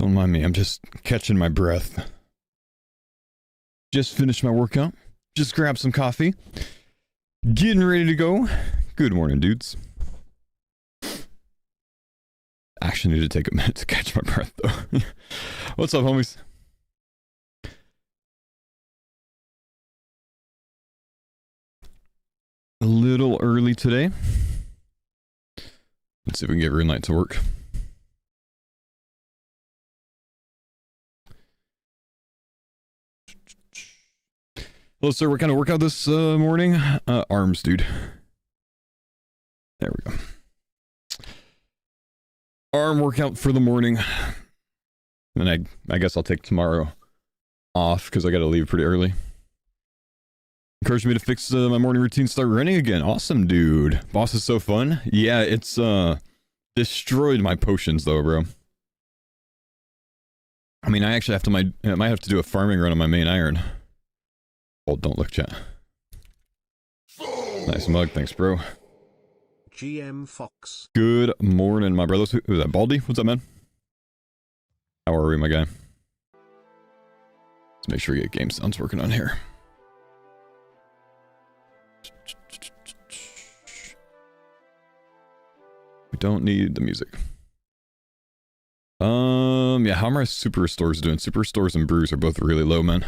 Don't mind me, I'm just catching my breath. Just finished my workout. Just grabbed some coffee. Getting ready to go. Good morning, dudes. Actually need to take a minute to catch my breath, though. What's up, homies? A little early today. Let's see if we can get green light to work. Hello, sir. What kind of workout this morning? Arms, dude. There we go. Arm workout for the morning. And I guess I'll take tomorrow off because I got to leave pretty early. Encouraged me to fix my morning routine, start running again. Awesome, dude. Boss is so fun. Yeah, it's destroyed my potions though, bro. I mean, I actually might have to do a farming run on my main iron. Oh, don't look, chat. Nice mug, thanks, bro. GM Fox. Good morning, my brothers. Who's that, Baldy? What's up, man? How are we, my guy? Let's make sure we get game sounds working on here. We don't need the music. Yeah, how are my super stores doing? Super stores and brews are both really low, man.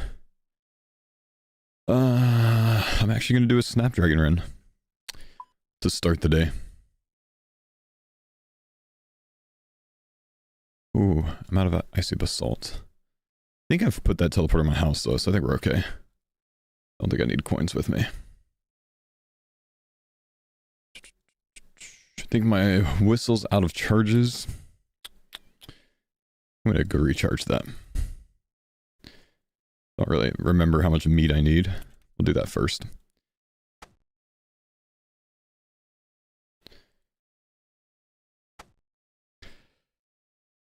I'm actually gonna do a Snapdragon run to start the day. Ooh, I'm out of icy basalt. I think I've put that teleporter in my house though, so I think we're okay. I don't think I need coins with me. I think my whistle's out of charges. I'm gonna go recharge that. Don't really remember how much meat I need. We'll do that first.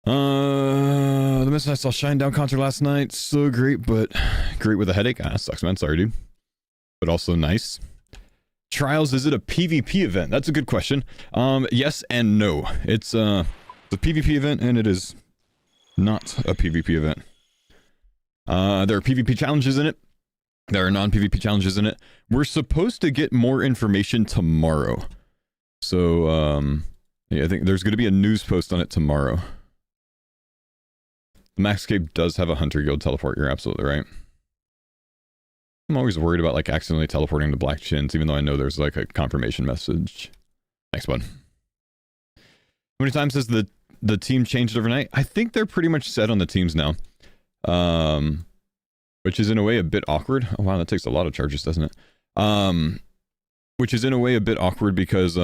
The Miss I saw Shinedown concert last night. So great, but great with a headache. Ah, sucks, man. Sorry, dude. But also nice. Trials, is it a PvP event? That's a good question. Yes and no. It's a PvP event, and it is not a PvP event. There are PvP challenges in it. There are non-PvP challenges in it. We're supposed to get more information tomorrow. So, yeah, I think there's going to be a news post on it tomorrow. The Maxscape does have a Hunter Guild teleport. You're absolutely right. I'm always worried about, like, accidentally teleporting to Black Chins, even though I know there's, like, a confirmation message. Thanks, bud. How many times has the team changed overnight? I think they're pretty much set on the teams now. Which is in a way a bit awkward. Oh wow, that takes a lot of charges, doesn't it? Which is in a way a bit awkward because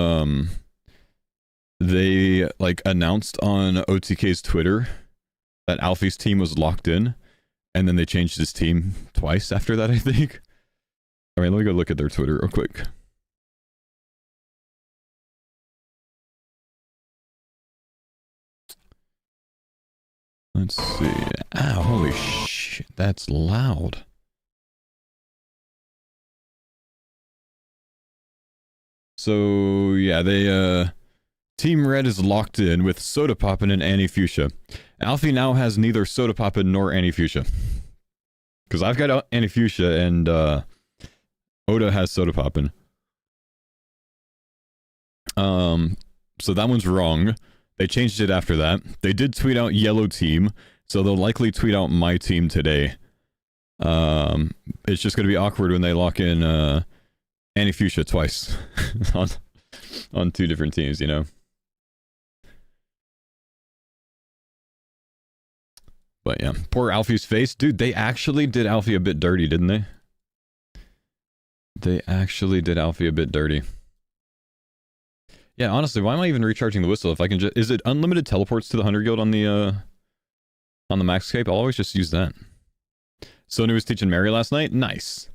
they like announced on OTK's Twitter that Alfie's team was locked in, and then they changed his team twice after that, I think. I mean, let me go look at their Twitter real quick. Let's see. Ow, holy shit, that's loud. So, yeah, they, Team Red is locked in with Soda Poppin' and Annie Fuchsia. Alfie now has neither Soda Poppin' nor Annie Fuchsia. Because I've got Annie Fuchsia and, Oda has Soda Poppin'. So that one's wrong. They changed it after that. They did tweet out yellow team, so they'll likely tweet out my team today. It's just going to be awkward when they lock in Annie Fuchsia twice on two different teams, you know? But yeah, poor Alfie's face. Dude, they actually did Alfie a bit dirty, didn't they? They actually did Alfie a bit dirty. Yeah, honestly, why am I even recharging the whistle if I can just... Is it unlimited teleports to the Hunter Guild on the Maxscape? I'll always just use that. Sony was teaching Mary last night? Nice.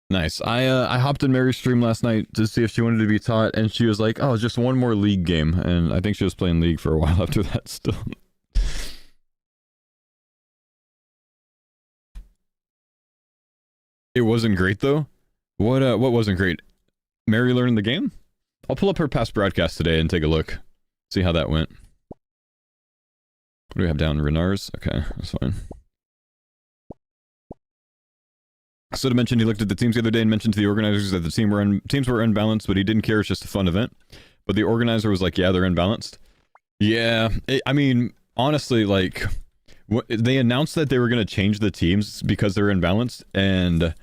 Nice. I hopped in Mary's stream last night to see if she wanted to be taught, and she was like, oh, just one more League game. And I think she was playing League for a while after that still. It wasn't great, though? What wasn't great? Mary learning the game? I'll pull up her past broadcast today and take a look. See how that went. What do we have down? Renars? Okay, that's fine. Soda mentioned he looked at the teams the other day and mentioned to the organizers that the teams were unbalanced, but he didn't care. It's just a fun event. But the organizer was like, yeah, they're unbalanced. Yeah, I mean, honestly, like, they announced that they were going to change the teams because they're imbalanced, and,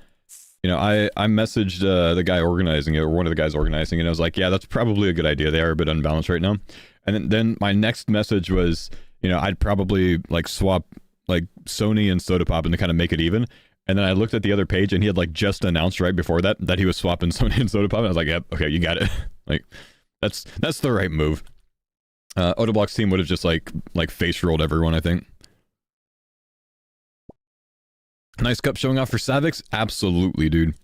you know, I messaged the guy organizing it, or one of the guys organizing it, and I was like, yeah, that's probably a good idea. They are a bit unbalanced right now. And then my next message was, you know, I'd probably, like, swap, like, Sony and Soda Pop and to kind of make it even. And then I looked at the other page, and he had, like, just announced right before that he was swapping Sony and Soda Pop, and I was like, yep, okay, you got it. Like, that's the right move. Otoblock's team would have just, like face rolled everyone, I think. Nice cup showing off for Savix? Absolutely, dude.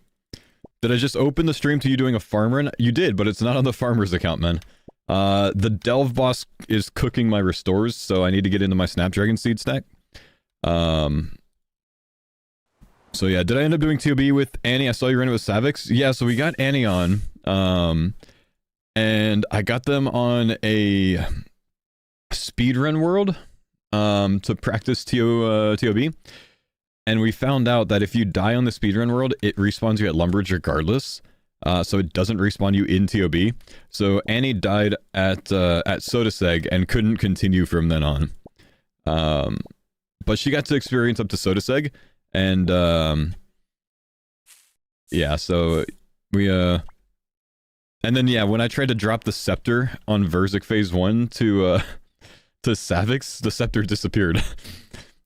Did I just open the stream to you doing a farm run? You did, but it's not on the farmer's account, man. The Delve boss is cooking my restores, so I need to get into my Snapdragon seed stack. So yeah, did I end up doing TOB with Annie? I saw you run it with Savix. Yeah, so we got Annie on. And I got them on a speedrun world to practice TOB. And we found out that if you die on the speedrun world, it respawns you at Lumbridge regardless. So it doesn't respawn you in TOB. So Annie died at Sodaseg and couldn't continue from then on. But she got to experience up to Sodaseg. And yeah, so we and then yeah, when I tried to drop the scepter on Verzik phase 1 to Savix, the scepter disappeared.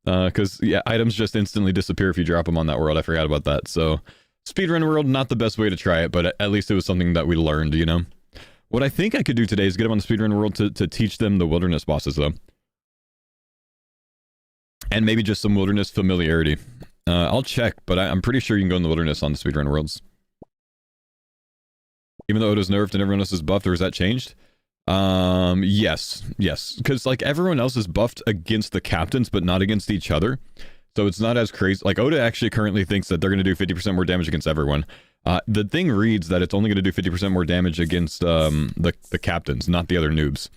Because yeah, items just instantly disappear if you drop them on that world. I forgot about that. So speedrun world, not the best way to try it, but at least it was something that we learned, you know. What I think I could do today is get them on the speedrun world to teach them the wilderness bosses though. And maybe just some wilderness familiarity. I'll check, but I'm pretty sure you can go in the wilderness on the speedrun worlds. Even though Odo's nerfed and everyone else is buffed, or is that changed? Yes. Because, like, everyone else is buffed against the captains, but not against each other. So it's not as crazy. Like, Oda actually currently thinks that they're going to do 50% more damage against everyone. The thing reads that it's only going to do 50% more damage against, the captains, not the other noobs.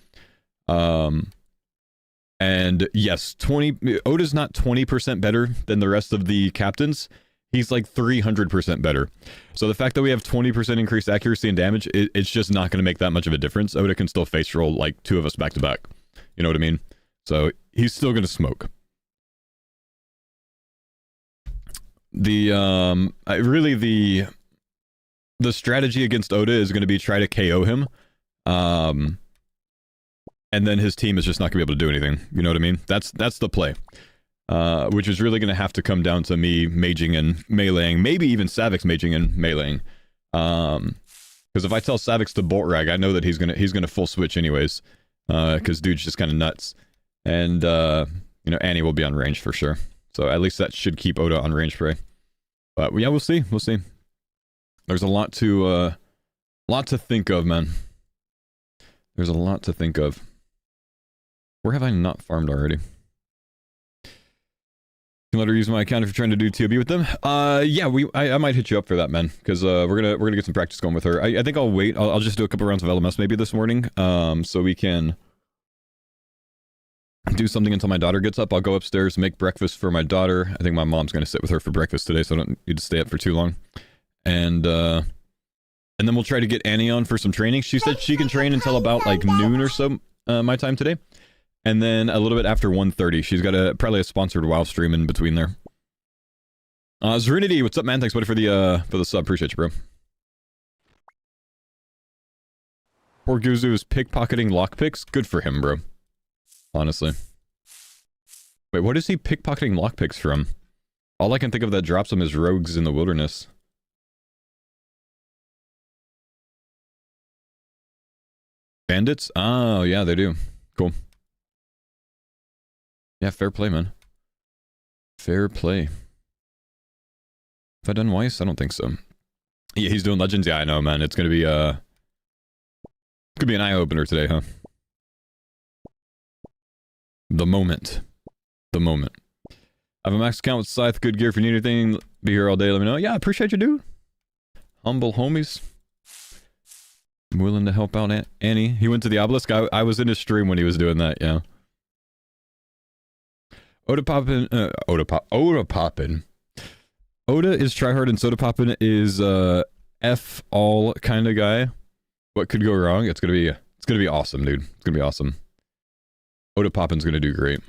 And yes, Oda's not 20% better than the rest of the captains. He's like 300% better. So the fact that we have 20% increased accuracy and damage, it's just not going to make that much of a difference. Oda can still face roll like 2 of us back to back. You know what I mean? So he's still going to smoke. Really the strategy against Oda is going to be try to KO him. And then his team is just not going to be able to do anything. You know what I mean? That's the play. Which is really going to have to come down to me maging and meleeing, maybe even Savix maging and meleeing. Because if I tell Savix to bolt rag, I know that he's gonna full switch anyways. Because dude's just kind of nuts. And you know, Annie will be on range for sure. So at least that should keep Oda on range prey. But yeah, we'll see. There's a lot to think of, man. There's a lot to think of. Where have I not farmed already? Can let her use my account if you're trying to do TOB with them. Yeah, I might hit you up for that, man, because we're gonna get some practice going with her. I think I'll wait. I'll just do a couple rounds of LMS maybe this morning, so we can do something until my daughter gets up. I'll go upstairs, make breakfast for my daughter. I think my mom's gonna sit with her for breakfast today, so I don't need to stay up for too long. And then we'll try to get Annie on for some training. She said she can train until about like noon or so my time today. And then a little bit after 1:30, she's got probably a sponsored WoW stream in between there. Zerinity, what's up, man? Thanks, buddy, for the sub. Appreciate you, bro. Poor Guzu is pickpocketing lockpicks. Good for him, bro. Honestly. Wait, what is he pickpocketing lockpicks from? All I can think of that drops him is rogues in the wilderness. Bandits? Oh, yeah, they do. Cool. Yeah, fair play, man. Fair play. Have I done Weiss? I don't think so. Yeah, he's doing Legends? Yeah, I know, man. It's gonna be, could be an eye-opener today, huh? The moment. I have a max account with Scythe. Good gear if you need anything. Be here all day. Let me know. Yeah, I appreciate you, dude. Humble homies. I'm willing to help out Annie. He went to the obelisk. I was in his stream when he was doing that, yeah. Oda Poppin, Oda Poppin. Oda is tryhard and Soda Poppin is F all kind of guy. What could go wrong? It's gonna be awesome, dude. It's gonna be awesome. Oda Poppin's gonna do great.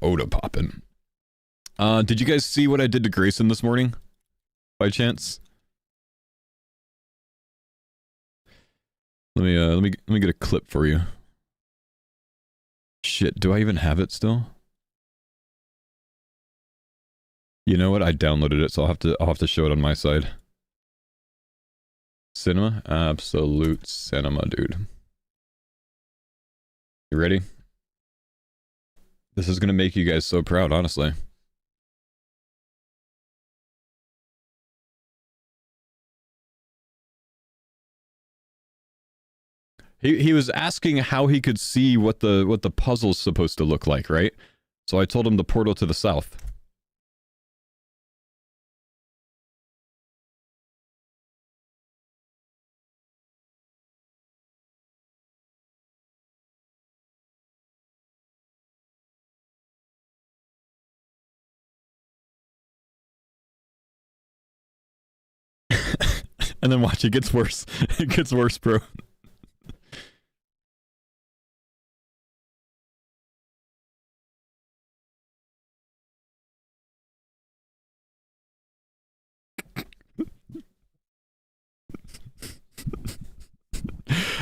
Oda Poppin. Did you guys see what I did to Grayson this morning? By chance? Let me get a clip for you. Shit, do I even have it still? You know what? I downloaded it, so I'll have to show it on my side. Cinema? Absolute cinema, dude. You ready? This is gonna make you guys so proud, honestly. He was asking how he could see what the puzzle's supposed to look like, right? So I told him the portal to the south. And then watch, it gets worse. It gets worse, bro.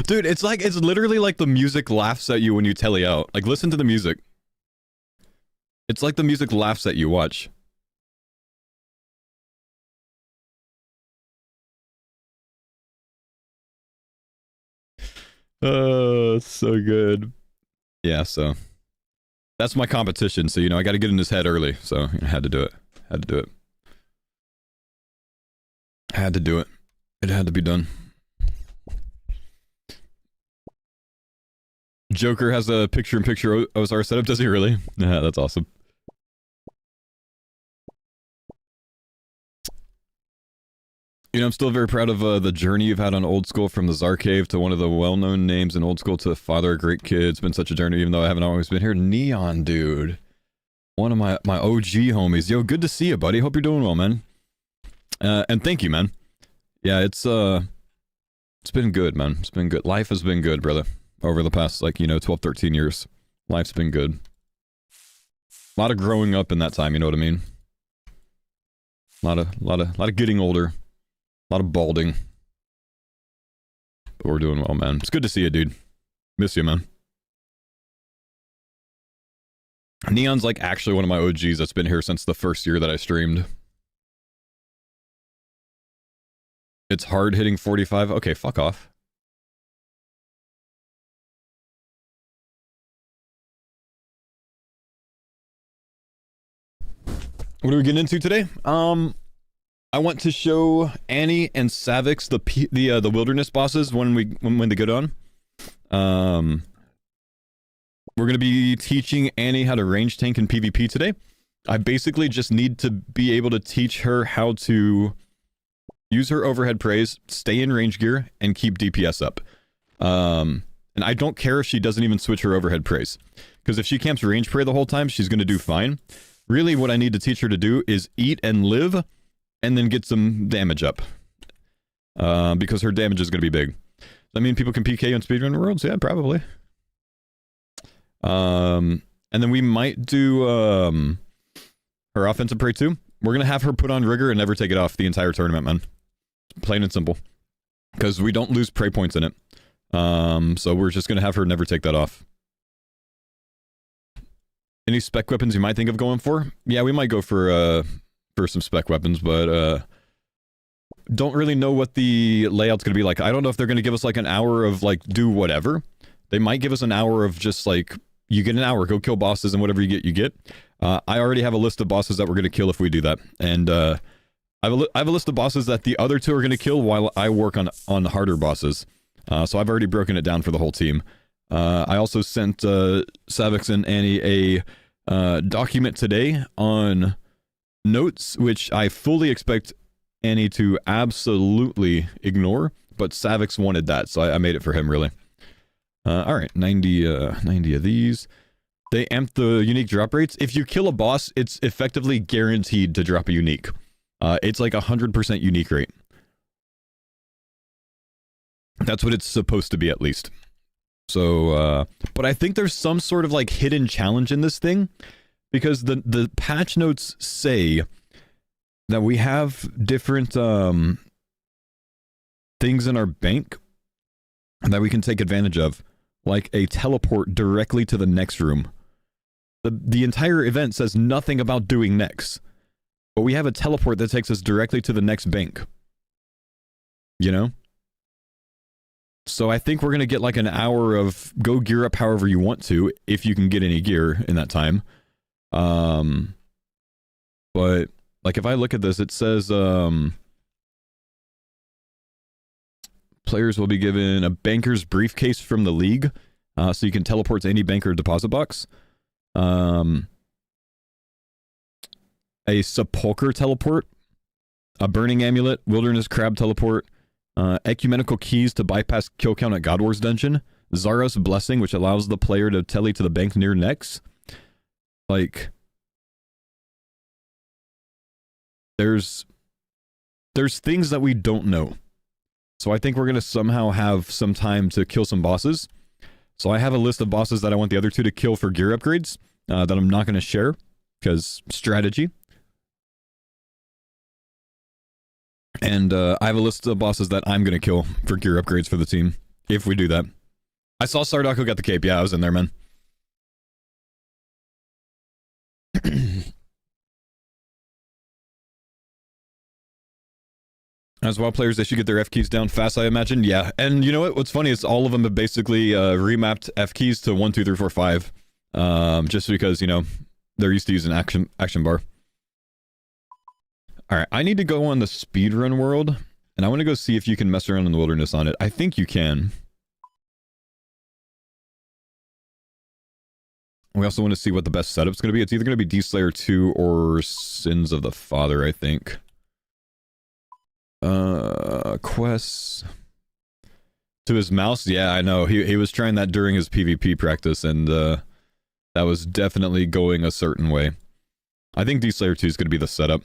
Dude, it's literally like the music laughs at you when you telly out. Like, listen to the music. It's like the music laughs at you, watch. Oh, so good. Yeah, so. That's my competition, so, you know, I gotta get in his head early, so I had to do it. Had to do it. Had to do it. It had to be done. Joker has a picture-in-picture OSR setup, does he really? Yeah, that's awesome. You know, I'm still very proud of the journey you've had on Old School, from the Czar Cave to one of the well-known names in Old School to Father of Great Kid. It's been such a journey, even though I haven't always been here. Neon, dude. One of my OG homies. Yo, good to see you, buddy. Hope you're doing well, man. And thank you, man. Yeah, it's been good, man. It's been good. Life has been good, brother. Over the past, like, you know, 12, 13 years. Life's been good. A lot of growing up in that time, you know what I mean? A lot of getting older. A lot of balding. But we're doing well, man. It's good to see you, dude. Miss you, man. Neon's like actually one of my OGs that's been here since the first year that I streamed. It's hard hitting 45. Okay, fuck off. What are we getting into today? I want to show Annie and Savix the wilderness bosses when they go down. We're gonna be teaching Annie how to range tank in PvP today. I basically just need to be able to teach her how to use her overhead praise, stay in range gear, and keep DPS up. And I don't care if she doesn't even switch her overhead praise, because if she camps range pray the whole time, she's gonna do fine. Really, what I need to teach her to do is eat and live, and then get some damage up. Because her damage is going to be big. Does that mean people can PK on speedrun worlds? Yeah, probably. And then we might do her offensive prey too. We're going to have her put on rigor and never take it off the entire tournament, man. Plain and simple. Because we don't lose prey points in it. So we're just going to have her never take that off. Any spec weapons you might think of going for? Yeah, we might go for some spec weapons, but don't really know what the layout's gonna be like. I don't know if they're gonna give us like an hour of like do whatever. They might give us an hour of just like, you get an hour, go kill bosses, and whatever you get, you get. I already have a list of bosses that we're gonna kill if we do that, and I have a list of bosses that the other two are gonna kill while I work on harder bosses. So I've already broken it down for the whole team. I also sent Savix and Annie a document today on notes, which I fully expect Annie to absolutely ignore, but Savix wanted that, so I made it for him, really. Alright, 90 of these. they amp the unique drop rates. If you kill a boss, it's effectively guaranteed to drop a unique. It's like 100% unique rate. That's what it's supposed to be, at least. So, but I think there's some sort of like hidden challenge in this thing, because the patch notes say that we have different things in our bank that we can take advantage of, like a teleport directly to the next room. The entire event says nothing about doing next, but we have a teleport that takes us directly to the next bank. You know? So I think we're going to get like an hour of go gear up however you want to, if you can get any gear in that time. But like if I look at this, it says players will be given a banker's briefcase from the league, so you can teleport to any bank or deposit box. A sepulcher teleport, a burning amulet, wilderness crab teleport, ecumenical keys to bypass kill count at God Wars dungeon, Zara's blessing, which allows the player to tele to the bank near next. Like, there's things that we don't know. So I think we're going to somehow have some time to kill some bosses. So I have a list of bosses that I want the other two to kill for gear upgrades, that I'm not going to share, because strategy. And I have a list of bosses that I'm going to kill for gear upgrades for the team, if we do that. I saw Sardako got the cape. Yeah, I was in there, man. As WoW players, they should get their F keys down fast, I imagine. Yeah, and you know what? What's funny is all of them have basically remapped F keys to 1, 2, 3, 4, 5. Just because, you know, they're used to using action bar. Alright, I need to go on the speedrun world, and I want to go see if you can mess around in the wilderness on it. I think you can. We also want to see what the best setup's going to be. It's either going to be D-Slayer 2 or Sins of the Father, I think. Quests to his mouse. Yeah, I know. He was trying that during his PvP practice, and that was definitely going a certain way. I think D-Slayer 2 is going to be the setup.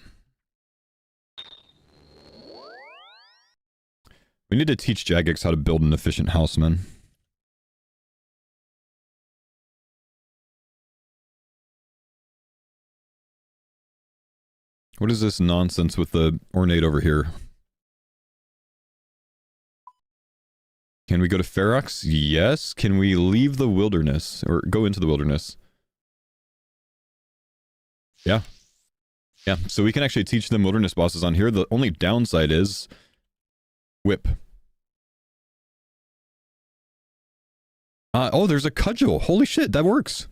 We need to teach Jagex how to build an efficient house, man. What is this nonsense with the ornate over here? Can we go to Ferox? Yes. Can we leave the wilderness? Or go into the wilderness? Yeah. Yeah, so we can actually teach them wilderness bosses on here. The only downside is... whip. Oh, there's a cudgel. Holy shit, that works.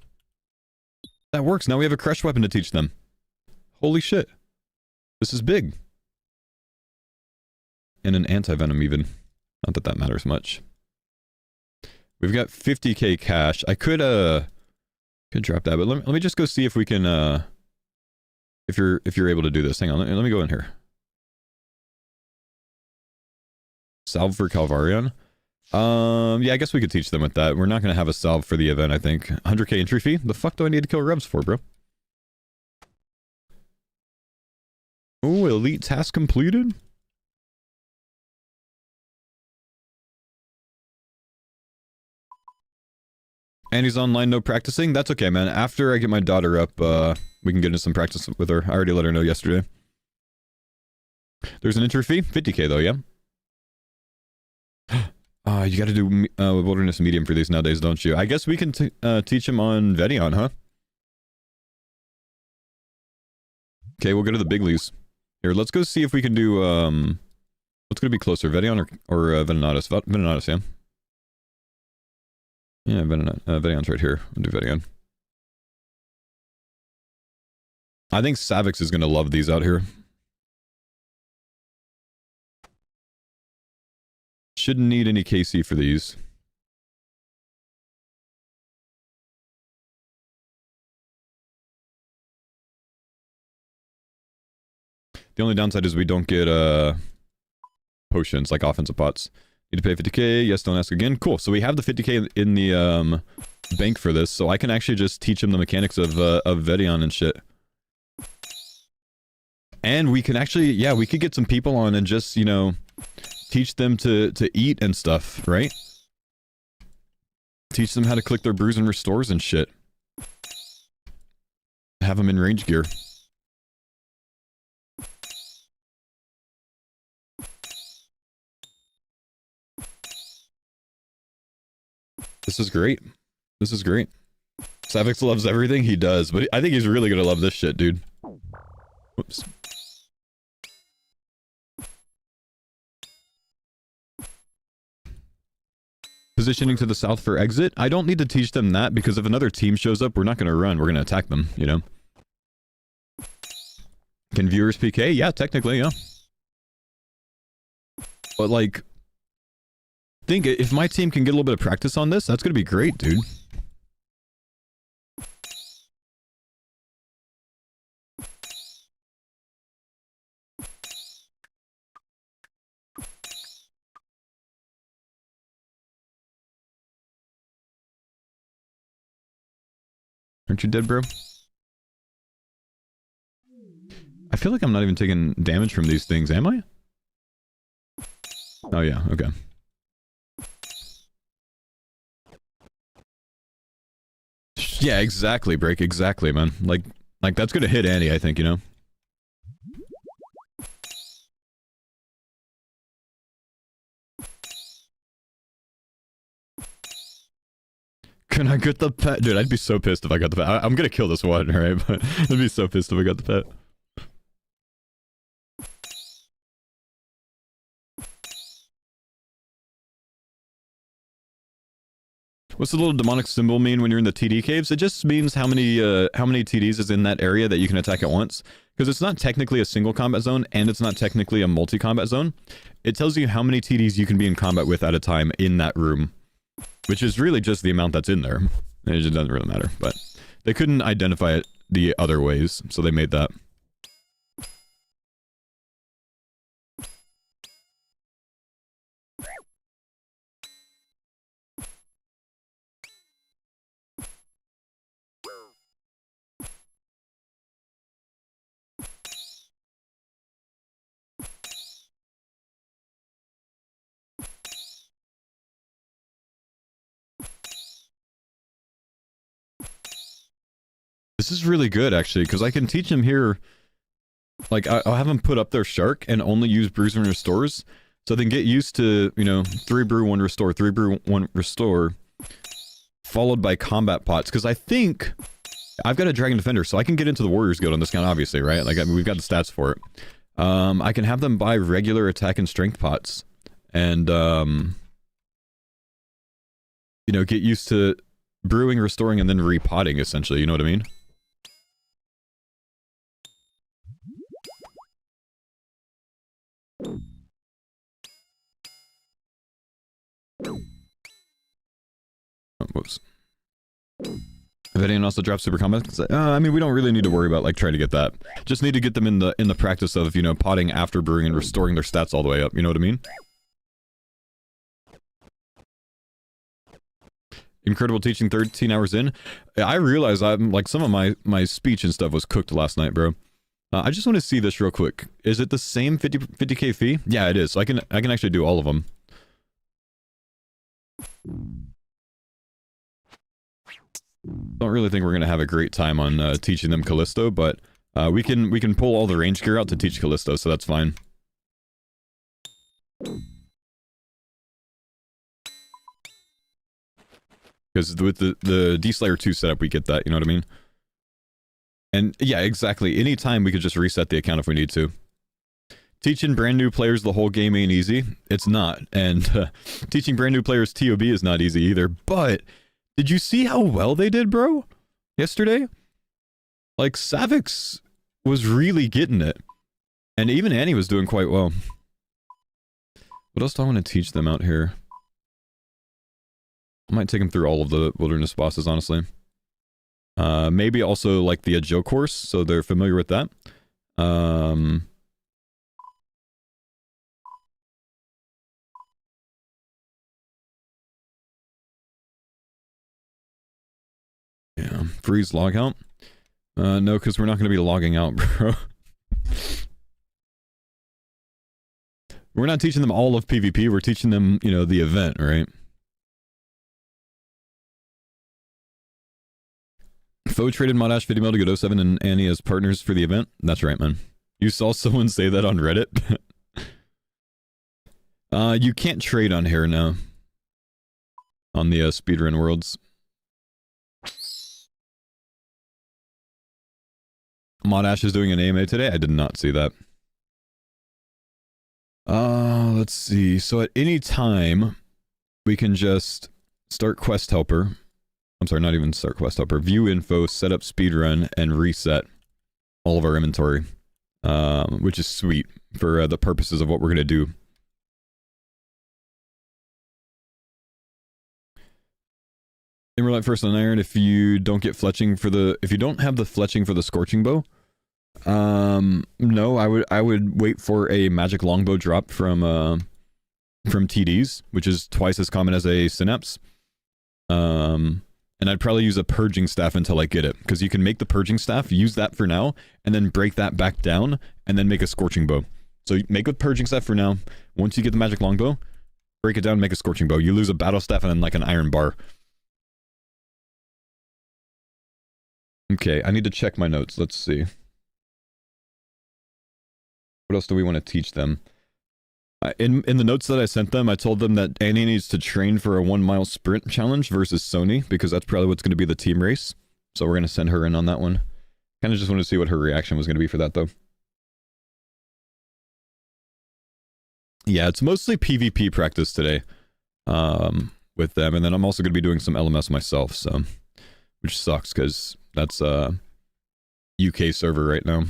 That works. Now we have a crush weapon to teach them. Holy shit. This is big. And an anti-venom even. Not that that matters much. We've got 50k cash. I could drop that, but let me just go see if we can, if you're able to do this. Hang on, let me go in here. Salve for Calvarion. Yeah, I guess we could teach them with that. We're not going to have a salve for the event, I think. 100k entry fee? The fuck do I need to kill Rebs for, bro? Oh, elite task completed? And he's online, no practicing? That's okay, man. After I get my daughter up, we can get into some practice with her. I already let her know yesterday. There's an entry fee? 50k though, yeah? You gotta do wilderness medium for these nowadays, don't you? I guess we can teach him on Vedion, huh? Okay, we'll go to the big leagues. Here, let's go see if we can do, what's gonna be closer, Vedion or Venenatus? Venenatus, yeah. Yeah, Vedion's right here. We'll do Vedion. I think Savix is gonna love these out here. Shouldn't need any KC for these. The only downside is we don't get potions like offensive pots. Need to pay 50k. Yes, don't ask again. Cool. So we have the 50k in the bank for this, so I can actually just teach him the mechanics of Vedion and shit. And we can actually, yeah, we could get some people on and just, you know, teach them to eat and stuff, right? Teach them how to click their brews and restores and shit. Have them in range gear. This is great. This is great. Savix loves everything he does, but I think he's really gonna love this shit, dude. Whoops. Positioning to the south for exit. I don't need to teach them that because if another team shows up, we're not gonna run. We're gonna attack them, you know? Can viewers PK? Yeah, technically, yeah. But like, think if my team can get a little bit of practice on this, that's gonna be great, dude. Aren't you dead, bro? I feel like I'm not even taking damage from these things, am I? Oh yeah, okay. Yeah, exactly, Break, exactly, man. Like that's gonna hit Annie, I think, you know? Can I get the pet? Dude, I'd be so pissed if I got the pet. I'm gonna kill this one, right? But I'd be so pissed if I got the pet. What's the little demonic symbol mean when you're in the TD caves? It just means how many TDs is in that area that you can attack at once. Because it's not technically a single combat zone, and it's not technically a multi-combat zone. It tells you how many TDs you can be in combat with at a time in that room. Which is really just the amount that's in there. It just doesn't really matter, but they couldn't identify it the other ways, so they made that. This is really good, actually, because I can teach him here. Like, I'll have him put up their shark and only use brews and restores. So they can get used to, you know, 3 brew, 1 restore, 3 brew, 1 restore. Followed by combat pots. Because I think I've got a Dragon Defender, so I can get into the Warriors Guild on this count, obviously, right? Like, I mean, we've got the stats for it. I can have them buy regular attack and strength pots. And, you know, get used to brewing, restoring, and then repotting, essentially. You know what I mean? Oh, whoops. Vedion also drops super combat. I mean, we don't really need to worry about like trying to get that. Just need to get them in the practice of, you know, potting after brewing and restoring their stats all the way up. You know what I mean? Incredible teaching 13 hours in. I realize I'm like some of my speech and stuff was cooked last night, bro. I just want to see this real quick. Is it the same 50k fee? Yeah, it is. So I can actually do all of them. Don't really think we're gonna have a great time on teaching them Callisto, but we can pull all the range gear out to teach Callisto, so that's fine. Because with the D-Slayer 2 setup, we get that, you know what I mean? And yeah, exactly. Anytime we could just reset the account if we need to. Teaching brand new players the whole game ain't easy. It's not. And teaching brand new players TOB is not easy either. But did you see how well they did, bro? Yesterday? Like, Savix was really getting it. And even Annie was doing quite well. What else do I want to teach them out here? I might take them through all of the wilderness bosses, honestly. Maybe also like the Agile course, so they're familiar with that. freeze logout? No, because we're not going to be logging out, bro. We're not teaching them all of PvP, we're teaching them, you know, the event, right? Faux traded Modash 50 mil to go 07 and Annie as partners for the event? That's right, man. You saw someone say that on Reddit? You can't trade on here now. On the speedrun worlds. Modash is doing an AMA today? I did not see that. Let's see. So at any time, we can just start Quest Helper. I'm sorry, not even start Quest Helper. View info, set up speedrun, and reset all of our inventory. Which is sweet for the purposes of what we're going to do. Timberlight first on iron if you don't get fletching for the... If you don't have the fletching for the scorching bow. No, I would wait for a magic longbow drop from TDs, which is twice as common as a synapse. And I'd probably use a purging staff until I get it, because you can make the purging staff, use that for now, and then break that back down, and then make a scorching bow. So make a purging staff for now. Once you get the magic longbow, break it down, make a scorching bow. You lose a battle staff and then like an iron bar. Okay, I need to check my notes. Let's see. What else do we want to teach them? In the notes that I sent them, I told them that Annie needs to train for a 1 mile sprint challenge versus Sony, because that's probably what's going to be the team race. So we're going to send her in on that one. Kind of just wanted to see what her reaction was going to be for that, though. Yeah, it's mostly PvP practice today with them, and then I'm also going to be doing some LMS myself, so... Which sucks, because that's a UK server right now.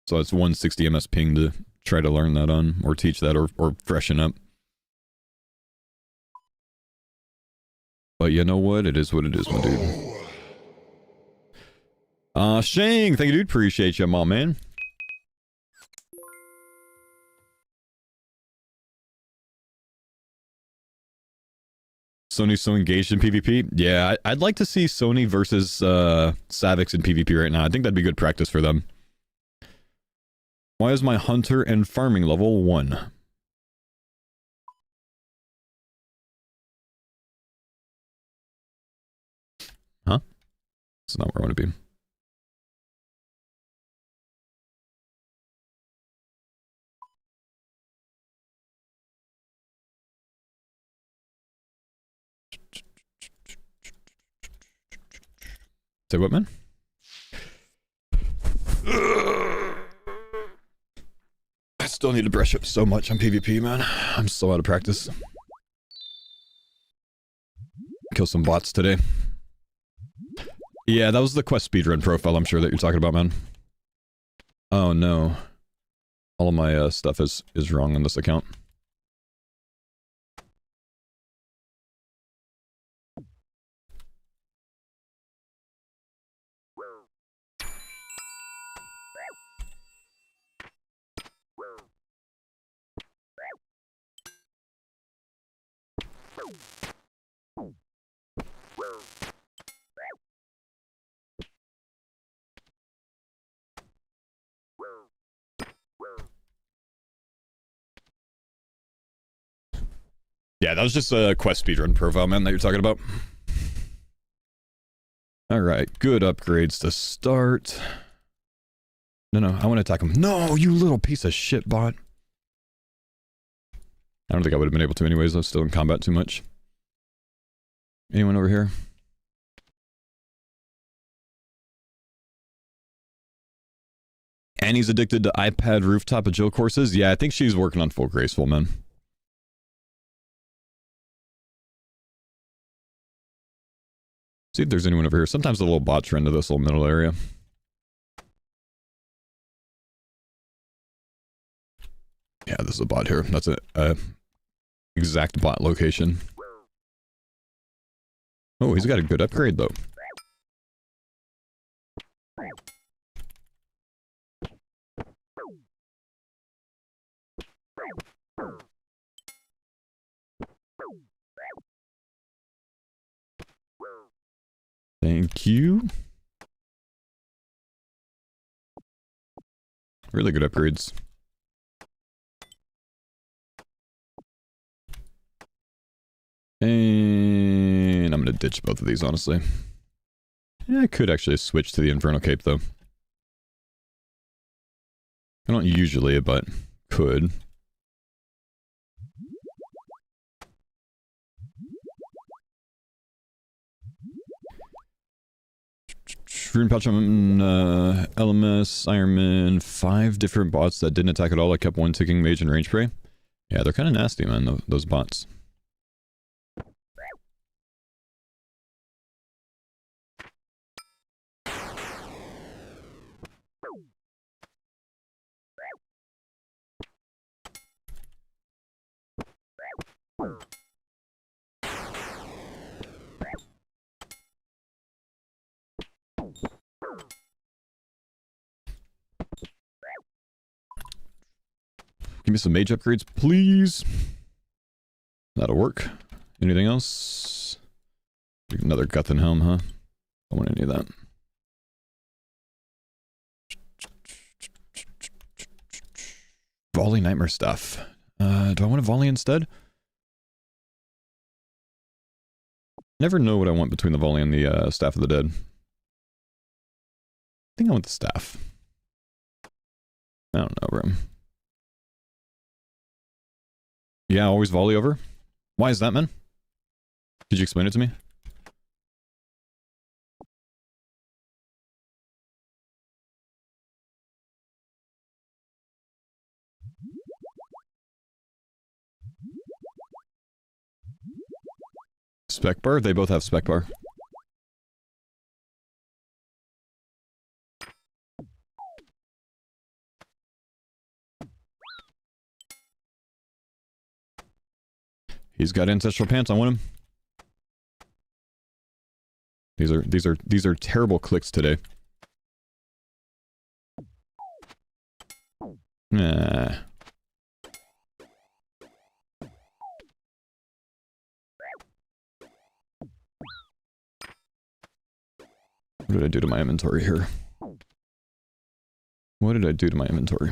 So it's 160 MS ping to try to learn that on, or teach that, or freshen up. But you know what? It is what it is, my dude. Shang, thank you, dude. Appreciate you, my man. Sony's so engaged in PvP. Yeah, I'd like to see Sony versus Savix in PvP right now. I think that'd be good practice for them. Why is my hunter and farming level 1? Huh? That's not where I want to be. Say what, man? I still need to brush up so much on PvP, man. I'm so out of practice. Kill some bots today. Yeah, that was the quest speedrun profile I'm sure that you're talking about, man. Oh no. All of my stuff is wrong on this account. Yeah, that was just a quest speedrun profile, man, that you're talking about. Alright, good upgrades to start. No, I want to attack him. No, you little piece of shit bot. I don't think I would have been able to anyways, I was still in combat too much. Anyone over here? Annie's addicted to iPad rooftop agile courses? Yeah, I think she's working on full graceful, man. See if there's anyone over here. Sometimes the little bots run into this little middle area. Yeah, this is a bot here. That's a exact bot location. Oh, he's got a good upgrade, though. Thank you. really good upgrades. And I'm gonna ditch both of these, honestly. Yeah, I could actually switch to the Infernal Cape, though. I don't usually, but could. Rune Pouch on LMS, Ironman, 5 different bots that didn't attack at all. I kept one ticking mage and range prey. Yeah, they're kind of nasty, man, those bots. Give me some mage upgrades, please. That'll work. Anything else? Another Guthan Helm, huh? I want any of that. Volley Nightmare stuff. Do I want a volley instead? Never know what I want between the volley and the Staff of the Dead. I think I want the staff. I don't know, bro. Yeah, always volley over. Why is that, man? Could you explain it to me? Spec bar? They both have spec bar. He's got ancestral pants. I want him. These are terrible clicks today. Nah. What did I do to my inventory here? What did I do to my inventory?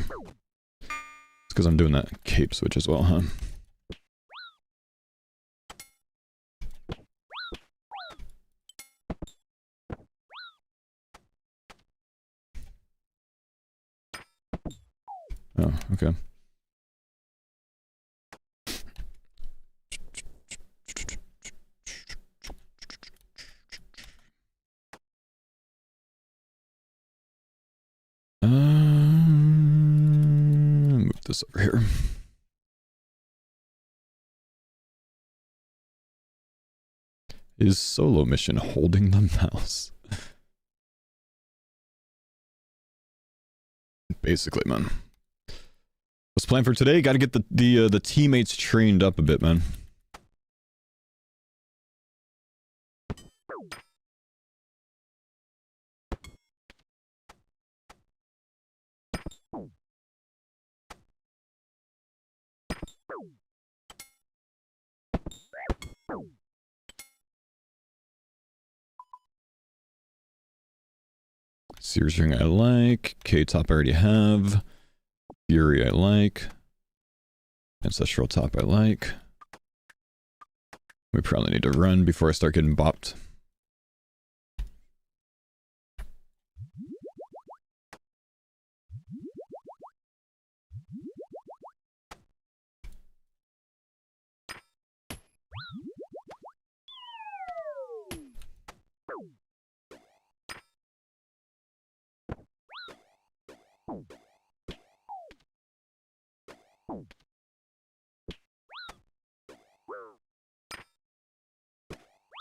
It's because I'm doing that cape switch as well, huh? Oh, okay. Move this over here. Is solo mission holding the mouse? Basically, man. What's planned for today? Got to get the teammates trained up a bit, man. Sears ring I like. K-top I already have. Fury I like. Ancestral top I like. We probably need to run before I start getting bopped.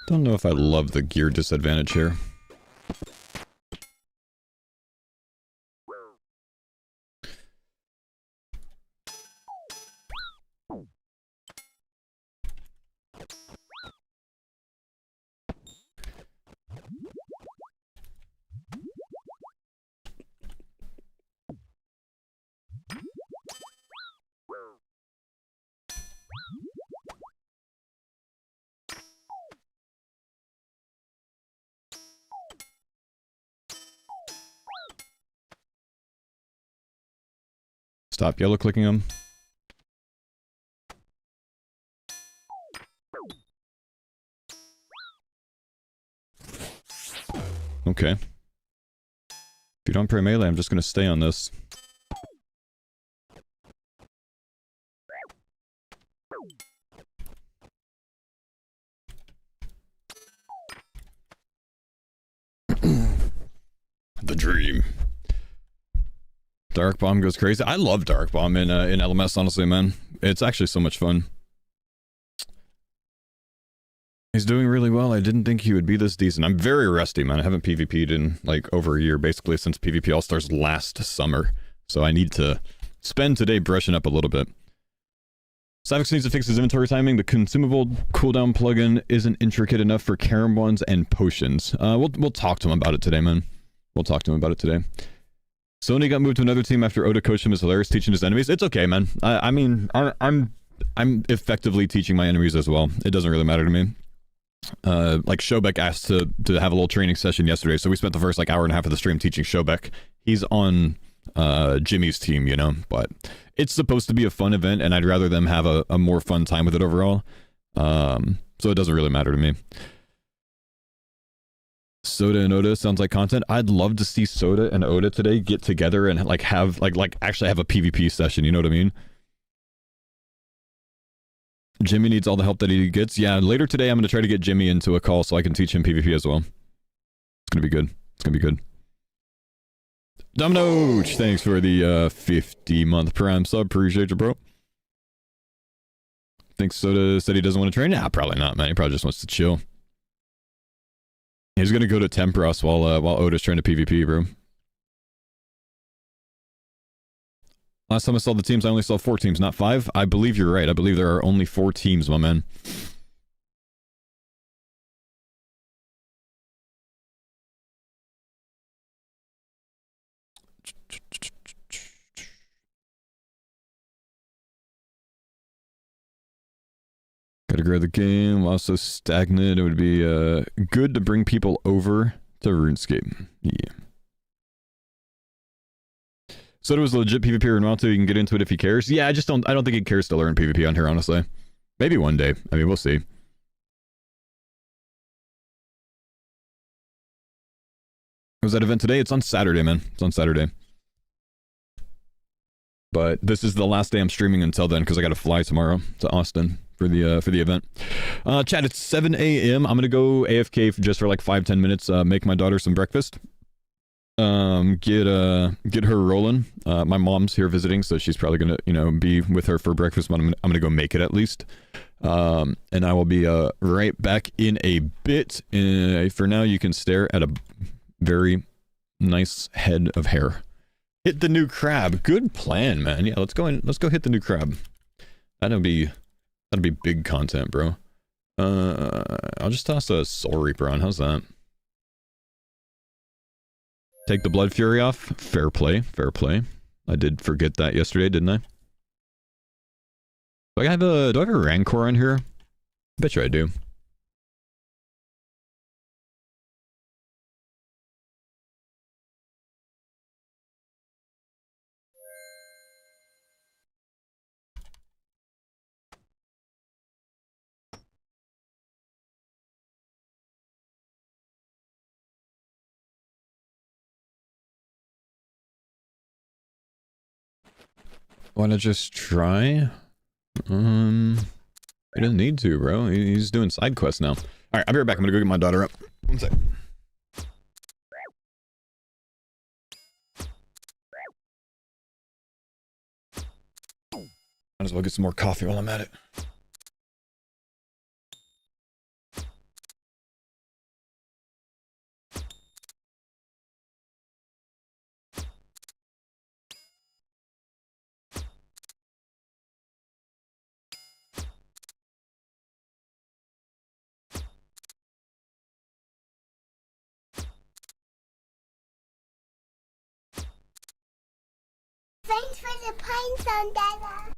Don't know if I love the gear disadvantage here. Stop yellow clicking them. Okay. If you don't play melee, I'm just gonna stay on this. The dream. Dark Bomb goes crazy. I love Dark Bomb in LMS, honestly, man. It's actually so much fun. He's doing really well. I didn't think he would be this decent. I'm very rusty, man. I haven't PvP'd in like over a year, basically since PvP All-Stars last summer. So I need to spend today brushing up a little bit. Savix needs to fix his inventory timing. The consumable cooldown plugin isn't intricate enough for Karam ones and potions. We'll talk to him about it today, man. We'll talk to him about it today. Sony got moved to another team after Oda coached him as hilarious teaching his enemies. It's okay, man. I mean, I'm effectively teaching my enemies as well. It doesn't really matter to me. Like Shobek asked to have a little training session yesterday, so we spent the first like hour and a half of the stream teaching Shobek. He's on Jimmy's team, you know, but it's supposed to be a fun event, and I'd rather them have a more fun time with it overall. So it doesn't really matter to me. Soda and Oda sounds like content. I'd love to see Soda and Oda today get together and like have like actually have a PvP session, you know what I mean? Jimmy needs all the help that he gets. Yeah, later today I'm going to try to get Jimmy into a call so I can teach him PvP as well. It's going to be good. It's going to be good. Domino, thanks for the 50-month Prime sub. Appreciate you, bro. Think Soda said he doesn't want to train? Nah, probably not, man. He probably just wants to chill. He's going to go to Tempros while Oda's trying to PvP, bro. Last time I saw the teams, I only saw 4 teams, not 5. I believe you're right. I believe there are only 4 teams, my man. Gotta grow the game. Also stagnant. It would be good to bring people over to RuneScape. Yeah. So it was legit PvP or not, so you can get into it if he cares. Yeah, I don't think he cares to learn PvP on here, honestly. Maybe one day. I mean, we'll see. Was that event today? It's on Saturday, man. It's on Saturday. But this is the last day I'm streaming until then, because I gotta fly tomorrow to Austin for the event. Chat, it's 7 a.m. I'm gonna go AFK just for like 5-10 minutes, make my daughter some breakfast. Get her rolling. My mom's here visiting, so she's probably gonna, you know, be with her for breakfast, but I'm gonna go make it at least. And I will be right back in a bit. For now, you can stare at a very nice head of hair. Hit the new crab. Good plan, man. Yeah, let's go hit the new crab. That'll be big content, bro. I'll just toss a Soul Reaper on. How's that? Take the Blood Fury off. Fair play. Fair play. I did forget that yesterday, didn't I? Do I have a Rancor on here? I bet you I do. Wanna just try? He doesn't need to, bro. He's doing side quests now. Alright, I'll be right back. I'm gonna go get my daughter up. One sec. Might as well get some more coffee while I'm at it. Thanks for the pine sun, Dada.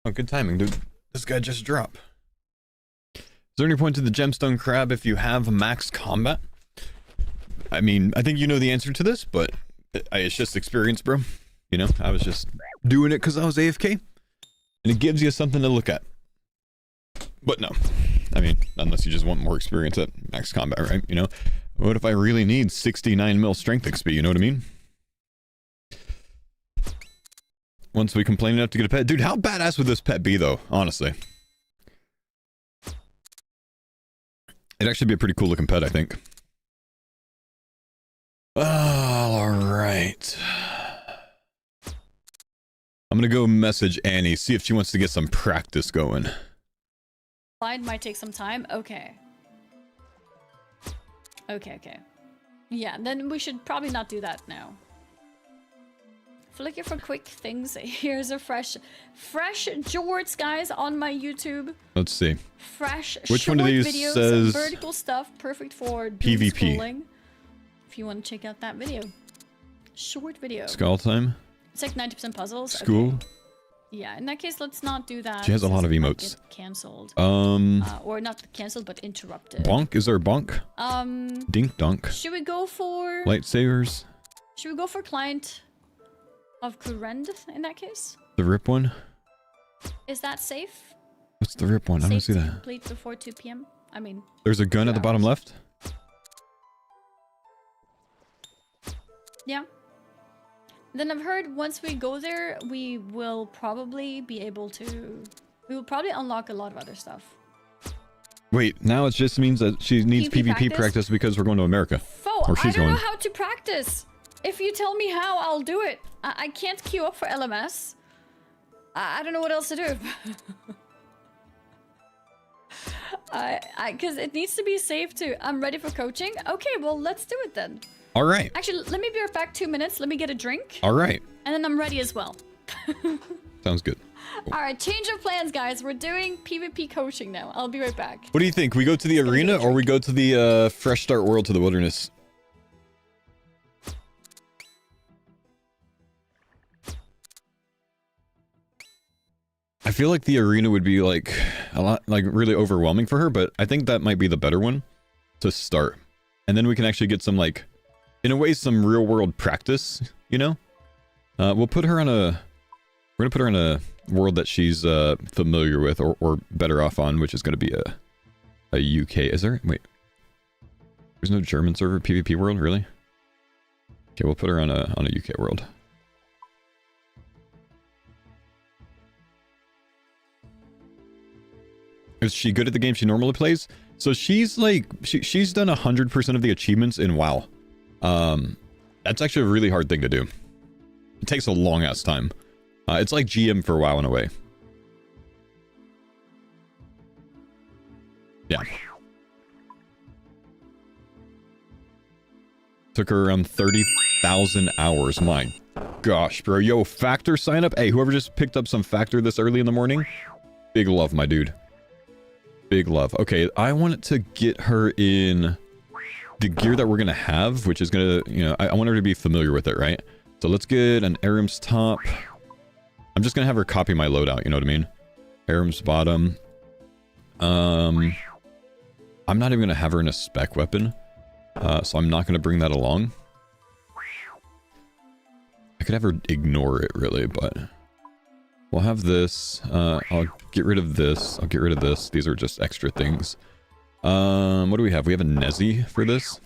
Oh, good timing, dude. This guy just dropped. Is there any point to the gemstone crab if you have max combat? I mean, I think you know the answer to this, but it's just experience, bro. You know, I was just doing it because I was AFK, and it gives you something to look at. But no, I mean, unless you just want more experience at max combat, right? You know, what if I really need 69 mil strength XP? You know what I mean? Once we complain enough to get a pet, dude, how badass would this pet be, though? Honestly, it'd actually be a pretty cool looking pet, I think. All right. I'm gonna go message Annie, see if she wants to get some practice going. Slide might take some time. Okay. Okay. Yeah, then we should probably not do that now. If you're looking for quick things, here's a fresh jorts, guys, on my YouTube. Let's see. Fresh Which short one of these videos, says vertical stuff, perfect for PvP? scrolling. If you want to check out that video. Short video. Skull time? It's like 90% puzzles. School? Okay. Yeah, in that case, let's not do that. She has a lot of since it might emotes. get cancelled. Or not cancelled, but interrupted. bonk? Is there a bonk? Dink dunk. Should we go for... Lightsabers? Should we go for client of Kurend in that case? The rip one? Is that safe? What's the rip one? I don't Safe see to that. complete before 2 p.m.? I mean... There's a gun at the bottom left? Yeah. Then I've heard once we go there, we will probably be able to... We will probably unlock a lot of other stuff. Wait, now it just means that she needs PvP practice because we're going to America. Faux, Or she's I don't going. know how to practice. If you tell me how, I'll do it. I can't queue up for LMS. I don't know what else to do. Because it needs to be safe too. I'm ready for coaching. Okay, well, let's do it then. All right. Actually, let me be right back 2 minutes. Let me get a drink. All right. And then I'm ready as well. Sounds good. All right, change of plans, guys. We're doing PvP coaching now. I'll be right back. What do you think? We go to the arena or we go to the fresh start world to the wilderness? I feel like the arena would be like a lot, like really overwhelming for her, but I think that might be the better one to start. And then we can actually get some like, in a way, some real world practice, you know? We'll put her on a, we're gonna put her in a world that she's familiar with or better off on, which is gonna be a UK. Is there, wait, there's no German server PvP world, really? Okay, we'll put her on a UK world. Is she good at the game she normally plays? So she's like, she's done 100% of the achievements in WoW. That's actually a really hard thing to do. It takes a long ass time. It's like GM for WoW in a way. Yeah. Took her around 30,000 hours. My gosh, bro. Yo, Factor sign up. Hey, whoever just picked up some Factor this early in the morning. Big love, my dude. Big love. Okay, I wanted to get her in the gear that we're going to have, which is going to, you know, I want her to be familiar with it, right? So let's get an Aram's top. I'm just going to have her copy my loadout, you know what I mean? Aram's bottom. I'm not even going to have her in a spec weapon. So I'm not going to bring that along. I could have her ignore it, really, but... We'll have this. I'll get rid of this. I'll get rid of this. These are just extra things. What do we have? We have a Nezzy for this.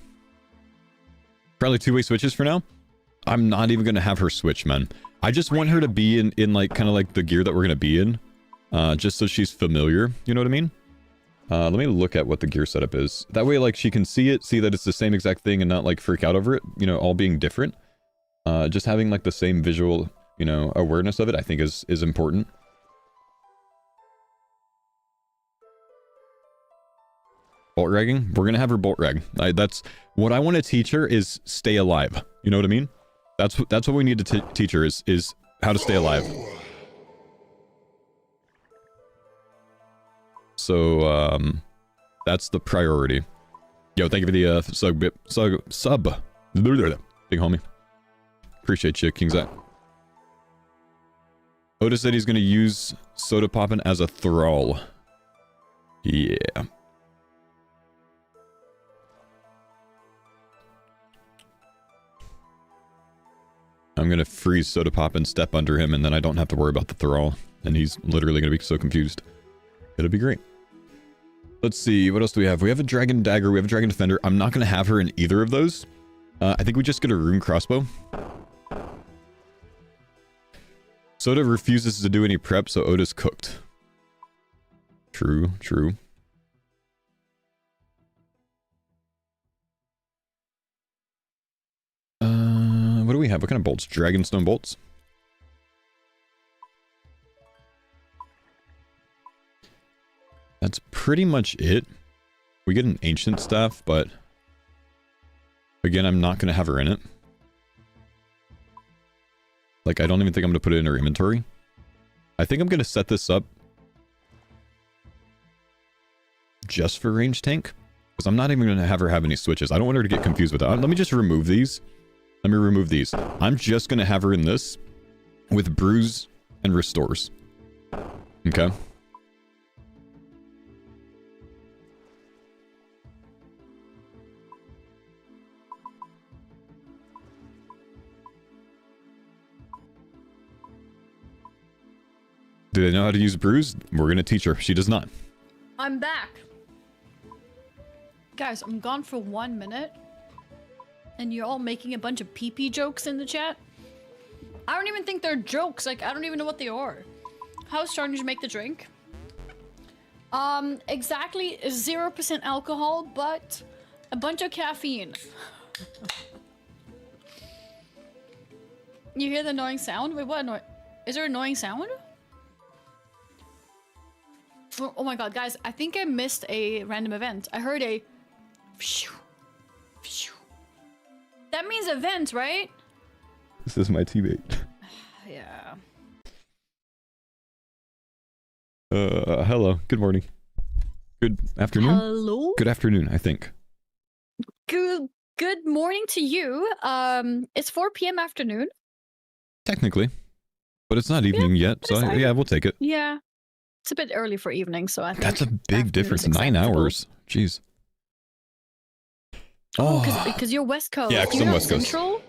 Probably two-way switches for now. I'm not even going to have her switch, man. I just want her to be in like, kind of like the gear that we're going to be in. Just so she's familiar. You know what I mean? Let me look at what the gear setup is. That way, like, she can see it, see that it's the same exact thing and not, like, freak out over it. You know, all being different. Just having, like, the same visual... you know, awareness of it, I think is important. Bolt ragging? We're going to have her bolt rag. That's what I want to teach her is stay alive. You know what I mean? That's what we need to teach her is how to stay alive. So, that's the priority. Yo, thank you for the sub. Big homie. Appreciate you, King's Eye. Otis said he's going to use Soda Poppin' as a thrall. Yeah. I'm going to freeze Soda Poppin', step under him, and then I don't have to worry about the thrall. And he's literally going to be so confused. It'll be great. Let's see, what else do we have? We have a Dragon Dagger, we have a Dragon Defender. I'm not going to have her in either of those. I think we just get a Rune Crossbow. Soda refuses to do any prep, so Otis cooked. True, true. What do we have? What kind of bolts? Dragonstone bolts? That's pretty much it. We get an ancient staff, but again, I'm not going to have her in it. Like, I don't even think I'm going to put it in her inventory. I think I'm going to set this up just for range tank, because I'm not even going to have her have any switches. I don't want her to get confused with that. Let me just remove these. Let me remove these. I'm just going to have her in this with Bruise and Restores. Okay? Do they know how to use Bruise? We're going to teach her. She does not. I'm back. Guys, I'm gone for 1 minute. And you're all making a bunch of pee-pee jokes in the chat. I don't even think they're jokes. Like, I don't even know what they are. How strong did you make the drink? Exactly 0% alcohol, but a bunch of caffeine. You hear the annoying sound? Wait, what is there an annoying sound? Oh my god, guys, I think I missed a random event. I heard a... That means event, right? This is my teammate. Yeah. Hello. Good morning. Good afternoon? Hello? Good afternoon, I think. Good morning to you. It's 4 p.m. afternoon. Technically. But it's not evening yet, so yeah, we'll take it. Yeah. It's a bit early for evening, so I think that's a big difference. 9 acceptable. hours. Jeez. Oh, because you're West Coast. Yeah, because I'm West Coast. Central?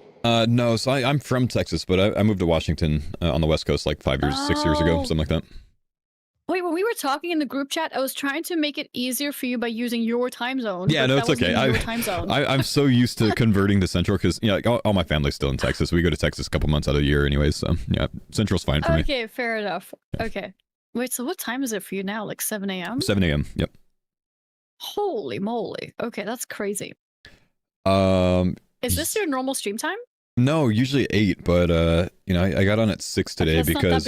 No, so I'm from Texas, but I moved to Washington on the West Coast like 5 years, 6 years ago, something like that. Wait, when we were talking in the group chat, I was trying to make it easier for you by using your time zone. Yeah, no, it's okay. I'm so used to converting to Central because, yeah, like, all my family's still in Texas. We go to Texas a couple months out of the year anyways, so yeah, Central's fine for me. Okay, fair enough. Okay. Wait, so what time is it for you now? Like 7 a.m.? 7 a.m., yep. Holy moly. Okay, that's crazy. Is this your normal stream time? No, usually 8, but you know, I got on at 6 today because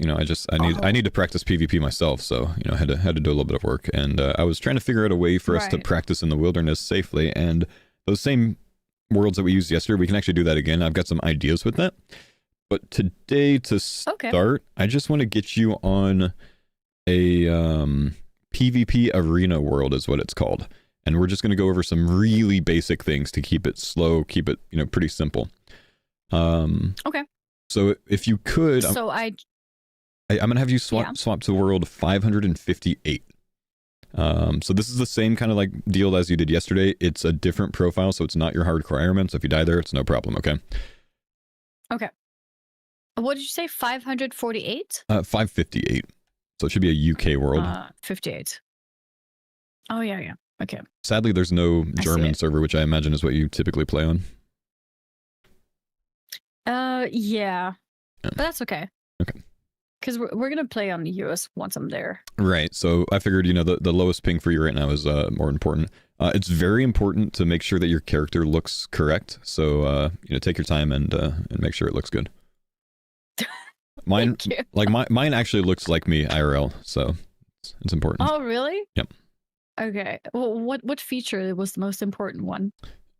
you know, I need to practice PvP myself, so you know, I had to do a little bit of work, and I was trying to figure out a way for us to practice in the wilderness safely, and those same worlds that we used yesterday, we can actually do that again. I've got some ideas with that. But today, to start, I just want to get you on a PvP arena world is what it's called. And we're just going to go over some really basic things to keep it slow, keep it, you know, pretty simple. Okay. So if you could... So I'm going to have you swap to world 558. So this is the same kind of like deal as you did yesterday. It's a different profile, so it's not your hardcore Ironman. So if you die there, it's no problem, okay? Okay. What did you say? 548? 558. So it should be a UK world. 58. Oh, yeah. Okay. Sadly, there's no German server, which I imagine is what you typically play on. Yeah. But that's okay. Okay. Because we're going to play on the US once I'm there. Right. So I figured, you know, the lowest ping for you right now is more important. It's very important to make sure that your character looks correct. So, you know, take your time and make sure it looks good. Mine, mine actually looks like me IRL, so it's important. Oh, really? Yep. Okay. Well, what feature was the most important one?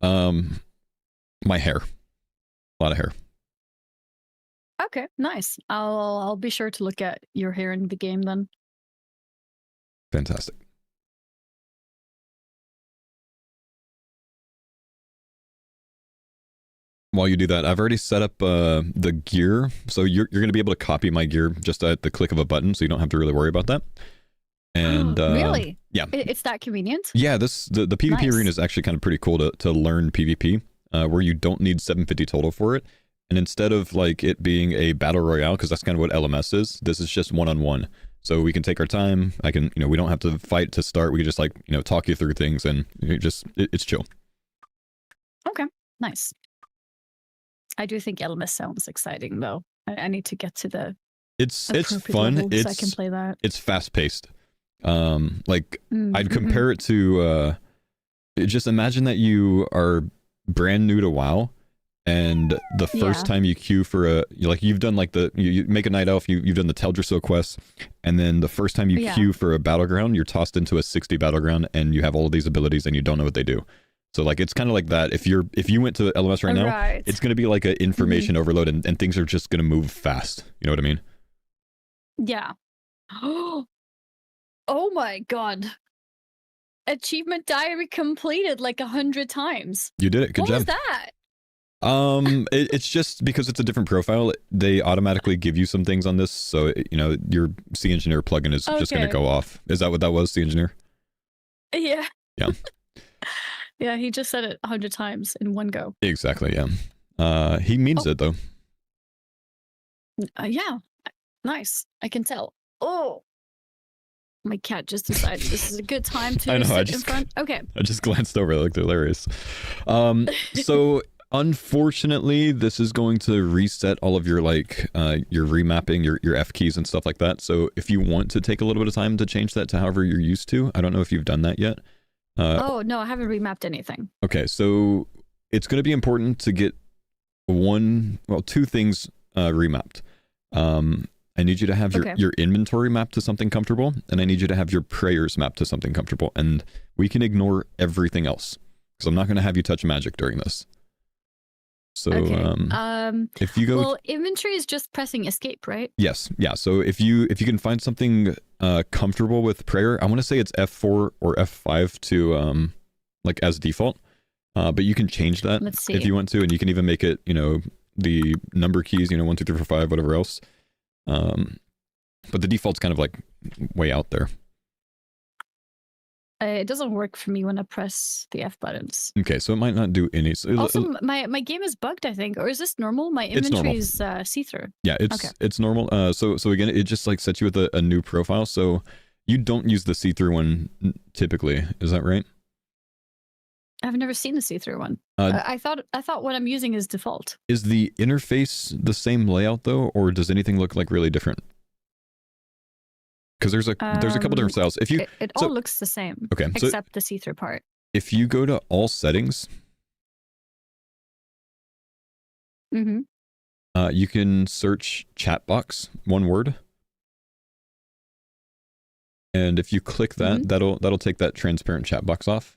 My hair. A lot of hair. Okay, nice. I'll be sure to look at your hair in the game then. Fantastic. while you do that, I've already set up the gear, so you're going to be able to copy my gear just at the click of a button, so you don't have to really worry about that. And really? Yeah, It's that convenient? yeah. The PvP Nice. arena is actually kind of pretty cool to learn PvP, where you don't need 750 total for it, and instead of like it being a battle royale, because that's kind of what LMS is, this is just one-on-one. So we can take our time. I can, we don't have to fight to start. We can just like, talk you through things, and it's chill. Okay, nice. I do think LMS sounds exciting though. I need to get to the It's appropriate fun. level so I can play that. It's fast paced. Like I'd Mhm. compare it to just imagine that you are brand new to WoW, and the first Yeah. time you queue for you've done like you make a night elf, you've done the Teldrassil quest, and then the first time you Yeah. queue for a battleground, you're tossed into a 60 battleground, and you have all of these abilities, and you don't know what they do. So like it's kind of like that. If you went to LMS right now, Right. it's going to be like an information overload, and things are just going to move fast. You know what I mean? Yeah. Oh my god. Achievement diary completed like 100 times. You did it. Good What job. was that? It's just because it's a different profile, they automatically give you some things on this. So, your Sea Engineer plugin is just going to Okay. go off. Is that what that was, Sea Engineer? Yeah. Yeah. Yeah, he just said it 100 times in one go. Exactly. Yeah. He means it though. Yeah. Nice. I can tell. Oh. My cat just decided this is a good time to I know, sit in front. Okay. I just glanced over. It looked hilarious. So unfortunately, this is going to reset all of your your remapping, your F keys and stuff like that. So if you want to take a little bit of time to change that to however you're used to, I don't know if you've done that yet. Oh, no, I haven't remapped anything. Okay, so it's going to be important to get two things remapped. I need you to have your inventory mapped to something comfortable, and I need you to have your prayers mapped to something comfortable. And we can ignore everything else, because I'm not going to have you touch magic during this. So if you go, well, inventory is just pressing escape, right? yes, yeah. So if you can find something comfortable with prayer, I want to say it's F4 or F5 to like as default, but you can change that Let's see. if you want to, and you can even make it the number keys 1 2 3 4 5 whatever else. But the default's kind of like way out there. It doesn't work for me when I press the F buttons. Okay, so it might not do any. So Also, my game is bugged, I think, or is this normal? My It's inventory normal. is see-through. yeah, it's normal. So again, it just like sets you with a new profile. So you don't use the see-through one typically, is that right? I've never seen the see-through one. Uh, I thought what I'm using is default. Is the interface the same layout though, or does anything look like really different? Because there's a couple different styles. If you It so- all looks the same, okay, so except the see-through part. if you go to all settings, Mm-hmm. you can search chat box, one word. And if you click that, that'll take that transparent chat box off.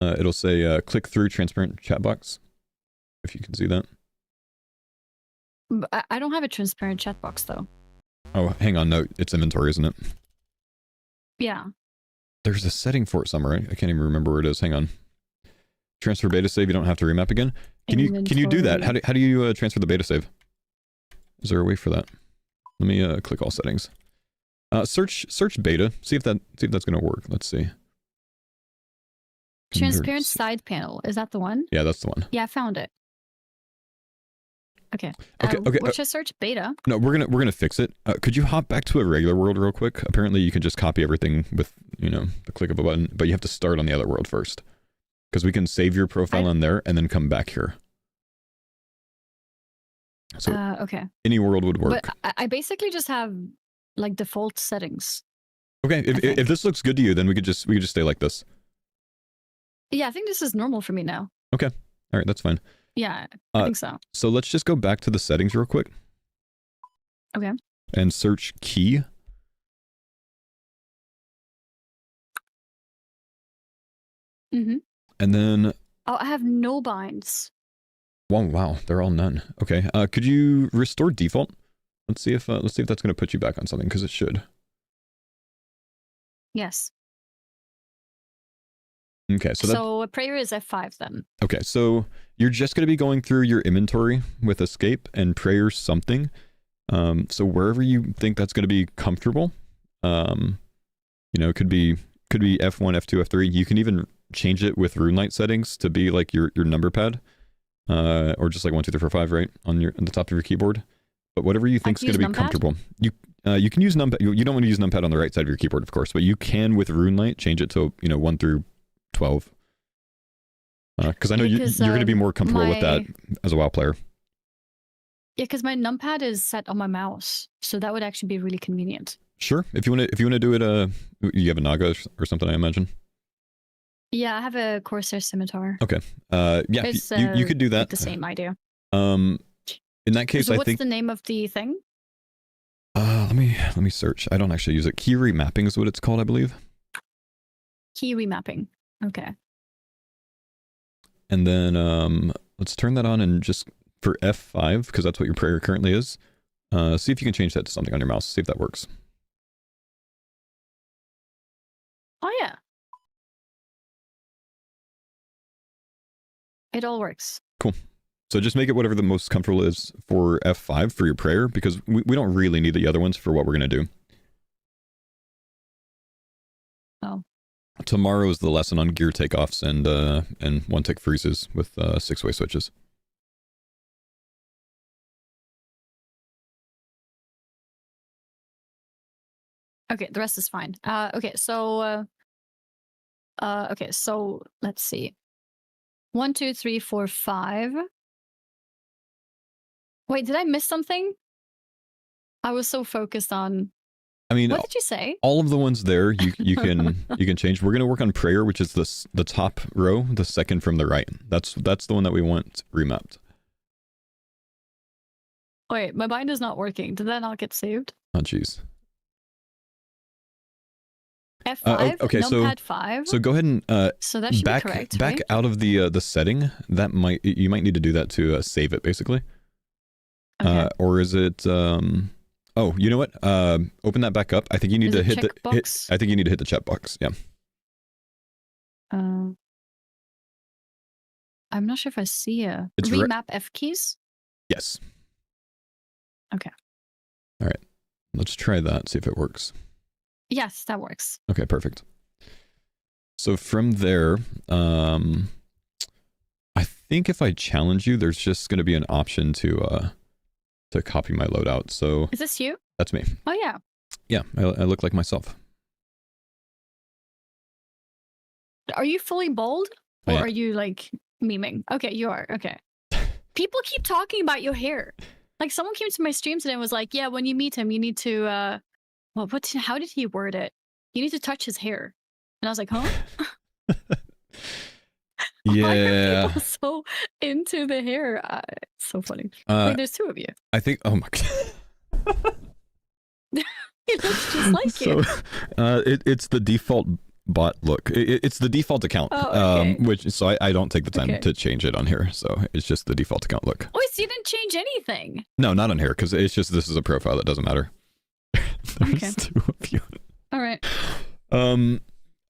It'll say click through transparent chat box, if you can see that. I don't have a transparent chat box though. Oh, hang on, no, it's inventory, isn't it? Yeah. There's a setting for it somewhere. I can't even remember where it is. Hang on. Transfer beta save. You don't have to remap again. Can you do that? How do you transfer the beta save? Is there a way for that? Let me click all settings. Search beta. See if that's gonna work. Let's see. Transparent side panel. Is that the one? Yeah, that's the one. Yeah, I found it. Okay. Okay. What should I search? Beta. No, we're gonna fix it. Could you hop back to a regular world real quick? Apparently, you can just copy everything with the click of a button, but you have to start on the other world first, because we can save your profile on there and then come back here. So Okay. any world would work. But I basically just have like default settings. Okay, if this looks good to you, then we could just stay like this. Yeah, I think this is normal for me now. Okay, all right, that's fine. Yeah, I think so. So let's just go back to the settings real quick. Okay. And search key. Mm-hmm. And then, Oh, I have no binds. wow, they're all none. Okay, could you restore default? Let's see if that's going to put you back on something, because it should. Yes. Okay, so So a prayer is F5 then. okay, so you're just going to be going through your inventory with escape and prayer something. So wherever you think that's going to be comfortable, it could be F1, F2, F3. You can even change it with RuneLight settings to be like your number pad, or just like 1, 2, 3, 4, 5, right on the top of your keyboard. But whatever you think is going to be comfortable, you can use numpad. You don't want to use numpad on the right side of your keyboard, of course, but you can with RuneLight change it to 1 through 12. Because I know you're going to be more comfortable with that as a WoW player. Yeah, because my numpad is set on my mouse, so that would actually be really convenient. Sure, if you want to do it, you have a Naga or something, I imagine. Yeah, I have a Corsair Scimitar. Okay. Yeah, It's, you could do that. The same idea. In that case, so I what's think the name of the thing? let me search. I don't actually use it. Key remapping is what it's called, I believe. Key remapping. Okay. And then let's turn that on and just for F5, because that's what your prayer currently is. See if you can change that to something on your mouse. See if that works. Oh yeah. It all works. Cool. So just make it whatever the most comfortable is for F5 for your prayer, because we don't really need the other ones for what we're going to do. Oh. Tomorrow is the lesson on gear takeoffs and one-tick freezes with 6-way switches. Okay, the rest is fine. Okay, so let's see. 1, 2, 3, 4, 5. Wait, did I miss something? I was so focused on. I mean, what did you say? All of the ones there you can change. We're gonna work on prayer, which is the top row, the second from the right. That's the one that we want remapped. Wait, my bind is not working. Did that not get saved? Oh jeez. F5. Okay, numpad 5. So go ahead and so that should be correct. Back right? out of the setting. You might need to do that to save it, basically. Okay. Or is it? Oh, you know what? Open that back up. I think you need to hit the box? I think you need to hit the chat box. Yeah. I'm not sure if I see a It's remap F keys. Yes. Okay. All right. Let's try that. See if it works. Yes, that works. Okay, perfect. So from there, I think if I challenge you, there's just going to be an option to copy my loadout. So is this you? That's me. Oh yeah. Yeah, I look like myself. Are you fully bald, or are you like memeing? Okay, you are. Okay. People keep talking about your hair. Like someone came to my stream today and was like, "Yeah, when you meet him, you need to well, how did he word it? You need to touch his hair." And I was like, "Huh?" Yeah. Why are people so into the hair? It's so funny. Wait, there's 2 of you. I think. Oh my god. It looks just like you. It's the default bot look. It's the default account. Oh, okay. I don't take the time to change it on here. So it's just the default account look. Oh, so you didn't change anything? No, not on here, because it's just this is a profile that doesn't matter. There's 2 of you. All right.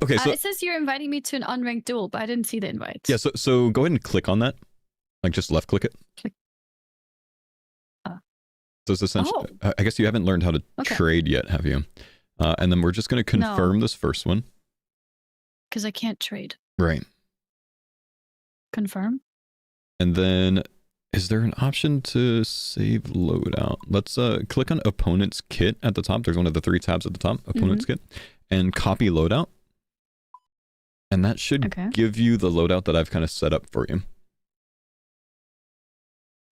Okay, so it says you're inviting me to an unranked duel, but I didn't see the invite. yeah, so go ahead and click on that. Like just left click it. Click. So it's essentially, I guess you haven't learned how to trade yet, have you? And then we're just going to confirm this first one. Because I can't trade. Right. Confirm. And then, is there an option to save loadout? Let's click on Opponent's Kit at the top. There's one of the 3 tabs at the top, Opponent's Kit. And copy loadout. And that should give you the loadout that I've kind of set up for you.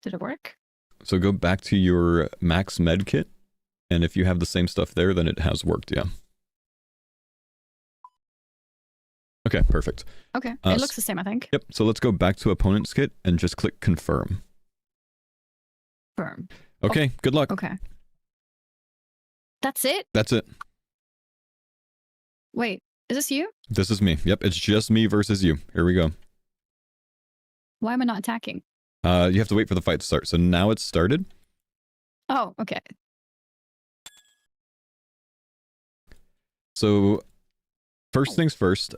Did it work? So go back to your max med kit, and if you have the same stuff there, then it has worked, yeah. Okay, perfect. Okay, it looks the same, I think. Yep, so let's go back to Opponent's Kit and just click Confirm. Confirm. Okay, good luck. Okay. That's it? That's it. Wait, is this you? This is me. Yep, it's just me versus you. Here we go. Why am I not attacking? You have to wait for the fight to start. So now it's started. Oh, okay. So first things first,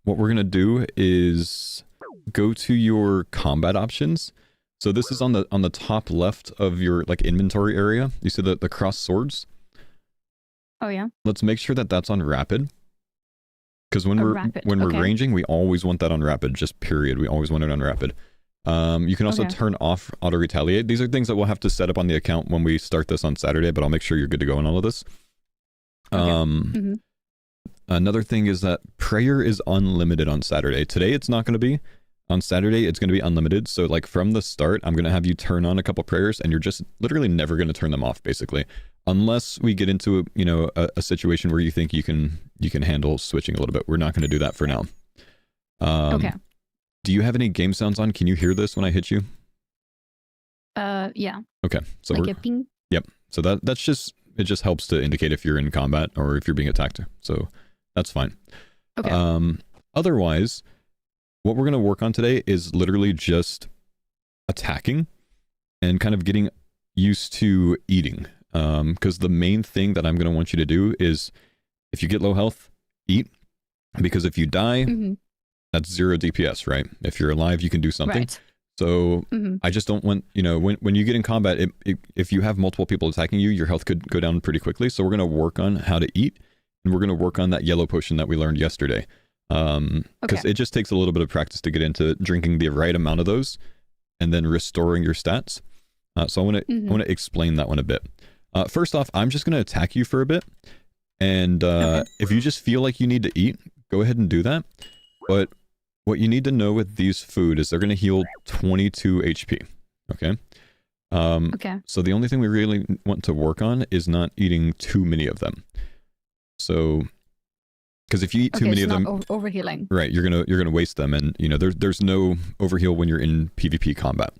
what we're gonna do is go to your combat options. So this is on the top left of your like inventory area. You see the cross swords? Oh yeah. Let's make sure that that's on rapid. Because when we're ranging, we always want that on rapid. Just period. We always want it on rapid. You can also turn off auto retaliate. These are things that we'll have to set up on the account when we start this on Saturday, but I'll make sure you're good to go on all of this. Another thing is that prayer is unlimited on Saturday. Today it's not going to be. On Saturday it's going to be unlimited. So like from the start, I'm going to have you turn on a couple prayers, and you're just literally never going to turn them off, basically, unless we get into a situation where you think you can handle switching a little bit. We're not going to do that for now. Okay. Do you have any game sounds on? Can you hear this when I hit you? Yeah. Okay. So like a ping? Yep. So that's just, it just helps to indicate if you're in combat or if you're being attacked. So that's fine. Okay. Otherwise, what we're going to work on today is literally just attacking and kind of getting used to eating. Because the main thing that I'm going to want you to do is, if you get low health, eat. Because if you die, that's 0 DPS, right? If you're alive, you can do something. Right. So I just don't want, when you get in combat, if you have multiple people attacking you, your health could go down pretty quickly. So we're going to work on how to eat, and we're going to work on that yellow potion that we learned yesterday. Because it just takes a little bit of practice to get into drinking the right amount of those and then restoring your stats. So I want to explain that one a bit. First off, I'm just going to attack you for a bit. And if you just feel like you need to eat, go ahead and do that. But what you need to know with these food is they're going to heal 22 HP. Okay? So the only thing we really want to work on is not eating too many of them. So, because if you eat too many of them, overhealing. Right, you're gonna waste them, and there's no overheal when you're in PvP combat.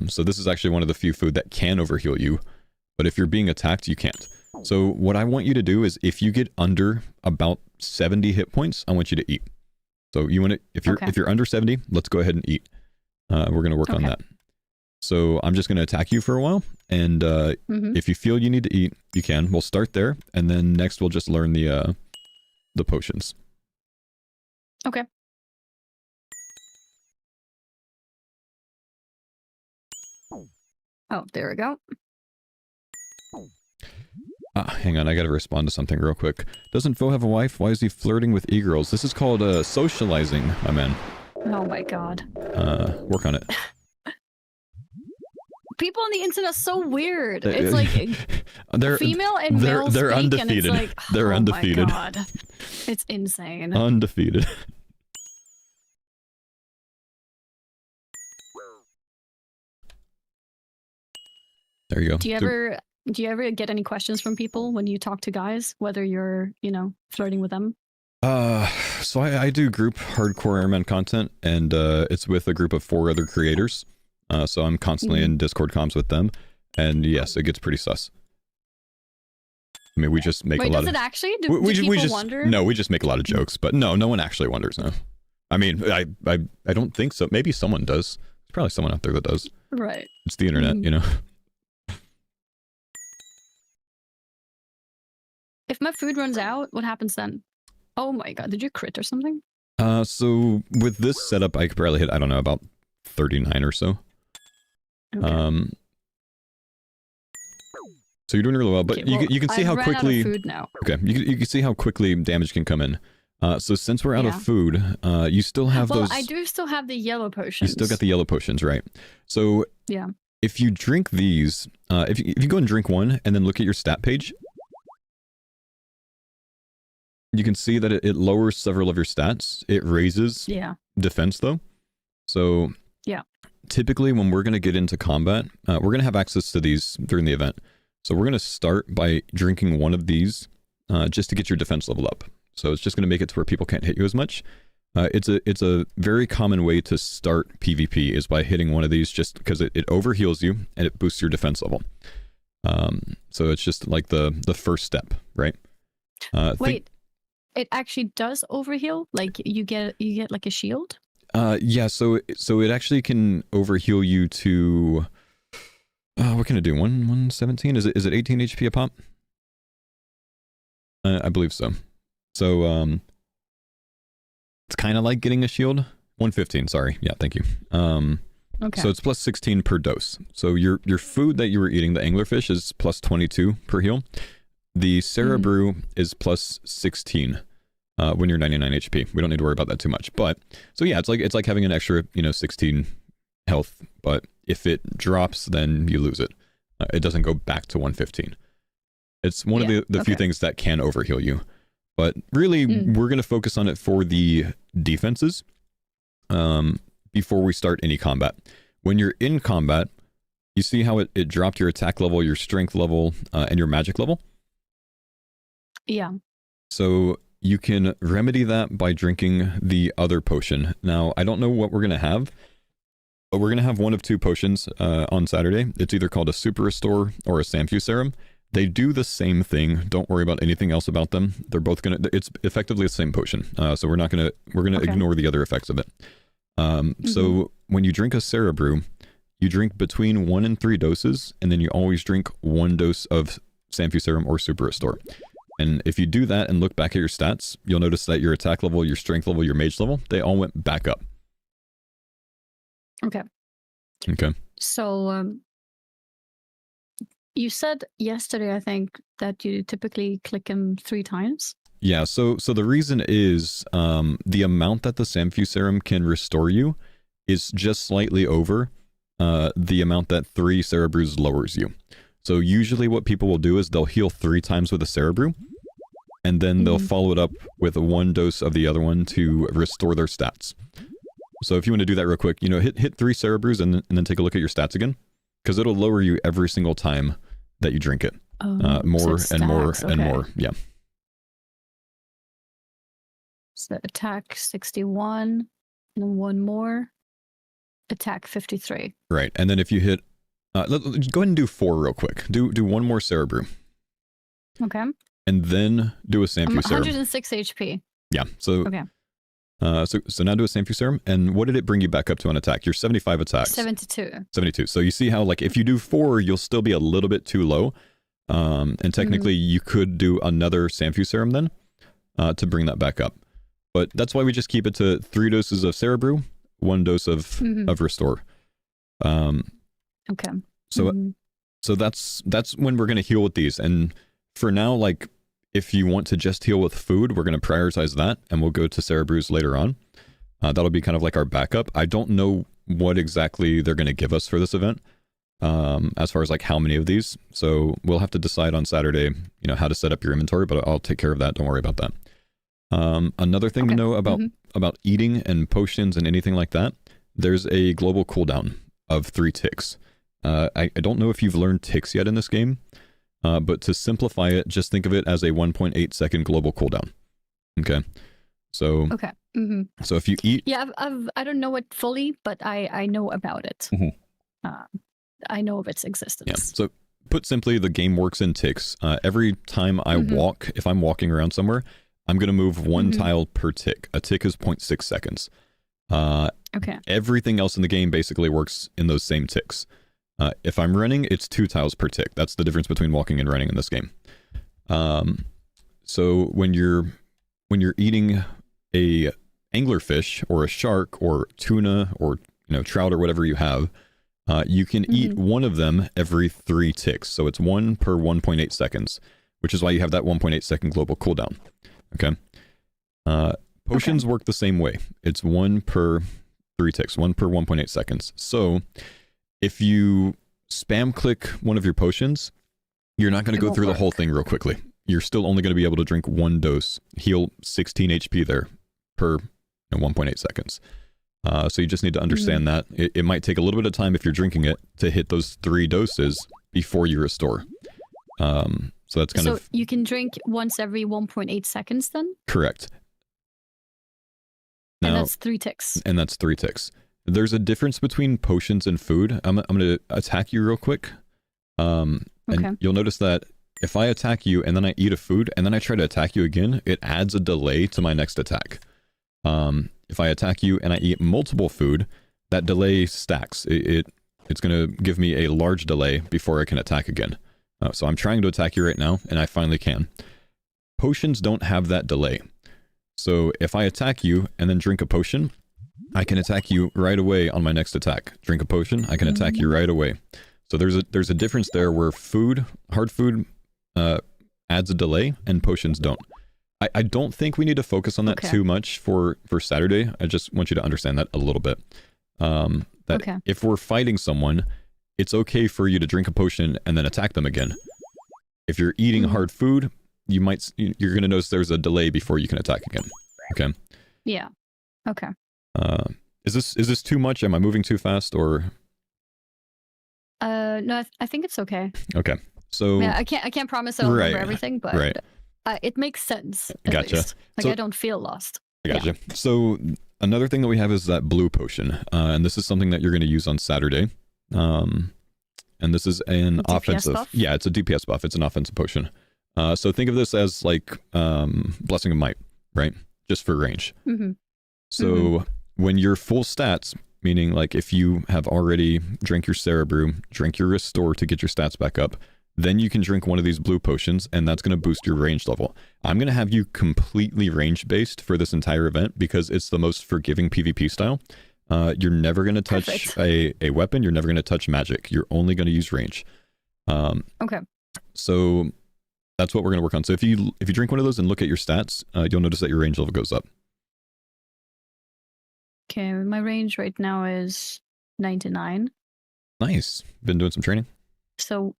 So this is actually one of the few food that can overheal you, but if you're being attacked, you can't. So what I want you to do is, if you get under about 70 hit points, I want you to eat. So you want to, if you're under 70, let's go ahead and eat. We're gonna work on that. So I'm just gonna attack you for a while, and if you feel you need to eat, you can. We'll start there, and then next we'll just learn the potions. Okay. Oh, there we go. Hang on, I gotta respond to something real quick. Doesn't Faux have a wife? Why is he flirting with e-girls? This is called socializing, my man. Oh my god. Work on it. People on the internet are so weird. It's like they're female and male they're speak, undefeated. And it's like, they're undefeated. My god. It's insane. Undefeated. There you go. Do you ever get any questions from people when you talk to guys, whether you're, flirting with them? So I do group hardcore airman content, and it's with a group of 4 other creators. So I'm constantly in Discord comms with them, and yes, it gets pretty sus. I mean, we just make a lot of... Wait, does it actually? Do people wonder? No, we just make a lot of jokes, but no one actually wonders, no. I mean, I don't think so. Maybe someone does. There's probably someone out there that does. Right. It's the internet, If my food runs out, what happens then? Oh my god, did you crit or something? So with this setup, I could probably hit, I don't know, about 39 or so. Okay. So you're doing really well, but okay, you can see how quickly... Out of food now. Okay, you can see how quickly damage can come in. So since we're out of food, you still have those... Well, I do still have the yellow potions. You still got the yellow potions, right? So if you drink these, if you go and drink one and then look at your stat page, you can see that it lowers several of your stats. It raises defense, though. So typically when we're going to get into combat, we're going to have access to these during the event. So we're going to start by drinking one of these just to get your defense level up. So it's just going to make it to where people can't hit you as much. It's a very common way to start PvP is by hitting one of these, just because it overheals you and it boosts your defense level. So it's just like the first step, right? Wait, it actually does overheal? Like you get like a shield? Yeah, so it actually can overheal you to what can it do? 117? Is it 18 HP a pop? I believe so. So It's kind of like getting a shield. 115, sorry. Yeah, thank you. Okay. So it's plus 16 per dose. So your food that you were eating, the anglerfish, is plus 22 per heal. The Cerebrew is plus 16 when you're 99 HP. We don't need to worry about that too much. But so yeah, it's like having an extra 16 health. But if it drops, then you lose it. It doesn't go back to 115. It's one of the few things that can overheal you. But really, we're going to focus on it for the defenses before we start any combat. When you're in combat, you see how it dropped your attack level, your strength level, and your magic level? Yeah. So you can remedy that by drinking the other potion. Now, I don't know what we're going to have, but we're going to have one of two potions on Saturday. It's either called a Super Restore or a Sanfu Serum. They do the same thing. Don't worry about anything else about them. They're both it's effectively the same potion. So we're going to ignore the other effects of it. So when you drink a Cerebrew, you drink between 1 and 3 doses, and then you always drink 1 dose of Sanfu Serum or Super Restore. And if you do that and look back at your stats, you'll notice that your attack level, your strength level, your mage level, they all went back up. Okay. So you said yesterday, I think, that you typically click them 3 times. Yeah, so the reason is the amount that the Sanfu Serum can restore you is just slightly over the amount that 3 Cerebrews lowers you. So usually what people will do is they'll heal 3 times with a Cerebrew, and then they'll follow it up with 1 dose of the other one to restore their stats. So if you want to do that real quick, hit 3 Cerebrews and then take a look at your stats again, because it'll lower you every single time that you drink it. More and more and more. Yeah. So attack 61, and 1 more. Attack 53. Right, and then if you hit, go ahead and do 4 real quick. Do 1 more Cerebrew. Okay. And then do a Sanfu Serum. 106 HP. Yeah. So okay. So now do a Sanfu Serum, and what did it bring you back up to on attack? You're 75 attacks. 72. 72. So you see how, like, if you do 4, you'll still be a little bit too low. And technically, you could do another Sanfu Serum then to bring that back up. But that's why we just keep it to 3 doses of Cerebrew, 1 dose of Restore. Okay. So that's when we're going to heal with these. And for now, like, if you want to just heal with food, we're going to prioritize that, and we'll go to Cerebrews later on. That'll be kind of like our backup. I don't know what exactly they're going to give us for this event, as far as like how many of these. So we'll have to decide on Saturday, how to set up your inventory, but I'll take care of that. Don't worry about that. Another thing to know about eating and potions and anything like that, there's a global cooldown of 3 ticks. I don't know if you've learned ticks yet in this game, but to simplify it, just think of it as a 1.8 second global cooldown. Okay. So so if you eat, I don't know it fully, but I know about it. I know of its existence. Yeah. So put simply, the game works in ticks. Every time I walk, if I'm walking around somewhere, I'm going to move 1 tile per tick. A tick is 0.6 seconds. Everything else in the game basically works in those same ticks. If I'm running, it's 2 tiles per tick. That's the difference between walking and running in this game. So when you're eating a anglerfish or a shark or tuna or trout or whatever you have, you can eat 1 of them every 3 ticks. So it's 1 per 1.8 seconds, which is why you have that 1.8 second global cooldown. Okay. Potions work the same way. It's 1 per 3 ticks, 1 per 1.8 seconds. So if you spam click one of your potions, you're not going to go through the whole thing real quickly. You're still only going to be able to drink 1 dose, heal 16 HP there per 1.8 seconds. So you just need to understand that. It might take a little bit of time if you're drinking it to hit those 3 doses before you restore. So that's kind of... So you can drink once every 1.8 seconds then? Correct. Now, and that's 3 ticks. And that's 3 ticks. There's a difference between potions and food. I'm going to attack you real quick. And you'll notice that if I attack you and then I eat a food and then I try to attack you again, it adds a delay to my next attack. If I attack you and I eat multiple food, that delay stacks. It's going to give me a large delay before I can attack again. So I'm trying to attack you right now, and I finally can. Potions don't have that delay. So if I attack you and then drink a potion, I can attack you right away on my next attack. Drink a potion, I can attack you right away. So there's a difference there where hard food adds a delay and potions don't. I don't think we need to focus on that too much for Saturday. I just want you to understand that a little bit. That if we're fighting someone, it's okay for you to drink a potion and then attack them again. If you're eating hard food, you're going to notice there's a delay before you can attack again. Okay. Yeah. Okay. Is this too much? Am I moving too fast or? No, I think it's okay. Okay. So yeah, I can't promise I'll remember everything, but it makes sense. Gotcha. Least. Like, I don't feel lost. I gotcha. So another thing that we have is that blue potion, and this is something that you're going to use on Saturday. And this is an offensive buff? Yeah, it's a DPS buff. It's an offensive potion. So think of this as like Blessing of Might, right? Just for range. So when you're full stats, meaning like if you have already drank your Cerebrew, drink your Restore to get your stats back up, then you can drink one of these blue potions, and that's going to boost your range level. I'm going to have you completely range based for this entire event because it's the most forgiving PvP style. You're never going to touch a weapon. You're never going to touch magic. You're only going to use range. Okay. So that's what we're going to work on. So if you drink one of those and look at your stats, you'll notice that your range level goes up. Okay, my range right now is 99. Nice. Been doing some training? So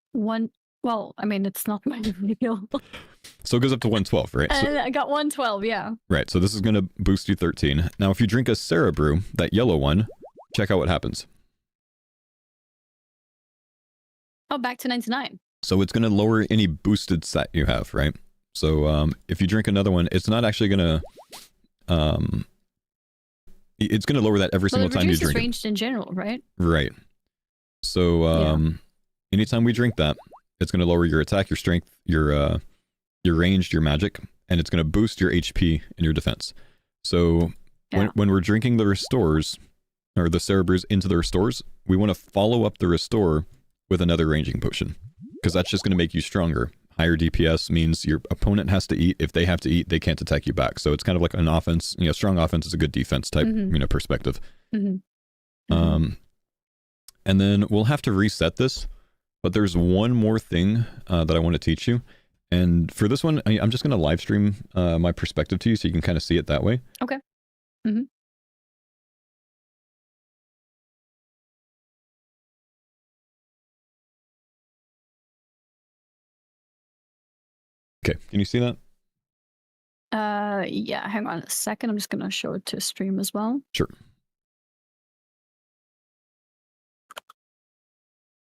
well, I mean, it's not my real. So it goes up to 112, right? So, I got 112, yeah. Right, so this is going to boost you 13. Now, if you drink a Cerebrew, that yellow one, check out what happens. Oh, back to 99. So it's going to lower any boosted stat you have, right? So if you drink another one, it's not actually going to... it's going to lower that every single time you drink it. Ranged in general, right? Right. So anytime we drink that, it's going to lower your attack, your strength, your range, your magic, and it's going to boost your HP and your defense. So when we're drinking the Restores, or the Cerebrews into the Restores, we want to follow up the Restore with another ranging potion, because that's just going to make you stronger. Higher DPS means your opponent has to eat. If they have to eat, they can't attack you back. So it's kind of like an offense. Strong offense is a good defense type, perspective. And then we'll have to reset this, but there's one more thing that I want to teach you. And for this one, I'm just going to live stream my perspective to you so you can kind of see it that way. Okay. Okay, can you see that? Yeah, hang on a second. I'm just going to show it to stream as well. Sure.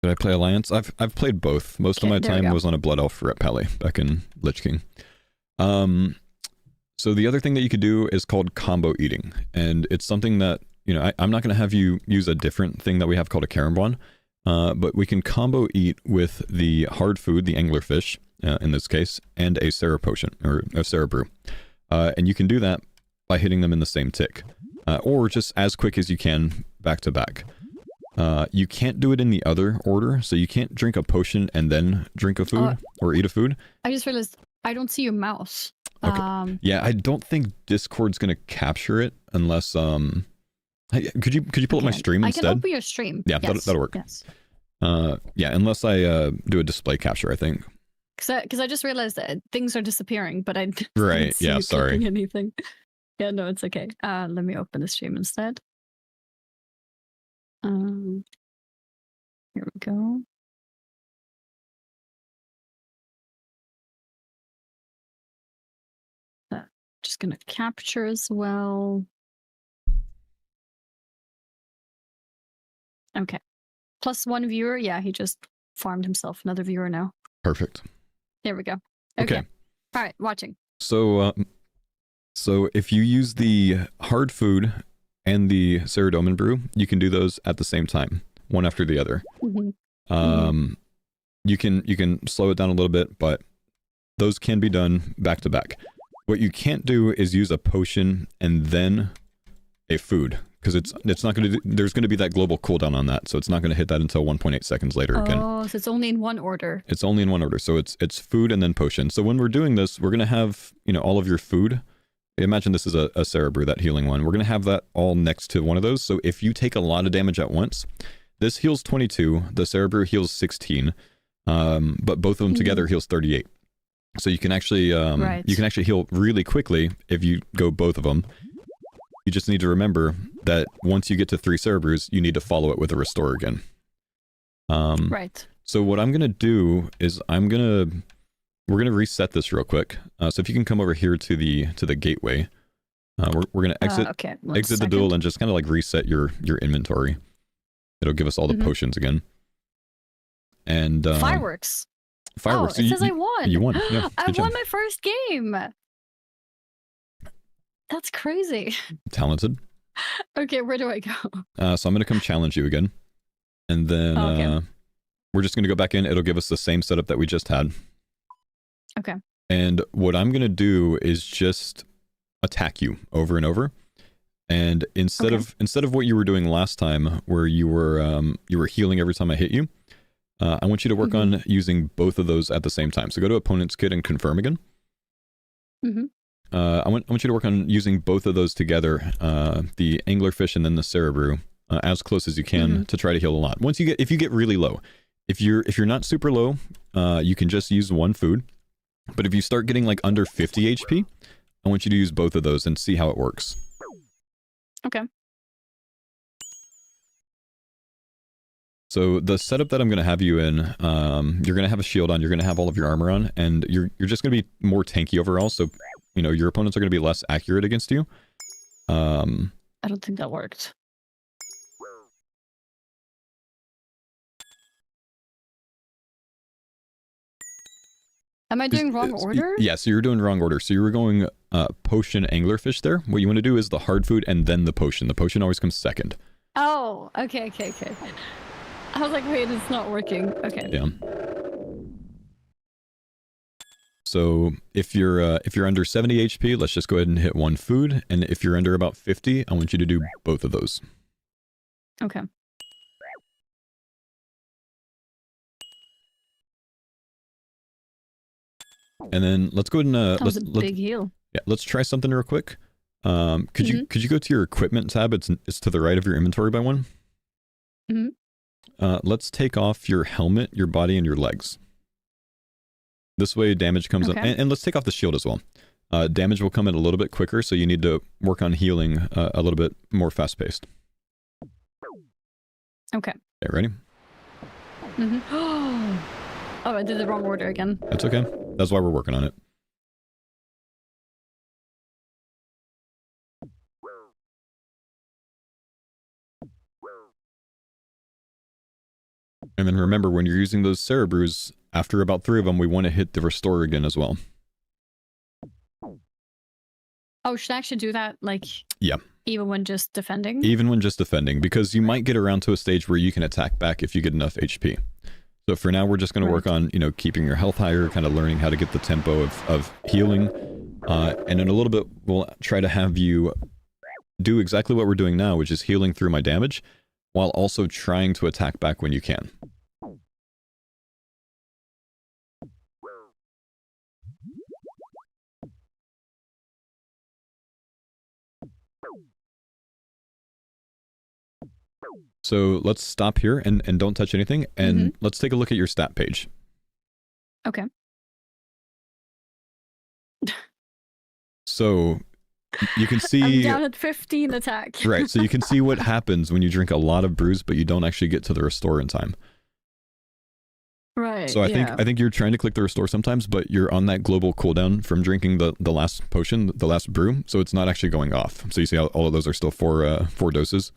Did I play Alliance? I've played both. Most of my time was on a Blood Elf at Pally back in Lich King. So the other thing that you could do is called combo eating, and it's something that I'm not going to have you use a different thing that we have called a Karambwan, but we can combo eat with the hard food, the anglerfish in this case, and a Cere potion or a Cerebrew, and you can do that by hitting them in the same tick, or just as quick as you can back to back. You can't do it in the other order, so you can't drink a potion and then drink a food or eat a food. I just realized I don't see your mouse. Okay. Yeah, I don't think Discord's gonna capture it unless could you pull up my stream instead? I can open your stream. Yeah, yes. that'll work. Yes. Yeah, unless I do a display capture, I think. Because I just realized that things are disappearing, but I right. See yeah, you sorry. Anything? Yeah, no, it's okay. Let me open the stream instead. Here we go. Just gonna capture as well. Okay. +1 viewer. Yeah, he just farmed himself another viewer now. Perfect. There we go. Okay. All right, watching. So, so if you use the hard food and the Ceradomin brew, you can do those at the same time, one after the other. You can slow it down a little bit, but those can be done back to back. What you can't do is use a potion and then a food, because it's not going to. There's going to be that global cooldown on that, so it's not going to hit that until 1.8 seconds later again. Oh, so it's only in one order. It's only in one order, so it's food and then potion. So when we're doing this, we're going to have all of your food Imagine this is a Cerebrew, that healing one. We're going to have that all next to one of those. So if you take a lot of damage at once, this heals 22, the Cerebrew heals 16, but both of them together heals 38. So you can actually heal really quickly if you go both of them. You just need to remember that once you get to 3 Cerebrews, you need to follow it with a Restore again. Right. So what I'm going to do is we're going to reset this real quick. So if you can come over here to the gateway, we're going to exit the duel and just kind of like reset your inventory. It'll give us all the potions again. And fireworks. Fireworks. Oh, it says I won. You won. Yeah, I won my first game. That's crazy. Talented. Okay, where do I go? So I'm going to come challenge you again. And then we're just going to go back in. It'll give us the same setup that we just had. Okay. And what I'm going to do is just attack you over and over. And instead of what you were doing last time, where you were healing every time I hit you, I want you to work on using both of those at the same time. So go to Opponent's Kit and confirm again. I want you to work on using both of those together, the Anglerfish and then the Cerebrew, as close as you can to try to heal a lot. If you get really low, if you're not super low, you can just use one food. But if you start getting like under 50 HP, I want you to use both of those and see how it works. Okay. So the setup that I'm going to have you in, you're going to have a shield on, you're going to have all of your armor on, and you're just going to be more tanky overall, so, you know, your opponents are going to be less accurate against you. I don't think that worked. Am I doing wrong order? Yeah, so you're doing wrong order. So you were going potion anglerfish there. What you want to do is the hard food and then the potion. The potion always comes second. Oh, okay. I was like, wait, it's not working. Okay. Yeah. So if you're under 70 HP, let's just go ahead and hit one food. And if you're under about 50, I want you to do both of those. Okay. And then let's go ahead and that was a big heal. Yeah, let's try something real quick. Could you go to your equipment tab? It's to the right of your inventory by one. Let's take off your helmet, your body, and your legs. This way damage comes up, and let's take off the shield as well. Damage will come in a little bit quicker, so you need to work on healing a little bit more fast-paced. Okay. Okay, ready? Oh, I did the wrong order again. That's okay. That's why we're working on it. And then remember, when you're using those Cerebrews, after about 3 of them, we want to hit the Restore again as well. Oh, should I actually do that? Like, yeah. Even when just defending? Even when just defending, because you might get around to a stage where you can attack back if you get enough HP. So for now, we're just going to work on, you know, keeping your health higher, kind of learning how to get the tempo of healing. And in a little bit, we'll try to have you do exactly what we're doing now, which is healing through my damage, while also trying to attack back when you can. So let's stop here and don't touch anything, and let's take a look at your stat page. Okay. So you can see... I'm down at 15 attack. Right, so you can see what happens when you drink a lot of brews, but you don't actually get to the Restore in time. Right, so I think you're trying to click the Restore sometimes, but you're on that global cooldown from drinking the last potion, the last brew, so it's not actually going off. So you see how all of those are still four doses.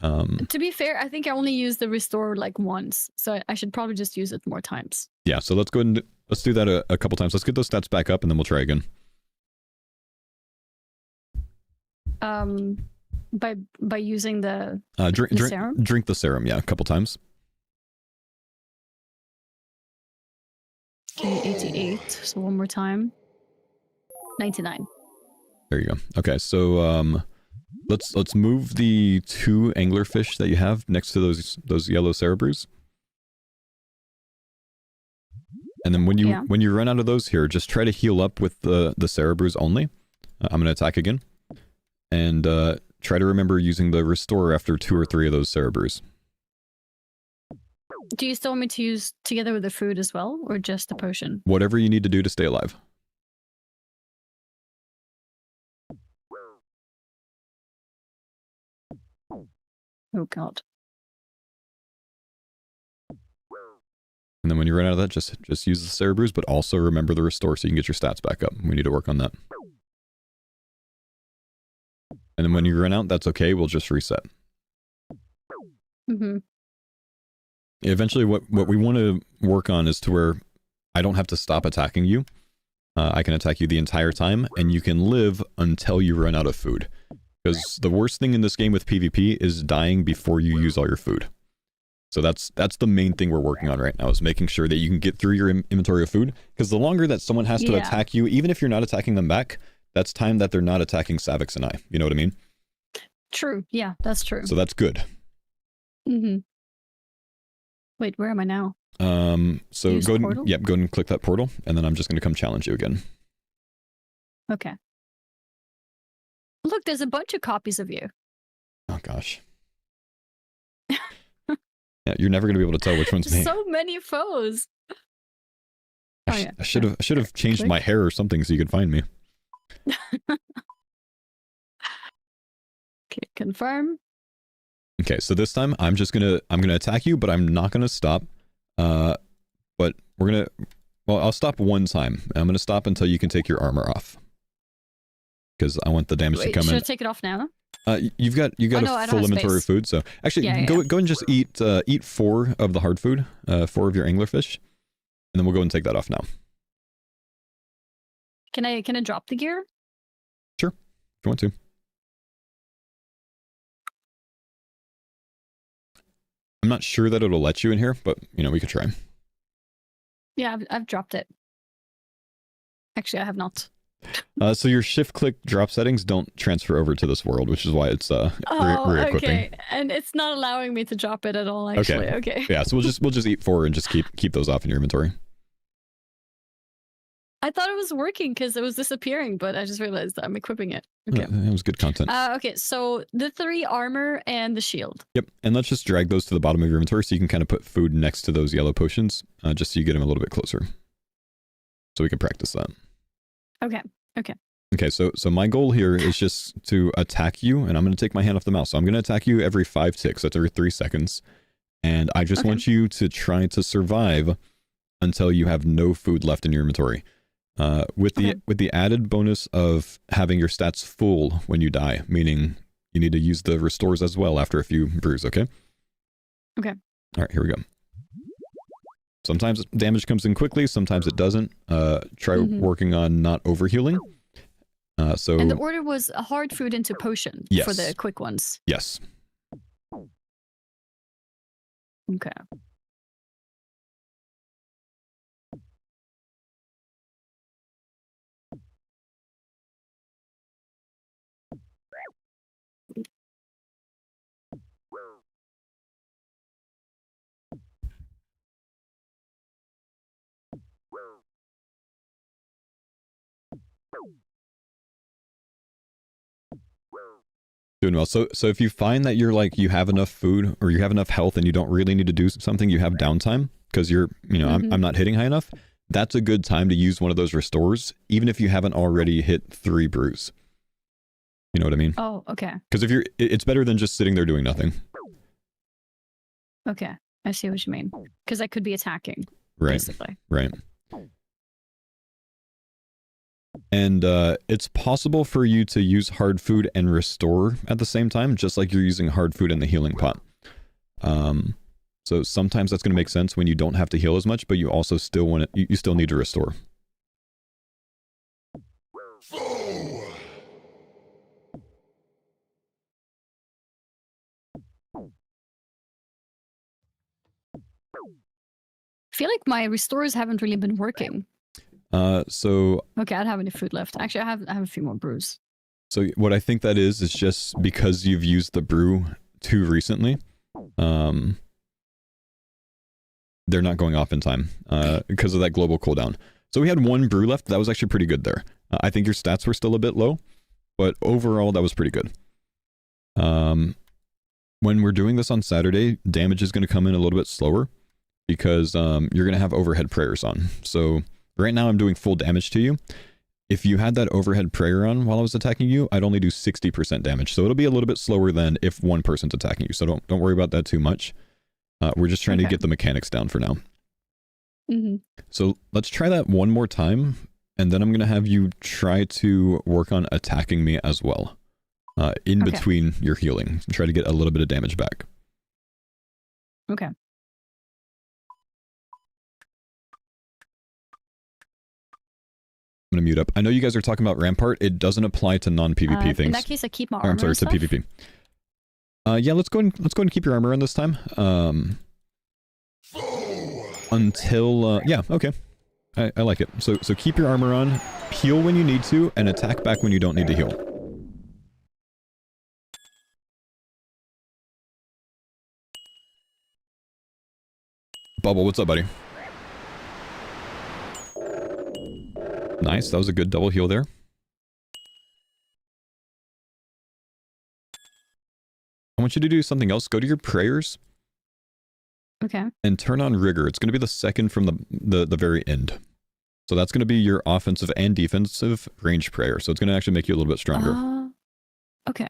To be fair, I think I only used the Restore like once, so I should probably just use it more times. Yeah, so let's go ahead and let's do that a couple times. Let's get those stats back up, and then we'll try again. By using the serum? Drink the serum, yeah, a couple times. 88, so one more time. 99. There you go. Okay, so let's move the 2 anglerfish that you have next to those yellow Cerebrews. And then when you run out of those here, just try to heal up with the Cerebrews only. I'm going to attack again. And try to remember using the restore after 2 or 3 of those Cerebrews. Do you still want me to use together with the food as well, or just the potion? Whatever you need to do to stay alive. Oh god. And then when you run out of that, just use the Cerebrews, but also remember the restore so you can get your stats back up. We need to work on that. And then when you run out, that's okay. We'll just reset. Mm-hmm. Eventually, what we want to work on is to where I don't have to stop attacking you. I can attack you the entire time, and you can live until you run out of food. Because the worst thing in this game with PvP is dying before you use all your food. So that's the main thing we're working on right now, is making sure that you can get through your inventory of food. Because the longer that someone has to attack you, even if you're not attacking them back, that's time that they're not attacking Savix and I. You know what I mean? True. Yeah, that's true. So that's good. Mm-hmm. Wait, where am I now? So Use go ahead, portal? go ahead and click that portal, and then I'm just going to come challenge you again. Okay. Look, there's a bunch of copies of you. Oh gosh. Yeah, you're never going to be able to tell which one's me. So many foes. I should have changed my hair or something so you could find me. Okay, confirm. Okay, so this time I'm gonna attack you, but I'm not gonna stop. But I'll stop one time. I'm gonna stop until you can take your armor off. Because I want the damage to come should in. I take it off now? You've got a full inventory of food, so actually go and just eat 4 of the hard food, 4 of your anglerfish, and then we'll go and take that off now. Can I drop the gear? Sure, if you want to. I'm not sure that it'll let you in here, but we could try. Yeah, I've dropped it. Actually, I have not. So your shift click drop settings don't transfer over to this world, which is why it's re-equipping. Okay, and it's not allowing me to drop it at all. Actually, okay. Yeah, so we'll just eat 4 and just keep those off in your inventory. I thought it was working because it was disappearing, but I just realized that I'm equipping it. Okay. It was good content. Okay, so the 3 armor and the shield. Yep, and let's just drag those to the bottom of your inventory so you can kind of put food next to those yellow potions, just so you get them a little bit closer. So we can practice that. Okay. Okay, so my goal here is just to attack you, and I'm going to take my hand off the mouse. So I'm going to attack you every 5 ticks. That's every 3 seconds. And I just want you to try to survive until you have no food left in your inventory. With the added bonus of having your stats full when you die, meaning you need to use the restores as well after a few brews, okay? Okay. All right, here we go. Sometimes damage comes in quickly, sometimes it doesn't. Try working on not overhealing. And the order was a hard food into potion for the quick ones. Yes. Okay. Doing well. So if you find that you have enough food or you have enough health and you don't really need to do something, you have downtime because I'm not hitting high enough. That's a good time to use one of those restores, even if you haven't already hit 3 brews. You know what I mean? Oh, okay. Because it's better than just sitting there doing nothing. Okay, I see what you mean. Because I could be attacking, basically. Right. And it's possible for you to use hard food and restore at the same time, just like you're using hard food in the healing pot. So sometimes that's going to make sense when you don't have to heal as much, but you also still you still need to restore. I feel like my restores haven't really been working. So okay, I don't have any food left. Actually, I have a few more brews. So what I think that is just because you've used the brew too recently. They're not going off in time because of that global cooldown. So we had 1 brew left. That was actually pretty good there. I think your stats were still a bit low, but overall that was pretty good. When we're doing this on Saturday, damage is going to come in a little bit slower because you're going to have overhead prayers on. So right now I'm doing full damage to you. If you had that overhead prayer on while I was attacking you, I'd only do 60% damage. So it'll be a little bit slower than if one person's attacking you. So don't worry about that too much. We're just trying to get the mechanics down for now. So let's try that one more time. And then I'm going to have you try to work on attacking me as well. In between your healing. And try to get a little bit of damage back. Okay. I'm going to mute up. I know you guys are talking about Rampart. It doesn't apply to non-PvP things. In that case, I keep my armor. I'm sorry, to PvP. Yeah, let's go and keep your armor on this time. Until yeah, okay. I like it. So keep your armor on, heal when you need to, and attack back when you don't need to heal. Bubble, what's up, buddy? Nice, that was a good double heal there. I want you to do something else. Go to your prayers. Okay. And turn on rigor. It's going to be the second from the very end. So that's going to be your offensive and defensive range prayer. So it's going to actually make you a little bit stronger. Okay.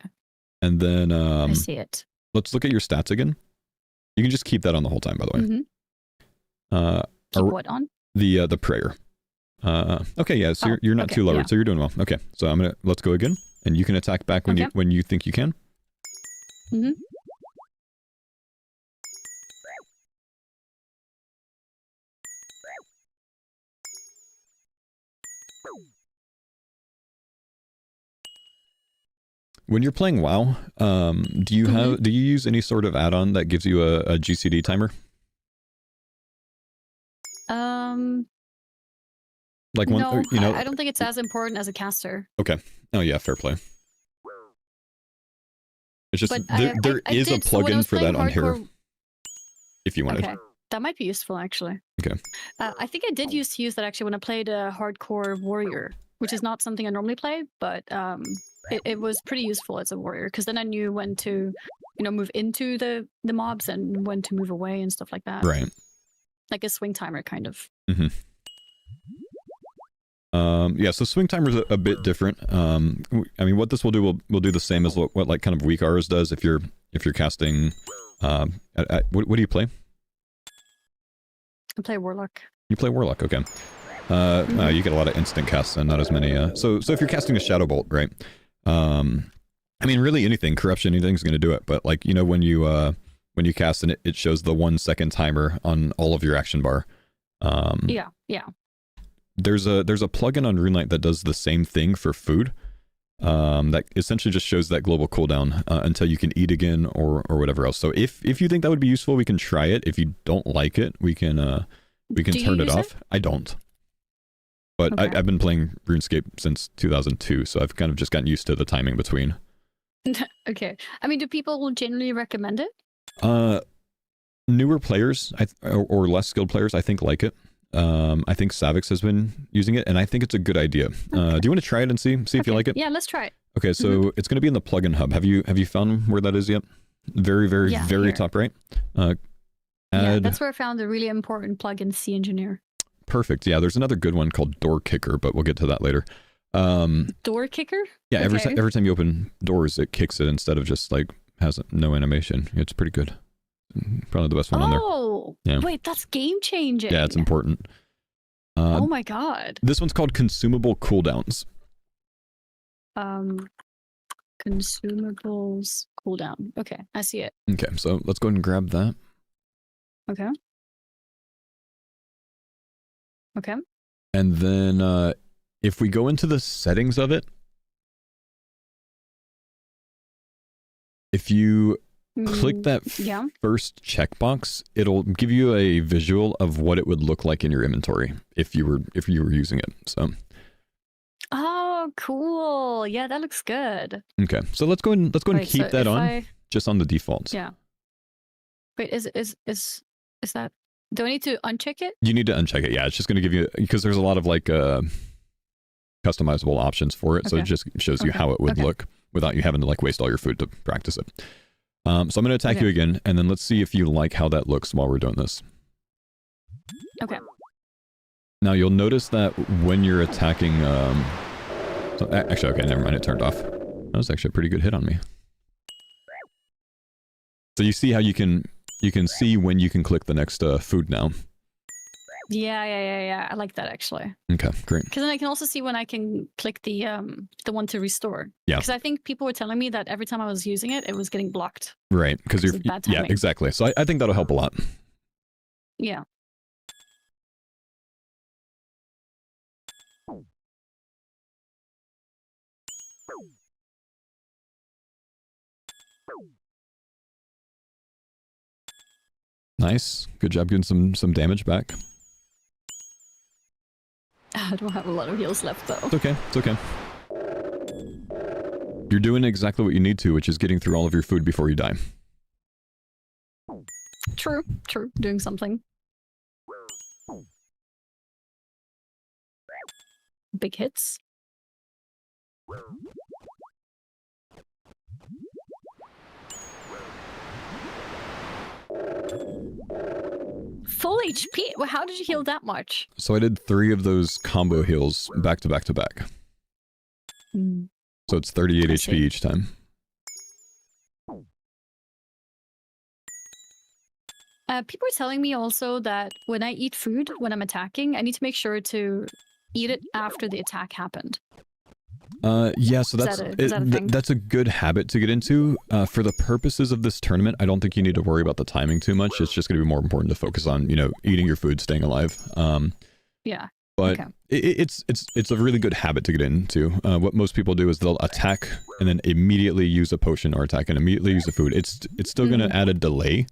And then I see it. Let's look at your stats again. You can just keep that on the whole time, by the way. Keep what on? The prayer. Okay, yeah. So you're not too lowered. Yeah. So you're doing well. Okay. So let's go again, and you can attack back when you think you can. When you're playing WoW, do you use any sort of add-on that gives you a GCD timer? Like one, no, you know, I don't think it's as important as a caster. Okay. Oh yeah, fair play. It's just there is a plugin for that on here. If you wanted. Okay. That might be useful actually. Okay. I think I did used to use that actually when I played a hardcore warrior, which is not something I normally play, but it was pretty useful as a warrior because then I knew when to, move into the mobs and when to move away and stuff like that. Right. Like a swing timer kind of. Yeah, so swing timer is a bit different. I mean, what this will do, we'll do the same as what like kind of weak R's does if you're casting. What do you play? I play warlock. You play warlock, okay. You get a lot of instant casts and not as many. So if you're casting a shadow bolt, right? I mean, really anything, corruption, anything's going to do it. But like when you cast and it shows the 1 second timer on all of your action bar. Yeah. There's a plugin on RuneLight that does the same thing for food. That essentially just shows that global cooldown until you can eat again or whatever else. So if you think that would be useful, we can try it. If you don't like it, we can turn it off. I don't. But okay. I've been playing RuneScape since 2002, so I've kind of just gotten used to the timing between. Okay. I mean, do people generally recommend it? Newer players or less skilled players, I think, like it. I think Savix has been using it, and I think it's a good idea. Okay. Do you want to try it and see if you like it? Yeah, let's try it. Okay, so it's going to be in the plugin hub. Have you found where that is yet? Very here. top right. Yeah, that's where I found the really important plugin, C Engineer. Perfect. Yeah, there's another good one called Door Kicker, but we'll get to that later. Door Kicker? Yeah, okay. every time you open doors, it kicks it instead of just like has no animation. It's pretty good. Probably the best one on there. Oh, yeah. Wait, that's game changing. Yeah, it's important. Oh my god. This one's called consumable cooldowns. Consumables cooldown. Okay, I see it. Okay, so let's go ahead and grab that. Okay. Okay. And then if we go into the settings of it, if you click that first checkbox, it'll give you a visual of what it would look like in your inventory if you were using it. So. Oh, cool! Yeah, that looks good. Okay, so let's go and keep that on just on the defaults. Yeah. Wait, is that? Do I need to uncheck it? You need to uncheck it. Yeah, it's just going to give you because there's a lot of like customizable options for it, so it Okay. just shows you Okay. how it would Okay. look without you having to like waste all your food to practice it. So I'm going to attack Okay. you again, and then let's see if you like how that looks while we're doing this. Okay. Now you'll notice that when you're attacking, actually, okay, never mind, it turned off. That was actually a pretty good hit on me. So you see how you can see when you can click the next food now. Yeah. I like that actually. Okay, great. Because then I can also see when I can click the one to restore. Yeah. Because I think people were telling me that every time I was using it, it was getting blocked. Right, because you're It's bad yeah, timing. exactly. So I think that'll help a lot. Yeah. Nice, good job getting some damage back. I don't have a lot of heals left though. It's okay. It's okay. You're doing exactly what you need to, which is getting through all of your food before you die. True. Doing something. Big hits. Full HP? Well, how did you heal that much? So I did 3 of those combo heals back to back to back. So it's 38 I HP see. each time. People are telling me also that when I eat food, when I'm attacking, I need to make sure to eat it after the attack happened. Yeah, so that's is that a thing? that's a good habit to get into. For the purposes of this tournament, I don't think you need to worry about the timing too much. It's just going to be more important to focus on, you know, eating your food, staying alive. Yeah. But Okay. it's a really good habit to get into. What most people do is they'll attack and then immediately use a potion, or attack and immediately use a food. It's still going to add a delay.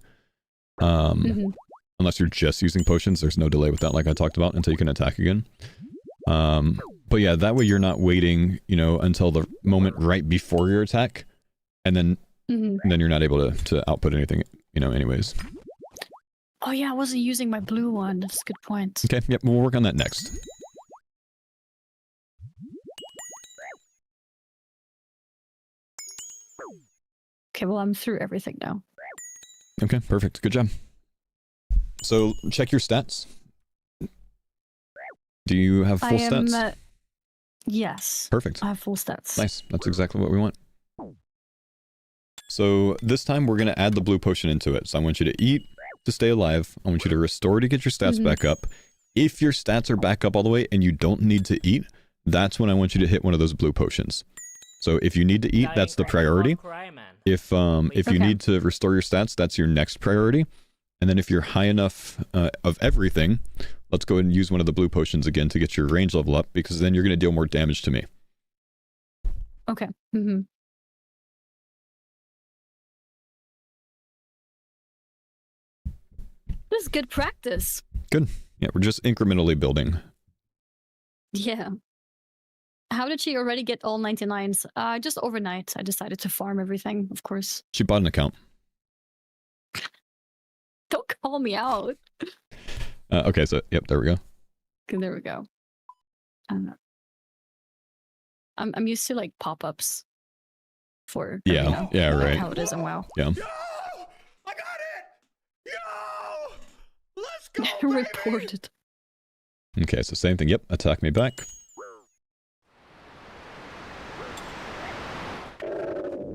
Unless you're just using potions, there's no delay with that, like I talked about, until you can attack again. But yeah, that way you're not waiting, you know, until the moment right before your attack, and then you're not able to output anything, you know, anyways. Oh yeah, I wasn't using my blue one. That's a good point. Okay, yep, we'll work on that next. Okay, well I'm through everything now. Okay, perfect. Good job. So check your stats. Do you have full stats? Yes. Perfect. I have full stats. Nice. That's exactly what we want. So this time we're going to add the blue potion into it. So I want you to eat to stay alive. I want you to restore to get your stats back up. If your stats are back up all the way and you don't need to eat, that's when I want you to hit one of those blue potions. So if you need to eat, that's the priority. If you need to restore your stats, that's your next priority. And then if you're high enough of everything, let's go ahead and use one of the blue potions again to get your range level up, because then you're going to deal more damage to me. Okay. This is good practice. Good. Yeah, we're just incrementally building. Yeah. How did she already get all 99s? Just overnight, I decided to farm everything, of course. She bought an account. Don't call me out. Okay, so, yep, there we go. Okay, there we go. I'm used to like pop-ups for Yeah, yeah, like right. how it is in WoW. Yeah. I got it! Yo! Let's go! Reported. Okay, so same thing. Yep, attack me back.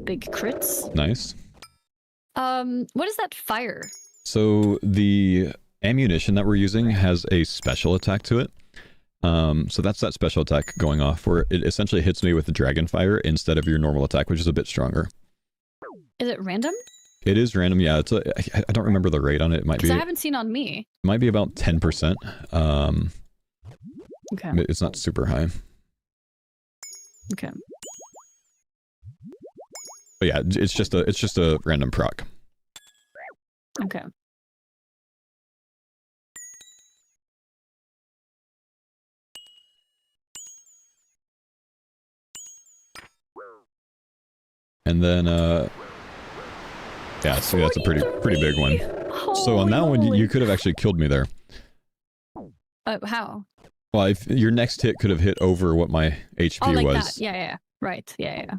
Big crits. Nice. What is that fire? So the ammunition that we're using has a special attack to it. So that's that special attack going off where it essentially hits me with the dragon fire instead of your normal attack, which is a bit stronger. Is it random? It is random, yeah. It's I don't remember the rate on it. It might Because be I haven't seen on me. might be about 10%. Okay. It's not super high. Okay. But yeah, it's just a random proc. Okay. And then yeah, so that's a pretty big one. So on that one, you could have actually killed me there. How? Well, if your next hit could have hit over what my HP Oh, like was. that. Yeah. Right. Yeah.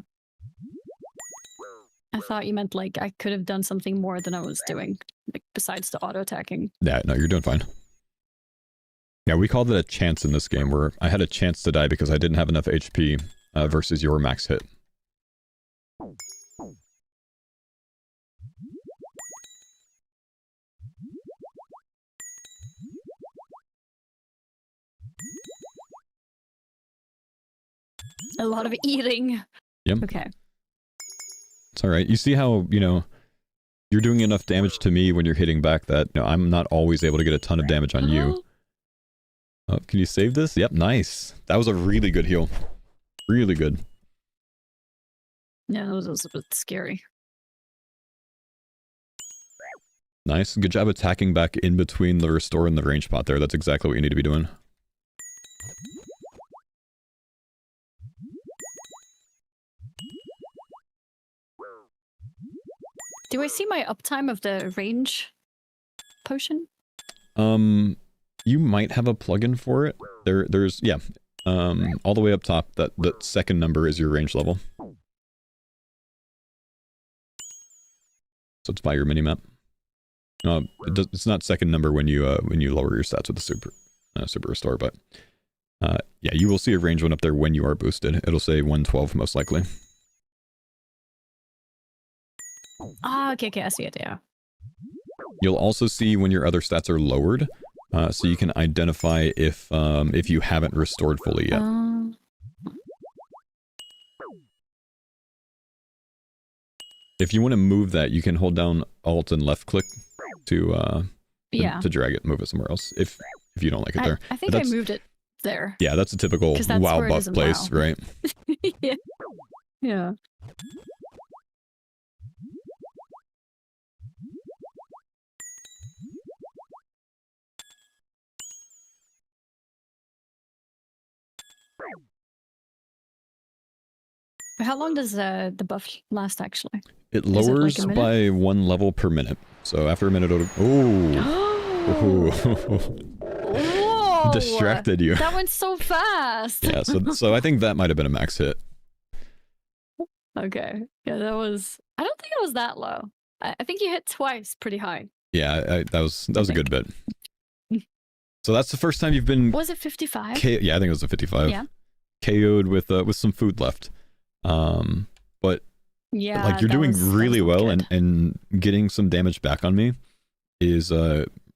I thought you meant like I could have done something more than I was doing, like besides the auto attacking. Yeah, no, you're doing fine. Yeah, we called it a chance in this game, where I had a chance to die because I didn't have enough HP versus your max hit. A lot of eating. Yep. Okay. It's all right. You see how, you're doing enough damage to me when you're hitting back that I'm not always able to get a ton of damage on you. Oh, can you save this? Yep, nice. That was a really good heal. Really good. Yeah, that was a bit scary. Nice. Good job attacking back in between the restore and the range spot there. That's exactly what you need to be doing. Do I see my uptime of the range potion? You might have a plugin for it. There's all the way up top, that second number is your range level. So it's by your minimap. It's not second number when you lower your stats with the super restore, but yeah, you will see a range one up there when you are boosted. It'll say 112 most likely. Ah, okay, I see it, yeah. You'll also see when your other stats are lowered, so you can identify if you haven't restored fully yet. If you want to move that, you can hold down Alt and left click to drag it, move it somewhere else. If you don't like it there, I think I moved it there. Yeah, that's a typical WoW buff place, WoW. right? Yeah. Yeah. How long does the buff last, actually? It lowers like by 1 level per minute. So after a minute, Whoa! Distracted you. That went so fast! Yeah, so I think that might have been a max hit. Okay. Yeah, that was... I don't think it was that low. I think you hit twice pretty high. Yeah, that was a good bit. So that's the first time you've been... Was it 55? Yeah, I think it was a 55. Yeah. KO'd with some food left. But yeah, like you're doing really well, and getting some damage back on me is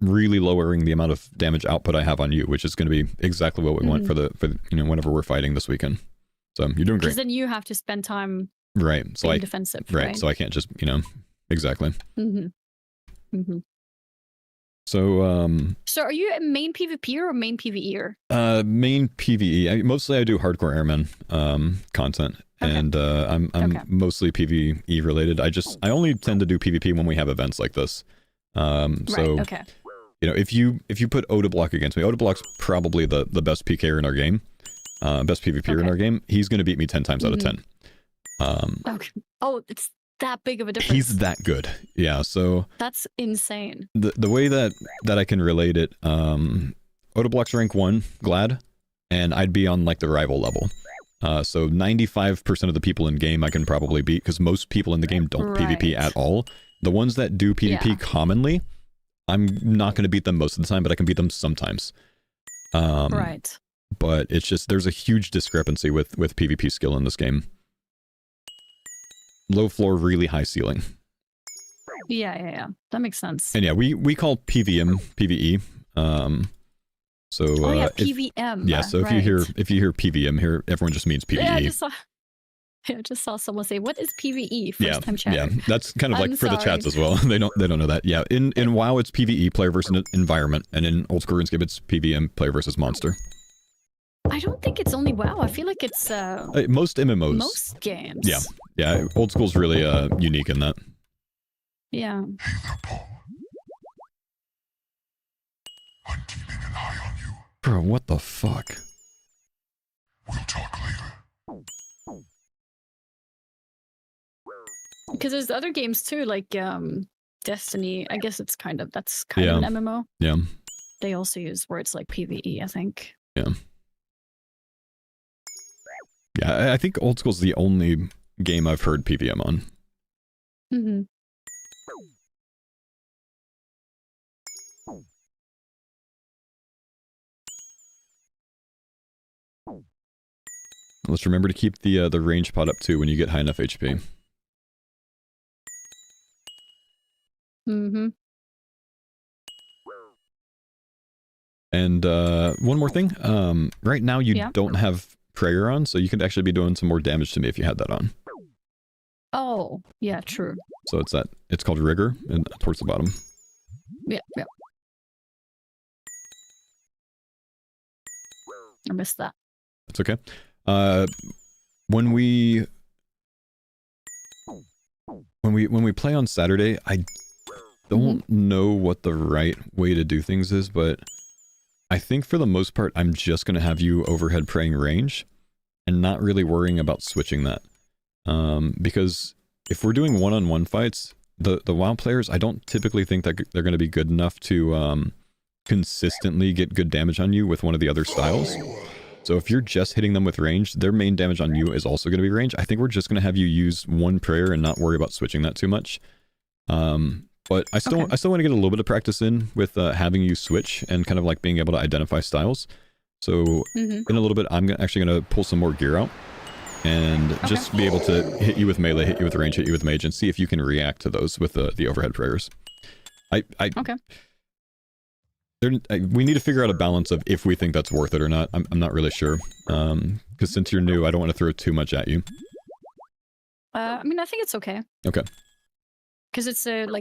really lowering the amount of damage output I have on you, which is going to be exactly what we want for whenever we're fighting this weekend. So you're doing great. Because then you have to spend time so being defensive, right? So I can't just exactly. So are you a main PvPer or main PvEer? Main PvE. Mostly I do hardcore airman content. Okay. And I'm mostly PvE related. I only tend to do PvP when we have events like this. So if you put Oda Block against me, Oda Block's probably the best PKer in our game, best PvPer in our game. He's going to beat me 10 times out of 10. Okay. Oh, it's that big of a difference. He's that good. Yeah. So that's insane. The way that I can relate it, Oda Block's rank 1, Glad, and I'd be on like the rival level. So 95% of the people in game I can probably beat, because most people in the game don't PvP at all. The ones that do PvP commonly, I'm not going to beat them most of the time, but I can beat them sometimes. Right. But it's just, there's a huge discrepancy with PvP skill in this game. Low floor, really high ceiling. Yeah. That makes sense. And yeah, we call PVM PvE. So PVM. So if you hear PVM here, everyone just means PvE. Yeah, I just saw someone say, "What is PvE?" First time chat. Yeah, that's kind of like for the chats as well. They don't know that. Yeah, in WoW it's PvE, player versus environment, and in old school RuneScape it's PVM, player versus monster. I don't think it's only WoW. I feel like it's most MMOs. Most games. Yeah. Old school's really unique in that. Yeah. I'm keeping an eye on you. Bro, what the fuck? We'll talk later. Because there's other games too, like Destiny. I guess that's kind of an MMO. Yeah. They also use words like PvE, I think. Yeah. Yeah, I think Old School's the only game I've heard PVM on. Mm-hmm. Let's remember to keep the range pot up too when you get high enough HP. Mm-hmm. And one more thing. Right now you Yeah. don't have prayer on, so you could actually be doing some more damage to me if you had that on. Oh, yeah, true. So it's called rigor and towards the bottom. Yeah, yeah. I missed that. That's okay. When we play on Saturday, I don't know what the right way to do things is, but I think for the most part, I'm just going to have you overhead praying range and not really worrying about switching that. Because if we're doing one-on-one fights, the WoW players, I don't typically think that they're going to be good enough to consistently get good damage on you with one of the other styles. So if you're just hitting them with range, their main damage on you is also going to be range. I think we're just going to have you use one prayer and not worry about switching that too much. But I still want to get a little bit of practice in with having you switch and kind of like being able to identify styles. So in a little bit, I'm actually going to pull some more gear out and just be able to hit you with melee, hit you with range, hit you with mage, and see if you can react to those with the overhead prayers. Okay. We need to figure out a balance of if we think that's worth it or not. I'm not really sure. Because since you're new, I don't want to throw too much at you. I mean, I think it's okay. Okay. Because it's it's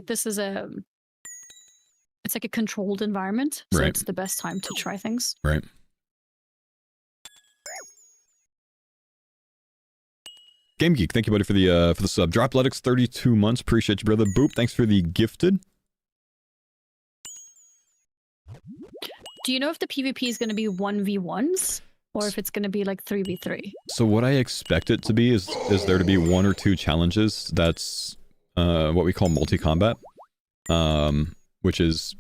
like a controlled environment, so Right. it's the best time to try things. Right. Game Geek, thank you, buddy, for the sub. Dropletics, 32 months. Appreciate you, brother. Boop, thanks for the gifted. Do you know if the PvP is going to be 1v1s or if it's going to be like 3v3? So what I expect it to be is there to be 1 or 2 challenges that's what we call multi-combat, which is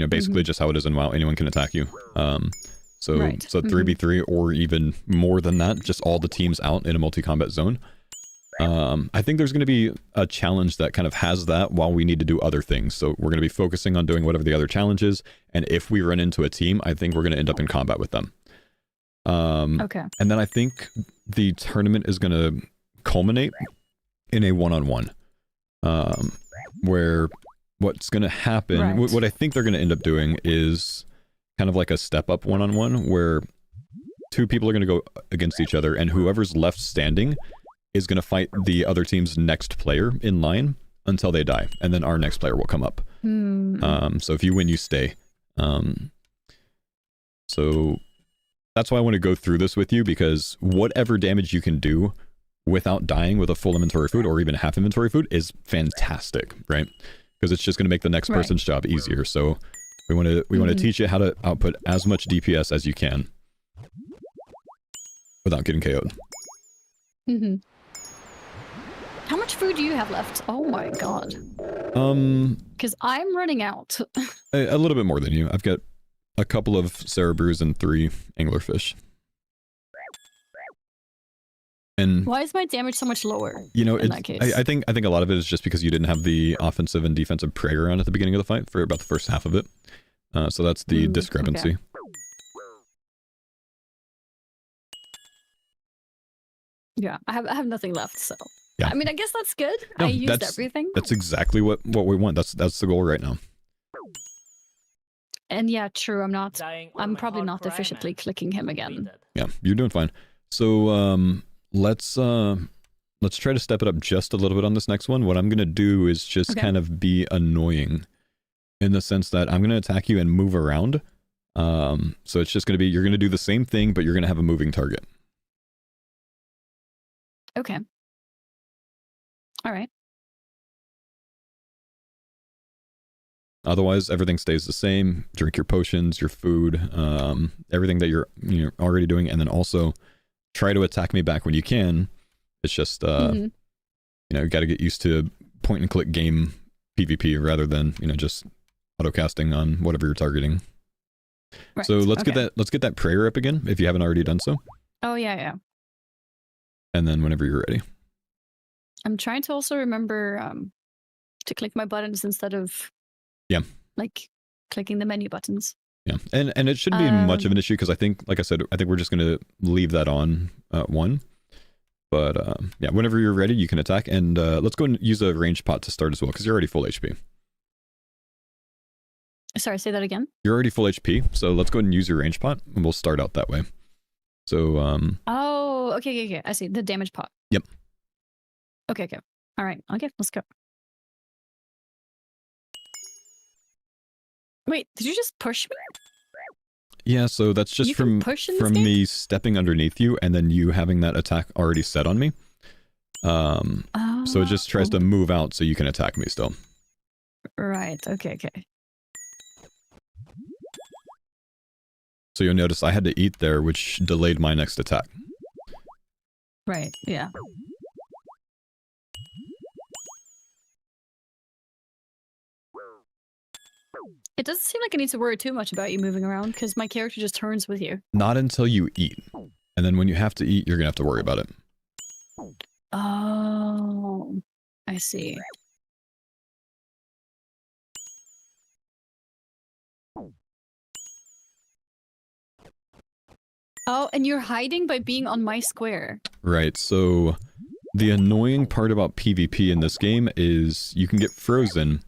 basically just how it is in WoW. Anyone can attack you. So 3v3 or even more than that, just all the teams out in a multi-combat zone. I think there's going to be a challenge that kind of has that while we need to do other things. So we're going to be focusing on doing whatever the other challenge is. And if we run into a team, I think we're going to end up in combat with them. Okay. And then I think the tournament is going to culminate in a one-on-one. Where what's going to happen, what I think they're going to end up doing is kind of like a step-up one-on-one where 2 people are going to go against each other, and whoever's left standing is going to fight the other team's next player in line until they die, and then our next player will come up. So if you win, you stay. So that's why I want to go through this with you, because whatever damage you can do without dying with a full inventory food or even half inventory food is fantastic, right? Because it's just going to make the next person's job easier. So we want to teach you how to output as much DPS as you can without getting KO'd. How much food do you have left? Oh my god. Because I'm running out. A little bit more than you. I've got a couple of Cerebrus and 3 anglerfish. And why is my damage so much lower? In that case? I think a lot of it is just because you didn't have the offensive and defensive prayer on at the beginning of the fight for about the first half of it. So that's the discrepancy. Okay. Yeah, I have nothing left, so yeah. I mean, I guess that's good. No, I used everything. That's exactly what we want. That's the goal right now. And yeah, true. I'm probably not efficiently clicking him again. Yeah, you're doing fine. So let's try to step it up just a little bit on this next one. What I'm gonna do is just kind of be annoying, in the sense that I'm gonna attack you and move around. So it's just gonna be, you're gonna do the same thing, but you're gonna have a moving target. Okay. All right. Otherwise, everything stays the same. Drink your potions, your food, everything that you're already doing, and then also try to attack me back when you can. It's just you got to get used to point and click game PvP rather than just auto casting on whatever you're targeting. Right. So let's okay. let's get that prayer up again if you haven't already done so. Oh yeah. And then whenever you're ready. I'm trying to also remember to click my buttons instead of like clicking the menu buttons. Yeah, and it shouldn't be much of an issue because I think, like I said, I think we're just going to leave that on 1. But yeah, whenever you're ready, you can attack. And let's go and use a ranged pot to start as well because you're already full HP. Sorry, say that again. You're already full HP, so let's go ahead and use your ranged pot, and we'll start out that way. So Oh, okay. I see the damage pot. Yep. Okay. All right. Okay, let's go. Wait, did you just push me? Yeah, so that's just You from can push in this game? me stepping underneath you and then you having that attack already set on me. So it just tries to move out so you can attack me still. Right. Okay. So you'll notice I had to eat there, which delayed my next attack. Right. Yeah. It doesn't seem like I need to worry too much about you moving around because my character just turns with you. Not until you eat. And then when you have to eat, you're going to have to worry about it. Oh, I see. Oh, and you're hiding by being on my square. Right, so the annoying part about PvP in this game is you can get frozen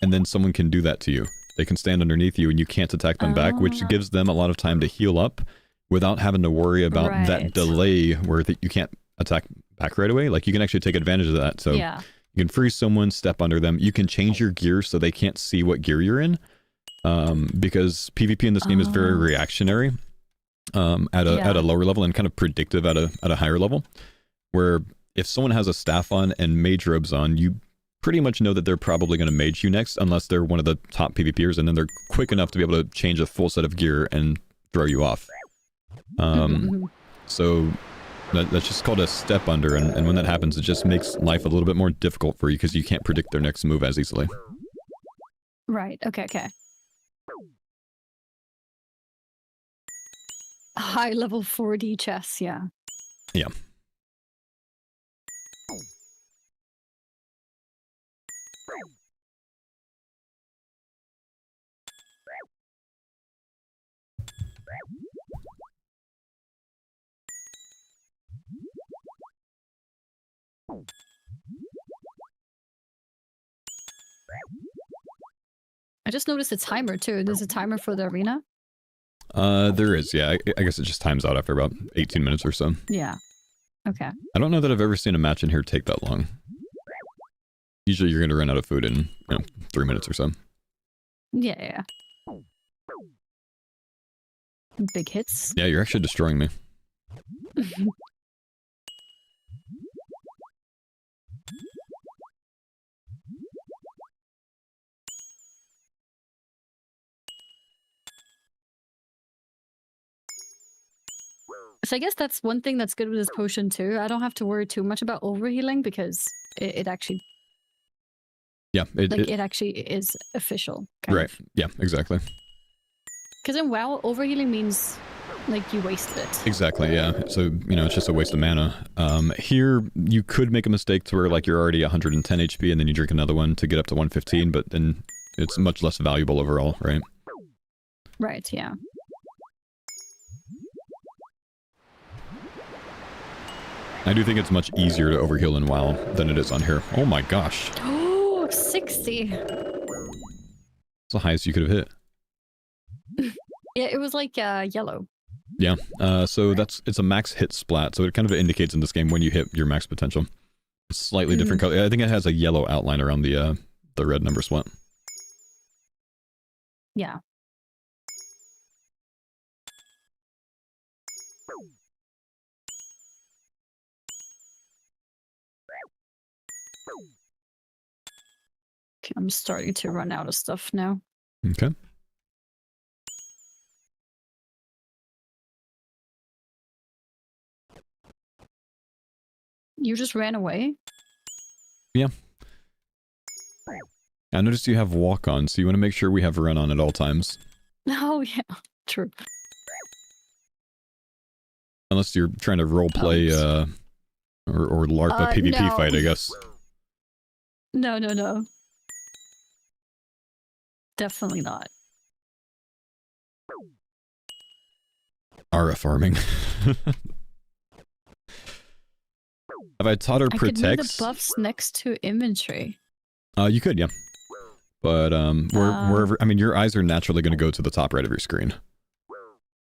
and then someone can do that to you. They can stand underneath you and you can't attack them back, which gives them a lot of time to heal up without having to worry about that delay where you can't attack back right away. Like, you can actually take advantage of that. So you can freeze someone, step under them. You can change your gear so they can't see what gear you're in, because PvP in this game is very reactionary at a lower level and kind of predictive at a higher level, where if someone has a staff on and mage robes on, you pretty much know that they're probably going to mage you next unless they're one of the top PvPers, and then they're quick enough to be able to change a full set of gear and throw you off. So that's just called a step under, and when that happens, it just makes life a little bit more difficult for you because you can't predict their next move as easily. Right, okay. High level 4D chess, yeah. Yeah. I just noticed a timer too. There's a timer for the arena. There is, yeah. I guess it just times out after about 18 minutes or so. Yeah. Okay. I don't know that I've ever seen a match in here take that long. Usually you're going to run out of food in 3 minutes or so. Yeah. Big hits. Yeah, you're actually destroying me. So I guess that's one thing that's good with this potion too. I don't have to worry too much about overhealing because it actually... Yeah, it actually is official. Right, yeah, exactly. Because in WoW, overhealing means like you wasted it. Exactly, yeah. So, it's just a waste of mana. Here, you could make a mistake to where like you're already 110 HP and then you drink another one to get up to 115, but then it's much less valuable overall, right? Right, yeah. I do think it's much easier to overheal in WoW than it is on here. Oh my gosh. Oh, 60. It's the highest you could have hit. Yeah, it was like yellow. Yeah, so it's a max hit splat, so it kind of indicates in this game when you hit your max potential. It's slightly different color. I think it has a yellow outline around the red number splat. Yeah. Okay, I'm starting to run out of stuff now. Okay. You just ran away? Yeah. I noticed you have walk on, so you want to make sure we have run on at all times. Oh yeah, true. Unless you're trying to role play or LARP a PvP no. fight, I guess. No, no, no. Definitely not. Ara farming. Have I taught her I could move protects? the buffs next to inventory. You could, yeah. But wherever, I mean, your eyes are naturally going to go to the top right of your screen.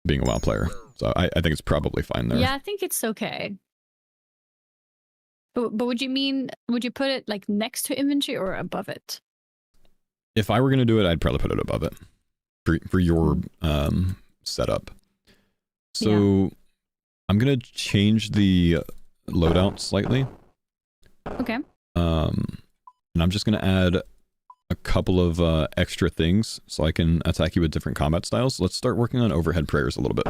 Being a WoW player, so I think it's probably fine there. Yeah, I think it's okay. But would you put it like next to inventory or above it? If I were going to do it, I'd probably put it above it for your setup. So I'm going to change the loadout slightly. Okay. And I'm just going to add a couple of extra things so I can attack you with different combat styles. Let's start working on overhead prayers a little bit.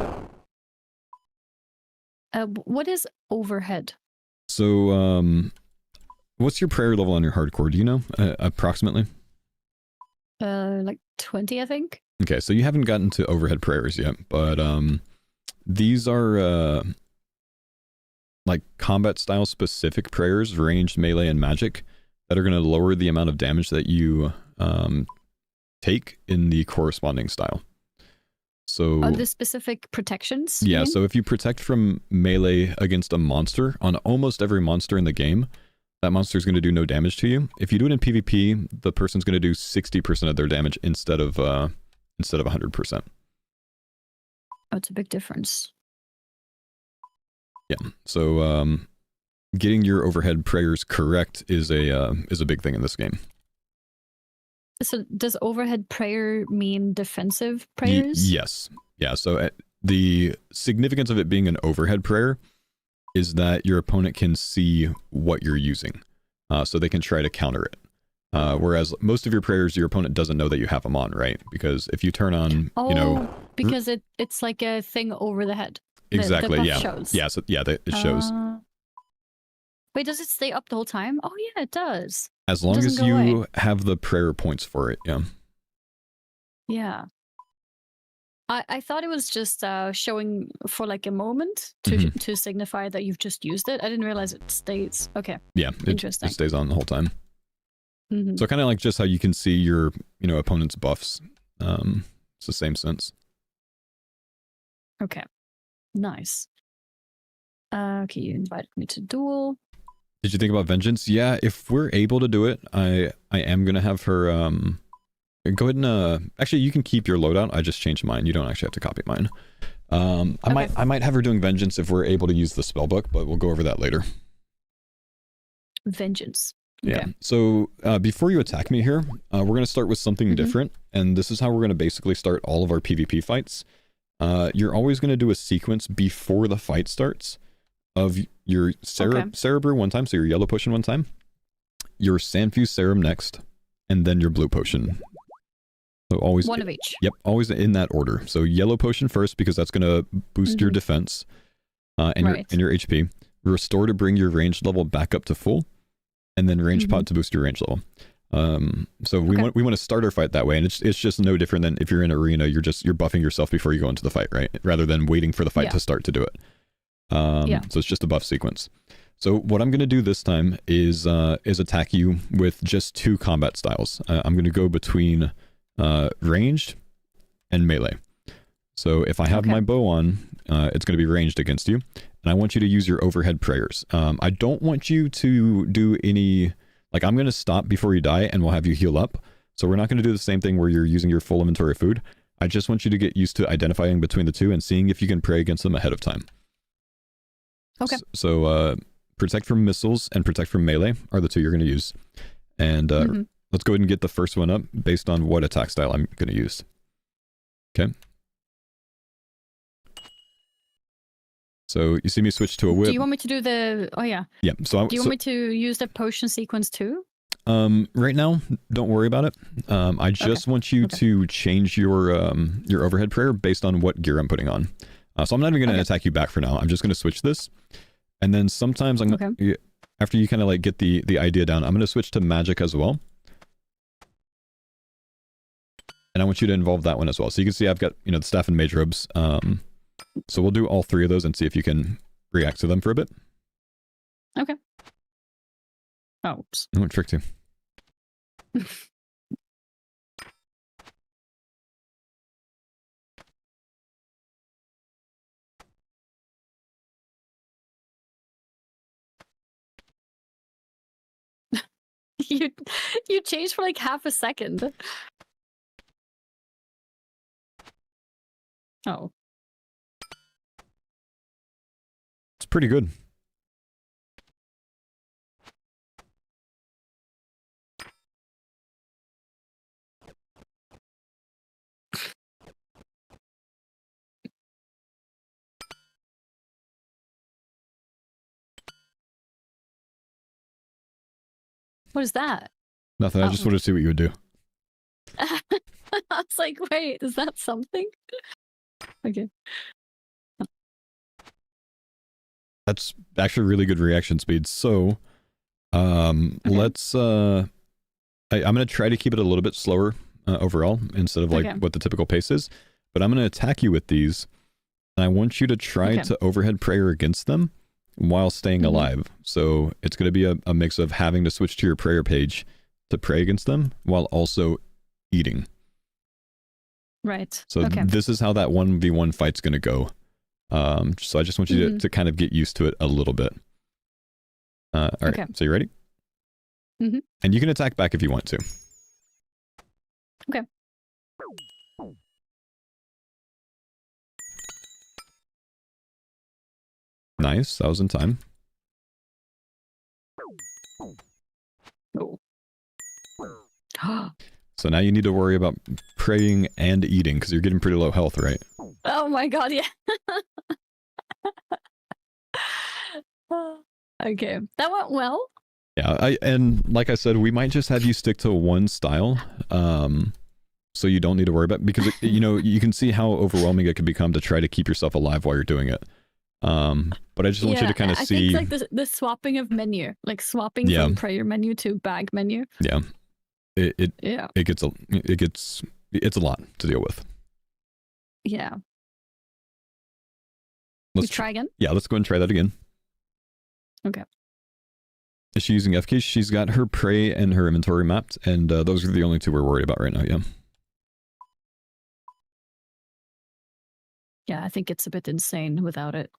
What is overhead? So, what's your prayer level on your hardcore? Do you know approximately? Like 20, I think. Okay, so you haven't gotten to overhead prayers yet, but these are like combat style specific prayers, ranged, melee, and magic, that are going to lower the amount of damage that you take in the corresponding style. So the specific protections? Yeah, so if you protect from melee against a monster, on almost every monster in the game, that monster is going to do no damage to you. If you do it in PvP, the person's going to do 60% of their damage instead of 100%. Oh, it's a big difference. Yeah, so getting your overhead prayers correct is a big thing in this game. So does overhead prayer mean defensive prayers? Yes. Yeah, so the significance of it being an overhead prayer is that your opponent can see what you're using, so they can try to counter it. Whereas most of your prayers, your opponent doesn't know that you have them on, right? Because if you turn on, because it's like a thing over the head. Exactly, the buff yeah. Shows. Yeah, so, yeah, it shows. Wait, does it stay up the whole time? Oh yeah, it does. As long as you have the prayer points for it, yeah. Yeah. I thought it was just showing for like a moment to signify that you've just used it. I didn't realize it stays. Okay. Yeah, interesting. It stays on the whole time. So kind of like just how you can see your opponent's buffs. It's the same sense. Okay. Nice. Okay, you invited me to duel. Did you think about vengeance? Yeah, if we're able to do it, I am gonna have her go ahead and actually you can keep your loadout. I just changed mine. You don't actually have to copy mine. I might have her doing vengeance if we're able to use the spellbook, but we'll go over that later. Vengeance. Okay. Yeah. So before you attack me here, we're gonna start with something different, and this is how we're gonna basically start all of our PvP fights. You're always gonna do a sequence before the fight starts of your Cerebrew one time, so your yellow potion one time, your Sandfuse Serum next, and then your blue potion. So always one of each. Yep, always in that order. So yellow potion first because that's gonna boost your defense and your HP. Restore to bring your range level back up to full, and then range pod to boost your range level. So we want to start our fight that way, and it's just no different than if you're in arena. You're buffing yourself before you go into the fight, right? Rather than waiting for the fight to start to do it. So it's just a buff sequence. So what I'm going to do this time is attack you with just two combat styles. I'm going to go between ranged and melee. So if I have my bow on, it's going to be ranged against you, and I want you to use your overhead prayers. I don't want you to do any, like, I'm going to stop before you die and we'll have you heal up. So we're not going to do the same thing where you're using your full inventory of food. I just want you to get used to identifying between the two and seeing if you can pray against them ahead of time. Okay. So protect from missiles and protect from melee are the two you're going to use. And let's go ahead and get the first one up based on what attack style I'm going to use. Okay. So you see me switch to a whip. Do you want me to do the... Oh, yeah. Yeah. So do you want me to use the potion sequence too? Right now, don't worry about it. I just want you to change your overhead prayer based on what gear I'm putting on. So I'm not even going to attack you back for now. I'm just going to switch this. And then sometimes I'm after you kind of like get the idea down, I'm going to switch to magic as well. And I want you to involve that one as well. So you can see I've got, the staff and mage robes. So we'll do all 3 of those and see if you can react to them for a bit. Okay. Oh, oops. I went trick 2. You changed for like half a second. Oh. It's pretty good. What is that? Nothing. I just wanted to see what you would do. I was like, wait, is that something? Okay. That's actually really good reaction speed. So, let's. I'm gonna try to keep it a little bit slower overall instead of like what the typical pace is. But I'm gonna attack you with these, and I want you to try to overhead prayer against them while staying alive. So it's gonna be a mix of having to switch to your prayer page to pray against them while also eating. Right. So this is how that 1v1 fight's gonna go. So I just want you to kind of get used to it a little bit. All right, so you ready? And you can attack back if you want to. Okay. Nice, that was in time. Oh. So now you need to worry about praying and eating because you're getting pretty low health, right? Oh my god, yeah. Okay, that went well. Yeah, and like I said, we might just have you stick to one style, so you don't need to worry about because you can see how overwhelming it can become to try to keep yourself alive while you're doing it. But I just want you to kind of see. I think like the swapping of menu, like swapping from prayer menu to bag menu. Yeah, it's a lot to deal with. Yeah. Let's try again. Yeah, let's go and try that again. Okay. Is she using FK? She's got her prey and her inventory mapped, and those are the only 2 we're worried about right now. Yeah. Yeah, I think it's a bit insane without it.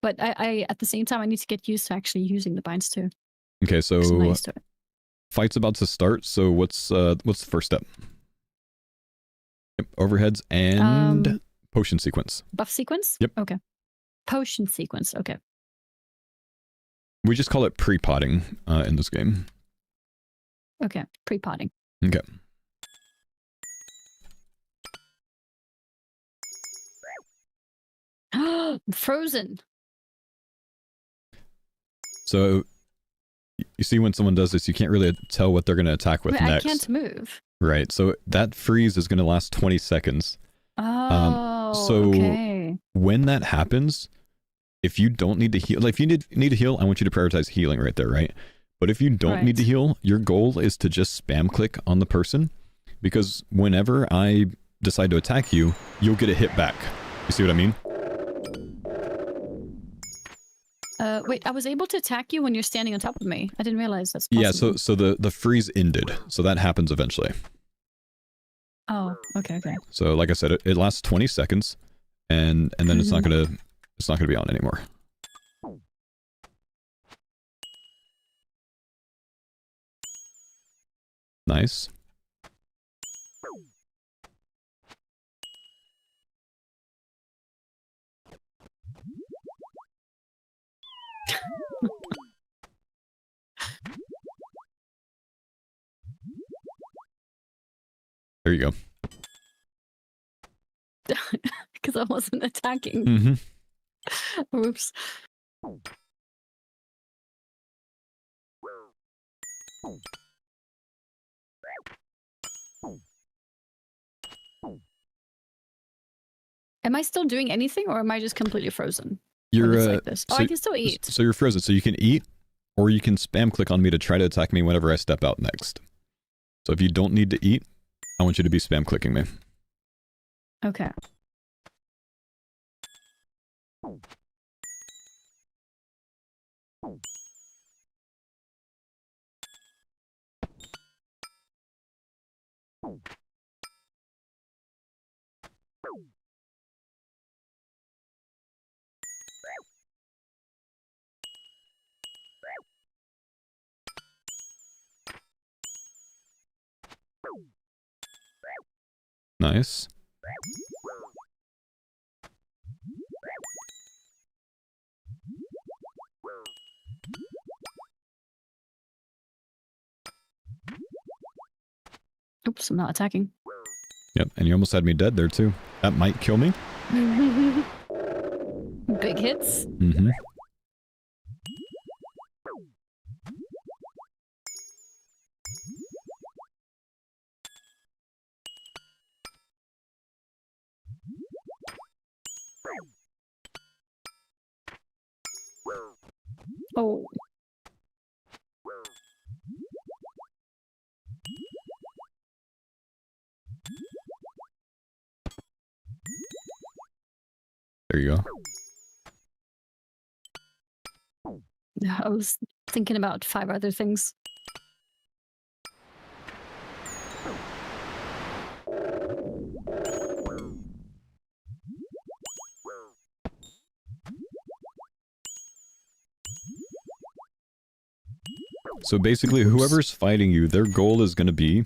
But I at the same time, I need to get used to actually using the binds too. Okay, so fight's about to start. So what's the first step? Yep, overheads and potion sequence. Buff sequence? Yep. Okay. Potion sequence. Okay. We just call it pre-potting in this game. Okay, pre-potting. Okay. Frozen. So you see when someone does this, you can't really tell what they're going to attack with next. I can't move. Right. So that freeze is going to last 20 seconds. Okay. When that happens, if you don't need to heal, like if you need to heal, I want you to prioritize healing right there, right? But if you don't need to heal, your goal is to just spam click on the person, because whenever I decide to attack you, you'll get a hit back. You see what I mean? Wait, I was able to attack you when you're standing on top of me. I didn't realize that's possible. Yeah, so the freeze ended. So that happens eventually. Oh, okay. So like I said, it lasts 20 seconds and then it's not gonna be on anymore. Nice. There you go. Because I wasn't attacking. Oops. Am I still doing anything, or am I just completely frozen? You're like this? I can still eat. So you're frozen. So you can eat, or you can spam click on me to try to attack me whenever I step out next. So if you don't need to eat, I want you to be spam clicking me. Okay. Nice. Oops, I'm not attacking. Yep, and you almost had me dead there too. That might kill me. Big hits. Mm-hmm. Oh. There you go. I was thinking about 5 other things. So basically, whoever's fighting you, their goal is going to be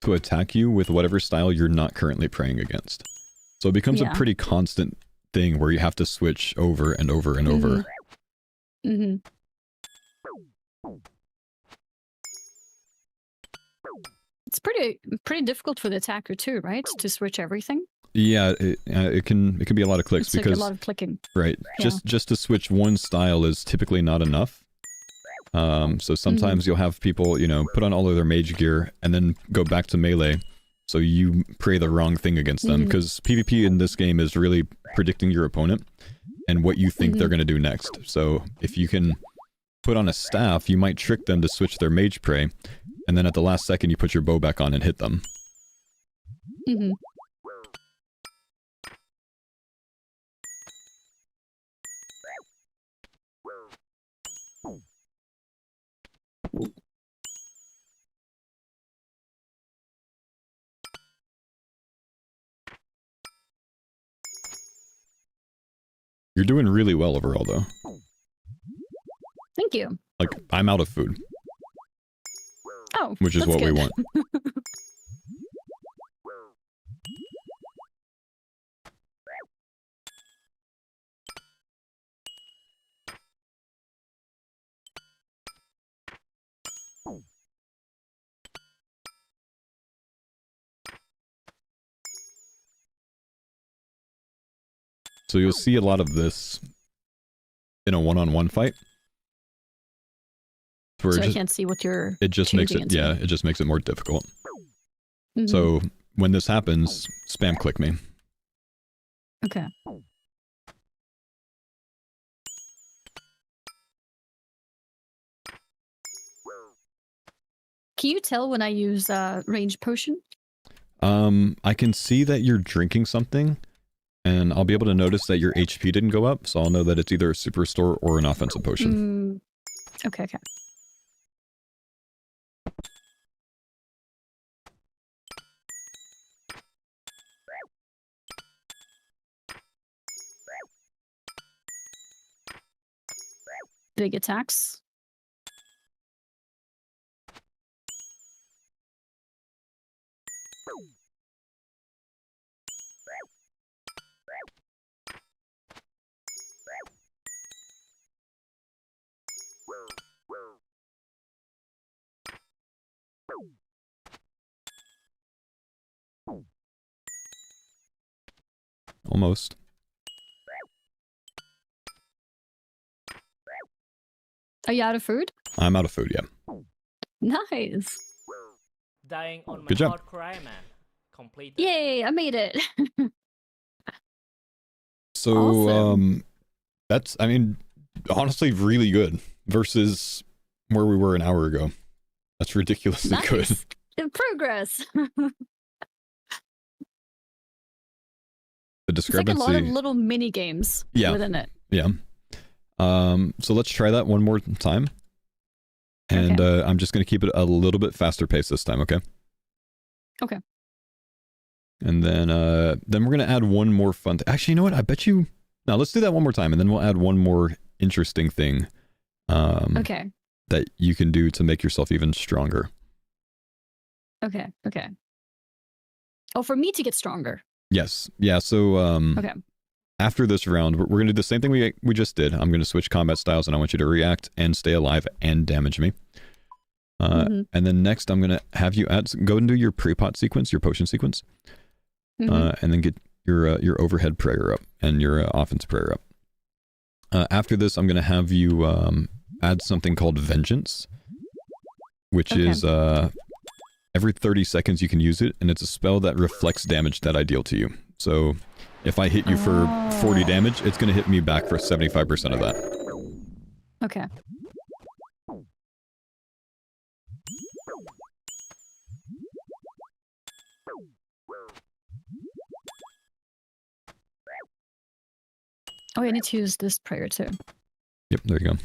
to attack you with whatever style you're not currently praying against. So it becomes a pretty constant thing where you have to switch over and over and over. Mm-hmm. It's pretty difficult for the attacker too, right? To switch everything. Yeah, it can be a lot of clicks It's like because a lot of clicking. right, Yeah. just to switch one style is typically not enough. So sometimes you'll have people, you know, put on all of their mage gear and then go back to melee. So you pray the wrong thing against them because PvP in this game is really predicting your opponent and what you think they're going to do next. So if you can put on a staff, you might trick them to switch their mage prey, and then at the last second you put your bow back on and hit them. Mm-hmm. You're doing really well overall, though. Thank you. Like, I'm out of food, Oh, which is that's what we good. want. So you'll see a lot of this in a one-on-one fight. Where So I can't see what you're. it just makes changing it, into. yeah, it just makes it more difficult. Mhm. So when this happens, spam click me. Okay. Can you tell when I use range potion? I can see that you're drinking something, and I'll be able to notice that your HP didn't go up, so I'll know that it's either a super restore or an offensive potion. Okay, okay. Big attacks. Almost. Are you out of food? I'm out of food, yeah. Nice. Dying on my Good job. hard cry, man. Complete. Yay, I made it. So, Awesome. that's, I mean, honestly really good versus where we were an hour ago. That's ridiculously good. Nice. In progress. the It's like discrepancy. a lot of little mini games within it. Yeah. So let's try that one more time. And I'm just going to keep it a little bit faster pace this time, okay? Okay. And then we're going to add one more fun thing. Actually, you know what? I bet you... No, let's do that one more time, and then we'll add one more interesting thing Okay. that you can do to make yourself even stronger. Okay. Oh, for me to get stronger. Yes. Yeah, so Okay. after this round, we're going to do the same thing we just did. I'm going to switch combat styles, and I want you to react and stay alive and damage me. And then next, I'm going to have you go and do your pre-pot sequence, your potion sequence, and then get your overhead prayer up and your offense prayer up. After this, I'm going to have you add something called Vengeance, which is every 30 seconds you can use it, and it's a spell that reflects damage that I deal to you. So if I hit you for 40 damage, it's going to hit me back for 75% of that. Okay. Oh, I need to use this prayer too. Yep, there you go.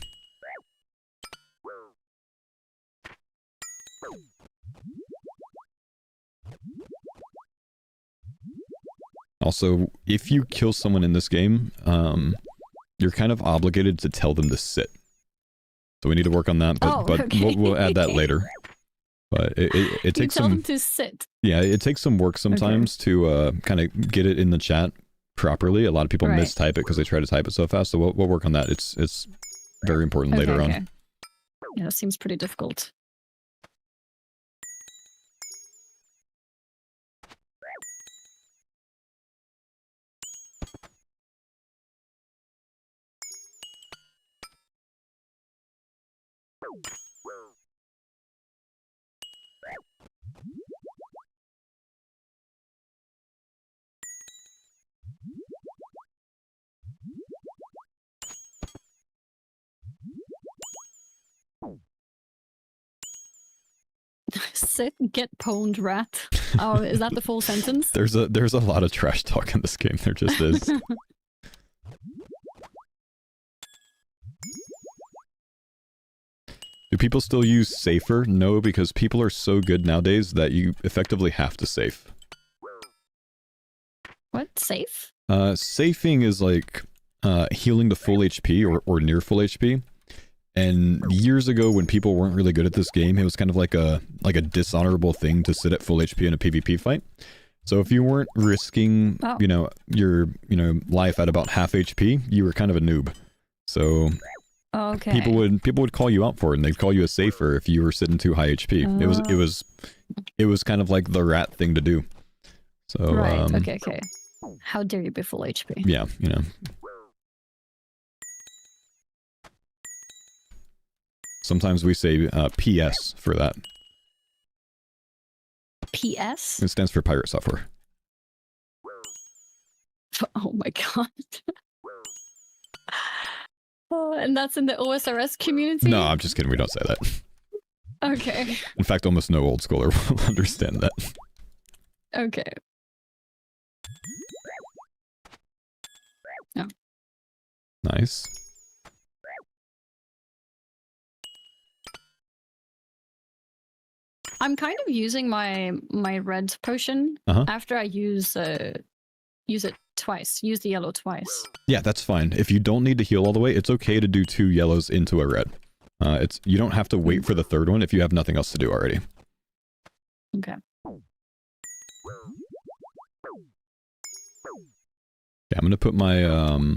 Also, if you kill someone in this game, you're kind of obligated to tell them to sit. So we need to work on that, but okay. we'll add that later. But it takes you tell some... them to sit. Yeah, it takes some work sometimes to kind of get it in the chat properly. A lot of people mistype it because they try to type it so fast, so we'll work on that. It's very important later on. Yeah, it seems pretty difficult. Sit, get pwned, rat. Oh, is that the full sentence? There's a lot of trash talk in this game. There just is. Do people still use safer? No, because people are so good nowadays that you effectively have to safe. What? Safe? Safing is like healing to full HP or near full HP. And years ago, when people weren't really good at this game, it was kind of like a dishonorable thing to sit at full HP in a PvP fight. So if you weren't risking, your life at about half HP, you were kind of a noob. So people would call you out for it, and they'd call you a safer if you were sitting too high HP. It was kind of like the rat thing to do. So right. Okay. How dare you be full HP? Yeah, Sometimes we say PS for that. PS? It stands for Pirate Software. Oh my god. Oh, and that's in the OSRS community? No, I'm just kidding. We don't say that. Okay. In fact, almost no old schooler will understand that. Okay. Oh. Nice. I'm kind of using my red potion after I use it twice. Use the yellow twice. Yeah, that's fine. If you don't need to heal all the way, it's okay to do 2 yellows into a red. You don't have to wait for the third one if you have nothing else to do already. Okay. Yeah, I'm gonna put my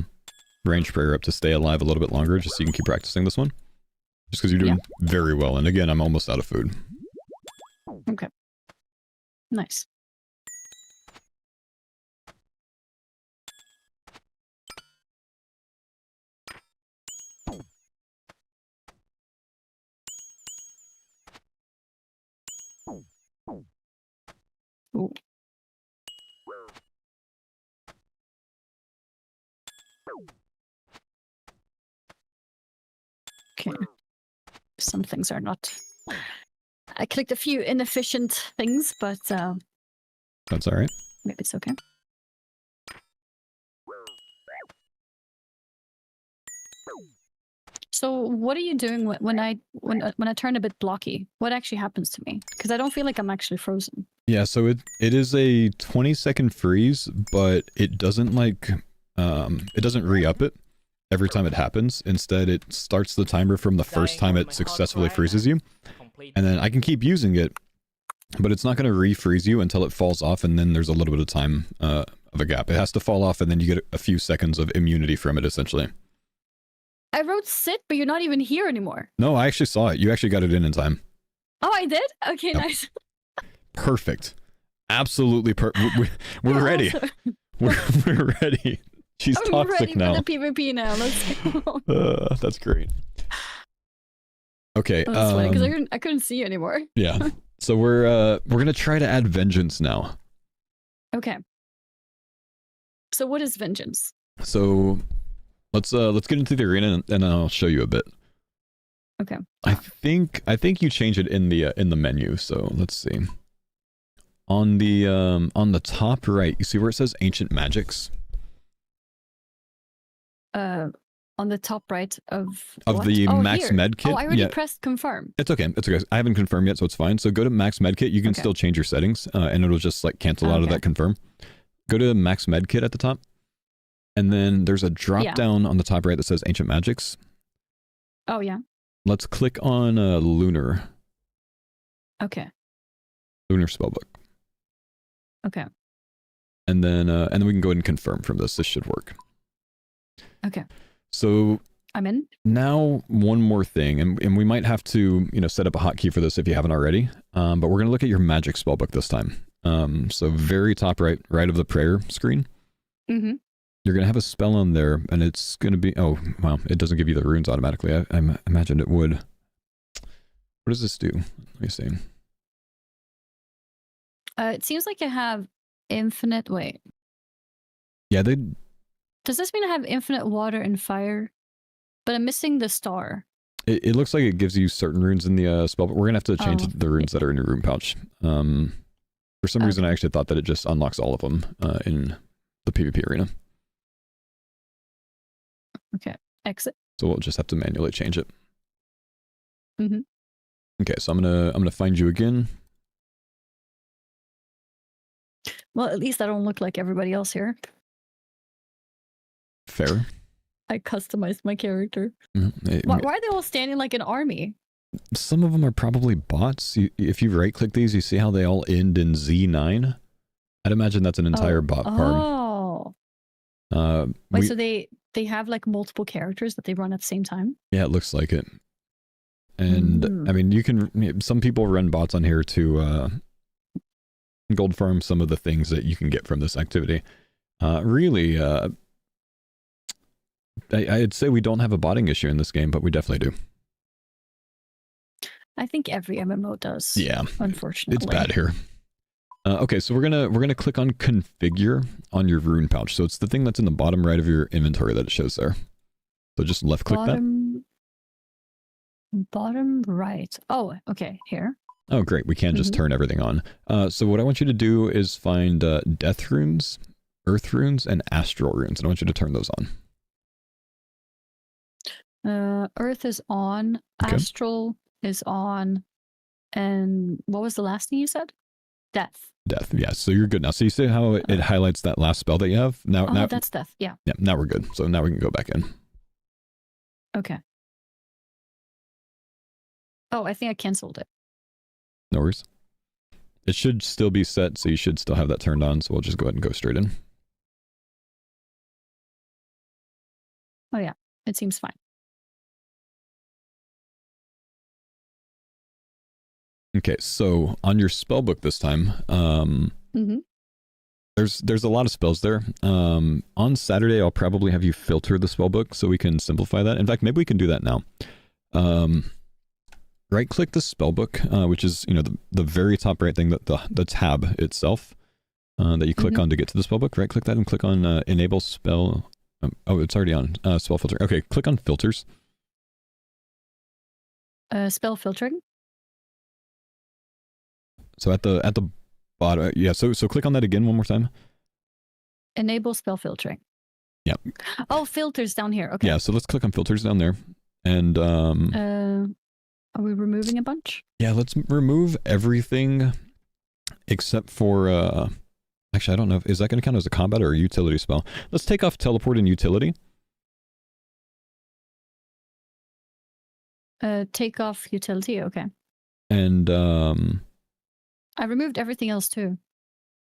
range prayer up to stay alive a little bit longer, just so you can keep practicing this one. Just because you're doing very well, and again, I'm almost out of food. Okay. Nice. Ooh. Okay. Some things are not... I clicked a few inefficient things, but That's alright. maybe it's okay. So what are you doing when I turn a bit blocky? What actually happens to me? Because I don't feel like I'm actually frozen. Yeah, so it is a 20-second freeze, but it doesn't like it doesn't re-up it every time it happens. Instead, it starts the timer from the first time it successfully freezes you, and then I can keep using it, but it's not going to refreeze you until it falls off, and then there's a little bit of time of a gap. It has to fall off, and then you get a few seconds of immunity from it, essentially. I wrote sit, but you're not even here anymore. No, I actually saw it. You actually got it in time. Oh, I did? Okay, Yep. nice. Perfect. Absolutely we're ready. Also, We're ready. She's I'm toxic ready now. for the PvP now. Let's go. That's great. Okay. Oh, that's funny because I couldn't see you anymore. Yeah. So we're gonna try to add vengeance now. Okay. So what is vengeance? So let's get into the arena and I'll show you a bit. Okay. I think you change it in the menu. So let's see. On the top right, you see where it says Ancient Magics? On the top right of Of the Max here. Med Kit? Oh, I already Yeah. pressed confirm. It's okay. It's okay. I haven't confirmed yet, so it's fine. So go to Max Medkit. You can Okay. still change your settings, and it'll just like cancel out of Okay. that confirm. Go to Max Medkit at the top, and then there's a drop Yeah. down on the top right that says Ancient Magics. Oh yeah. Let's click on Lunar Okay. Spellbook, Okay. and then we can go ahead and confirm from this. This should work. Okay. So I'm in. now one more thing, and we might have to set up a hotkey for this if you haven't already. But we're gonna look at your magic spellbook this time. So very top right of the prayer screen. Mm-hmm. You're going to have a spell on there, and it's going to be... Oh, wow. It doesn't give you the runes automatically. I imagined it would. What does this do? Let me see. It seems like I have infinite... Wait. Yeah, they... Does this mean I have infinite water and fire? But I'm missing the star. It looks like it gives you certain runes in the spell, but we're going to have to change Oh. the runes that are in your rune pouch. For some reason, I actually thought that it just unlocks all of them in the PvP arena. Okay. Exit. So we'll just have to manually change it. Mm-hmm. Okay, so I'm gonna find you again. Well, at least I don't look like everybody else here. Fair. I customized my character. Mhm. Why are they all standing like an army? Some of them are probably bots. If you right click these, you see how they all end in Z9. I'd imagine that's an entire bot farm. Oh. Wait, so they have like multiple characters that they run at the same time? Yeah, it looks like it. And I mean, some people run bots on here to gold farm some of the things that you can get from this activity. Really, I'd say we don't have a botting issue in this game, but we definitely do. I think every MMO does. Yeah, unfortunately. it's bad here. Okay, so we're gonna click on configure on your rune pouch. So it's the thing that's in the bottom right of your inventory that it shows there. So just left click that. Bottom right. Oh, okay, here. Oh, great. We can just turn everything on. So what I want you to do is find death runes, earth runes, and astral runes, and I want you to turn those on. Earth is on. Okay. Astral is on. And what was the last thing you said? Death. Death, yeah. So you're good now. So you see how it highlights that last spell that you have? Now, That's death, yeah. Yeah, now we're good. So now we can go back in. Okay. Oh, I think I canceled it. No worries. It should still be set, so you should still have that turned on. So we'll just go ahead and go straight in. Oh yeah, it seems fine. Okay, so on your spellbook this time, there's a lot of spells there. On Saturday, I'll probably have you filter the spellbook so we can simplify that. In fact, maybe we can do that now. Right-click the spellbook, which is the very top right thing, that the tab itself that you click on to get to the spellbook. Right-click that and click on enable spell. Oh, it's already on spell filter. Okay, click on filters. Spell filtering. So at the bottom, yeah. So click on that again one more time. Enable spell filtering. Yep. Oh, filters down here. Okay. Yeah. So let's click on filters down there. And Are we removing a bunch? yeah, let's remove everything except for actually I don't know is that going to count as a combat or a utility spell. Let's take off teleport and utility. Take off utility, okay. And I removed everything else too.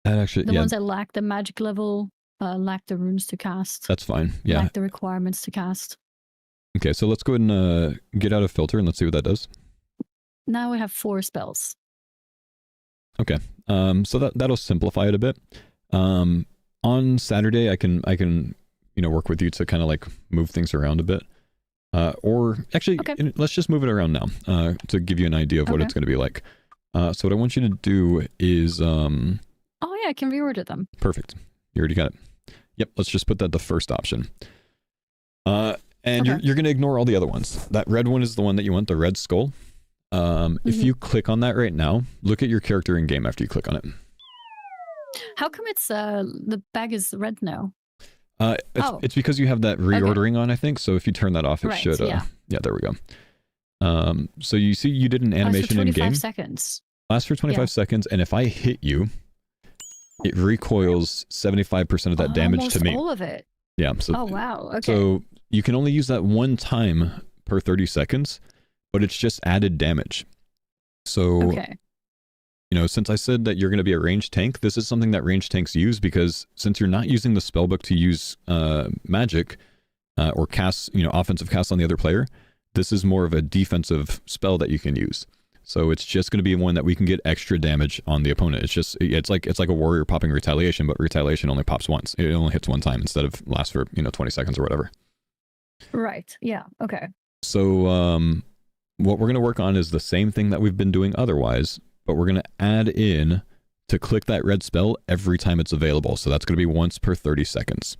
that actually The yeah, ones that lack the magic level, lack the runes to cast, that's fine. Yeah. lack the requirements to cast. Okay, so let's go ahead and get out of filter and let's see what that does. Now we have 4 spells. Okay. So that'll simplify it a bit. On Saturday I can work with you to kind of like move things around a bit. Or actually Okay. let's just move it around now to give you an idea of what Okay. it's going to be like. So what I want you to do is Oh yeah, I can reorder them. perfect. You already got it. Yep, let's just put that the first option. And Okay. you're going to ignore all the other ones. That red one is the one that you want, the red skull. If you click on that right now, look at your character in game after you click on it. How come it's the bag is red now? It's because you have that reordering on, I think. So if you turn that off, it Right, should. yeah. Yeah, there we go. So you see, you did an animation for in 25 game. seconds. Lasts for 25 Yeah. seconds, and if I hit you, it recoils 75% of that damage Almost to me. all of it. Yeah. So Oh wow. Okay. so you can only use that one time per 30 seconds, but it's just added damage. So okay. since I said that you're going to be a ranged tank, this is something that ranged tanks use because since you're not using the spellbook to use magic or cast, offensive cast on the other player, this is more of a defensive spell that you can use. So it's just going to be one that we can get extra damage on the opponent. It's like a warrior popping retaliation, but retaliation only pops once. It only hits one time instead of lasts for 20 seconds or whatever. Right. Yeah. Okay. So what we're going to work on is the same thing that we've been doing otherwise, but we're going to add in to click that red spell every time it's available. So that's going to be once per 30 seconds.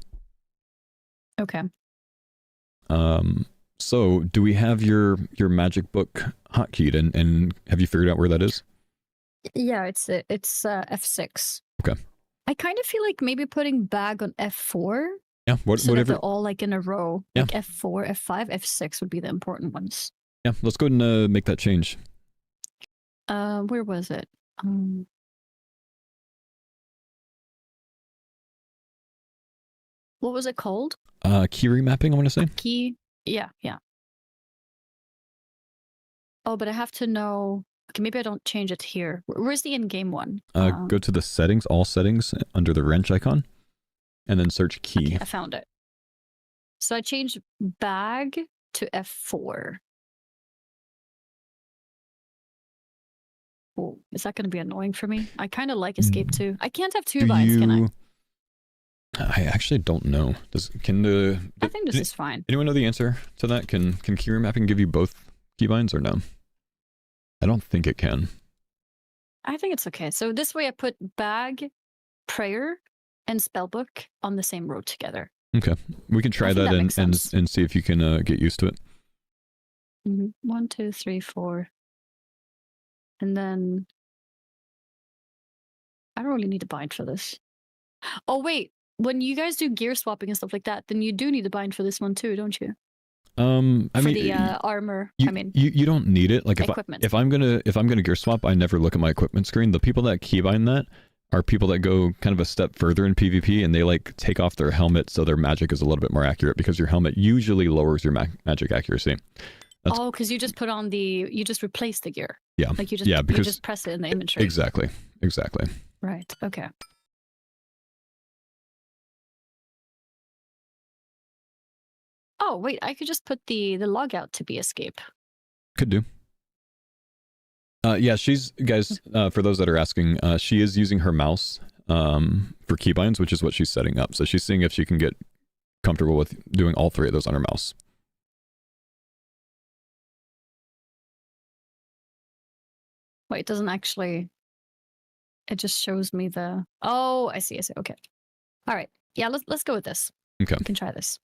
Okay. So do we have your magic book hotkeyed and have you figured out where that is? Yeah, it's F6. Okay. I kind of feel like maybe putting bag on F4 Yeah, so that whatever. they're all like in a row. Yeah. Like F4, F5, F6 would be the important ones. Yeah, let's go ahead and make that change. Where was it? What was it called? Key remapping, I want to say. Key. Yeah. Oh, but I have to know. Okay, maybe I don't change it here. Where's the in-game one? Go to the settings, all settings, under the wrench icon, and then search key. Okay, I found it. So I changed bag to F4. Oh, is that going to be annoying for me? I kind of like escape too. I can't have 2 binds, can I? I actually don't know. I think this is fine. Anyone know the answer to that? Can key remapping give you both keybinds or no? I don't think it can. I think it's okay. So this way I put bag, prayer, and spellbook on the same row together. Okay, we can try I think that that makes sense. and see if you can get used to it. 1, 2, 3, 4. And then I don't really need a bind for this. Oh wait, when you guys do gear swapping and stuff like that, then you do need a bind for this one too, don't you? I mean, the armor. You don't need it. Like equipment. if I'm gonna gear swap, I never look at my equipment screen. The people that keybind that are people that go kind of a step further in PvP, and they like take off their helmet so their magic is a little bit more accurate because your helmet usually lowers your magic accuracy. Oh, because you just put on you just replace the gear. Yeah. Like you just press it in the inventory. Exactly. Right. Okay. Oh wait, I could just put the logout to be escape. Could do. Yeah, she's guys. For those that are asking, she is using her mouse for keybinds, which is what she's setting up. So she's seeing if she can get comfortable with doing all 3 of those on her mouse. Wait, it doesn't actually. It just shows me the. Oh, I see. Okay. All right. Yeah, let's go with this. Okay. We can try this.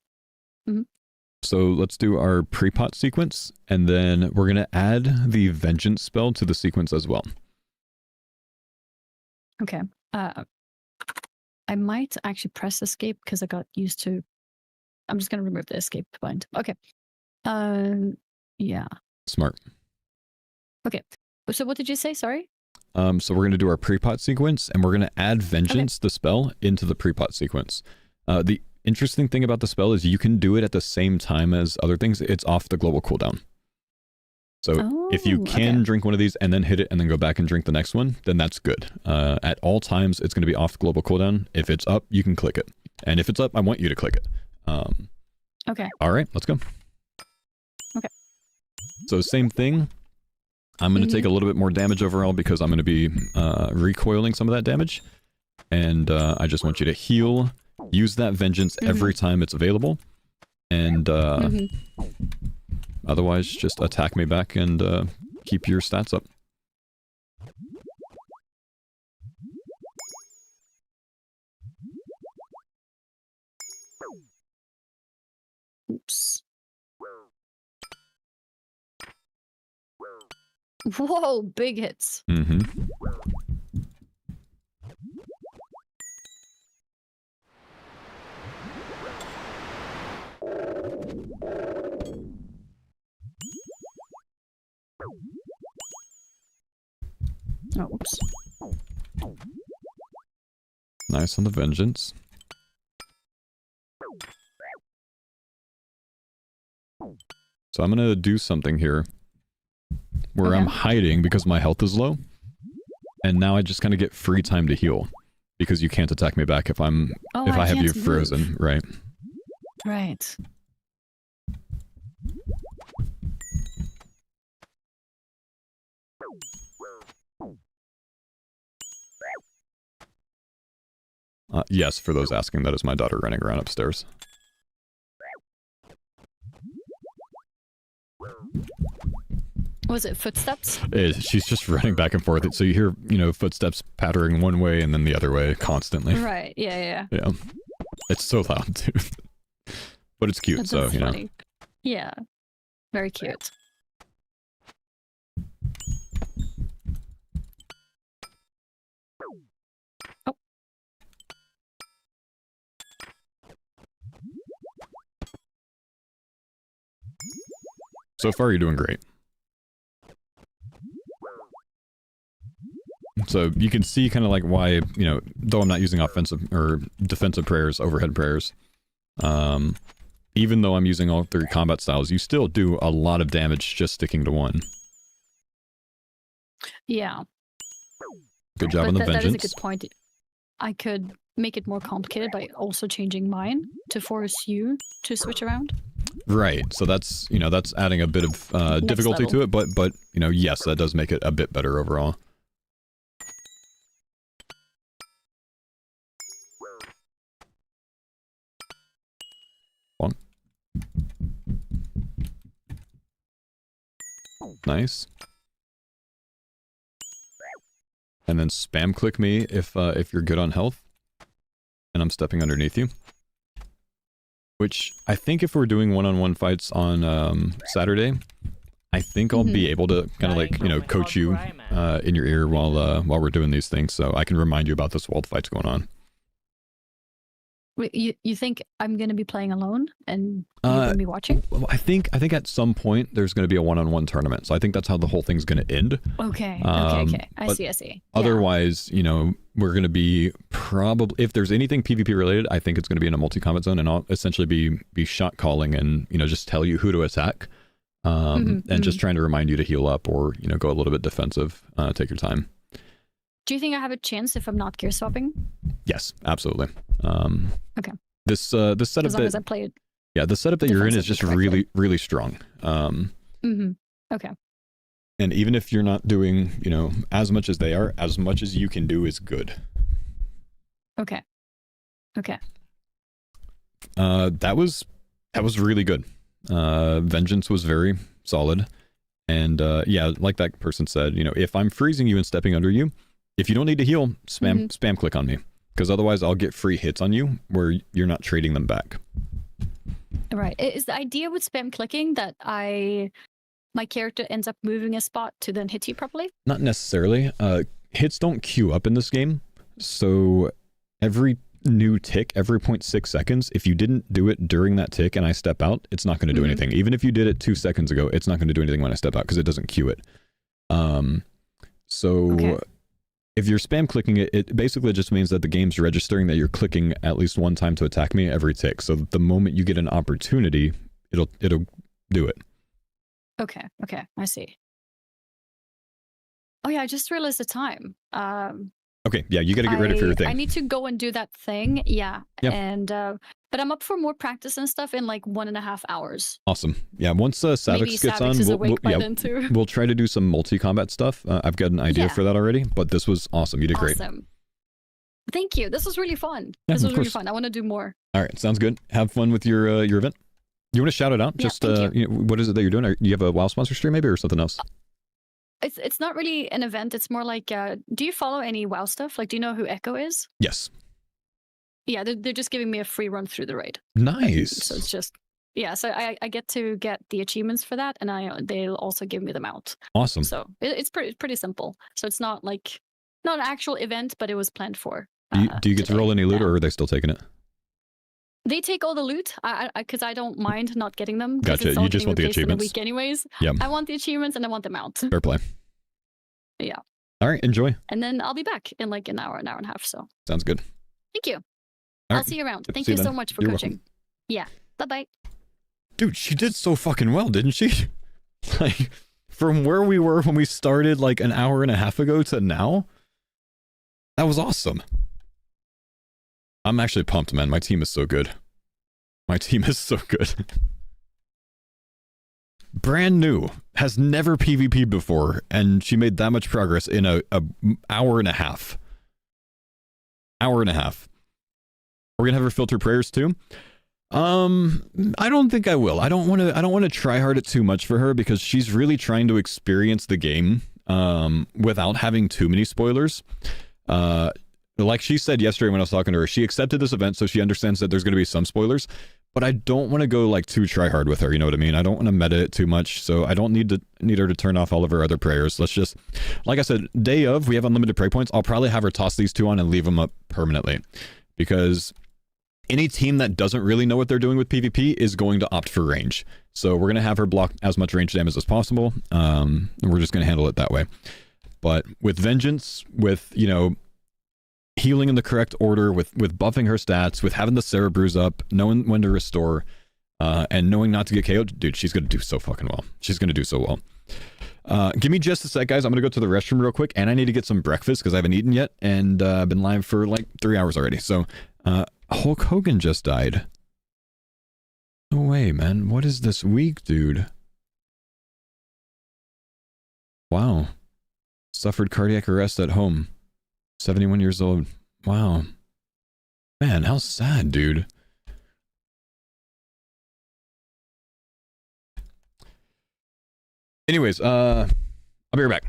So let's do our pre-pot sequence, and then we're going to add the vengeance spell to the sequence as well. Okay. I might actually press escape because I got used to. I'm just going to remove the escape bind. Okay. Yeah. Smart. Okay. So what did you say? Sorry. So we're gonna do our pre-pot sequence, and we're gonna add Vengeance, the spell, into the pre-pot sequence. The interesting thing about the spell is you can do it at the same time as other things. It's off the global cooldown. So if you can drink one of these and then hit it and then go back and drink the next one, then that's good. At all times, it's going to be off global cooldown. If it's up, you can click it. And if it's up, I want you to click it. Okay. All right, let's go. Okay. So same thing. I'm going to take a little bit more damage overall because I'm going to be recoiling some of that damage. And I just want you to heal, use that Vengeance every time it's available. And otherwise, just attack me back and keep your stats up. Oops. Whoa, big hits. Mm-hmm. Oh, oops. Nice on the Vengeance. So I'm gonna do something here where I'm hiding because my health is low, and now I just kind of get free time to heal because you can't attack me back if I have you frozen, right? Right. Yes, for those asking, that is my daughter running around upstairs. Was it footsteps? She's just running back and forth. So you hear, footsteps pattering one way and then the other way constantly. Right. Yeah. Yeah. It's so loud, too. But it's cute, so, funny. Yeah. Very cute. Oh. So far, you're doing great. So you can see kind of like why, though I'm not using offensive or defensive prayers, overhead prayers, even though I'm using all three combat styles, you still do a lot of damage just sticking to one. Yeah. Good job on the Vengeance. That is a good point. I could make it more complicated by also changing mine to force you to switch around. Right. So that's, that's adding a bit of difficulty to it, but yes, that does make it a bit better overall. Nice. And then spam click me if you're good on health. And I'm stepping underneath you. Which, I think if we're doing one-on-one fights on Saturday, I think I'll be able to kind of like, coach you in your ear while we're doing these things. So I can remind you about this while the fight's going on. You think I'm going to be playing alone and you're going to be watching? Well, I think at some point there's going to be a one-on-one tournament. So I think that's how the whole thing's going to end. Okay. I see. Otherwise, we're going to be probably, if there's anything PvP related, I think it's going to be in a multi-combat zone, and I'll essentially be shot calling and, just tell you who to attack. And just trying to remind you to heal up or, go a little bit defensive. Take your time. Do you think I have a chance if I'm not gear swapping? Yes, absolutely. Okay. This setup as long as I play it. Yeah, the setup that you're in is just really, really strong. Okay. And even if you're not doing, as much as they are, as much as you can do is good. Okay. That was really good. Vengeance was very solid. And yeah, like that person said, if I'm freezing you and stepping under you, if you don't need to heal, spam click on me. Because otherwise I'll get free hits on you where you're not trading them back. Right. Is the idea with spam clicking that my character ends up moving a spot to then hit you properly? Not necessarily. Hits don't queue up in this game. So new tick every 0.6 seconds, if you didn't do it during that tick and I step out, it's not going to do anything. Even if you did it 2 seconds ago, it's not going to do anything when I step out because it doesn't queue it. So if you're spam clicking it, it basically just means that the game's registering that you're clicking at least one time to attack me every tick. So the moment you get an opportunity, it'll do it. Okay, I see. Oh yeah, I just realized the time. Okay, yeah, you got to get ready for your thing. I need to go and do that thing. Yeah. Yep. And but I'm up for more practice and stuff in like 1.5 hours. Awesome. Yeah, once Savix gets on, is awake by then too. we'll try to do some multi-combat stuff. I've got an idea for that already, but this was awesome. You did great. Awesome. Thank you. This was really fun. Yeah, this was really fun. I want to do more. All right, sounds good. Have fun with your event. You want to shout it out? Yeah, Just you know, what is it that you're doing? You have a WoW sponsor stream maybe or something else? It's not really an event. It's more like, do you follow any WoW stuff? Like, do you know who Echo is? Yes. Yeah, they're just giving me a free run through the raid. Nice. So it's just, yeah, so I get to get the achievements for that, and they'll also give me them out. Awesome. So it's pretty simple. So it's not like, not an actual event, but it was planned for. Do you get to roll any loot, or are they still taking it? They take all the loot, because I don't mind not getting them. Gotcha. It's all You just getting want the replaced in a achievements. week anyways. Yeah. I want the achievements and I want them out. Fair play. Yeah. All right, enjoy. And then I'll be back in like an hour and a half. So Sounds good. thank you. All I'll right. see you around. Yep, Thank see you you so then. much for You're coaching. welcome. Yeah. Bye-bye. Dude, she did so fucking well, didn't she? Like, from where we were when we started like an hour and a half ago to now, that was awesome. I'm actually pumped, man. My team is so good. My team is so good. Brand new, has never PvP'd before, and she made that much progress in a hour and a half. Hour and a half. We're gonna have her filter prayers too. I don't think I will. I don't want to try hard it too much for her because she's really trying to experience the game without having too many spoilers. Like she said yesterday when I was talking to her, she accepted this event so she understands that there's going to be some spoilers, but I don't want to go like too try hard with her, you know what I mean? I don't want to meta it too much, so I don't need her to turn off all of her other prayers. Let's just, like I said, day of, we have unlimited pray points. I'll probably have her toss these two on and leave them up permanently, because any team that doesn't really know what they're doing with PvP is going to opt for range. So we're going to have her block as much range damage as possible. And we're just going to handle it that way. But with Vengeance, with, you know, healing in the correct order, with buffing her stats, with having the Cerebrus up, knowing when to restore, and knowing not to get KO'd, dude, she's going to do so fucking well. She's going to do so well. Give me just a sec, guys. I'm going to go to the restroom real quick, and I need to get some breakfast because I haven't eaten yet, and I've been live for like 3 hours already. So, Hulk Hogan just died. No way, man. What is this week, dude? Wow. Suffered cardiac arrest at home. 71 years old. Wow. Man, how sad, dude. Anyways, I'll be right back.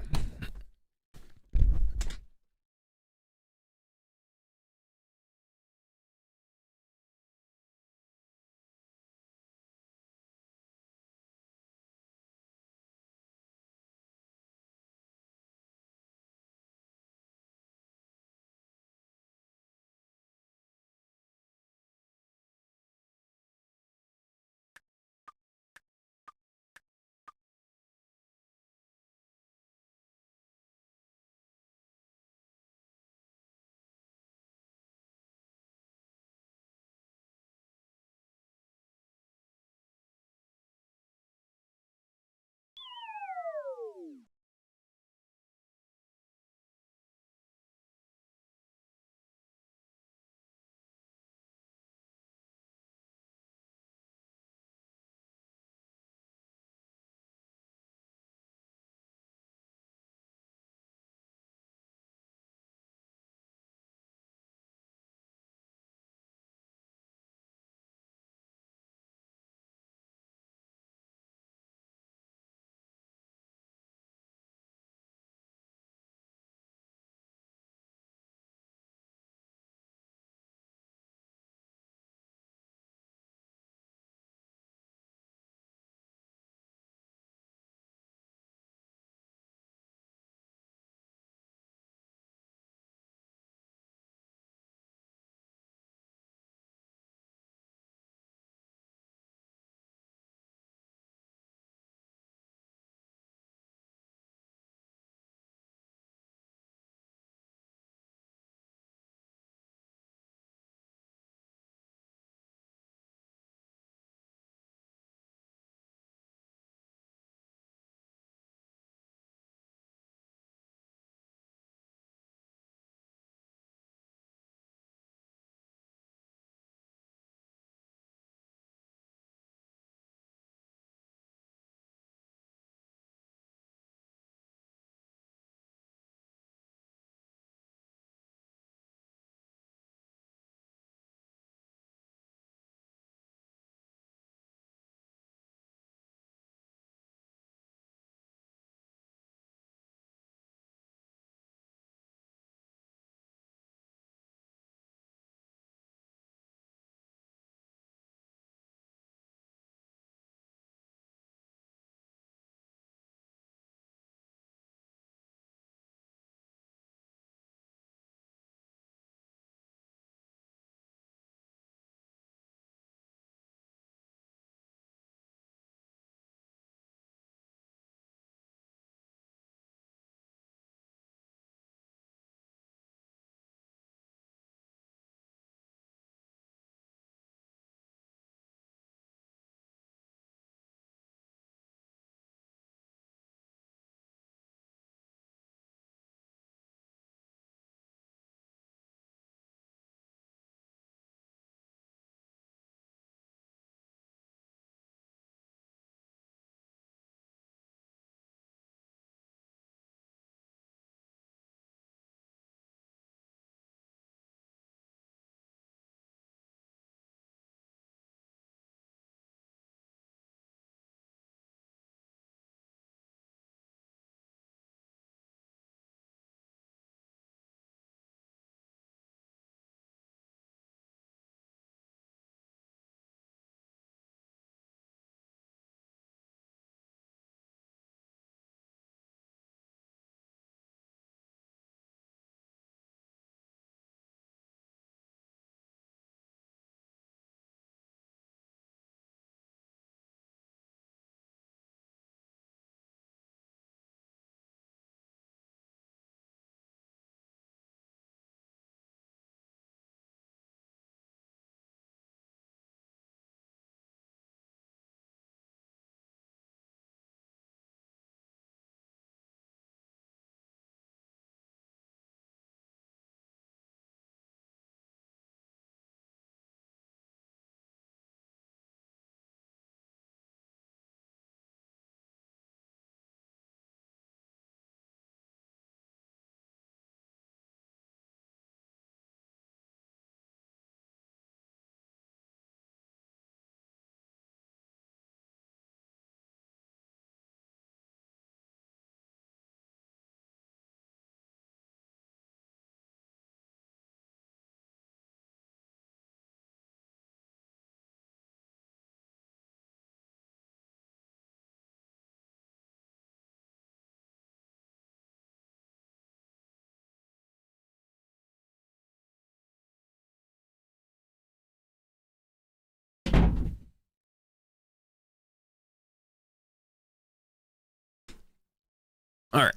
All right.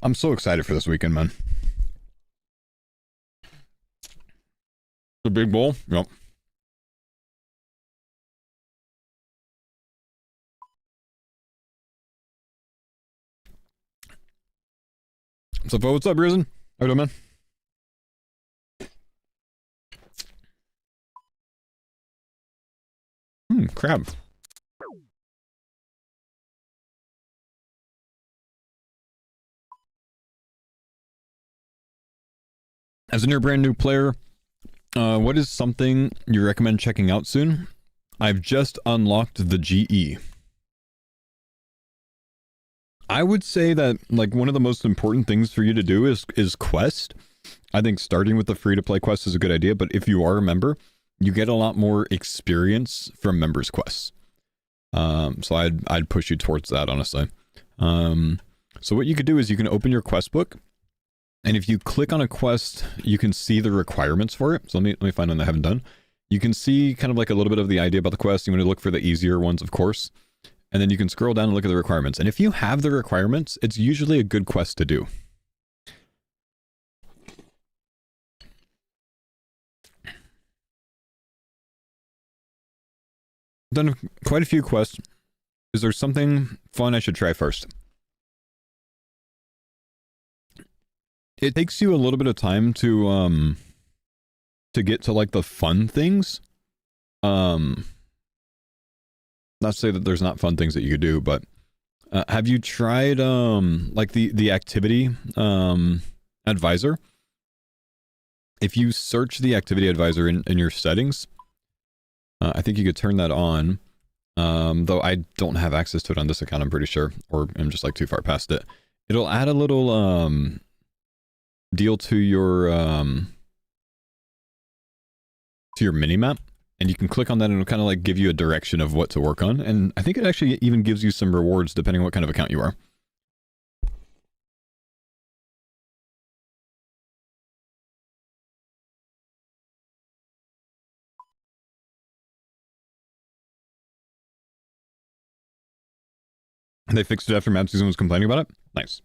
I'm so excited for this weekend, man. The big bowl? Yep. So, Faux, what's up, Risen? How you doing, man? Crab. As a brand new player, what is something you recommend checking out soon? I've just unlocked the GE. I would say that like one of the most important things for you to do is quest. I think starting with the free to play quest is a good idea, but if you are a member, you get a lot more experience from members quests. So I'd push you towards that, honestly. So what you could do is you can open your quest book, and if you click on a quest, you can see the requirements for it. So let me find one I haven't done. You can see kind of like a little bit of the idea about the quest. You want to look for the easier ones, of course. And then you can scroll down and look at the requirements. And if you have the requirements, it's usually a good quest to do. Done quite a few quests. Is there something fun I should try first? It takes you a little bit of time to get to like the fun things. Not to say that there's not fun things that you could do, but have you tried like the activity advisor? If you search the activity advisor in your settings, I think you could turn that on. Though I don't have access to it on this account, I'm pretty sure, or I'm just like too far past it. It'll add a little deal to your mini map, and you can click on that and it'll kind of like give you a direction of what to work on. And I think it actually even gives you some rewards depending on what kind of account you are. They fixed it after Mad Season was complaining about it? Nice.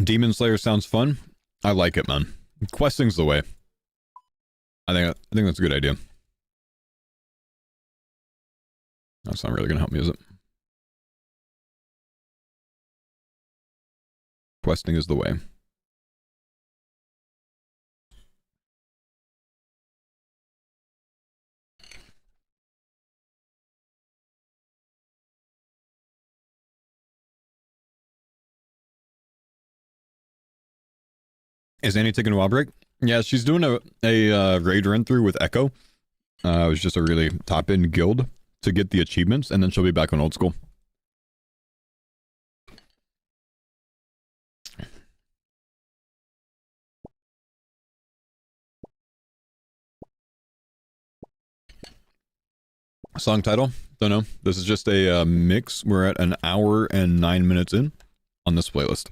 Demon Slayer sounds fun. I like it, man. Questing's the way. I think that's a good idea. That's not really gonna help me, is it? Questing is the way. Is Annie taking a wild break? Yeah, she's doing a raid run through with Echo. It was just a really top end guild to get the achievements, and then she'll be back on old school. Song title? Don't know. This is just a mix. We're at 1 hour and 9 minutes in on this playlist.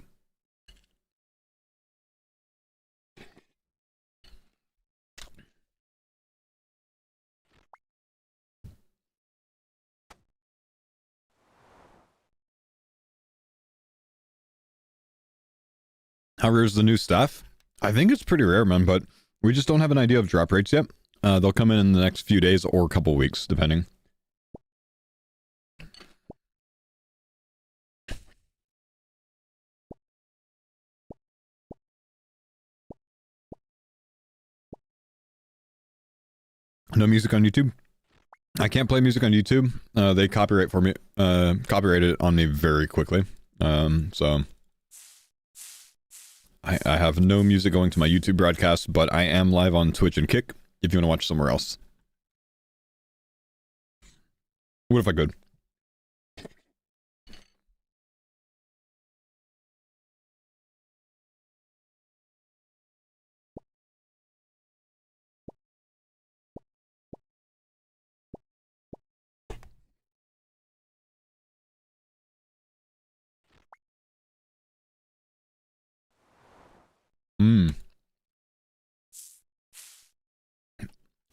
How rare is the new staff? I think it's pretty rare, man, but we just don't have an idea of drop rates yet. They'll come in the next few days or a couple weeks, depending. No music on YouTube? I can't play music on YouTube. They copyright for me, copyright it on me very quickly. So I have no music going to my YouTube broadcast, but I am live on Twitch and Kick if you want to watch somewhere else. What if I could?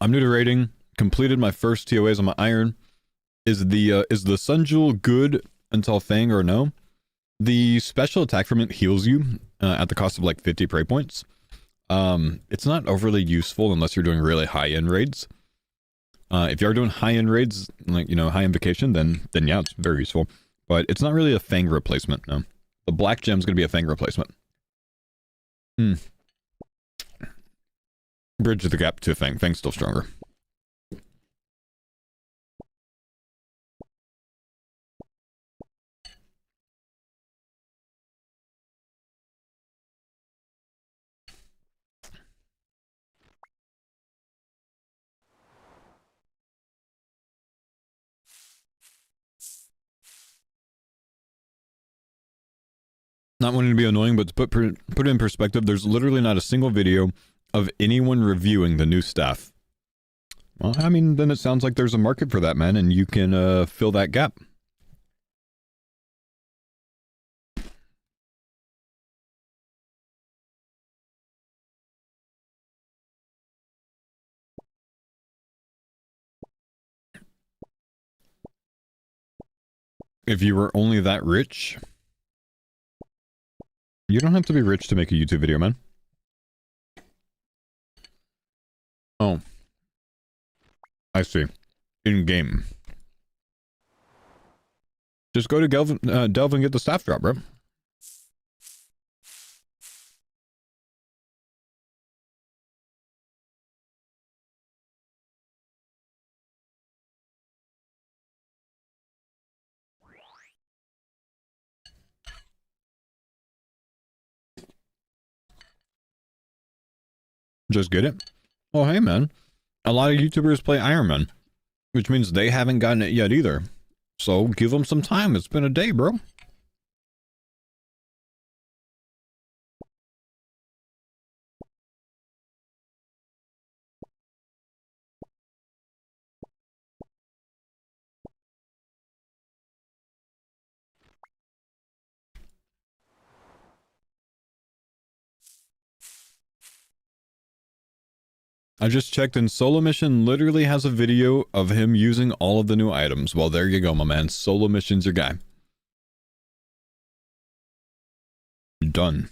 I'm new to raiding. Completed my first TOAs on my iron. Is the Sun Jewel good until Fang or no? The special attack from it heals you at the cost of like 50 prey points. It's not overly useful unless you're doing really high-end raids. If you're doing high-end raids, like, you know, high invocation, then yeah, it's very useful. But it's not really a Fang replacement, no. The black gem's gonna be a Fang replacement. Bridge the gap to Fang. Fang's still stronger. Not wanting to be annoying, but to put it in perspective, there's literally not a single video of anyone reviewing the new staff. Well, I mean, then it sounds like there's a market for that, man, and you can fill that gap. If you were only that rich, you don't have to be rich to make a YouTube video, man. Oh. I see. In-game. Just go to Delve and get the staff drop, bro. Just get it? Oh, hey, man. A lot of YouTubers play Iron Man, which means they haven't gotten it yet either. So give them some time. It's been a day, bro. I just checked and Solo Mission literally has a video of him using all of the new items. Well, there you go, my man. Solo Mission's your guy. Done.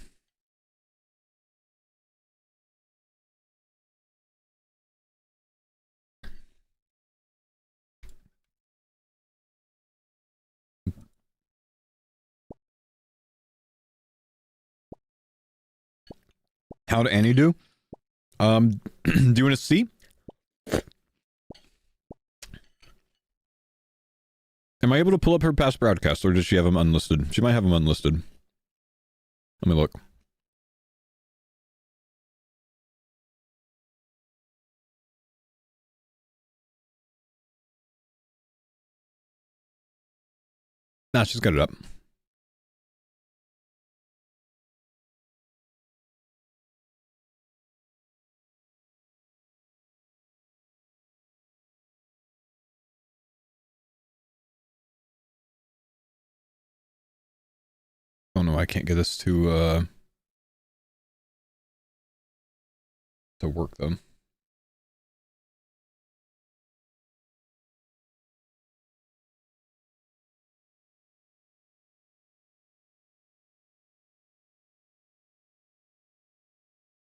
How did Annie do? Do you want to see? Am I able to pull up her past broadcasts, or does she have them unlisted? She might have them unlisted. Let me look. Nah, she's got it up. Oh no, I can't get this to work though.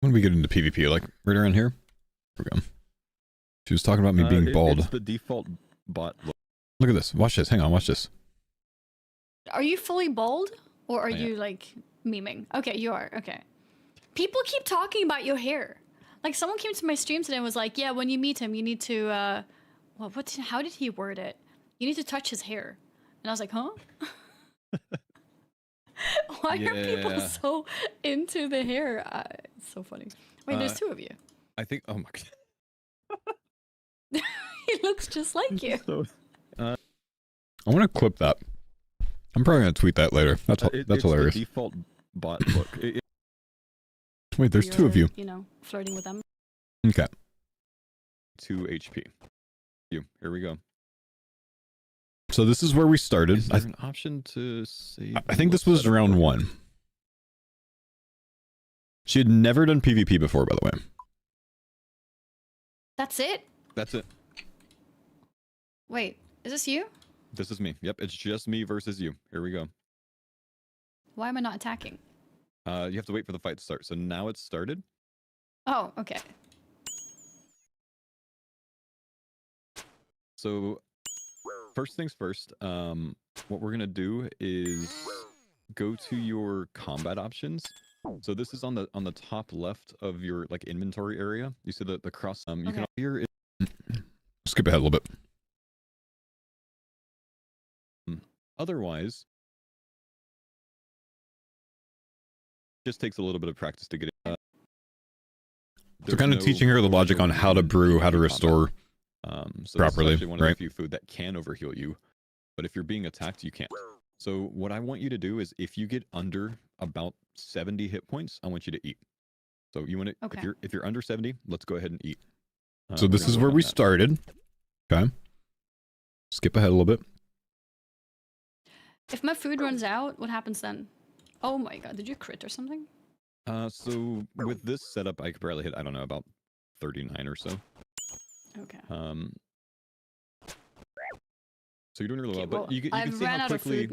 When we get into PvP, like right around here? Here we go. She was talking about me being bald. It's the default bot look. Look at this. Watch this. Hang on, watch this. Are you fully bald? Or are I am. you like memeing? Okay, you are. Okay. People keep talking about your hair. Like someone came to my stream today and was like, "Yeah, when you meet him, you need to well, how did he word it? You need to touch his hair." And I was like, "Huh?" Why are people Yeah. so into the hair? It's so funny. Wait, there's two of you. I think, oh my god. He looks just like you. I want to clip that. I'm probably going to tweet that later. That's It's hilarious. the default bot look. Wait, there's two of you. You know, flirting with them. Okay. 2 HP. Here we go. So this is where we started. Is there an option to save? I think this was round 1. She had never done PvP before, by the way. That's it? That's it. Wait, is this you? This is me. Yep, it's just me versus you. Here we go. Why am I not attacking? You have to wait for the fight to start. So now it's started. Oh, okay. So first things first, what we're gonna do is go to your combat options. So this is on the top left of your like inventory area. You see the cross. You can here. Skip ahead a little bit. Otherwise, just takes a little bit of practice to get it. So kind of teaching her the logic on how to brew, how to restore so properly, this is one of the few food that can overheal you, but if you're being attacked, you can't. So what I want you to do is if you get under about 70 hit points, I want you to eat. So you want to, if you're under 70, let's go ahead and eat. So this is where we started. Okay. Skip ahead a little bit. If my food runs out, what happens then? Oh my god, did you crit or something? So with this setup, I could probably hit, I don't know, about 39 or so. Okay. So you're doing really well, but you can see how quickly.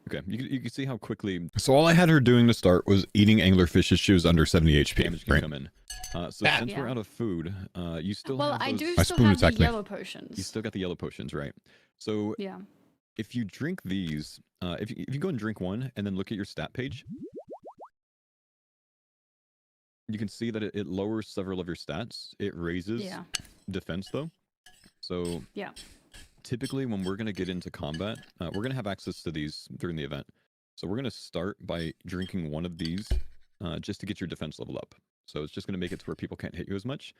Okay, you can see how quickly. So all I had her doing to start was eating anglerfish as she was under 70 HP. Damage can come in. So since we're out of food, you still have those... I do still have the yellow potions. You still got the yellow potions, right? So yeah. If you drink these, if you go and drink one and then look at your stat page, you can see that it lowers several of your stats. It raises defense though. So typically when we're going to get into combat, we're going to have access to these during the event. So we're going to start by drinking one of these just to get your defense level up. So it's just going to make it to where people can't hit you as much.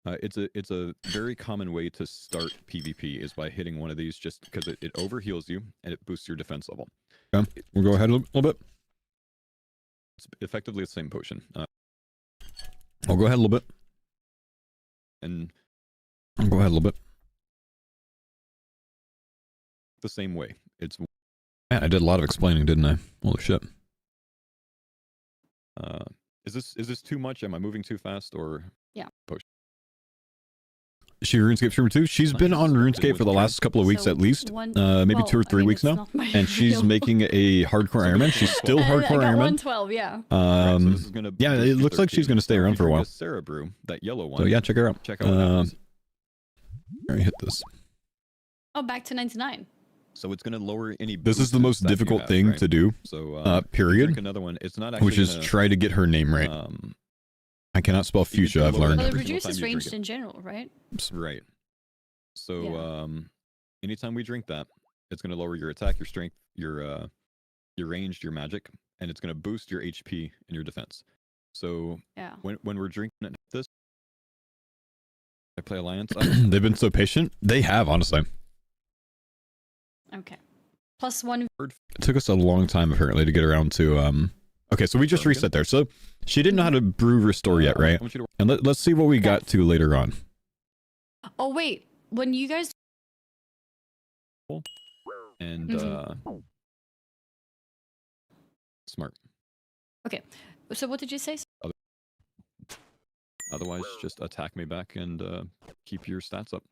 It's a very common way to start PvP is by hitting one of these just because it overheals you and it boosts your defense level. Okay, we'll go ahead a little bit. It's effectively the same potion. I'll go ahead a little bit. And I'll go ahead a little bit. The same way. It's man, I did a lot of explaining, didn't I? Holy shit. Is this too much? Am I moving too fast or potion? Is she RuneScape streamer too? She's been on RuneScape for the last couple of weeks at least. Maybe 2 or 3 weeks now. And she's making a hardcore Ironman. She's still hardcore Ironman. 112, yeah. Yeah, it looks like she's going to stay around for a while. Sarah Brew, that yellow one. So yeah, check her out. Check out what happens. Let me hit this. Oh, back to 99. So it's going to lower any. This is the most difficult thing to do. So period. Another one. It's not actually. Which is try to get her name right. I cannot spell fuchsia. I've learned. Well, it reduces range in general, right? Right. So anytime we drink that, it's going to lower your attack, your strength, your range, your magic, and it's going to boost your HP and your defense. So when we're drinking this, I play Alliance. They've been so patient. They have, honestly. Okay. +1. It took us a long time apparently to get around to okay, so we just reset there. So she didn't know how to brew restore yet, right? And let's see what we got to later on. Oh wait, when you guys and smart. Okay. So what did you say? Otherwise just attack me back and keep your stats up.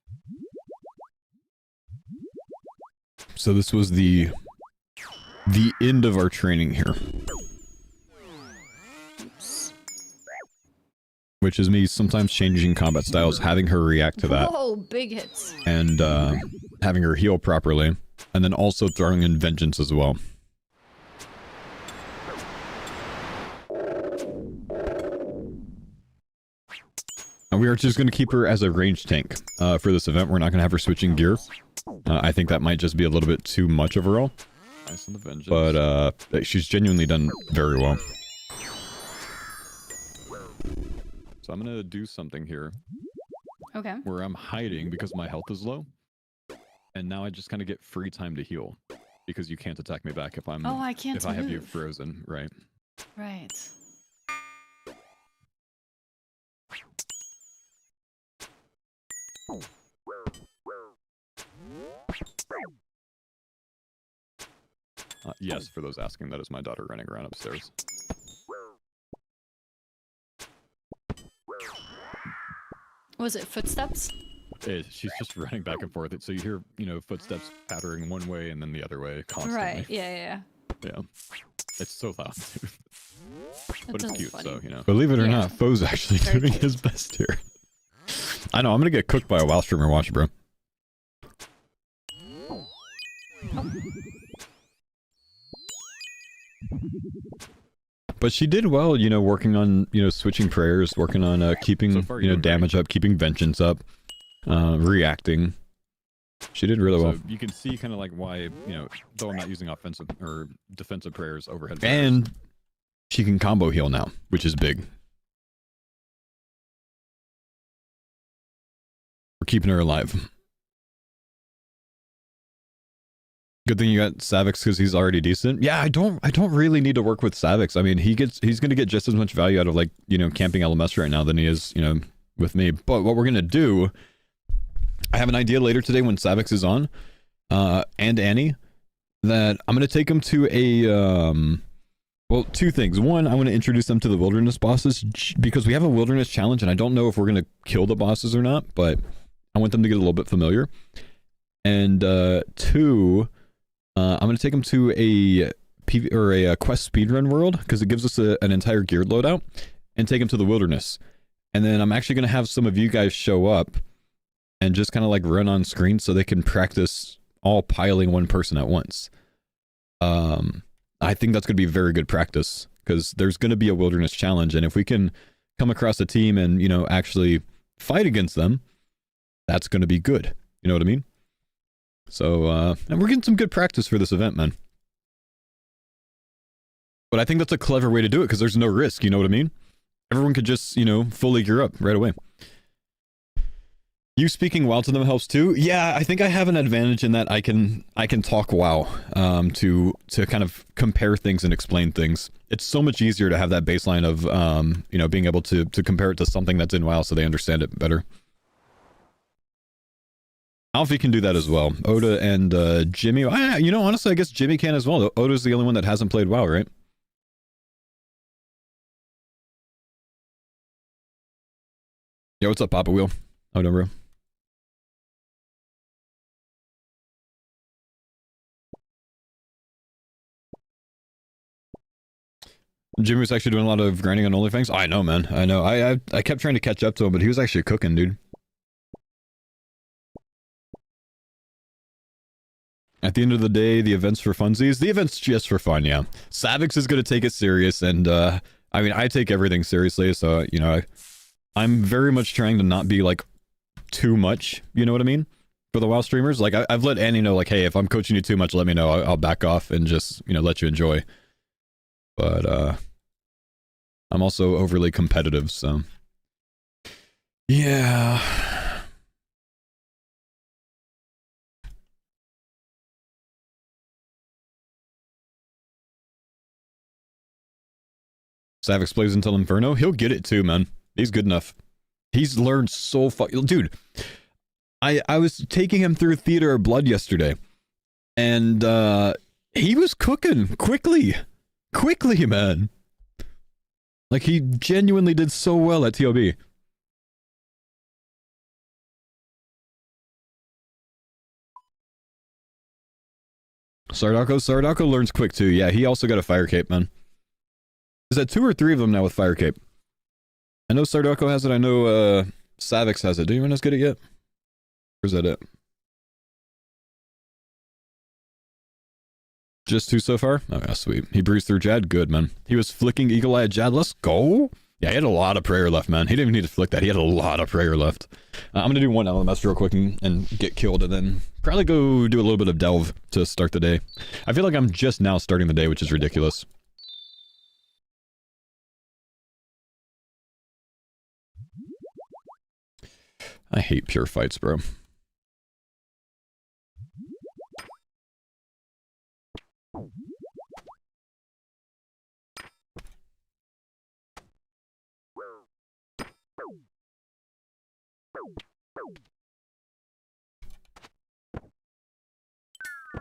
So this was the end of our training here. Which is me sometimes changing combat styles, having her react to that. Whoa, big hits. And having her heal properly. And then also throwing in vengeance as well. And we are just going to keep her as a ranged tank for this event. We're not going to have her switching gear. I think that might just be a little bit too much overall. Nice on the vengeance. But she's genuinely done very well. So I'm going to do something here. Okay. Where I'm hiding because my health is low. And now I just kind of get free time to heal. Because you can't attack me back if I'm... Oh, I can't If I have you frozen, right? Right. Yes, for those asking, that is my daughter running around upstairs. Was it footsteps? She's just running back and forth. So you hear, you know, footsteps pattering one way and then the other way constantly. Right. Yeah. Yeah. It's so loud. But That it's sounds cute, funny. so, you know. Believe it or Yeah. not, Faux's actually Very doing cute. his best here. I know, I'm gonna get cooked by a WoW streamer. Watch, bro. But she did well, you know, working on, you know, switching prayers, working on keeping, So far, you know, you're doing damage up, keeping vengeance up, reacting. She did really well. So you can see kind of like why, you know, though I'm not using offensive or defensive prayers, overhead prayers. And she can combo heal now, which is big. We're keeping her alive. Good thing you got Savix because he's already decent. Yeah, I don't really need to work with Savix. I mean, he's gonna get just as much value out of, like, you know, camping LMS right now than he is, you know, with me. But what we're gonna do, I have an idea later today when Savix is on, and Annie, that I'm gonna take him to a well, two things. One, I want to introduce them to the wilderness bosses because we have a wilderness challenge, and I don't know if we're gonna kill the bosses or not, but I want them to get a little bit familiar. And two, I'm going to take them to a quest speedrun world because it gives us an entire geared loadout, and take them to the wilderness. And then I'm actually going to have some of you guys show up and just kind of like run on screen so they can practice all piling one person at once. I think that's going to be very good practice because there's going to be a wilderness challenge. And if we can come across a team and, you know, actually fight against them, that's going to be good. You know what I mean? So, and we're getting some good practice for this event, man. But I think that's a clever way to do it because there's no risk, you know what I mean? Everyone could just, you know, fully gear up right away. You speaking WoW to them helps too? Yeah, I think I have an advantage in that I can talk WoW to kind of compare things and explain things. It's so much easier to have that baseline of, you know, being able to compare it to something that's in WoW so they understand it better. Alfie can do that as well. Oda and Jimmy. You know, honestly, I guess Jimmy can as well. Oda's the only one that hasn't played WoW, right? Yo, what's up, Papa Wheel? Oh, no, bro. Jimmy was actually doing a lot of grinding on OnlyFans. I know, man. I know. I kept trying to catch up to him, but he was actually cooking, dude. At the end of the day, the event's for funsies. The event's just for fun, yeah. Savix is going to take it serious, and I mean, I take everything seriously, so, you know, I'm very much trying to not be, like, too much, you know what I mean? For the WoW streamers. Like, I've let Annie know, like, hey, if I'm coaching you too much, let me know. I'll back off and just, you know, let you enjoy. But, I'm also overly competitive, so... Yeah... Savix plays until Inferno. He'll get it too, man. He's good enough. He's learned so dude, I was taking him through Theater of Blood yesterday, and he was cooking quickly, man. Like, he genuinely did so well at TOB. Sardako learns quick too. Yeah, he also got a fire cape, man. Is that 2 or 3 of them now with fire cape? I know Sardako has it. I know Savix has it. Do anyone else get it yet? Or is that it? Just 2 so far? Oh, yeah, sweet. He breezed through Jad. Good, man. He was flicking Eagle Eye at Jad. Let's go. Yeah, he had a lot of prayer left, man. He didn't even need to flick that. He had a lot of prayer left. I'm going to do one LMS real quick and get killed, and then probably go do a little bit of delve to start the day. I feel like I'm just now starting the day, which is ridiculous. I hate pure fights, bro.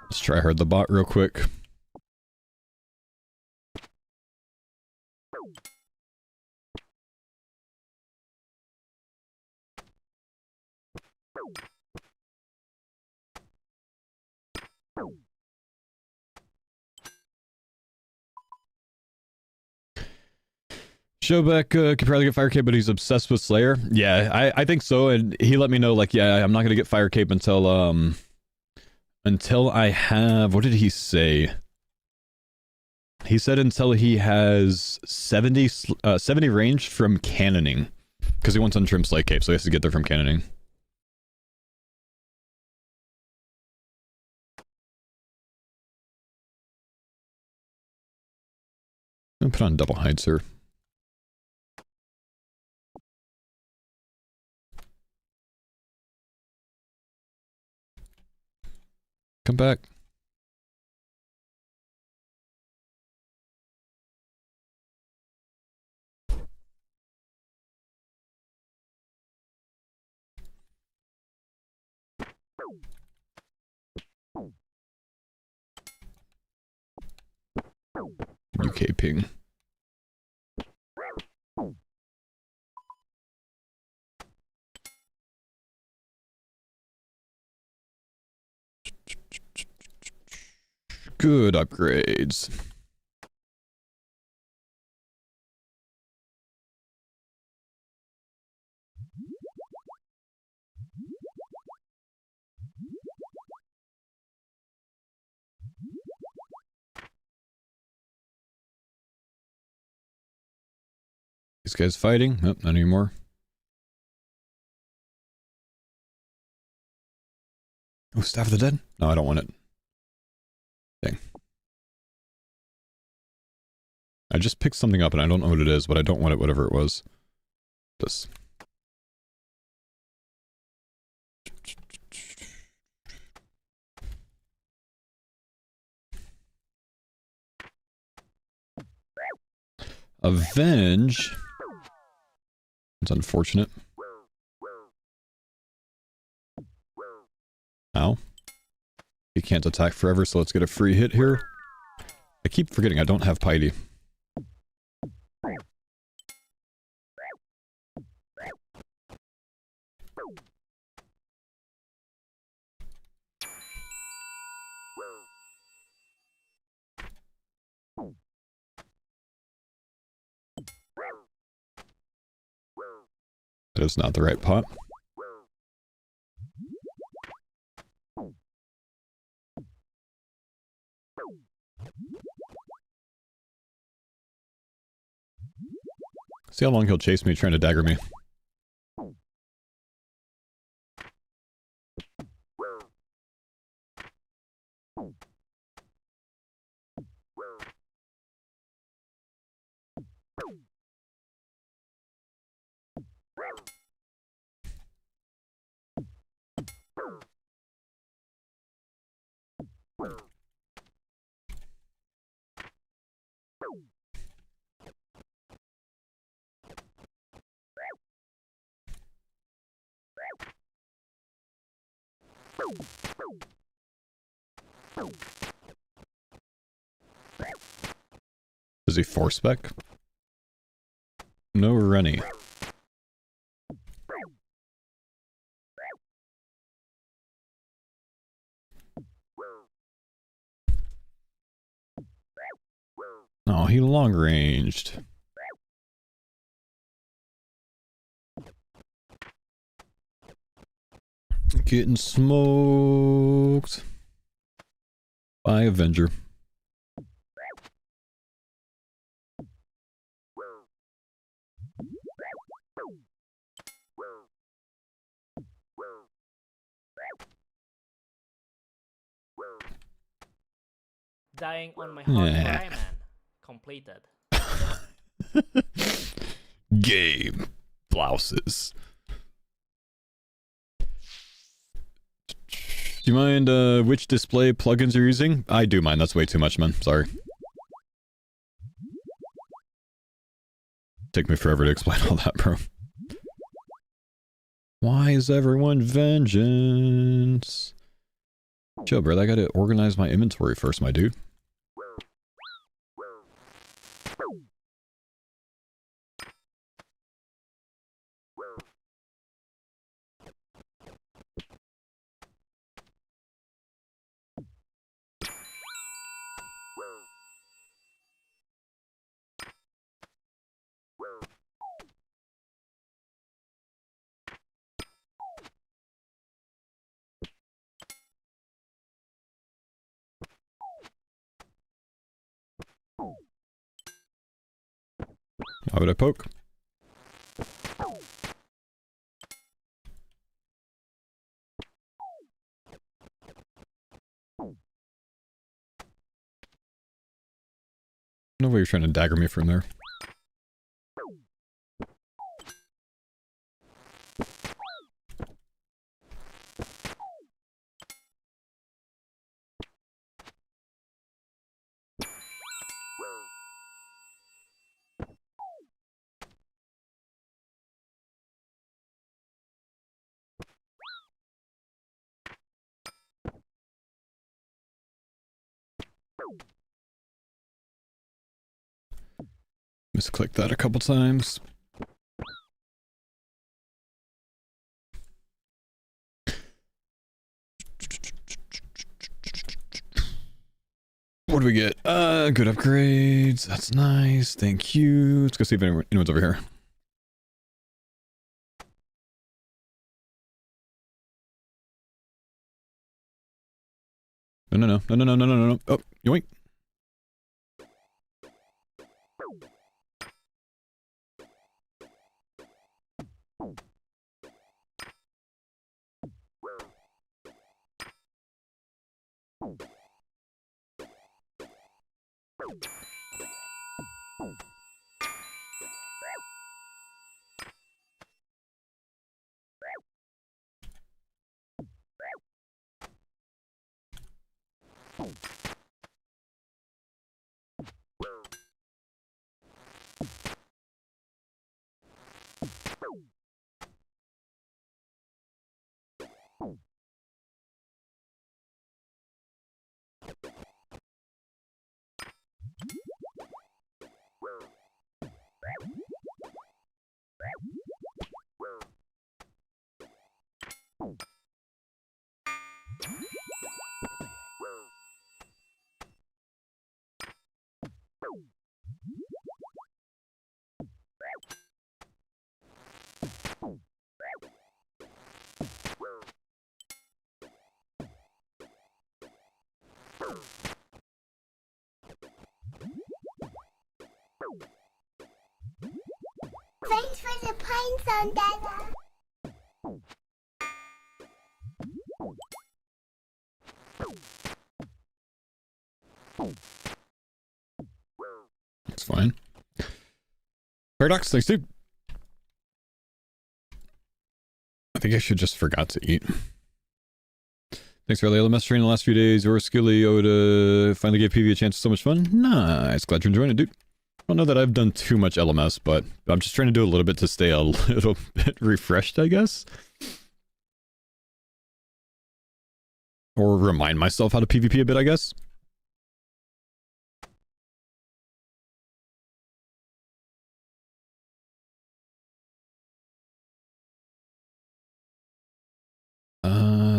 Let's try hard the bot real quick. Showback could probably get Fire Cape, but he's obsessed with Slayer. Yeah, I think so. And he let me know, like, yeah, I'm not gonna get Fire Cape until I have, what did he say? He said until he has 70 range from cannoning, because he wants untrimmed Slay Cape, so he has to get there from cannoning. I'm gonna put on double hide, sir. Come back. UK ping. Good upgrades. These guys fighting? Nope, not anymore. Oh, Staff of the Dead? No, I don't want it. Dang. I just picked something up and I don't know what it is, but I don't want it, whatever it was. This. Avenge. It's unfortunate. Ow. He can't attack forever, so let's get a free hit here. I keep forgetting I don't have Piety. That is not the right pot. See how long he'll chase me trying to dagger me. Is he 4-spec? No runny. Oh, he long ranged. Getting smoked by Avenger. Dying on my hardcore Yeah. Rayman. Completed. Game. Blouses. Do you mind which display plugins you're using? I do mind. That's way too much, man. Sorry. Take me forever to explain all that, bro. Why is everyone vengeance? Chill, bro. I gotta organize my inventory first, my dude. Why would I poke? No way you're trying to dagger me from there. Misclick that a couple times. What do we get? Good upgrades. That's nice. Thank you. Let's go see if anyone's over here. No. Oh, yoink. Thanks for the pine zone, Dada. That's fine. Paradox, thanks, dude. I think I should just forgot to eat. Thanks for the mess train in the last few days. Or Skilly Oda finally gave PV a chance. So much fun. Nice. Glad you're enjoying it, dude. I don't know that I've done too much LMS, but I'm just trying to do a little bit to stay a little bit refreshed, I guess. Or remind myself how to PvP a bit, I guess.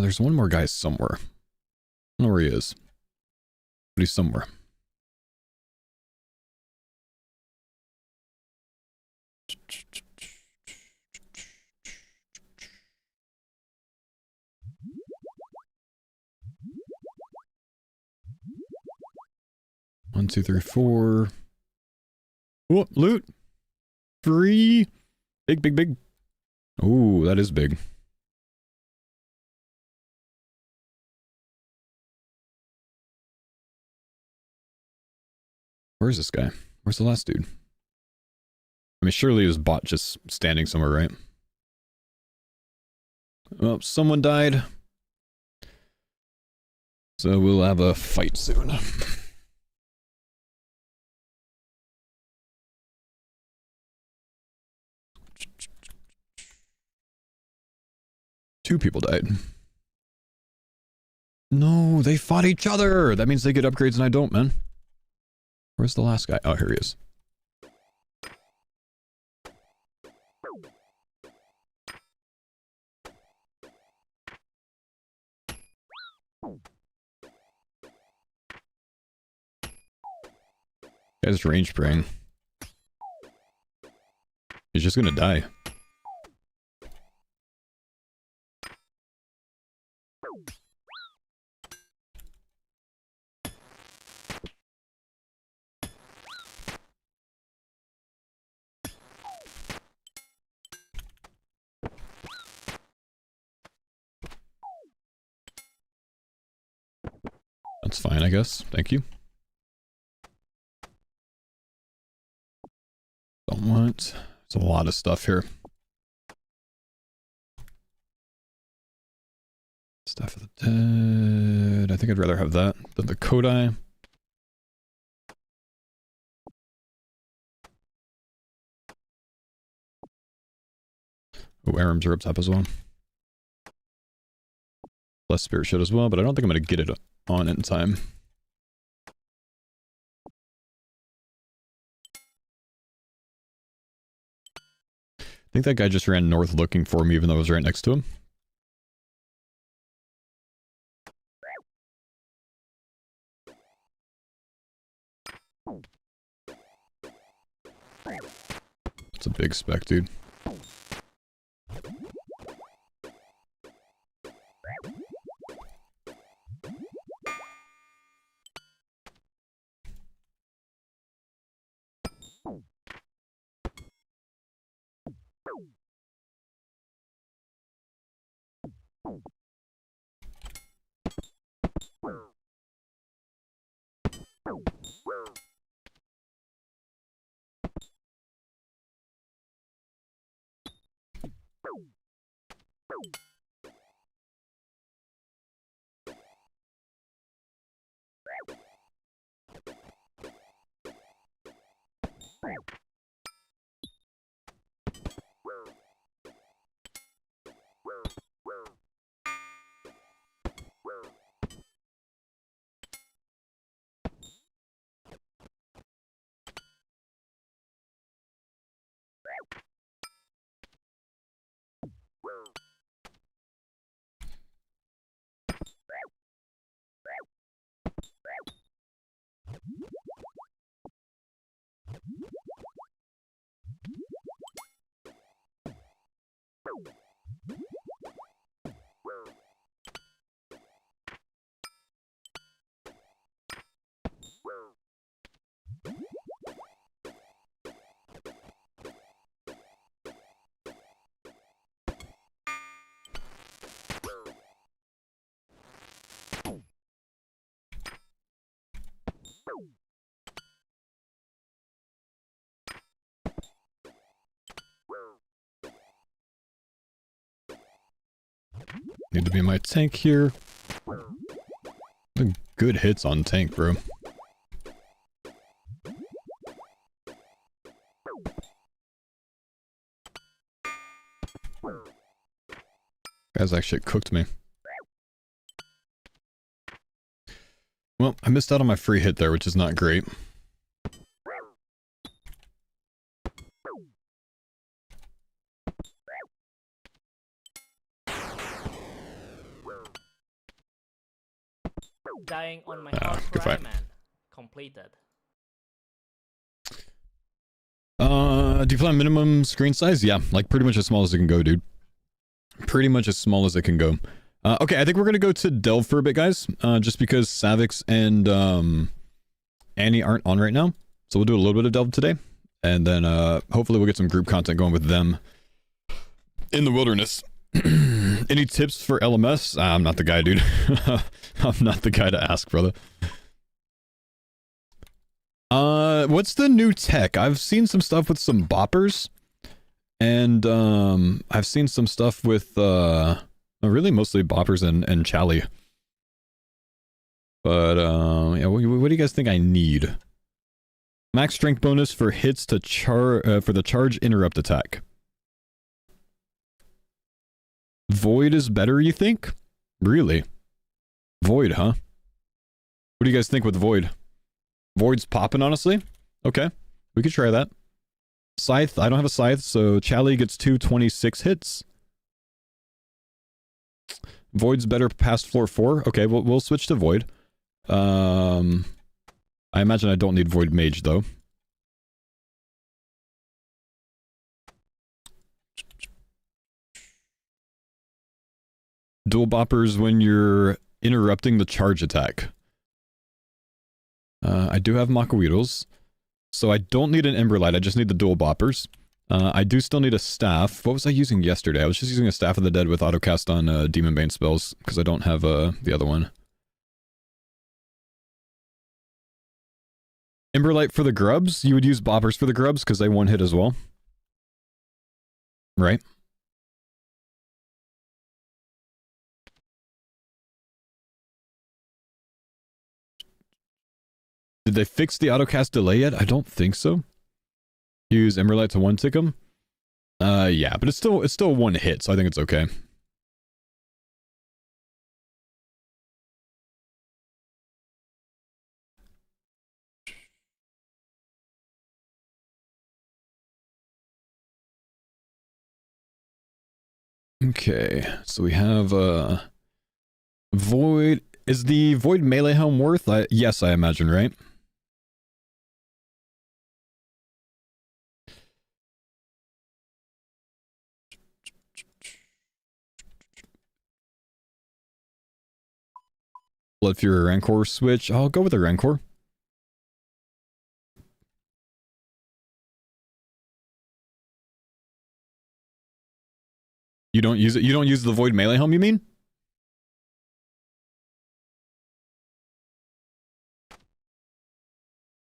There's one more guy somewhere. I don't know where he is. But he's somewhere. One, two, three, four. Oh, loot. Free. Big. Oh, that is big. Where's this guy? Where's the last dude? I mean, surely his bot just standing somewhere, right? Oh, someone died. So we'll have a fight soon. Two people died. No, they fought each other. That means they get upgrades and I don't, man. Where's the last guy? Oh, here he is. Guy's range spraying. He's just gonna die. That's fine, I guess. Thank you. Don't want... There's a lot of stuff here. Staff of the Dead... I think I'd rather have that than the Kodai. Oh, Aram's are up top as well. Less Spirit Shield as well, but I don't think I'm going to get it on in time. I think that guy just ran north looking for me even though I was right next to him. It's a big spec, dude. Need to be my tank here. Good hits on tank, bro. Guys actually cooked me. Well, I missed out on my free hit there, which is not great. Dying on my good fight. man. Completed. Do you plan minimum screen size? Yeah, like pretty much as small as it can go, dude. Pretty much as small as it can go. Okay, I think we're gonna go to Delve for a bit, guys. Just because Savix and Annie aren't on right now. So we'll do a little bit of Delve today. And then hopefully we'll get some group content going with them in the wilderness. Any tips for LMS? I'm not the guy, dude. I'm not the guy to ask, brother. What's the new tech? I've seen some stuff with some boppers. And I've seen some stuff with really mostly boppers and chally. But yeah, what do you guys think I need? Max strength bonus for hits to for the charge interrupt attack. Void is better, you think? Really? Void, huh? What do you guys think with Void? Void's popping, honestly? Okay, we could try that. Scythe, I don't have a Scythe, so Chally gets 226 hits. Void's better past floor 4. Okay, we'll switch to Void. I imagine I don't need Void Mage, though. Dual boppers when you're interrupting the charge attack. I do have Makaweedles, so I don't need an Emberlight, I just need the dual boppers. I do still need a staff. What was I using yesterday? I was just using a Staff of the Dead with autocast on Demon Bane spells, because I don't have the other one. Emberlight for the grubs, you would use boppers for the grubs because they one hit as well. Right? Did they fix the autocast delay yet? I don't think so. Use Emberlight to one tick them. Yeah, but it's still one hit, so I think it's okay. Okay, so we have Void. Is the Void melee helm worth? Yes, I imagine, right? Blood Fury Rancor switch. I'll go with a Rancor. You don't use it? You don't use the Void melee helm, you mean?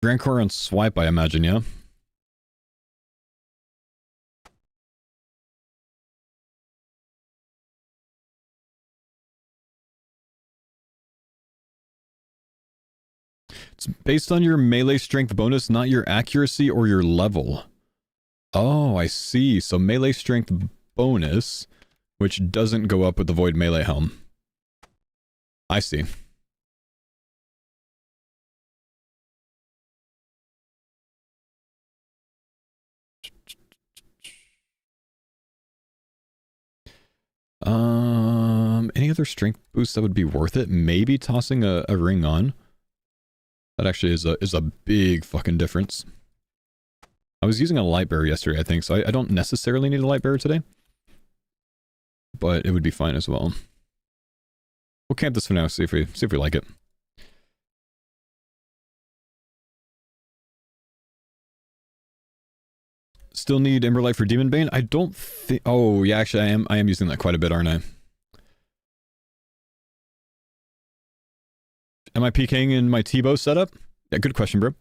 Rancor on swipe, I imagine, yeah? It's based on your melee strength bonus, not your accuracy or your level. Oh, I see. So melee strength bonus, which doesn't go up with the Void melee helm. I see. Any other strength boost that would be worth it? Maybe tossing a ring on. That actually is a big fucking difference. I was using a light bearer yesterday, I think, so I don't necessarily need a light bearer today. But it would be fine as well. We'll camp this for now, see if we like it. Still need Emberlight for Demon Bane? I don't think... Oh, yeah, actually, I am using that quite a bit, aren't I? Am I PKing in my T-bow setup? Yeah, good question, bro.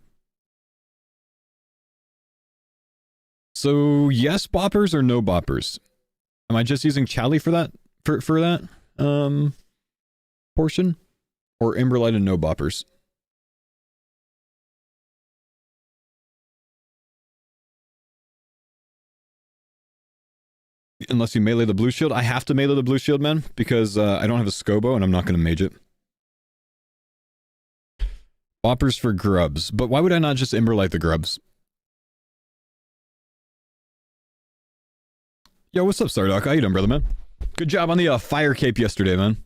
So, yes boppers or no boppers? Am I just using Chally for that? For that? Portion? Or Emberlight and no boppers? Unless you melee the blue shield. I have to melee the blue shield, man, because I don't have a Scobo and I'm not going to mage it. Boppers for grubs. But why would I not just Emberlight the grubs? Yo, what's up, Stardock? How you doing, brother, man? Good job on the fire cape yesterday, man.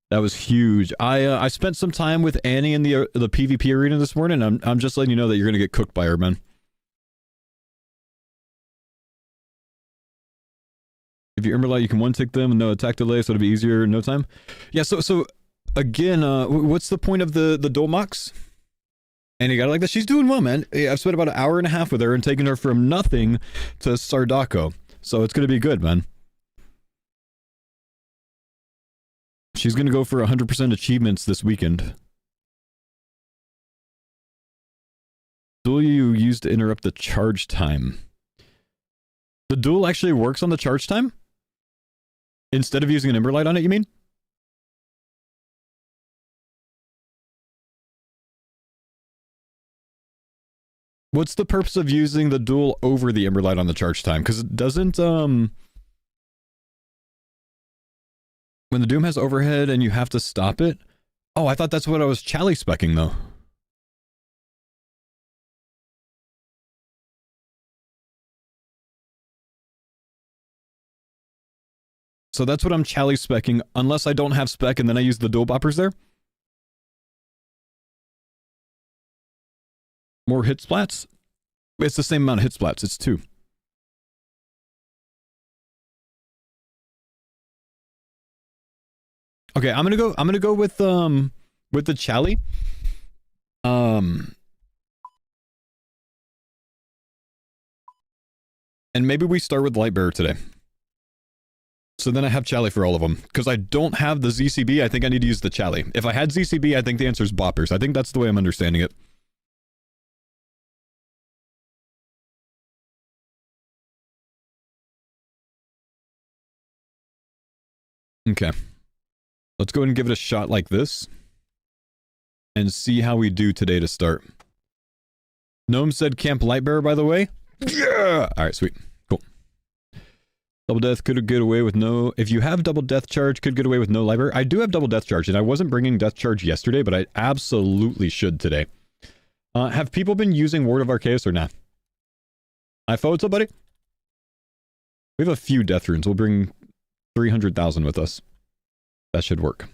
That was huge. I spent some time with Annie in the PvP arena this morning. I'm just letting you know that you're going to get cooked by her, man. If you Emberlight, you can one-tick them with no attack delay, so it'll be easier in no time. Yeah, so again, what's the point of the dual mocks? And you got it like that. She's doing well, man. I've spent about an hour and a half with her and taken her from nothing to Sardako. So it's going to be good, man. She's going to go for 100% achievements this weekend. Duel you used to interrupt the charge time. The duel actually works on the charge time? Instead of using an Emberlight on it, you mean? What's the purpose of using the duel over the Emberlight on the charge time? Because it doesn't, when the Doom has overhead and you have to stop it? Oh, I thought that's what I was Chally specking, though. So that's what I'm Chally specking, unless I don't have spec and then I use the dual boppers there? More hit splats? It's the same amount of hit splats, it's 2. Okay, I'm gonna go with the Chally. And maybe we start with Lightbearer today. So then I have Chally for all of them. Because I don't have the ZCB, I think I need to use the Chally. If I had ZCB, I think the answer is boppers. I think that's the way I'm understanding it. Okay. Let's go ahead and give it a shot like this. And see how we do today to start. Gnome said Camp Lightbearer, by the way. Yeah! Alright, sweet. Cool. Double death could get away with no... If you have double death charge, could get away with no Lightbearer. I do have double death charge, and I wasn't bringing death charge yesterday, but I absolutely should today. Have people been using Ward of Arceus or not? Faux, what's up, buddy? We have a few death runes. We'll bring 300,000 with us. That should work.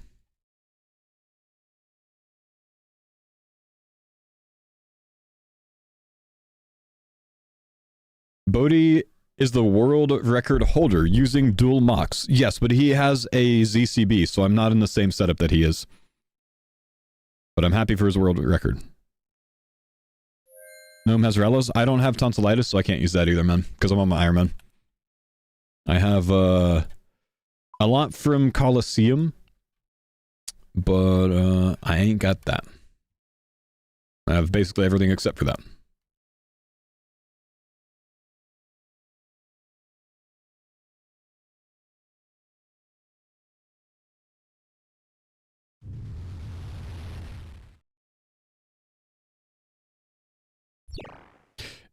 Bodhi is the world record holder using dual mocks. Yes, but he has a ZCB, so I'm not in the same setup that he is. But I'm happy for his world record. Gnome has Relos. I don't have tonsillitis, so I can't use that either, man, because I'm on my Iron Man. I have a lot from Colosseum, but I ain't got that. I have basically everything except for that.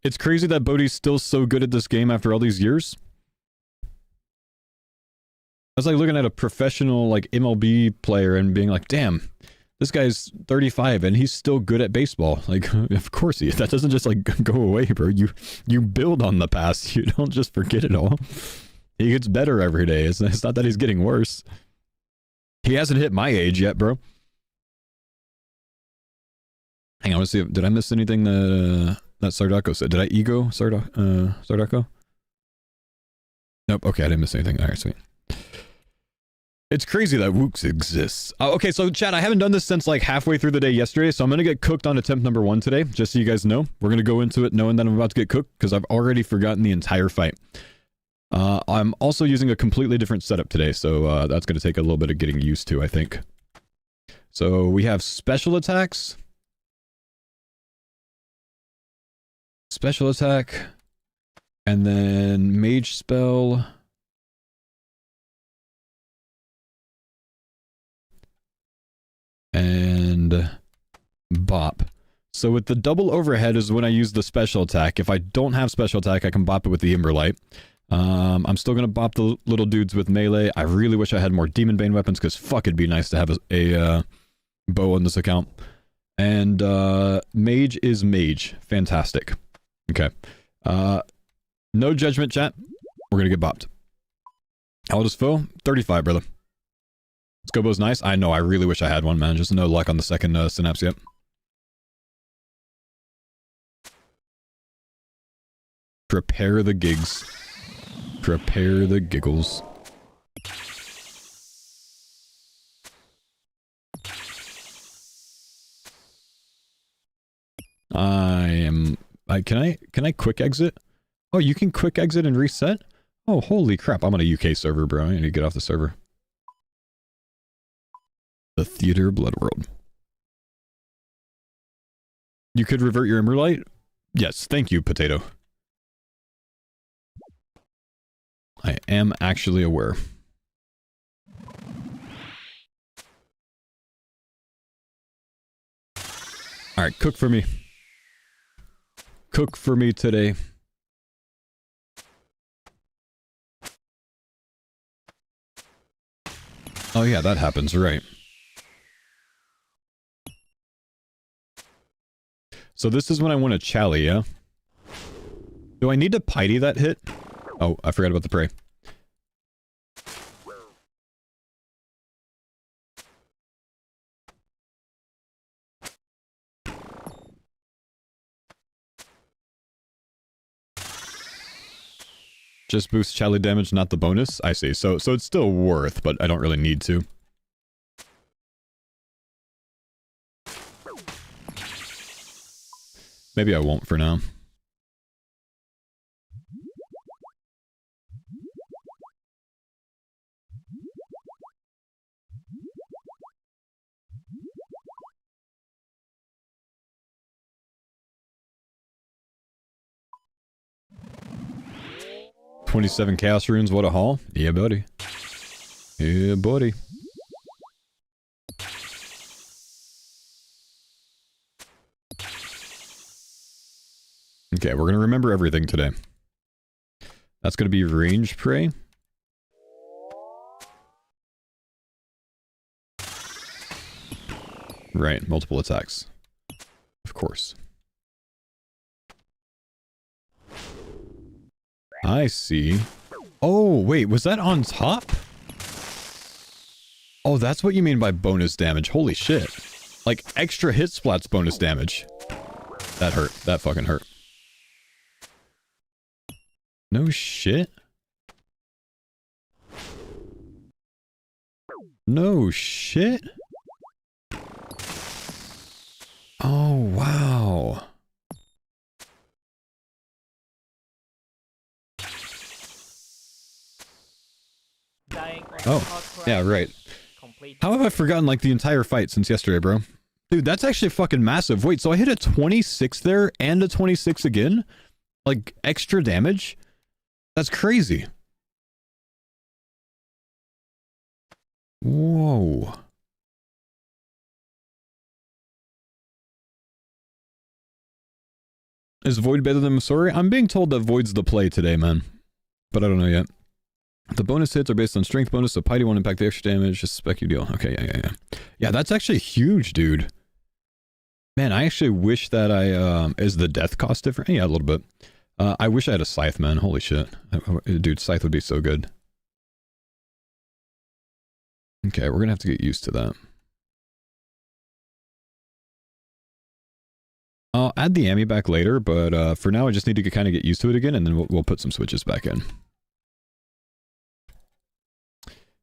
It's crazy that Bodhi's still so good at this game after all these years. I was like looking at a professional like MLB player and being like, damn, this guy's 35 and he's still good at baseball. Like, of course he is. That doesn't just like go away, bro. You build on the past. You don't just forget it all. He gets better every day. It's not that he's getting worse. He hasn't hit my age yet, bro. Hang on, let's see. Did I miss anything that Sardako said? Did I ego Sardako? Nope. Okay, I didn't miss anything. All right, sweet. It's crazy that Wooks exists. Okay, so chat, I haven't done this since like halfway through the day yesterday, so I'm going to get cooked on attempt number 1 today, just so you guys know. We're going to go into it knowing that I'm about to get cooked, because I've already forgotten the entire fight. I'm also using a completely different setup today, so that's going to take a little bit of getting used to, I think. So we have special attacks. Special attack. And then mage spell. And bop. So with the double overhead is when I use the special attack. If I don't have special attack, I can bop it with the Emberlight. I'm still going to bop the little dudes with melee. I really wish I had more Demon Bane weapons, because fuck, it'd be nice to have a bow on this account. And mage is mage. Fantastic. Okay. No judgment, chat. We're going to get bopped. How old is Faux? 35, brother. Scobo's nice. I know, I really wish I had one, man. Just no luck on the second synapse yet. Prepare the gigs. Prepare the giggles. Can I quick exit? Oh, you can quick exit and reset? Oh, holy crap. I'm on a UK server, bro. I need to get off the server. The Theater Blood World. You could revert your Emberlight? Yes, thank you, Potato. I am actually aware. Alright, cook for me. Cook for me today. Oh yeah, that happens, right. So this is when I want to chally, yeah? Do I need to piety that hit? Oh, I forgot about the prey. Just boost chally damage, not the bonus? I see. So it's still worth, but I don't really need to. Maybe I won't for now. $27 Chaos Runes, what a haul. Yeah, buddy. Yeah, buddy. Okay, we're gonna remember everything today. That's gonna be range prey. Right, multiple attacks. Of course. I see. Oh, wait, was that on top? Oh, that's what you mean by bonus damage. Holy shit. Like, extra hit splats bonus damage. That hurt. That fucking hurt. No shit? No shit? Oh, wow. Dying on Oh, hot yeah, grind, right. complete. How have I forgotten, like, the entire fight since yesterday, bro? Dude, that's actually fucking massive. Wait, so I hit a 26 there and a 26 again? Like, extra damage? That's crazy. Whoa. Is Void better than Masori? I'm being told that Void's the play today, man. But I don't know yet. The bonus hits are based on strength bonus, so Piety won't impact the extra damage. Just spec you deal. Okay, yeah. Yeah, that's actually huge, dude. Man, I actually wish that I, is the death cost different? Yeah, a little bit. I wish I had a scythe, man. Holy shit. Dude, scythe would be so good. Okay, we're gonna have to get used to that. I'll add the Ami back later, but for now I just need to kind of get used to it again, and then we'll put some switches back in.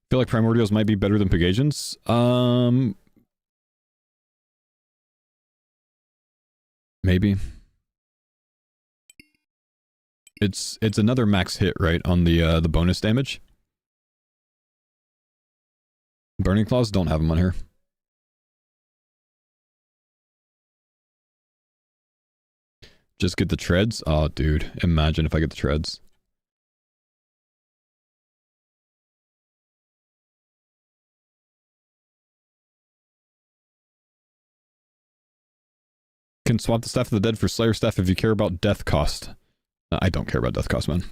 Feel like Primordials might be better than Pegasians. Maybe. It's another max hit, right, on the bonus damage. Burning Claws don't have them on here. Just get the treads? Oh, dude. Imagine if I get the treads. Can swap the Staff of the Dead for Slayer Staff if you care about death cost. I don't care about death cost, man.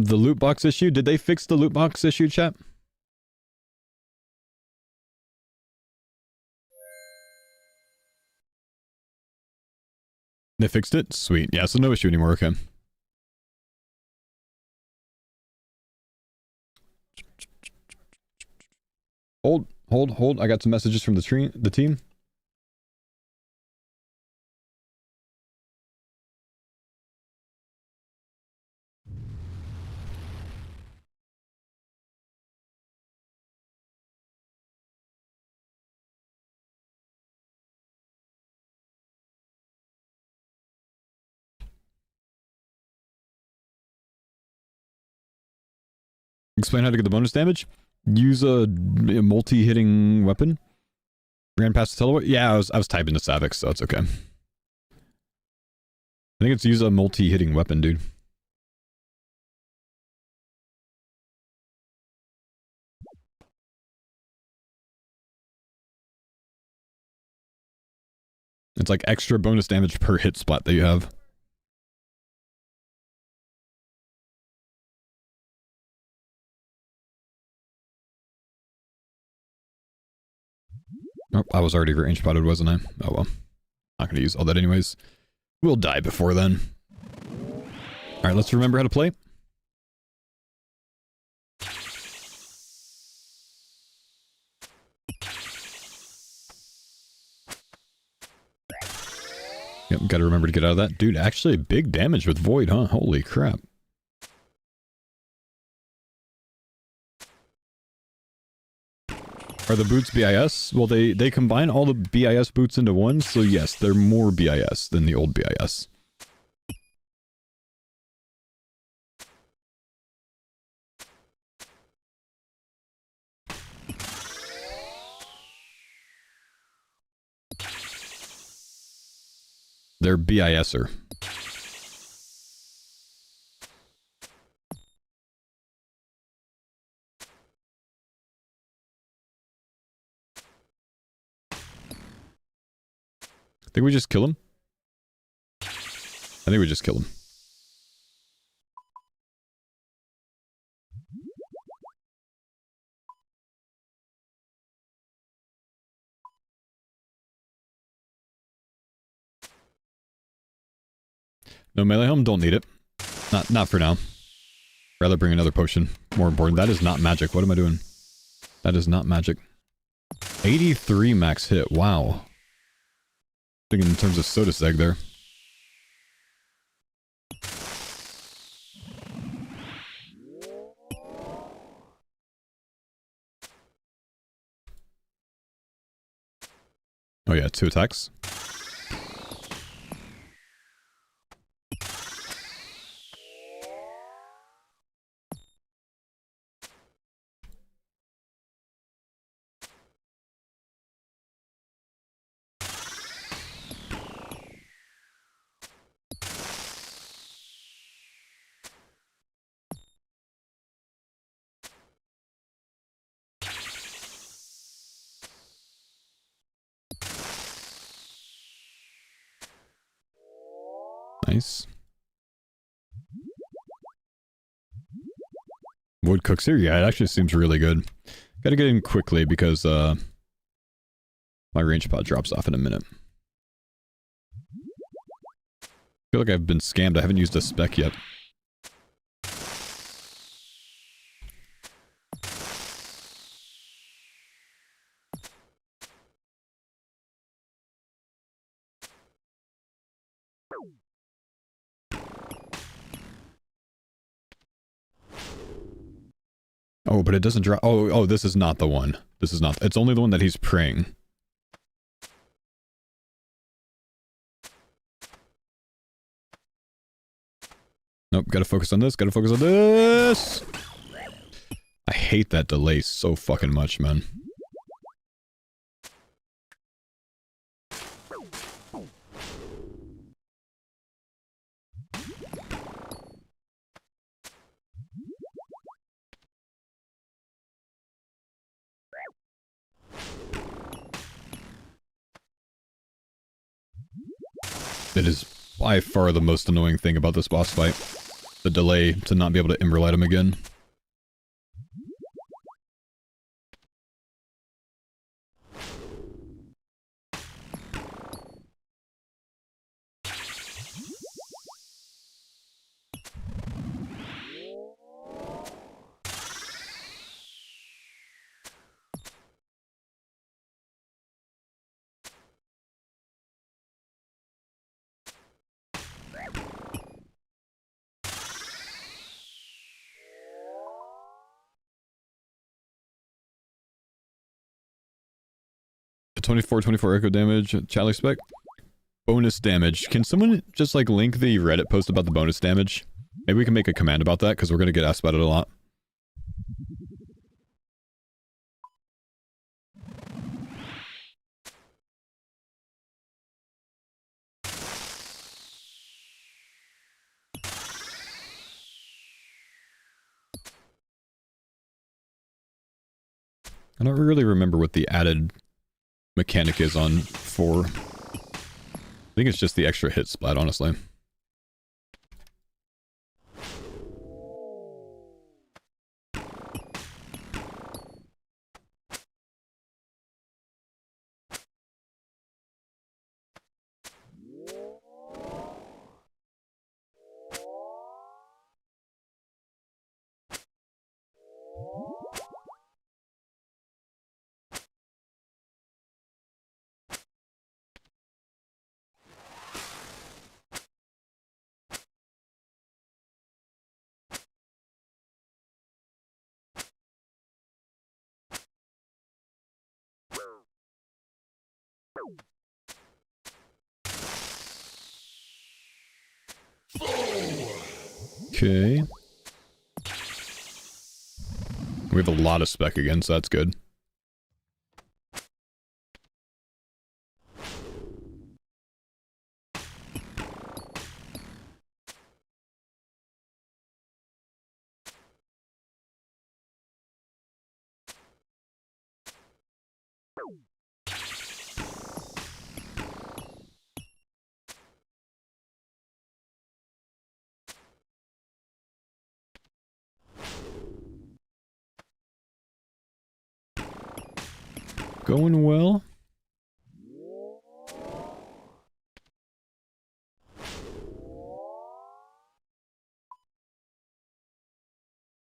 The loot box issue? Did they fix the loot box issue, chat? They fixed it? Sweet. Yeah, so no issue anymore, okay. Hold. I got some messages from the team. Explain how to get the bonus damage. Use a multi-hitting weapon. Ran past the teleport. Yeah, I was typing to Savix, so it's okay. I think it's use a multi-hitting weapon, dude. It's like extra bonus damage per hit splat that you have. Oh, I was already range spotted, wasn't I? Oh well. Not gonna use all that anyways. We'll die before then. Alright, let's remember how to play. Yep, gotta remember to get out of that. Dude, actually big damage with Void, huh? Holy crap. Are the boots BIS? Well, they combine all the BIS boots into one, so yes, they're more BIS than the old BIS. They're BISer. I think we just kill him. I think we just kill him. No melee home, don't need it. Not for now. Rather bring another potion. More important. That is not magic. What am I doing? That is not magic. 83 max hit. Wow. Thinking in terms of Soda Seg there. Oh yeah, 2 attacks. Nice. Wood cooks here? Yeah, it actually seems really good. Gotta get in quickly because my range pod drops off in a minute. I feel like I've been scammed. I haven't used a spec yet. Oh, but it doesn't drop. Oh, this is not the one. This is not. It's only the one that he's praying. Nope, gotta focus on this, gotta focus on this! I hate that delay so fucking much, man. It is by far the most annoying thing about this boss fight. The delay to not be able to Imberlight him again. The 24 echo damage, Charlie spec. Bonus damage. Can someone just like link the Reddit post about the bonus damage? Maybe we can make a command about that because we're gonna get asked about it a lot. I don't really remember what the added mechanic is on 4. I think it's just the extra hit splat, honestly. Okay. We have a lot of spec again, so that's good. going well.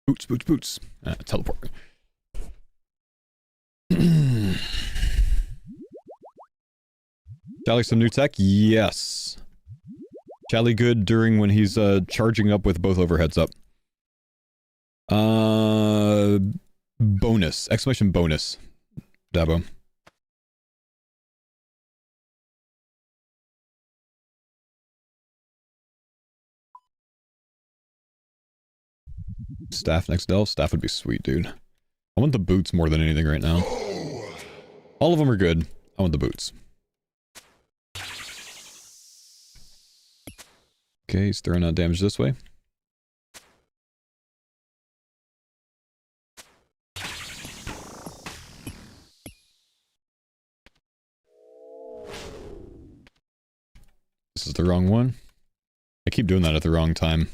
Boots, boots, boots. Teleport. Charlie, some new tech? Yes. Charlie good during when he's charging up with both overheads up. Bonus. Exclamation bonus. Dabo. Staff next Dell. Staff would be sweet, dude. I want the boots more than anything right now. All of them are good. I want the boots. Okay, he's throwing out damage this way. This is the wrong one. I keep doing that at the wrong time.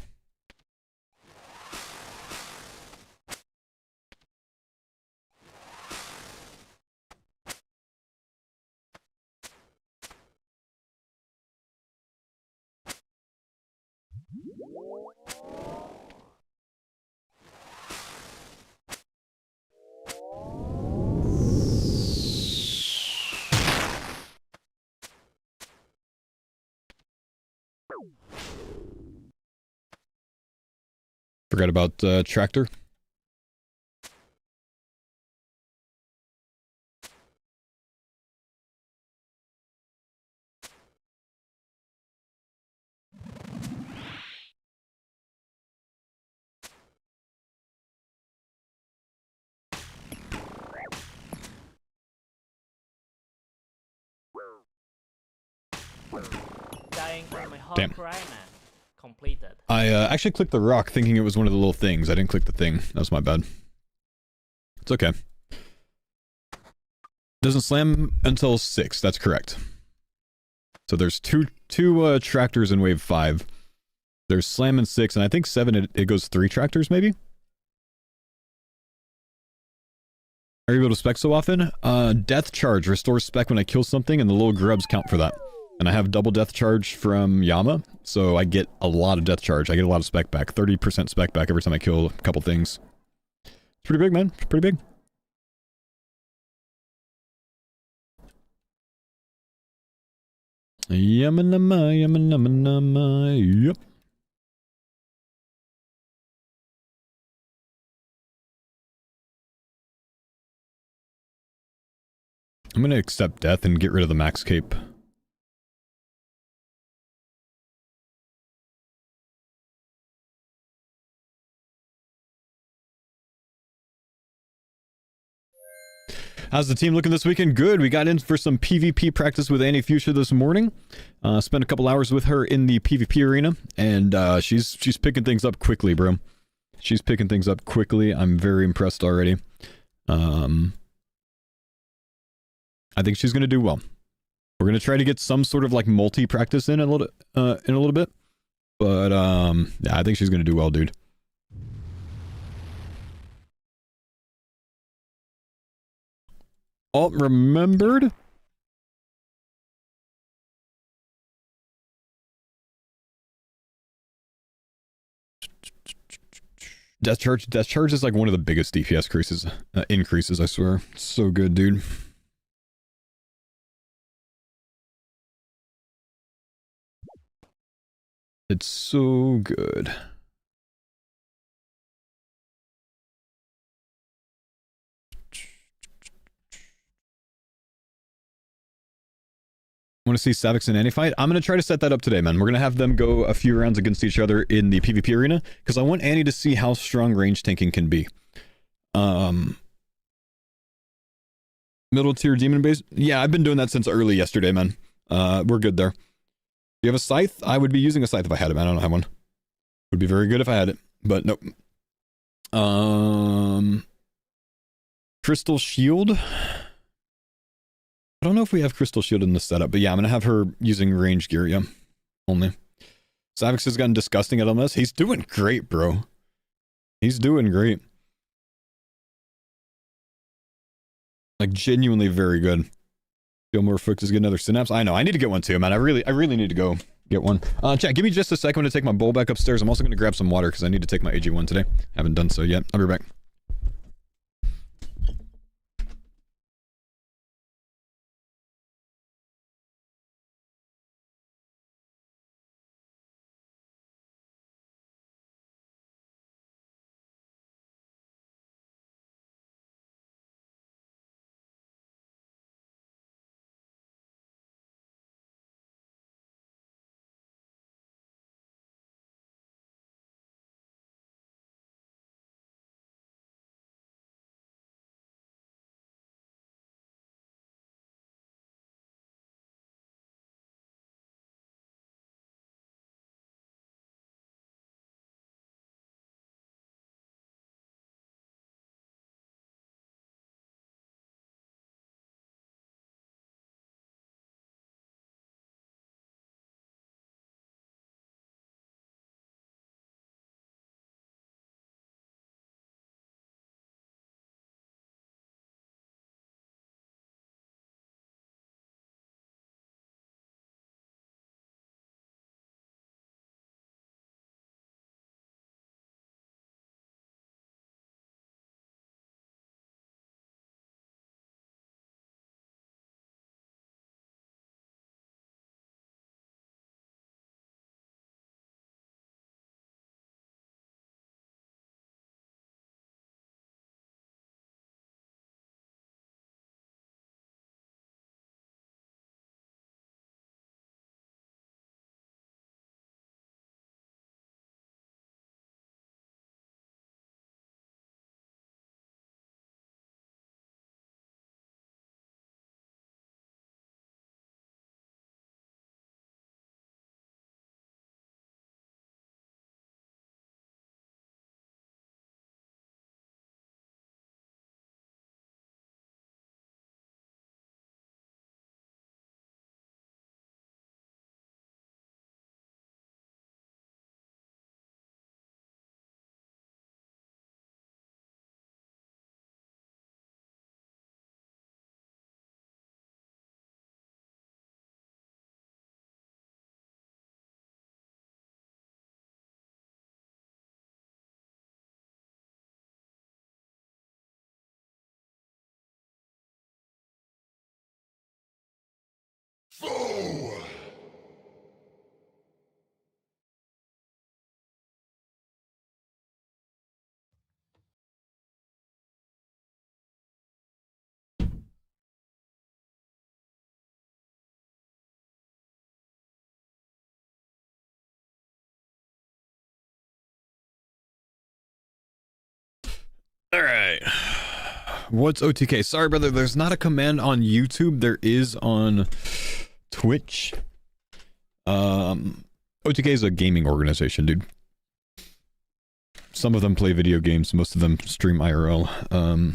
Forgot about tractor. Dying on my hard Damn. cry, man. Completed. I actually clicked the rock thinking it was one of the little things. I didn't click the thing. That was my bad. It's okay. Doesn't slam until 6. That's correct. So there's two tractors in wave 5. There's slam in 6, and I think 7 it goes 3 tractors maybe? Are you able to spec so often? Death charge restores spec when I kill something, and the little grubs count for that. And I have double death charge from Yama, so I get a lot of death charge. I get a lot of spec back. 30% spec back every time I kill a couple things. It's pretty big, man. It's pretty big. Yamanama, yamanama, yep. I'm gonna accept death and get rid of the max cape. How's the team looking this weekend? Good. We got in for some PvP practice with Annie Fuchsia this morning. Spent a couple hours with her in the PvP arena, and she's picking things up quickly, bro. She's picking things up quickly. I'm very impressed already. I think she's gonna do well. We're gonna try to get some sort of like multi practice in a little bit, but yeah, I think she's gonna do well, dude. Oh, remembered? Death charge is like one of the biggest DPS increases, I swear. It's so good, dude. It's so good. Want to see Savix in any fight? I'm going to try to set that up today, man. We're going to have them go a few rounds against each other in the PvP arena, because I want Annie to see how strong range tanking can be. Middle tier demon base? Yeah, I've been doing that since early yesterday, man. We're good there. Do you have a scythe? I would be using a scythe if I had it, man. I don't have one. Would be very good if I had it, but nope. Crystal Shield? I don't know if we have Crystal Shield in this setup, but yeah, I'm going to have her using range gear, yeah. Only. Savix has gotten disgusting at LMS. He's doing great, bro. He's doing great. Like genuinely very good. Feel more focused to get another synapse. I know. I need to get one too, man. I really need to go get one. Chat, give me just a second to take my bowl back upstairs. I'm also going to grab some water because I need to take my AG1 today. Haven't done so yet. I'll be right back. Faux! All right. What's OTK? Sorry, brother. There's not a command on YouTube. There is on Twitch. OTK is a gaming organization, dude. Some of them play video games. Most of them stream IRL. I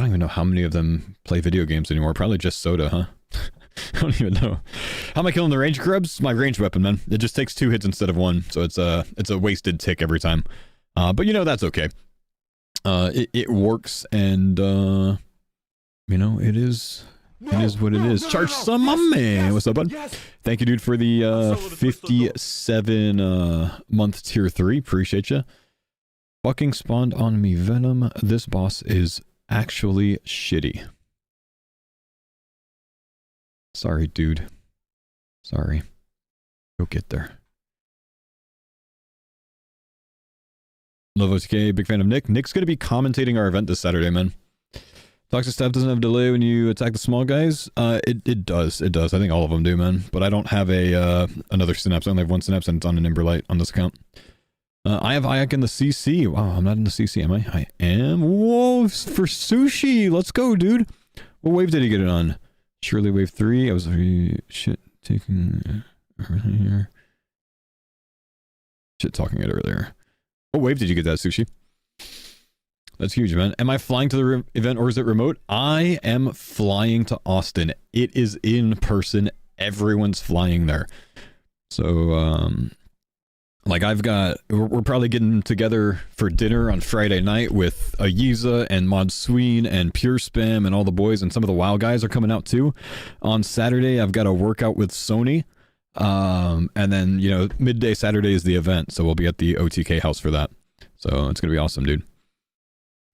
don't even know how many of them play video games anymore. Probably just Soda, huh? I don't even know. How am I killing the range grubs? My range weapon, man. It just takes 2 hits instead of 1, so it's a wasted tick every time. But you know, that's okay. It works, and you know, it is what it is. Charge some, my man. What's up, bud? Thank you, dude, for the 57 month tier 3. Appreciate you. Fucking spawned on me, Venom. This boss is actually shitty. Sorry, dude. Sorry. Go get there. Love OTK, big fan of Nick. Nick's going to be commentating our event this Saturday, man. Toxic staff doesn't have delay when you attack the small guys. It does. I think all of them do, man. But I don't have a another synapse. I only have 1 synapse, and it's on an Emberlight on this account. I have Ayak in the CC. Wow, I'm not in the CC, am I? I am. Whoa, for sushi. Let's go, dude. What wave did he get it on? Surely wave 3. I was shit taking earlier. Shit talking it earlier. What wave did you get that, Sushi? That's huge, man. Am I flying to the event or is it remote? I am flying to Austin. It is in person. Everyone's flying there. So, Like we're probably getting together for dinner on Friday night with Ayiza and Mod Sween and Pure Spam and all the boys, and some of the WoW guys are coming out too. On Saturday, I've got a workout with Sony. And then, midday Saturday is the event, so we'll be at the OTK house for that. So it's gonna be awesome, dude.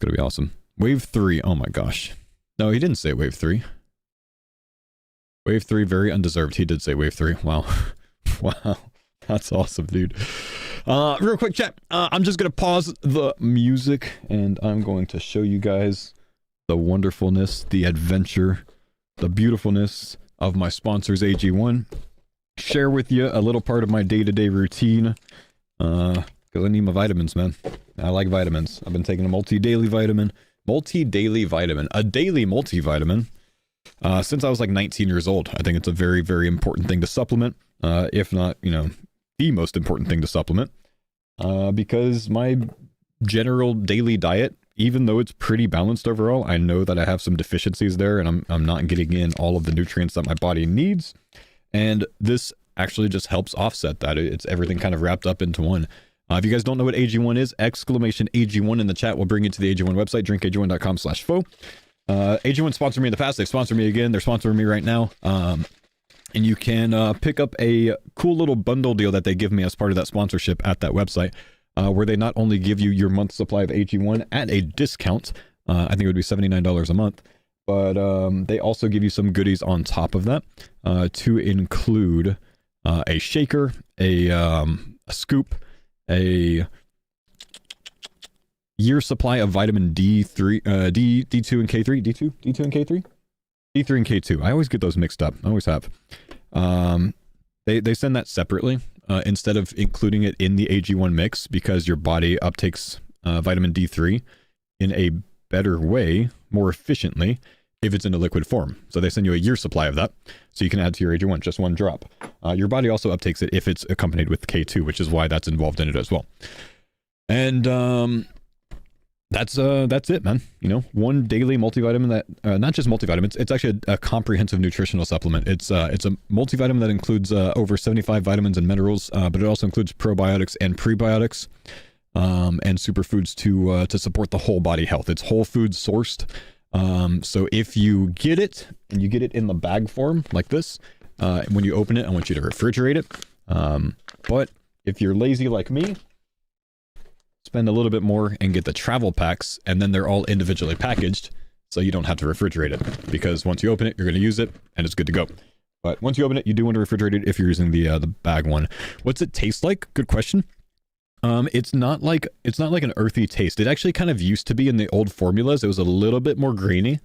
Gonna be awesome. Wave 3, oh my gosh. No, he didn't say Wave 3. Wave 3, very undeserved. He did say Wave 3. Wow. Wow. That's awesome, dude. Real quick chat. I'm just going to pause the music and I'm going to show you guys the wonderfulness, the adventure, the beautifulness of my sponsors, AG1. Share with you a little part of my day-to-day routine. Because I need my vitamins, man. I like vitamins. I've been taking a multi-daily vitamin. A daily multivitamin. Since I was like 19 years old. I think it's a very, very important thing to supplement. If not, the most important thing to supplement, because my general daily diet, even though it's pretty balanced overall, I know that I have some deficiencies there and I'm not getting in all of the nutrients that my body needs, and this actually just helps offset that. It's everything kind of wrapped up into one. If you guys don't know what AG1 is, exclamation AG1 in the chat will bring you to the AG1 website, drinkag1.com/faux. AG1 sponsored me in the past, they sponsor me again, they're sponsoring me right now. And you can pick up a cool little bundle deal that they give me as part of that sponsorship at that website, where they not only give you your month's supply of AG1 at a discount, I think it would be $79 a month, but they also give you some goodies on top of that, to include a shaker, a scoop, a year supply of vitamin D3, D2 and K3, D2 and K3? D3 and K2. I always get those mixed up. I always have. They send that separately instead of including it in the AG1 mix, because your body uptakes vitamin D3 in a better way, more efficiently, if it's in a liquid form. So they send you a year supply of that, so you can add to your AG1, just one drop. Your body also uptakes it if it's accompanied with K2, which is why that's involved in it as well. And that's it, man. One daily multivitamin that not just multivitamin, it's actually a comprehensive nutritional supplement. It's a multivitamin that includes over 75 vitamins and minerals, but it also includes probiotics and prebiotics, and superfoods to support the whole body health. It's whole food sourced. So if you get it and you get it in the bag form like this, when you open it, I want you to refrigerate it. But if you're lazy like me, spend a little bit more and get the travel packs, and then they're all individually packaged, so you don't have to refrigerate it, because once you open it, you're going to use it and it's good to go. But once you open it, you do want to refrigerate it if you're using the bag one. What's it taste like? Good question. It's not like an earthy taste. It actually kind of used to be in the old formulas. It was a little bit more grainy,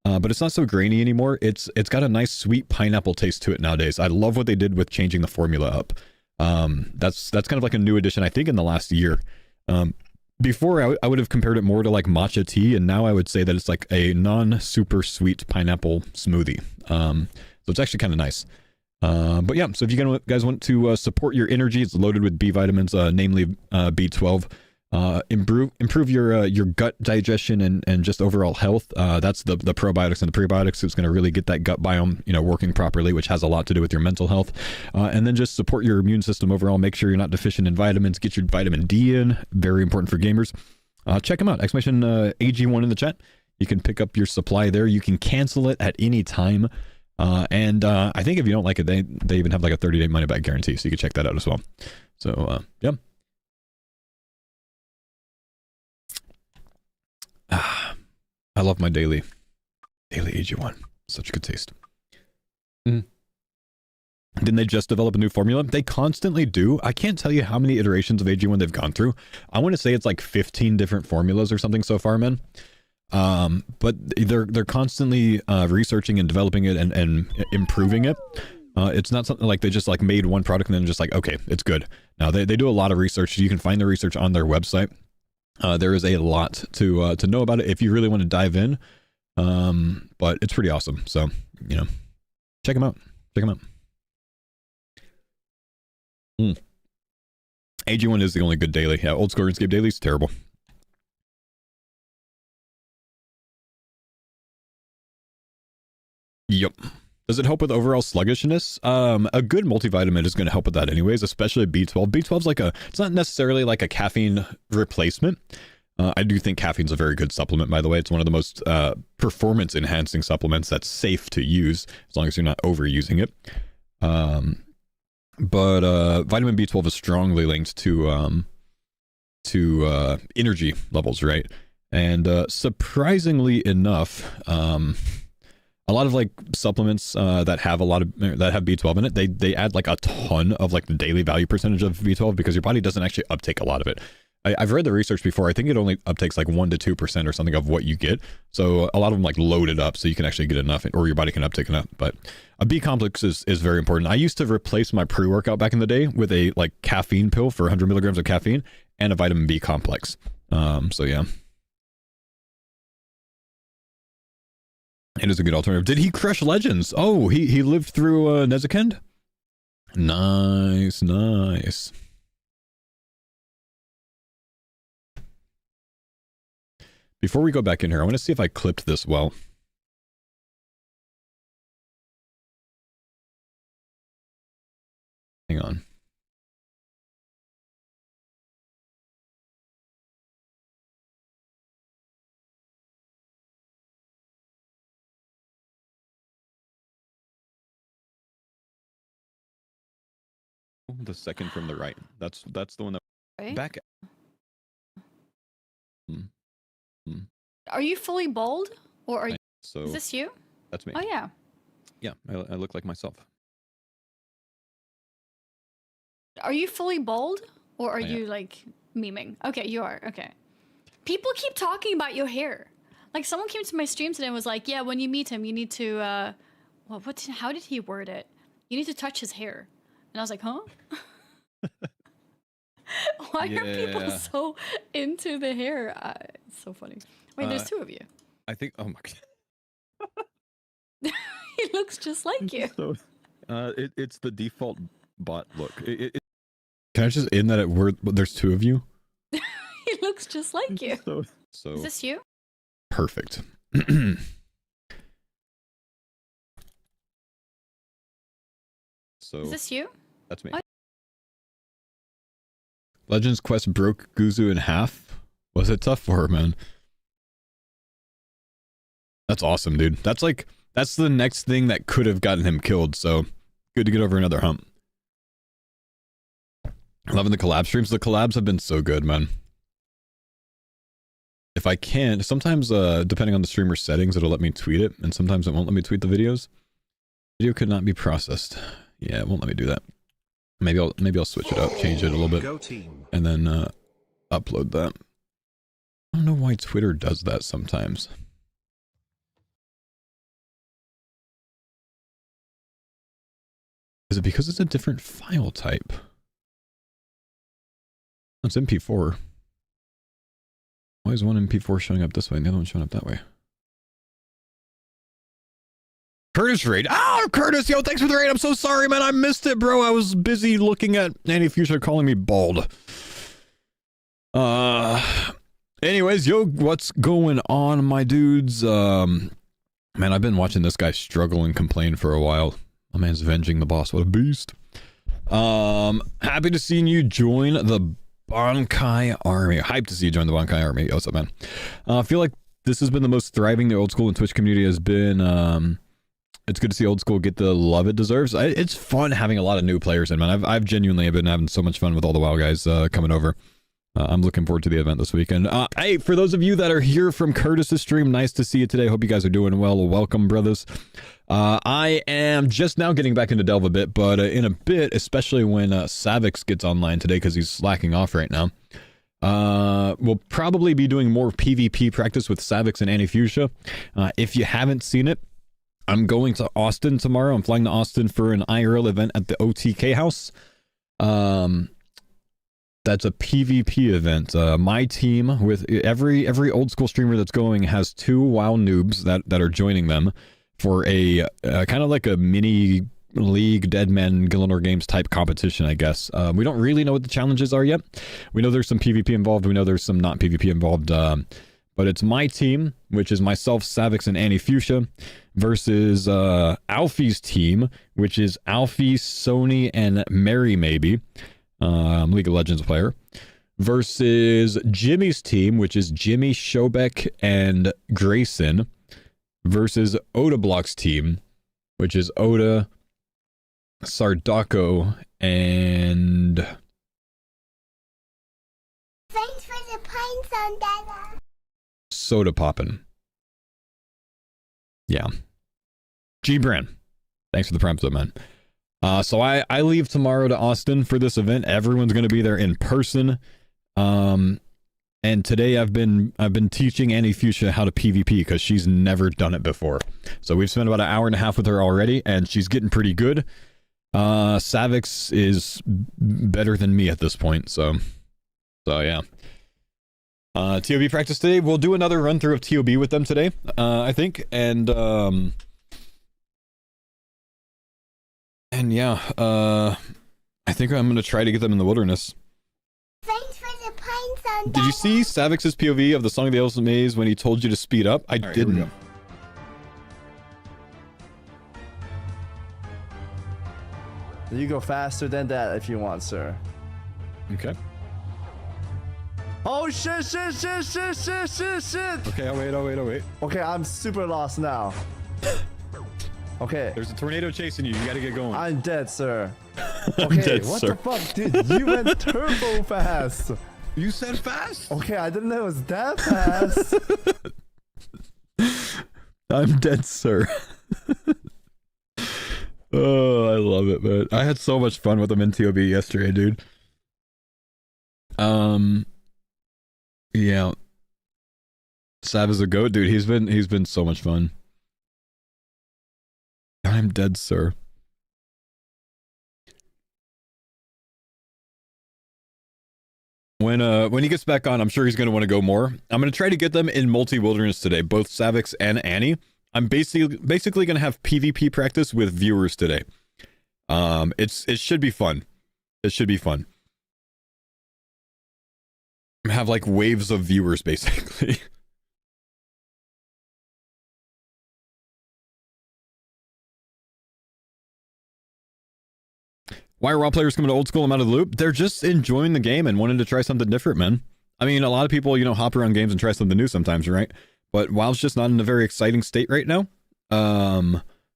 but it's not so grainy anymore. It's got a nice sweet pineapple taste to it nowadays. I love what they did with changing the formula up. That's kind of like a new addition, I think, in the last year. Before I would have compared it more to like matcha tea, and now I would say that it's like a non-super sweet pineapple smoothie. So it's actually kind of nice. But yeah, so if you guys want to support your energy, it's loaded with B vitamins, namely B12. Improve your gut digestion and just overall health. That's the probiotics and the prebiotics. It's going to really get that gut biome working properly, which has a lot to do with your mental health. And then just support your immune system overall. Make sure you're not deficient in vitamins. Get your vitamin D in. Very important for gamers. Check them out. Exclamation AG1 in the chat. You can pick up your supply there. You can cancel it at any time. And I think if you don't like it, they even have like a 30-day money back guarantee, so you can check that out as well. So yeah. I love my daily AG1. Such good taste. Didn't they just develop a new formula? They constantly do. I can't tell you how many iterations of AG1 they've gone through. I want to say it's like 15 different formulas or something so far, man. But they're constantly researching and developing it and improving it. It's not something like they just like made one product and then just like, okay, it's good. Now they do a lot of research. You can find the research on their website. There is a lot to know about it if you really want to dive in. But it's pretty awesome. So, check them out. Check them out. AG1 is the only good daily. Yeah, old school RuneScape daily is terrible. Yep. Does it help with overall sluggishness? A good multivitamin is going to help with that anyways, especially B12. B12 is like it's not necessarily like a caffeine replacement. I do think caffeine's a very good supplement, by the way. It's one of the most performance enhancing supplements that's safe to use as long as you're not overusing it. But vitamin B12 is strongly linked to energy levels, right? And surprisingly enough, a lot of like supplements that have B12 in it, they add like a ton of like the daily value percentage of B12 because your body doesn't actually uptake a lot of it. I've read the research before. I think it only uptakes like 1 to 2% or something of what you get. So a lot of them like load it up so you can actually get enough, or your body can uptake enough. But a B complex is very important. I used to replace my pre-workout back in the day with a like caffeine pill for 100 milligrams of caffeine and a vitamin B complex. So yeah. It is a good alternative. Did he crush legends? Oh, he lived through Nezekend? Nice, nice. Before we go back in here, I want to see if I clipped this well. Hang on. The second from the right. That's the one that Right? back. Are you fully bald, or are you? So Is this you? that's me. Oh yeah. Yeah, I look like myself. Are you fully bald, or are I am. you like memeing? Okay, you are. Okay. People keep talking about your hair. Like someone came to my stream today and was like, "Yeah, when you meet him, you need to well, how did he word it? You need to touch his hair." And I was like, "Huh?" Why are people Yeah. so into the hair? It's so funny. Wait, there's 2 of you. I think. Oh my god. He looks just like you. So, it's the default bot look. Can I just end that at word? There's 2 of you. He looks just like you. So Is this you? perfect. So Is this you? that's me. Oh. Legends Quest broke Guzu in half. Was it tough for her, man? That's awesome, dude. That's the next thing that could have gotten him killed. So good to get over another hump. Loving the collab streams. The collabs have been so good, man. If I can, sometimes depending on the streamer settings, it'll let me tweet it, and sometimes it won't let me tweet the videos. Video could not be processed. Yeah, it won't let me do that. Maybe I'll switch it up, change it a little bit, and then upload that. I don't know why Twitter does that sometimes. Is it because it's a different file type? It's MP4. Why is one MP4 showing up this way and the other one showing up that way? Curtis raid. Oh, Curtis, yo, thanks for the raid. I'm so sorry, man. I missed it, bro. I was busy looking at Andy Fuchsia calling me bald. Anyways, yo, what's going on, my dudes? Man, I've been watching this guy struggle and complain for a while. My man's avenging the boss. What a beast. Happy to see you join the Bankai Army. Hyped to see you join the Bankai Army. Yo, what's up, man? I feel like this has been the most thriving the old school and Twitch community has been. It's good to see old school get the love it deserves. It's fun having a lot of new players in, man. I've genuinely been having so much fun with all the WoW guys coming over. I'm looking forward to the event this weekend. Hey, for those of you that are here from Curtis's stream, nice to see you today. Hope you guys are doing well. Welcome, brothers. I am just now getting back into Delve a bit, but in a bit, especially when Savix gets online today because he's slacking off right now, we'll probably be doing more PvP practice with Savix and Annie Fuchsia. If you haven't seen it, I'm going to Austin tomorrow. I'm flying to Austin for an IRL event at the OTK house. That's a PvP event. My team with every old school streamer that's going has 2 WoW noobs that are joining them for a kind of like a mini league Deadman Gielinor Games type competition, I guess. We don't really know what the challenges are yet. We know there's some PvP involved. We know there's some not PvP involved. but it's my team, which is myself, Savix, and Annie Fuchsia, versus Alfie's team, which is Alfie, Sony, and Mary maybe, League of Legends player, versus Jimmy's team, which is Jimmy, Shobek, and Grayson, versus Oda Block's team, which is Oda, Sardako, and Thanks for the pines on Dada. Soda Poppin'. Yeah. G-Brand. Thanks for the prime sub, man. So I leave tomorrow to Austin for this event. Everyone's going to be there in person. And today I've been teaching Annie Fuchsia how to PvP because she's never done it before. So we've spent about an hour and a half with her already, and she's getting pretty good. Savix is better than me at this point, so yeah. TOB practice today. We'll do another run through of TOB with them today, I think, and yeah, I think I'm gonna try to get them in the wilderness. Thanks for the pines on Did you see Savix's POV of the Song of the Elephant Maze when he told you to speed up? I right, here we didn't. go. You go faster than that if you want, sir. Okay. Oh shit, shit, shit, shit, shit, shit, shit! Okay, I'll wait. Okay, I'm super lost now. Okay, There's a tornado chasing you. You gotta get going. I'm dead, sir. I'm Okay, dead, what sir. the fuck, dude? You went turbo fast. You said fast. Okay, I didn't know it was that fast. I'm dead, sir. Oh, I love it, man. I had so much fun with him in TOB yesterday, dude. Yeah. Sav is a goat, dude. He's been so much fun. I'm dead, sir. When he gets back on, I'm sure he's gonna want to go more. I'm gonna try to get them in multi-wilderness today, both Savix and Annie. I'm basically gonna have PvP practice with viewers today. It should be fun. It should be fun. Have like waves of viewers, basically. Why are raw players coming to old school and out of the loop? They're just enjoying the game and wanting to try something different, man. I mean, a lot of people, hop around games and try something new sometimes, right? But WoW's just not in a very exciting state right now.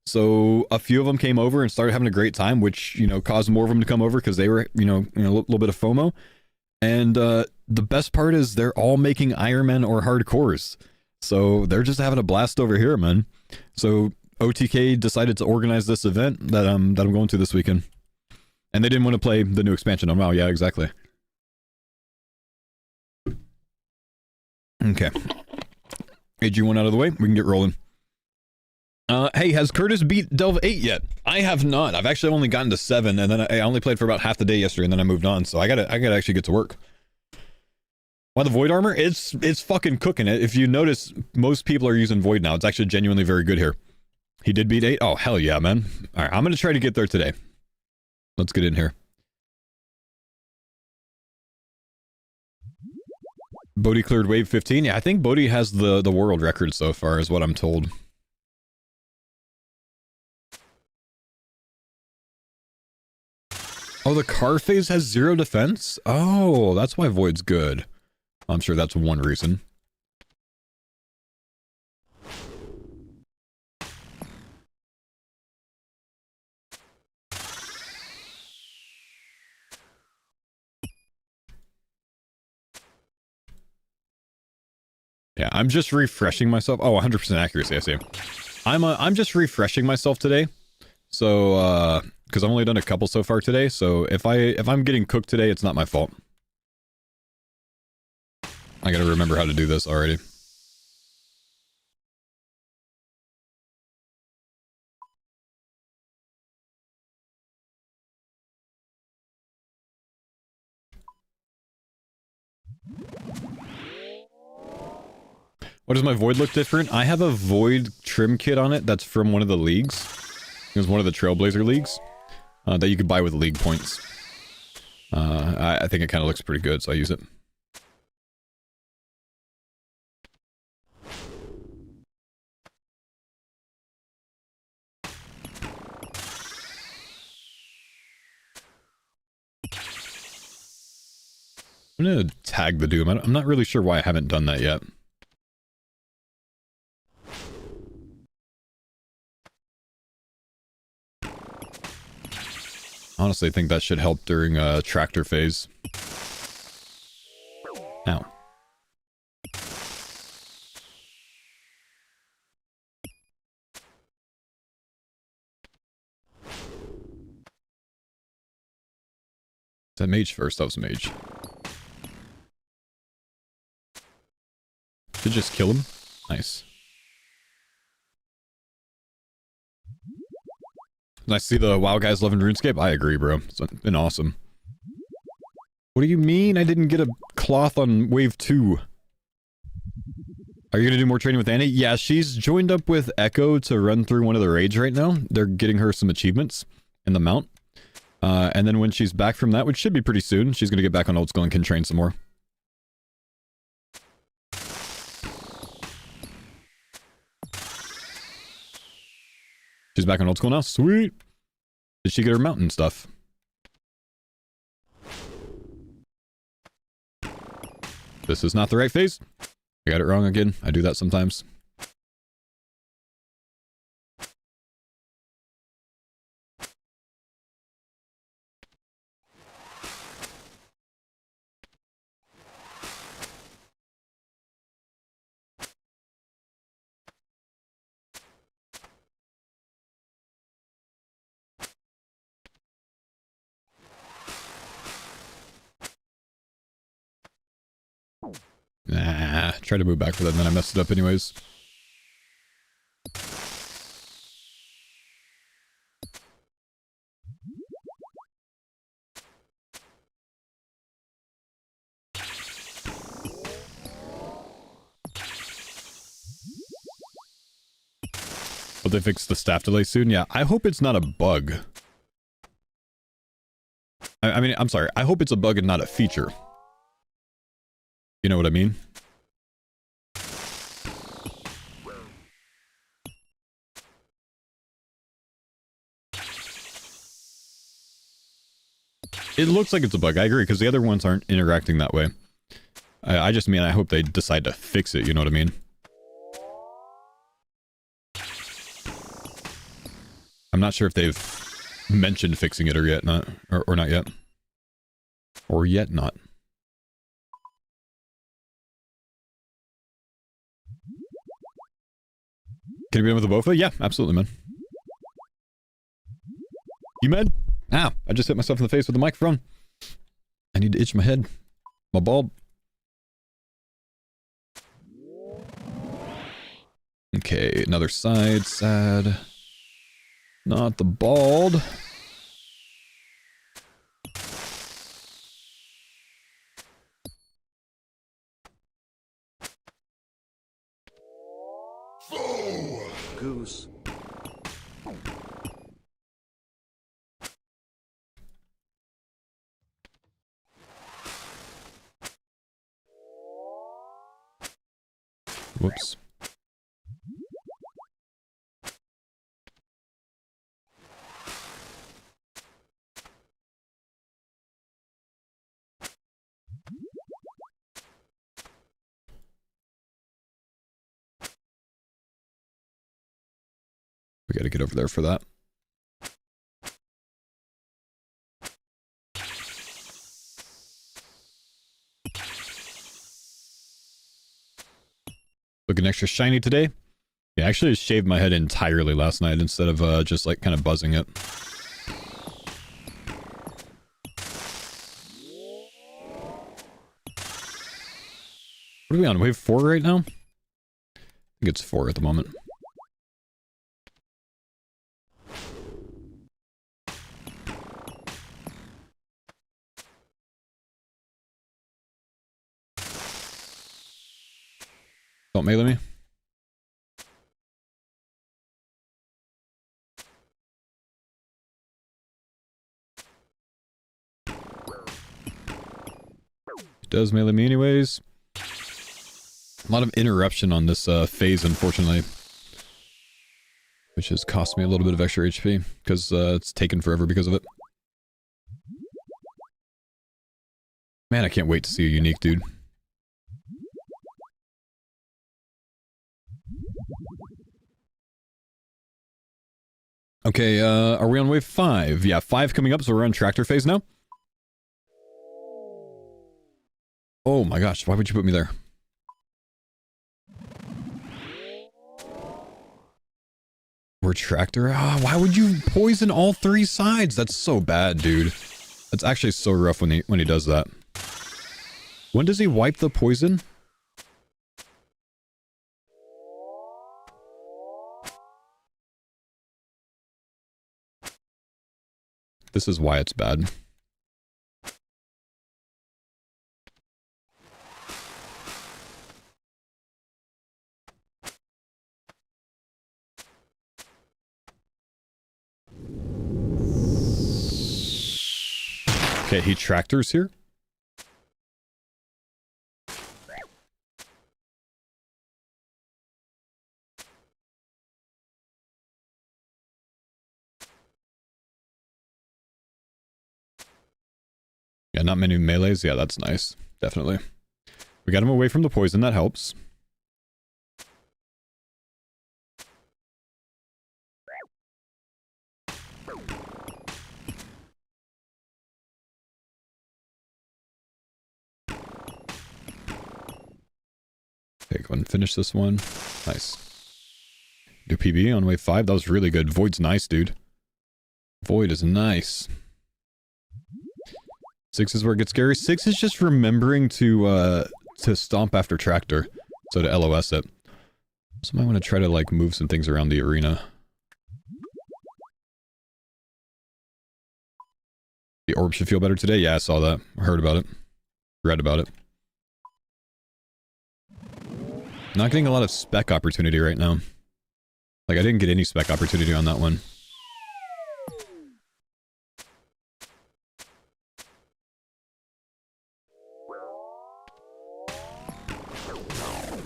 So a few of them came over and started having a great time, which, caused more of them to come over because they were, a little bit of FOMO. And the best part is they're all making Ironman or hardcores. So they're just having a blast over here, man. So OTK decided to organize this event that I'm going to this weekend. And they didn't want to play the new expansion on WoW. Yeah, exactly. Okay. AG1 out of the way. We can get rolling. Hey, has Curtis beat Delve 8 yet? I have not. I've actually only gotten to 7, and then I only played for about half the day yesterday, and then I moved on. So I gotta actually get to work. Why the Void Armor? It's fucking cooking it. If you notice, most people are using Void now. It's actually genuinely very good here. He did beat 8? Oh, hell yeah, man. All right, I'm gonna try to get there today. Let's get in here. Bodhi cleared wave 15. Yeah, I think Bodhi has the world record so far, is what I'm told. Oh, the car phase has 0 defense? Oh, that's why Void's good. I'm sure that's one reason. Yeah, I'm just refreshing myself. Oh, 100% accuracy, I see. I'm just refreshing myself today. So, because I've only done a couple so far today, so if I'm getting cooked today, it's not my fault. I gotta remember how to do this already. What does my Void look different? I have a Void trim kit on it that's from one of the leagues. It was one of the Trailblazer leagues that you could buy with league points. I think it kind of looks pretty good, so I use it. I'm gonna tag the Doom. I'm not really sure why I haven't done that yet. Honestly, I think that should help during tractor phase. Ow. Is that mage first? That was mage. Should just kill him. Nice. Nice to see the WoW guys loving RuneScape. I agree, bro. It's been awesome. What do you mean I didn't get a cloth on wave 2? Are you going to do more training with Annie? Yeah, she's joined up with Echo to run through one of the raids right now. They're getting her some achievements in the mount. And then when she's back from that, which should be pretty soon, she's going to get back on Old School and can train some more. She's back on Old School now? Sweet! Did she get her mountain stuff? This is not the right phase. I got it wrong again. I do that sometimes. Nah, tried to move back for that and then I messed it up anyways. Will they fix the staff delay soon? Yeah, I hope it's not a bug. I mean, I'm sorry. I hope it's a bug and not a feature. You know what I mean? It looks like it's a bug. I agree, because the other ones aren't interacting that way. I just mean I hope they decide to fix it, you know what I mean? I'm not sure if they've mentioned fixing it or yet not, or not yet. Or yet not. Can you be in with a Bofa? Yeah, absolutely, man. You med? Ow, I just hit myself in the face with the microphone. I need to itch my head. My bald. Okay, another side, sad. Not the bald. Faux! Goose. Whoops. We gotta get over there for that. Looking extra shiny today? Yeah, I actually shaved my head entirely last night instead of just like kind of buzzing it. What are we on? Wave 4 right now? I think it's 4 at the moment. Don't melee me. It does melee me anyways. A lot of interruption on this phase, unfortunately. Which has cost me a little bit of extra HP, because it's taken forever because of it. Man, I can't wait to see a unique, dude. Okay, are we on wave 5? Yeah, 5 coming up, so we're on tractor phase now. Oh my gosh, why would you put me there? We're tractor? Ah, why would you poison all 3 sides? That's so bad, dude. That's actually so rough when he does that. When does he wipe the poison? This is why it's bad. Okay, he tractors here. Yeah, not many melees. Yeah, that's nice. Definitely. We got him away from the poison. That helps. Okay, go ahead and finish this one. Nice. Do PB on wave 5. That was really good. Void's nice, dude. Void is nice. 6 is where it gets scary. 6 is just remembering to stomp after tractor. So to LOS it. So I might want to try to like move some things around the arena. The orb should feel better today. Yeah, I saw that. I heard about it. Read about it. Not getting a lot of spec opportunity right now. Like, I didn't get any spec opportunity on that one.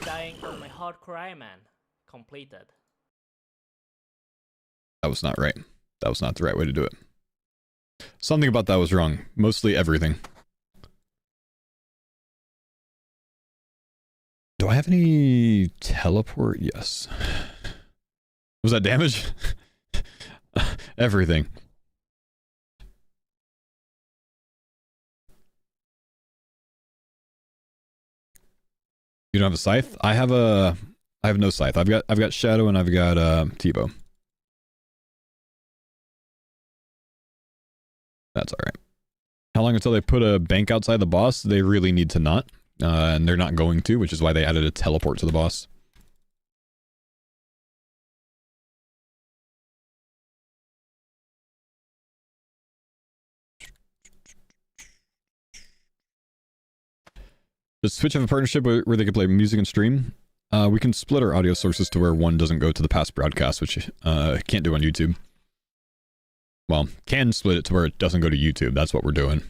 Dying on my hardcore Iron Man. Completed. That was not right. That was not the right way to do it. Something about that was wrong. Mostly everything. Do I have any teleport? Yes. Was that damage? Everything. You don't have a scythe? I have no scythe. I've got Shadow and I've got T-Bow. That's alright. How long until they put a bank outside the boss? They really need to not. And they're not going to, which is why they added a teleport to the boss. Does Twitch have a partnership where they can play music and stream? We can split our audio sources to where one doesn't go to the past broadcast, which can't do on YouTube. Well, can split it to where it doesn't go to YouTube. That's what we're doing.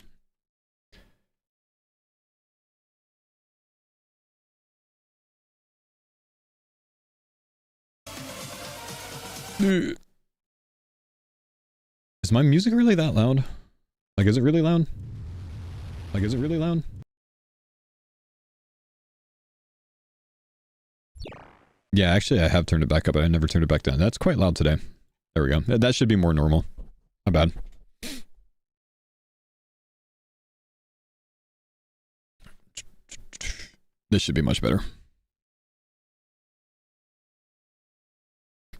Is my music really that loud? Like, is it really loud? Like, is it really loud? Yeah, actually, I have turned it back up, but I never turned it back down. That's quite loud today. There we go. That should be more normal. Not bad. This should be much better.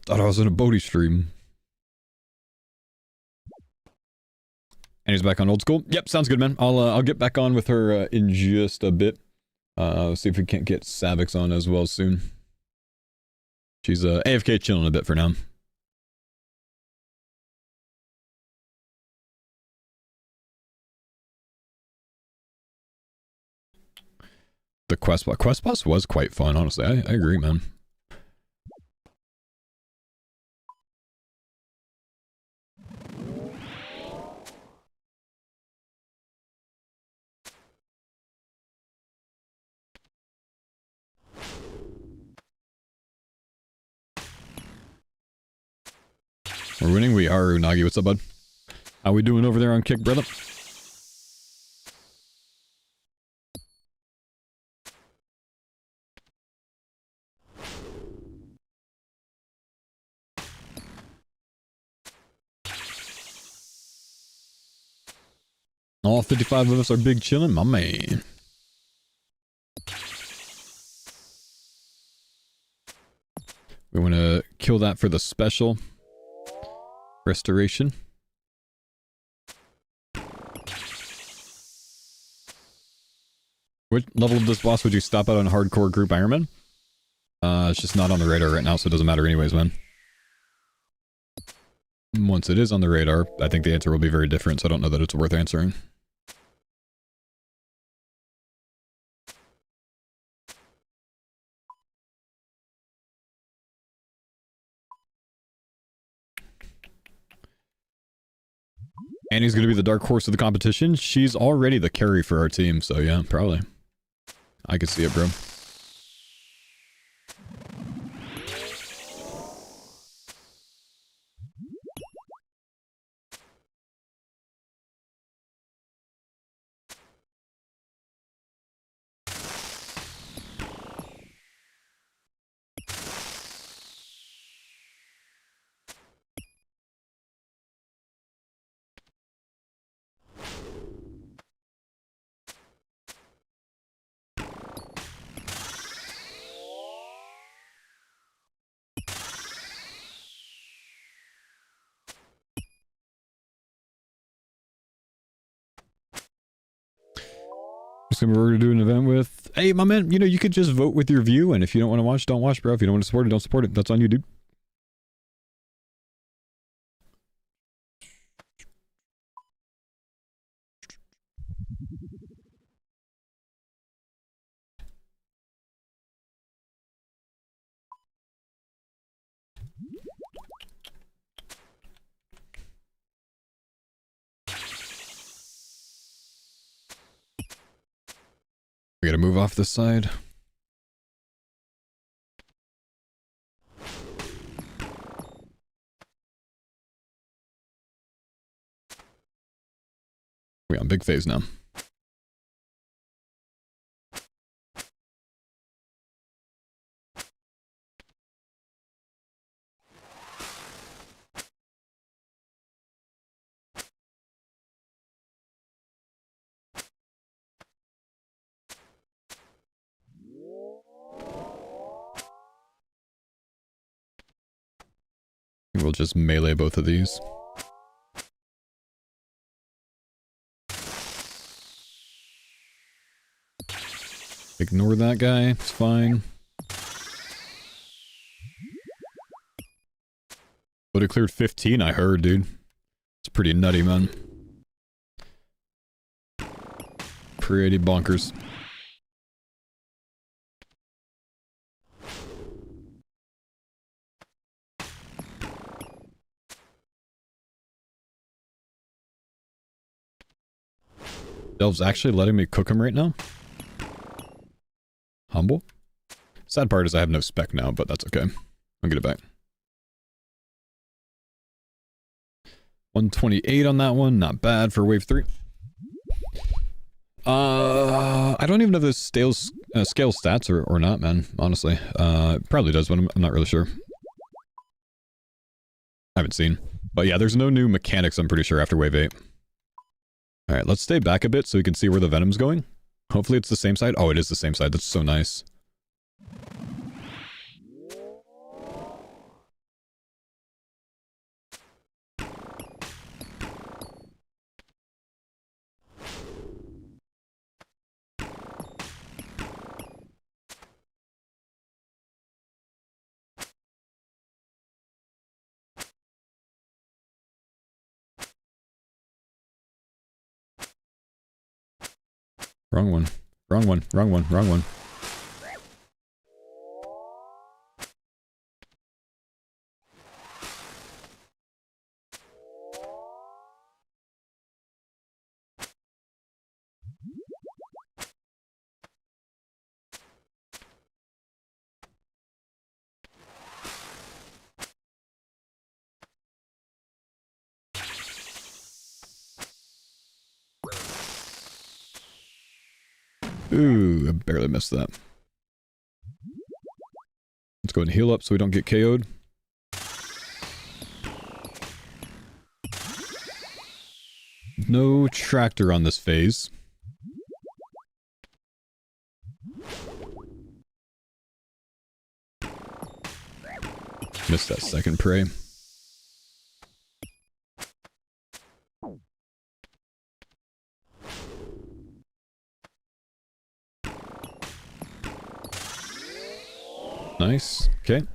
Thought I was in a Bodhi stream. And he's back on old school. Yep, sounds good, man. I'll get back on with her in just a bit. See if we can't get Savix on as well soon. She's AFK chilling a bit for now. The quest boss was quite fun, honestly. I agree, man. We're winning. We are. Unagi, what's up, bud? How we doing over there on Kick, brother? All 55 of us are big chillin', my man. We want to kill that for the special restoration. What level of this boss would you stop out on hardcore group Ironman? It's just not on the radar right now, so it doesn't matter anyways, man. Once it is on the radar, I think the answer will be very different, so I don't know that it's worth answering. Annie's going to be the dark horse of the competition. She's already the carry for our team, so yeah, probably. I could see it, bro. We're going to do an event with... Hey, my man, you know, you could just vote with your view, and if you don't want to watch, don't watch, bro. If you don't want to support it, don't support it. That's on you, dude. We gotta move off this side. We're on big phase now. We'll just melee both of these. Ignore that guy, it's fine. But it cleared 15, I heard, dude. It's pretty nutty, man. Pretty bonkers. Delve's actually letting me cook him right now? Humble? Sad part is I have no spec now, but that's okay. I'll get it back. 128 on that one, not bad for wave 3. I don't even know if this scale stats or not, man, honestly. It probably does, but I'm not really sure. I haven't seen. But yeah, there's no new mechanics, I'm pretty sure, after wave 8. Alright, let's stay back a bit so we can see where the Venom's going. Hopefully it's the same side. Oh, it is the same side. That's so nice. Wrong one. Wrong one. Wrong one. Wrong one. Ooh, I barely missed that. Let's go ahead and heal up so we don't get KO'd. no tractor on this phase. Missed that second prey. Nice. Okay.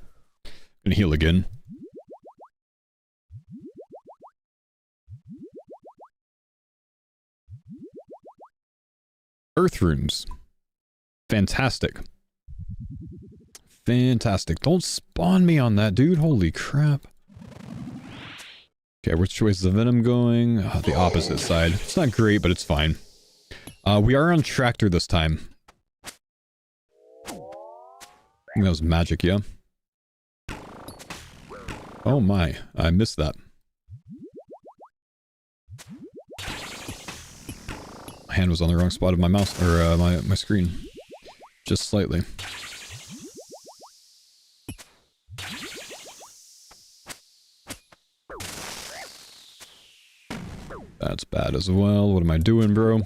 Gonna heal again. Earth runes. Fantastic. Fantastic. Don't spawn me on that, dude. Holy crap. Okay, which way is the venom going? The opposite side. It's not great, but it's fine. We are on tractor this time. I think that was magic, yeah? Oh my, I missed that. My hand was on the wrong spot of my mouse, or my screen. Just slightly. That's bad as well. What am I doing, bro?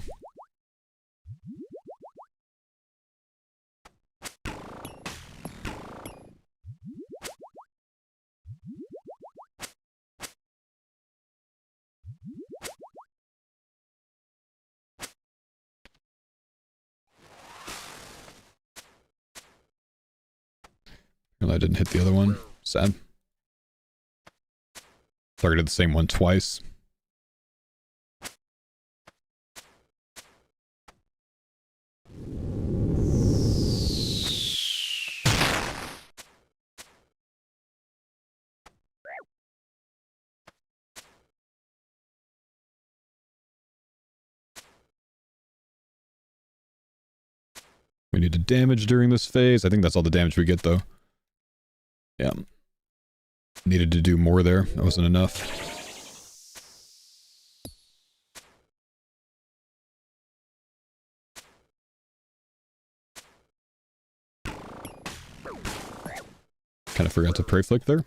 Well, I didn't hit the other one. Sad. Targeted the same one twice. We need to damage during this phase. I think that's all the damage we get, though. Yeah. Needed to do more there. That wasn't enough. Kind of forgot to prey flick there.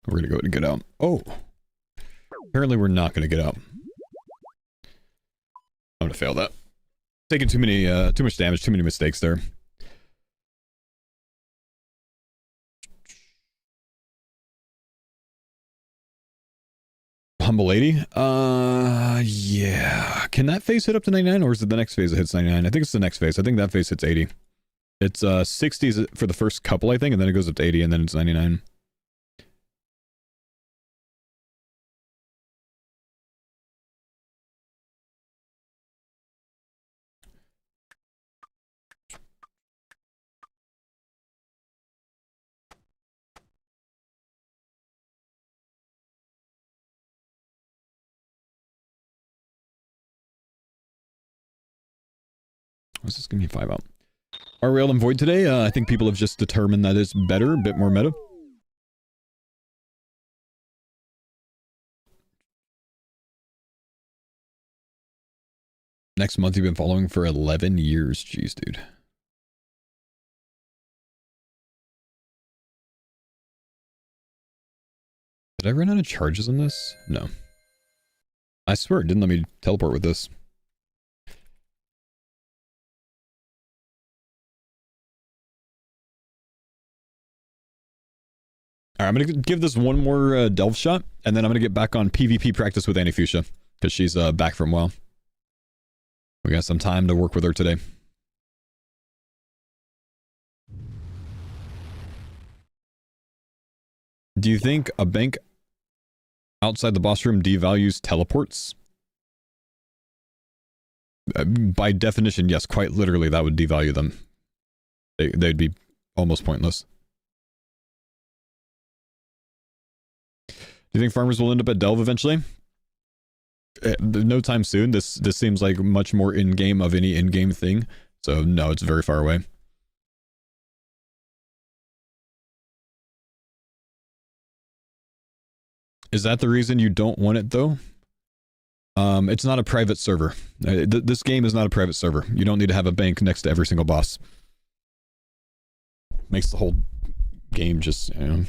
We're gonna go ahead and get out. Oh! Apparently we're not gonna get out. I'm gonna fail that. Taking too much damage, too many mistakes there. Humble 80? Yeah. Can that phase hit up to 99, or is it the next phase that hits 99? I think it's the next phase. I think that phase hits 80. It's 60s for the first couple, I think, and then it goes up to 80, and then it's 99. What's this? Give me 5 out. Are we all in Void today? I think people have just determined that it's better, a bit more meta. Next month you've been following for 11 years. Jeez, dude. Did I run out of charges on this? No. I swear it didn't let me teleport with this. Alright, I'm gonna give this one more delve shot, and then I'm gonna get back on PvP practice with Antifuchsia, because she's back from WoW. We got some time to work with her today. Do you think a bank outside the boss room devalues teleports? By definition, yes, quite literally that would devalue them. They'd be almost pointless. Do you think farmers will end up at Delve eventually? No time soon. This seems like much more in-game of any in-game thing. So no, it's very far away. Is that the reason you don't want it though? It's not a private server. This game is not a private server. You don't need to have a bank next to every single boss. Makes the whole game just, you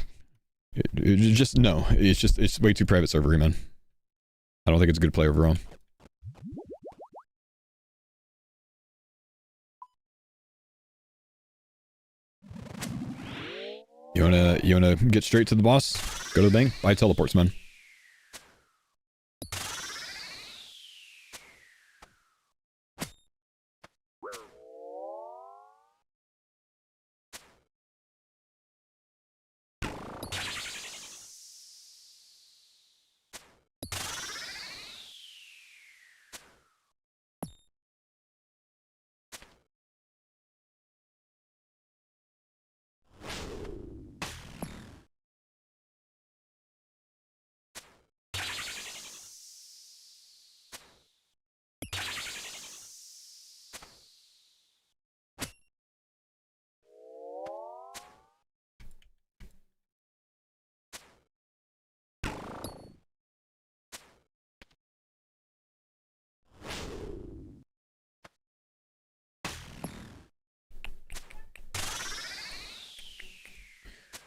know, it's way too private server-y, man. I don't think it's good to play overall. You wanna get straight to the boss? Go to the bank, buy teleports, man.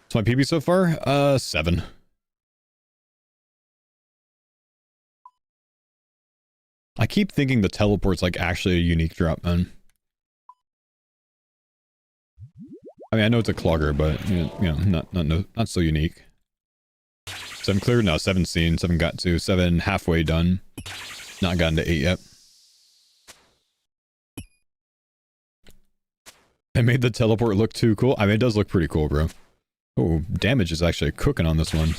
So my PB so far? 7. I keep thinking the teleport's like actually a unique drop, man. I mean, I know it's a clogger, but you know, not so unique. 7 cleared? No, 7 seen. 7 got to. 7 halfway done. Not gotten to 8 yet. I made the teleport look too cool. I mean, it does look pretty cool, bro. Oh, damage is actually cooking on this one.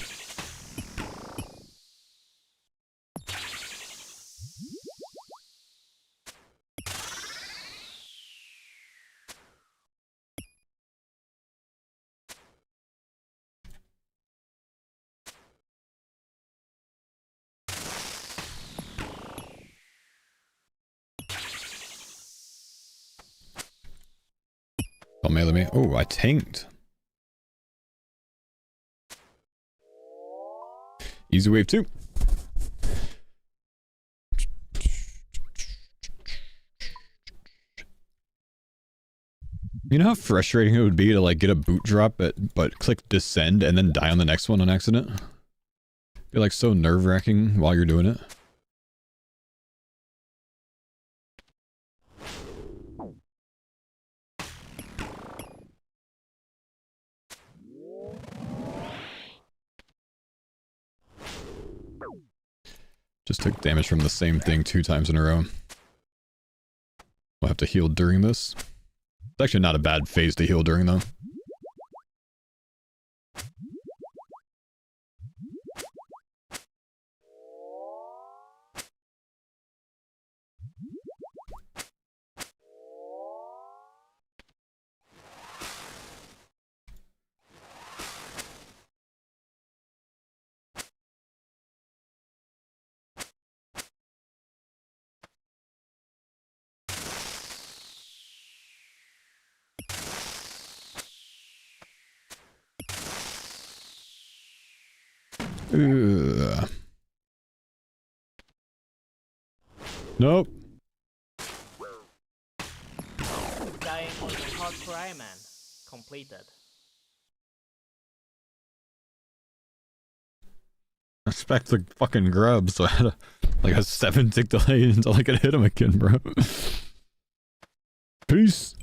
Don't melee me. Oh, I tanked. Easy wave 2. You know how frustrating it would be to like get a boot drop but click descend and then die on the next one on accident? Be like so nerve-wracking while you're doing it. Just took damage from the same thing 2 times in a row. We'll have to heal during this. It's actually not a bad phase to heal during though. Nope. Dying on the hardcore Iron Man. Completed. Expect the fucking grub, so I had like a 7 tick delay until I could hit him again, bro. Peace.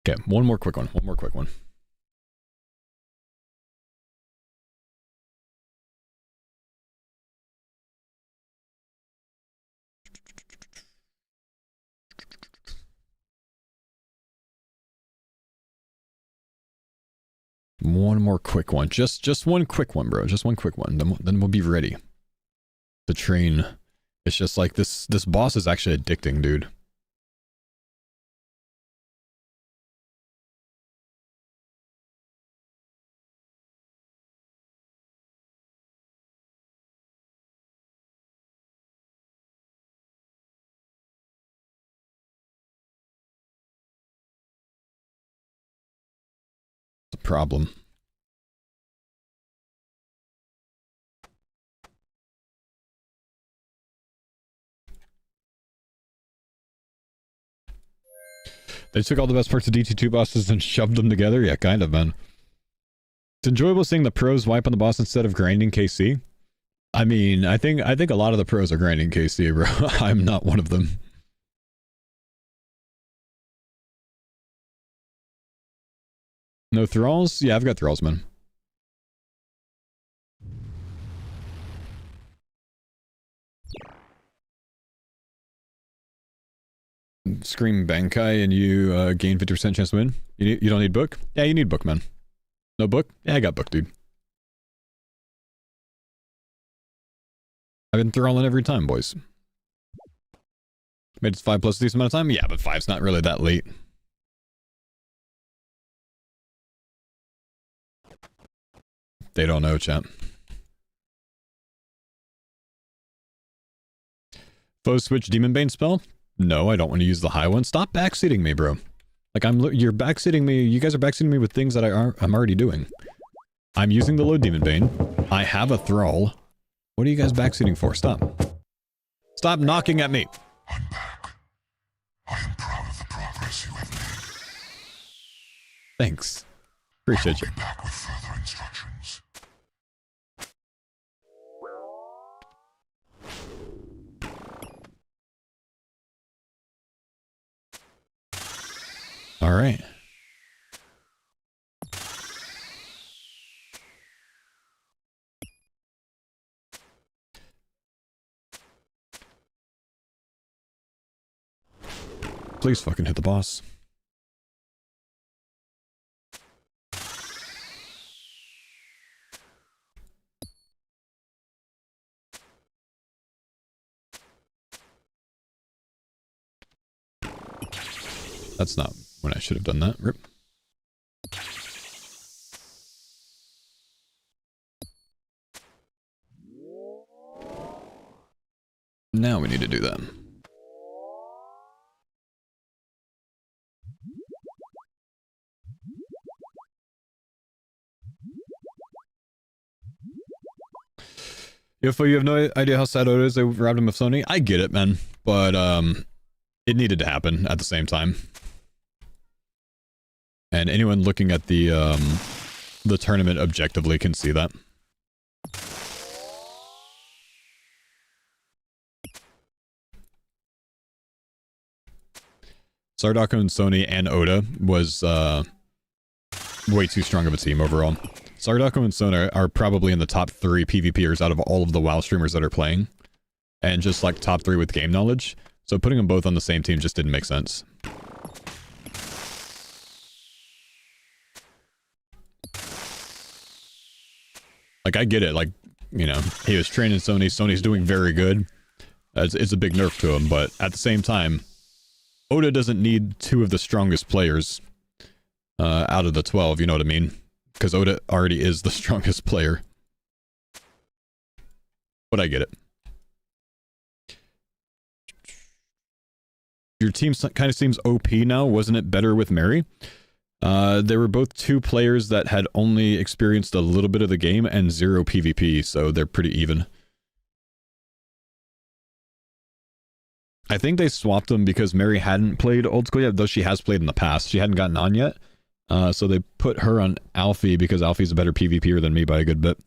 Okay, one more quick one. One more quick one. Just one quick one, bro. Just one quick one. Then we'll be ready to train. It's just like this boss is actually addicting, dude. problem. They took all the best parts of DT2 bosses and shoved them together? Yeah, kind of, man. It's enjoyable seeing the pros wipe on the boss instead of grinding KC. I mean, I think a lot of the pros are grinding KC, bro. I'm not one of them. No thralls? Yeah, I've got thralls, man. Scream Bankai and you gain 50% chance to win. You don't need book? Yeah, you need book, man. No book? Yeah, I got book, dude. I've been thralling every time, boys. Made it 5 plus a decent amount of time? Yeah, but 5's not really that late. They don't know, chat. Faux switch Demon Bane spell? No, I don't want to use the high one. Stop backseating me, bro. Like, you're backseating me. You guys are backseating me with things that I'm already doing. I'm using the low Demon Bane. I have a thrall. What are you guys backseating for? Stop. Stop knocking at me. I'm back. I am proud of the progress you have made. Thanks. Appreciate you. I'll be back with further instructions. All right. Please fucking hit the boss. That's not when I should have done that. Rip. Now we need to do that. If you have no idea how sad it is, they robbed him of Sony. I get it, man, but it needed to happen at the same time. And anyone looking at the tournament objectively can see that. Sardako and Sony and Oda was way too strong of a team overall. Sardako and Sony are probably in the top 3 PvPers out of all of the WoW streamers that are playing. And just like top 3 with game knowledge. So putting them both on the same team just didn't make sense. Like, I get it. Like, you know, he was training Sony. Sony's doing very good. It's a big nerf to him. But at the same time, Oda doesn't need 2 of the strongest players out of the 12. You know what I mean? Because Oda already is the strongest player. But I get it. Your team kind of seems OP now. Wasn't it better with Mary? They were both 2 players that had only experienced a little bit of the game and 0 PvP, so they're pretty even. I think they swapped them because Mary hadn't played old school yet, though she has played in the past. She hadn't gotten on yet. So they put her on Alfie because Alfie's a better PvPer than me by a good bit.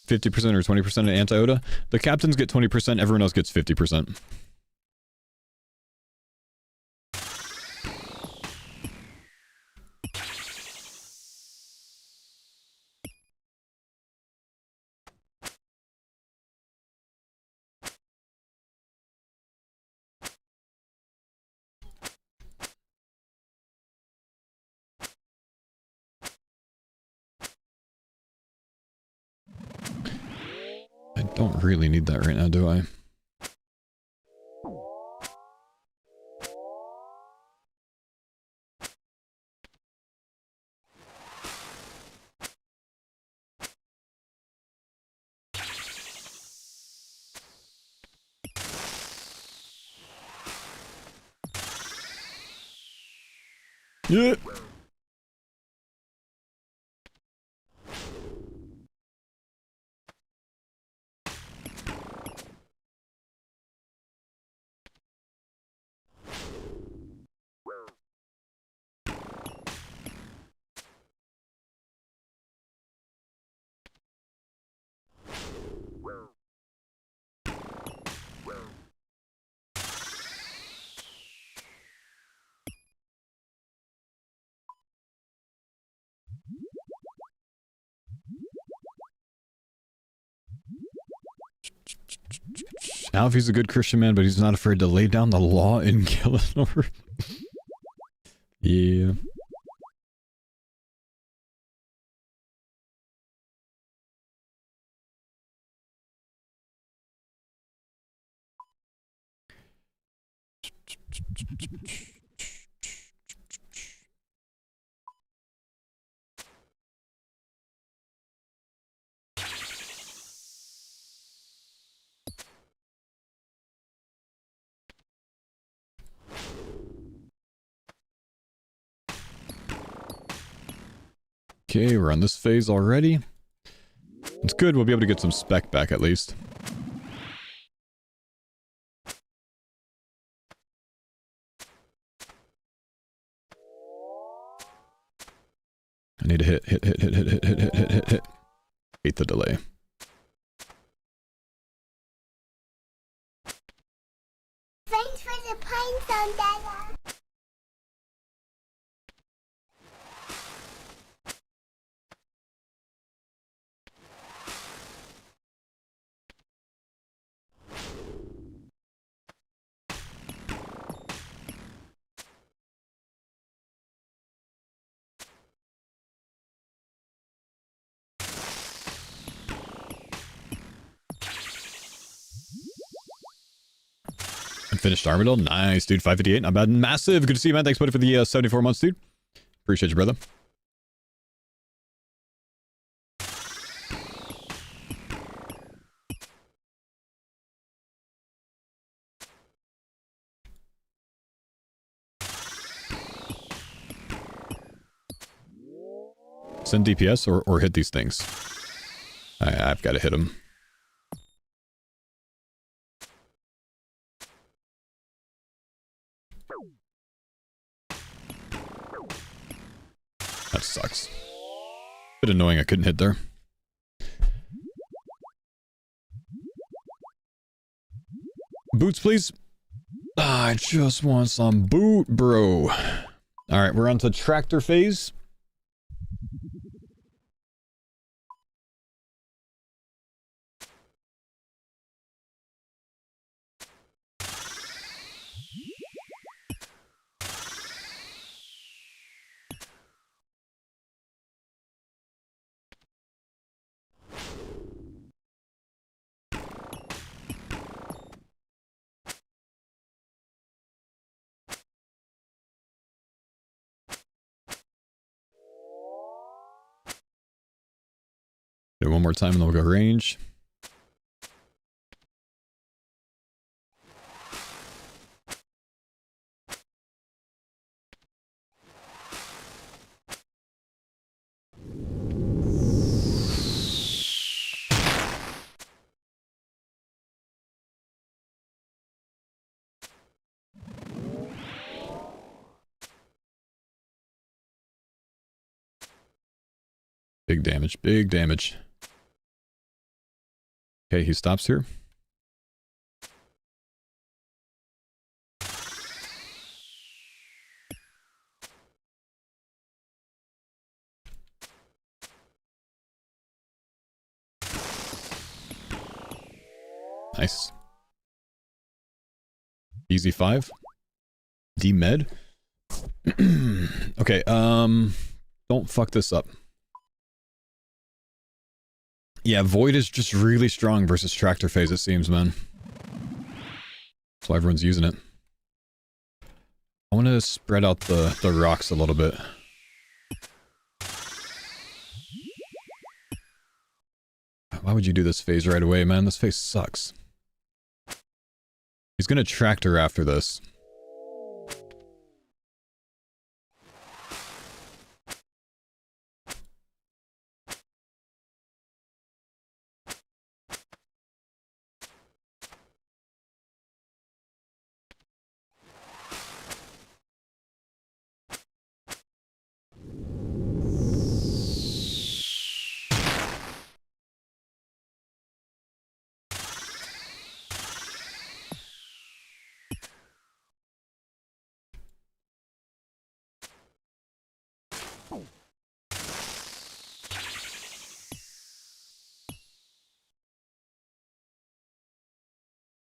$50% or 20% of anti-Oda? The captains get 20%, everyone else gets 50%. I don't really need that right now, do I? Yeah. Alfie's a good Christian man, but he's not afraid to lay down the law in Gielinor. Yeah. Okay, we're on this phase already. It's good, we'll be able to get some spec back at least. I need to hit. Hate the delay. Thanks for the pine zone, Dada. Finished Armadillo. Nice, dude. 558. Not bad. Massive. Good to see you, man. Thanks, buddy, for the 74 months, dude. Appreciate you, brother. Send DPS or hit these things. I've got to hit them. That sucks. Bit annoying I couldn't hit there. Boots, please. I just want some boot, bro. Alright, we're on to tractor phase. Do it one more time and then we'll go range. Big damage, big damage. Okay, he stops here. Nice. Easy 5. D-med. Okay, don't fuck this up. Yeah, Void is just really strong versus Tractor Phase, it seems, man. That's why everyone's using it. I want to spread out the rocks a little bit. Why would you do this phase right away, man? This phase sucks. He's gonna Tractor after this.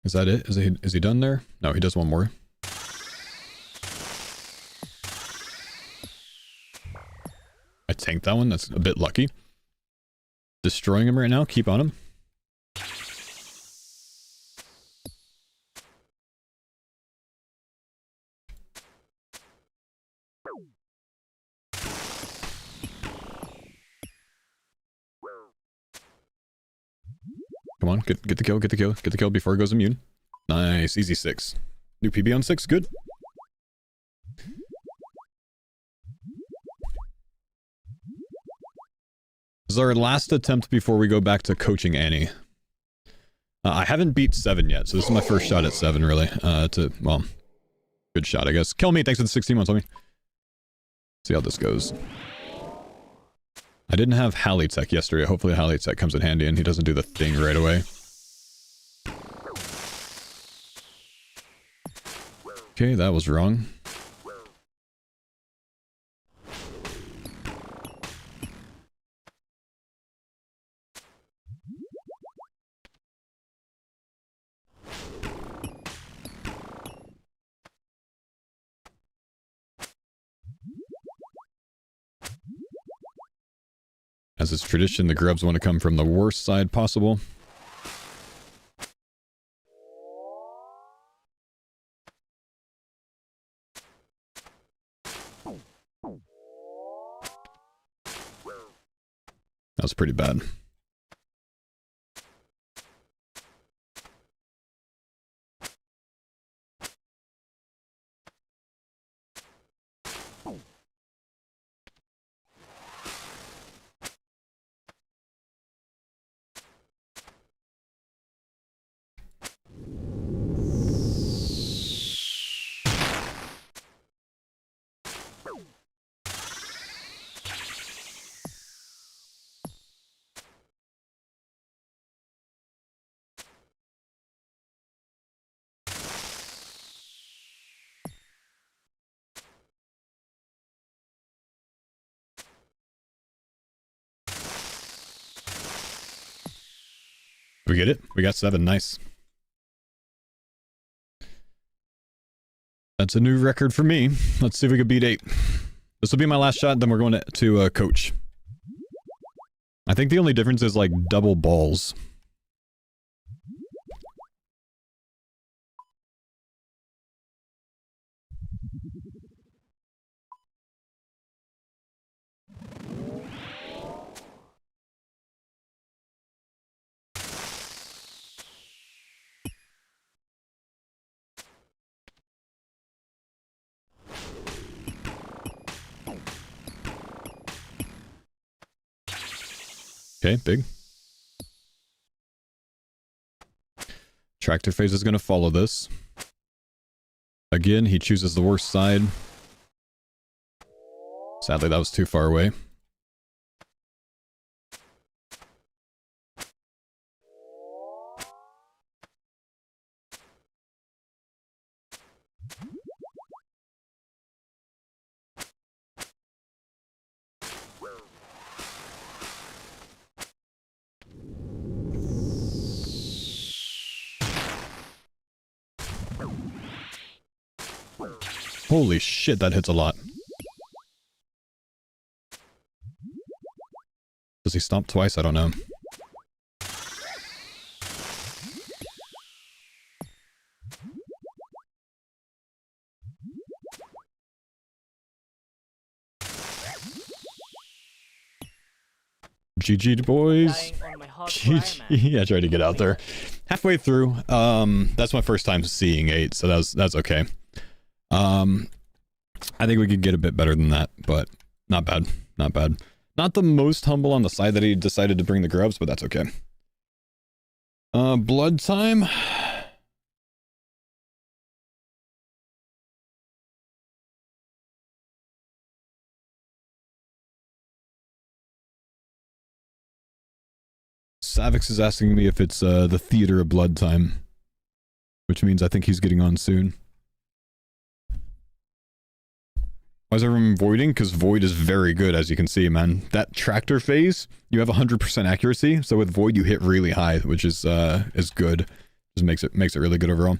Is that it? Is he done there? No, he does one more. I tanked that one. That's a bit lucky. Destroying him right now. Keep on him. Come on, get the kill, get the kill before it goes immune. Nice, easy 6. New PB on 6, good. This is our last attempt before we go back to coaching Annie. I haven't beat 7 yet, so this is my first shot at 7, really. Well, good shot, I guess. Kill me, thanks for the 16 months, homie. See how this goes. I didn't have Halley Tech yesterday. Hopefully Halley Tech comes in handy and he doesn't do the thing right away. Okay, that was wrong. As is tradition, the grubs want to come from the worst side possible. That was pretty bad. We get it? We got 7, nice. That's a new record for me. Let's see if we can beat 8. This will be my last shot, then we're going to coach. I think the only difference is like double balls. Okay, big. Tractor phase is going to follow this. Again, he chooses the worst side. Sadly, that was too far away. Holy shit, that hits a lot. Does he stomp twice? I don't know. GG boys. GG. I tried to get out there. Halfway through. That's my first time seeing 8, so that's okay. I think we could get a bit better than that, but not bad. Not bad. Not the most humble on the side that he decided to bring the grubs, but that's okay. Blood time. Savix is asking me if it's the theater of blood time, which means I think he's getting on soon. Why is everyone voiding? Because void is very good, as you can see, man. That tractor phase, you have 100% accuracy, so with void you hit really high, which is good. Just makes it really good overall.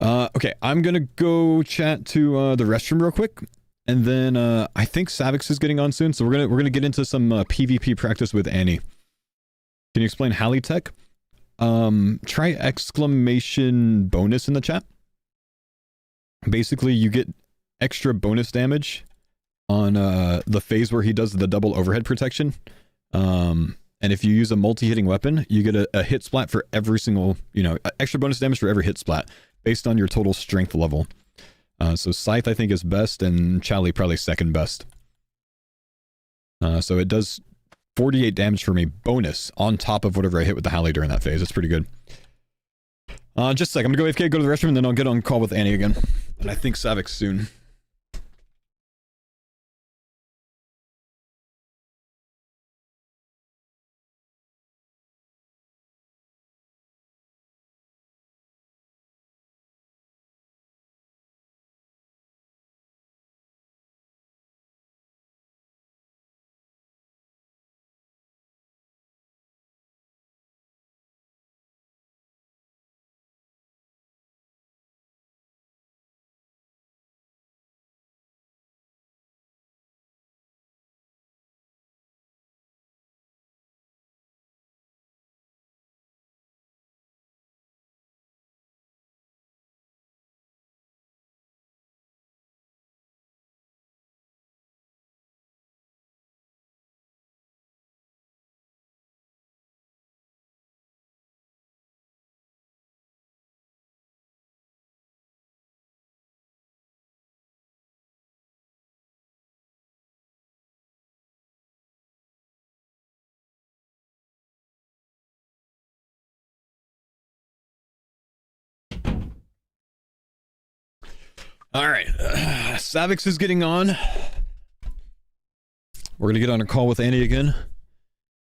Okay, I'm gonna go chat to the restroom real quick, and then I think Savix is getting on soon, so we're gonna get into some PvP practice with Annie. Can you explain Halley Tech? Try exclamation bonus in the chat. Basically, you get extra bonus damage on the phase where he does the double overhead protection. And if you use a multi-hitting weapon, you get a hit splat for every single, extra bonus damage for every hit splat based on your total strength level. So Scythe I think is best, and Chally probably second best. So it does 48 damage for me bonus on top of whatever I hit with the Halley during that phase. It's pretty good. Just a sec, I'm gonna go AFK, go to the restroom, and then I'll get on call with Annie again. And I think Savix soon. All right, Savix is getting on. We're gonna get on a call with Annie again,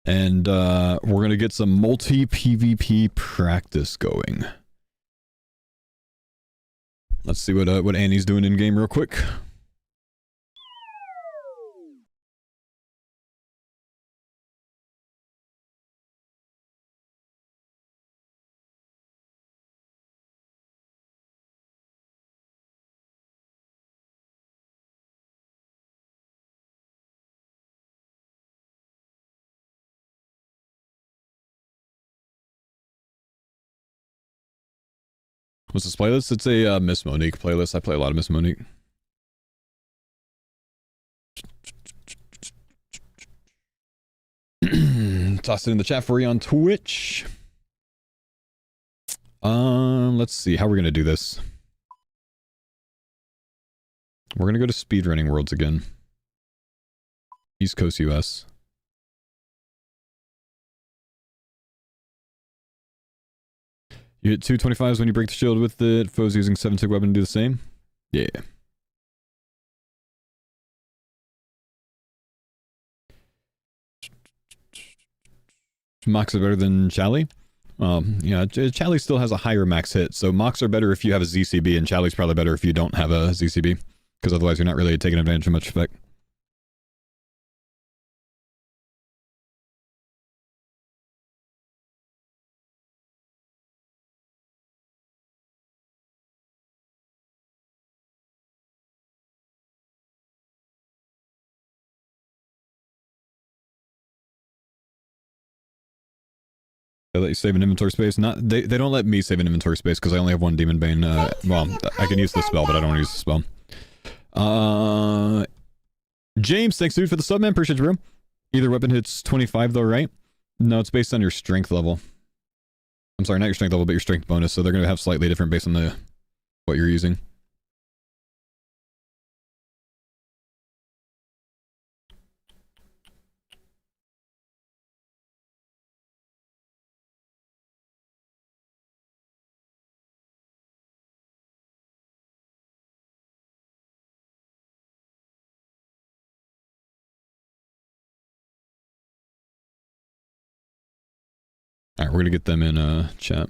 and we're gonna get some multi-PvP practice going. Let's see what Annie's doing in game real quick. What's this playlist? It's a Miss Monique playlist. I play a lot of Miss Monique. Toss it in the chat for you on Twitch. Let's see how we're gonna do this. We're gonna go to speedrunning worlds again. East Coast US. You hit 225s when you break the shield with it. Foes using 7-tick weapon to do the same? Yeah. Mox are better than Chally? Yeah, Chally still has a higher max hit, so Mox are better if you have a ZCB, and Chally's probably better if you don't have a ZCB, because otherwise you're not really taking advantage of much effect. They let you save an inventory space. Not they don't let me save an inventory space because I only have one Demon Bane. Well, I can use the spell, but I don't want to use the spell. James, thanks dude for the sub, man. Appreciate you, bro. Either weapon hits 25 though, right? No, it's based on your strength level. I'm sorry, not your strength level, but your strength bonus. So they're going to have slightly different based on the what you're using. All right, we're going to get them in chat.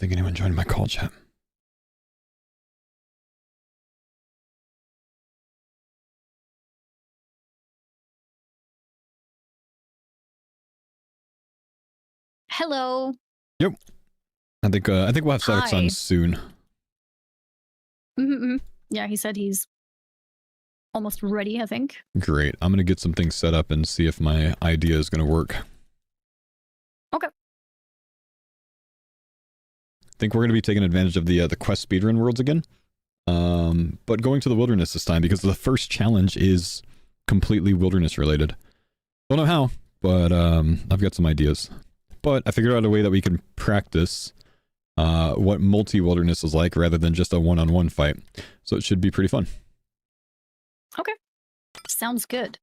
think anyone joined my call chat. Hello. I think we'll have Sadix Hi. on soon. Mm-hmm. Yeah, he said he's almost ready, I think. Great. I'm gonna get some things set up and see if my idea is gonna work. Okay. I think we're gonna be taking advantage of the quest speedrun worlds again. But going to the wilderness this time because the first challenge is completely wilderness related. Don't know how, but I've got some ideas. But I figured out a way that we can practice what multi-wilderness is like rather than just a one-on-one fight. So it should be pretty fun. Okay. Sounds good.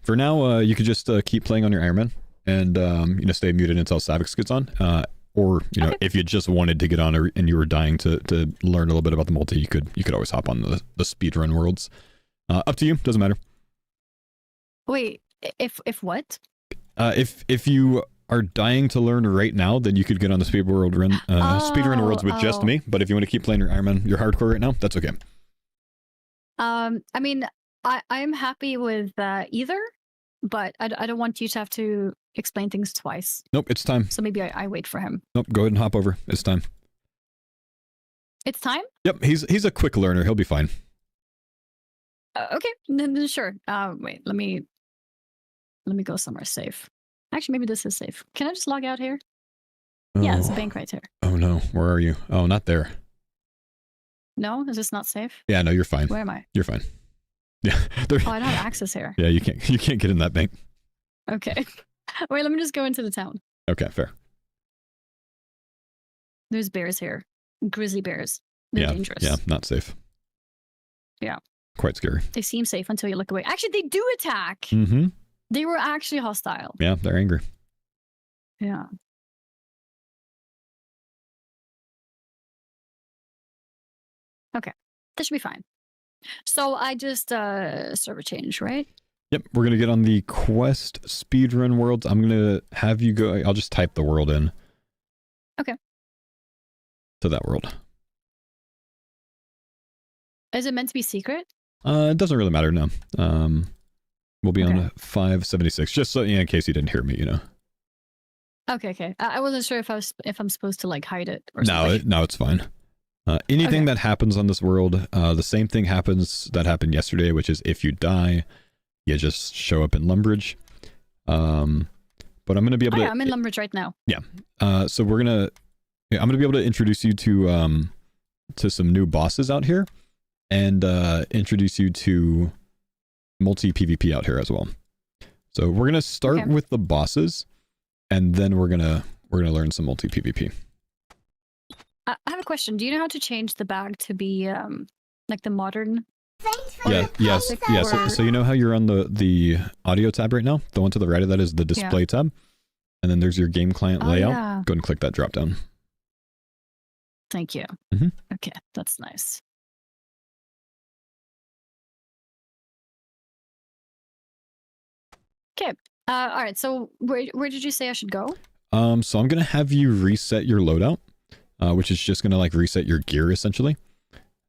For now, you could just keep playing on your Iron Man and stay muted until Savix gets on. Or Okay. if you just wanted to get on and you were dying to learn a little bit about the multi, you could always hop on the speedrun worlds. Up to you. Doesn't matter. Wait, if what? If you are dying to learn right now, then you could get on the speedrun worlds with just me. But if you want to keep playing your Iron Man, your hardcore right now, that's okay. I mean, I'm happy with either, but I don't want you to have to explain things twice. Nope, it's time. So maybe I wait for him. Nope, go ahead and hop over. It's time. It's time? Yep, he's a quick learner. He'll be fine. Okay, then sure. Wait, let me go somewhere safe. Actually, maybe this is safe. Can I just log out here? Yeah, there's a bank right here. Oh no, where are you? Oh, not there. No, is this not safe? Yeah, no, you're fine. Where am I? You're fine. Yeah, there. Oh, I don't have access here. Yeah, you can't get in that bank. Okay. Wait, let me just go into the town. Okay, fair. There's bears here. Grizzly bears. They're dangerous. Yeah, not safe. Yeah. Quite scary. They seem safe until you look away. Actually, they do attack. Mm-hmm. They were actually hostile. Yeah, they're angry. Yeah. Okay. This should be fine. So I just server change, right? Yep, we're gonna get on the quest speedrun worlds. I'm gonna have you go. I'll just type the world in. Okay. To that world. Is it meant to be secret? It doesn't really matter, no. We'll be on Okay. 576, just so in case you didn't hear me, you know. Okay. I wasn't sure if I'm supposed to like hide it or No, something. no, it's fine. Anything Okay. that happens on this world, the same thing happens that happened yesterday, which is if you die, you just show up in Lumbridge. But I'm gonna be able to. I'm in Lumbridge right now. So I'm gonna be able to introduce you to some new bosses out here, and introduce you to multi PvP out here as well. So we're gonna start Okay. with the bosses, and then we're gonna learn some multi PvP. I have a question. Do you know how to change the bag to be like the modern? Thanks for Yeah, the yes, pizza. yeah. So you know how you're on the audio tab right now? The one to the right of that is the display tab, and then there's your game client Oh, layout. yeah. Go ahead and click that drop down. Thank you. Mhm. Okay, that's nice. Okay. All right. So where did you say I should go? So I'm gonna have you reset your loadout, which is just gonna like reset your gear essentially.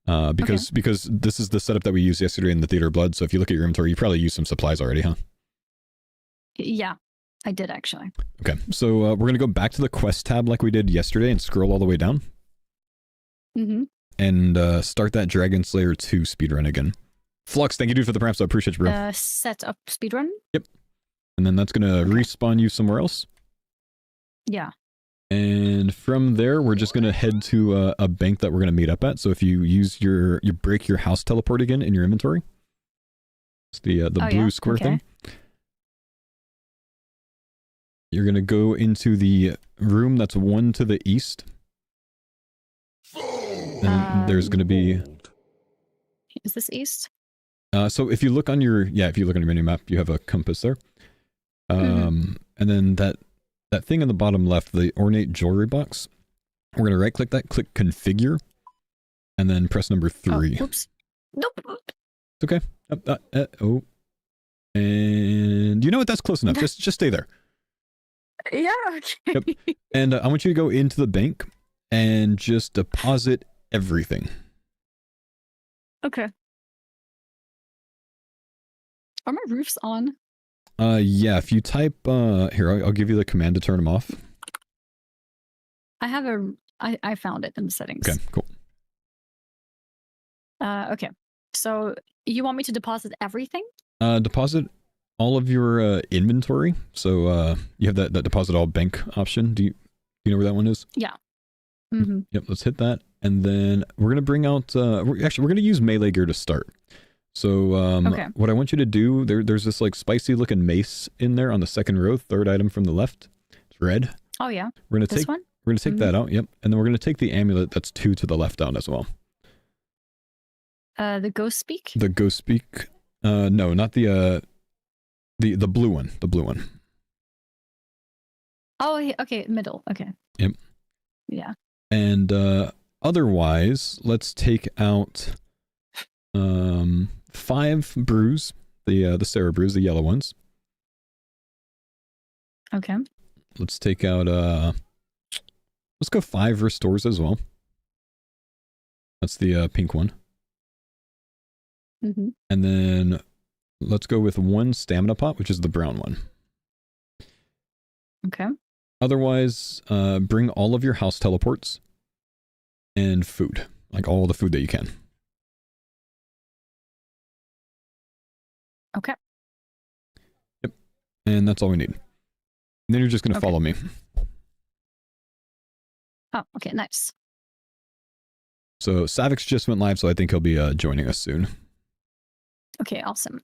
Because this is the setup that we used yesterday in the Theater of Blood. So if you look at your inventory, you probably used some supplies already, huh? Yeah, I did actually. Okay. So we're gonna go back to the quest tab like we did yesterday and scroll all the way down Mm-hmm. and start that Dragon Slayer 2 speedrun again. Flux, thank you dude for the prompts. I appreciate you, bro. Set up speedrun. And then that's gonna respawn you somewhere else. Yeah. And from there, we're just gonna head to a bank that we're gonna meet up at. So if you use you break your house teleport again in your inventory. It's the blue square thing. You're gonna go into the room that's one to the east. And there's gonna be. Is this east? So if you look on your mini map, you have a compass there. And then that thing on the bottom left, the ornate jewelry box, we're going to right click that, click configure, and then press number 3. Oh, oops. Nope. It's okay. And you know what? That's close enough. Just stay there. Yeah. Okay. And I want you to go into the bank and just deposit everything. Okay. Are my roofs on? Yeah, if you type, here, I'll give you the command to turn them off. I found it in the settings. Okay, cool. Okay. So you want me to deposit everything? Deposit all of your inventory. So you have that deposit all bank option. Do you know where that one is? Yeah. Mm-hmm. Yep, let's hit that. And then we're going to bring out, we're going to use melee gear to start. So Okay. what I want you to do, there's this like spicy looking mace in there on the second row, third item from the left. It's red. Oh yeah. We're going to This take one? We're going to take that out. Yep. And then we're going to take the amulet that's 2 to the left out as well. The ghost speak? The ghost speak. No, not the blue one. The blue one. Oh, okay, middle. Okay. Yep. Yeah. And otherwise, let's take out 5 brews, the Sarah brews, the yellow ones. Okay. Let's take out let's go 5 restores as well. That's the pink one. Mm-hmm. And then let's go with 1 stamina pot, which is the brown one. Okay. Otherwise, bring all of your house teleports and food, like all the food that you can. Okay. Yep. And that's all we need. And then you're just going to follow me. Oh, okay, nice. So Savix just went live, so I think he'll be joining us soon. Okay, awesome.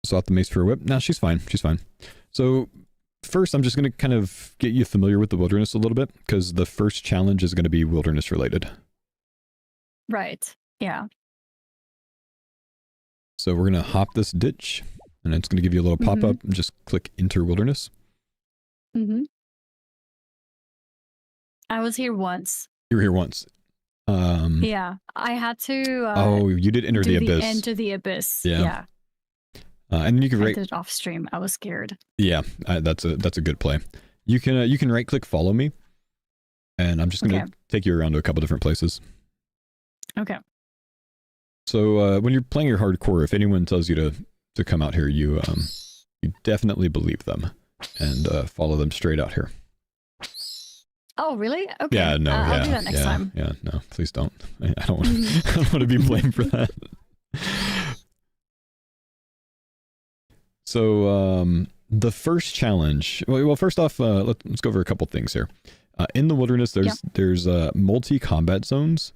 So out the mace for a whip. No, she's fine. She's fine. So first, I'm just going to kind of get you familiar with the wilderness a little bit, because the first challenge is going to be wilderness related. Right. Yeah. So we're going to hop this ditch, and it's going to give you a little pop-up, and just click Enter Wilderness. Mm-hmm. I was here once. You were here once. Yeah, I had to. Oh, you did enter the abyss. Enter the abyss. Yeah. Yeah. And you can I right. did it off stream. I was scared. Yeah, that's a good play. You can right click follow me, and I'm just gonna take you around to a couple different places. Okay. So when you're playing your hardcore, if anyone tells you to come out here, you definitely believe them and follow them straight out here. Oh, really? Okay. Yeah, no, I'll do that next time. Yeah, no, please don't. I don't want to. I don't want to be blamed for that. So the first challenge. Well, first off, let's go over a couple things here. In the wilderness, there's multi-combat zones,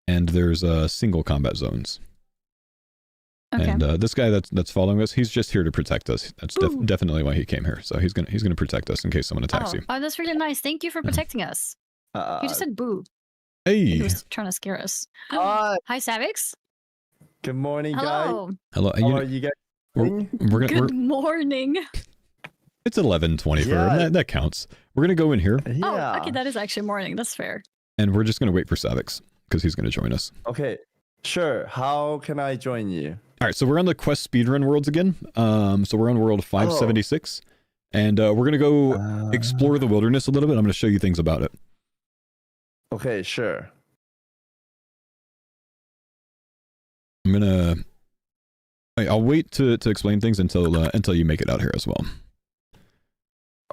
and there's single combat zones. Okay. And this guy that's following us, he's just here to protect us. That's definitely why he came here. So he's gonna protect us in case someone attacks you. Oh, that's really nice. Thank you for protecting us. You just said boo. Hey. He was trying to scare us. Hi, Savix. Good morning, guys. Hello. Hello. How are you guys doing? Good morning. It's 11:20 for Yeah. that counts. We're gonna go in here, Yeah. Oh, okay, that is actually morning. That's fair. and we're just gonna wait for Savix because he's gonna join us. Okay. Sure. How can I join you? All right, so we're on the quest speedrun worlds again. So we're on world 576, and we're gonna go explore the wilderness a little bit. I'm gonna show you things about it. Okay, sure. I'm gonna. I'll wait to explain things until you make it out here as well.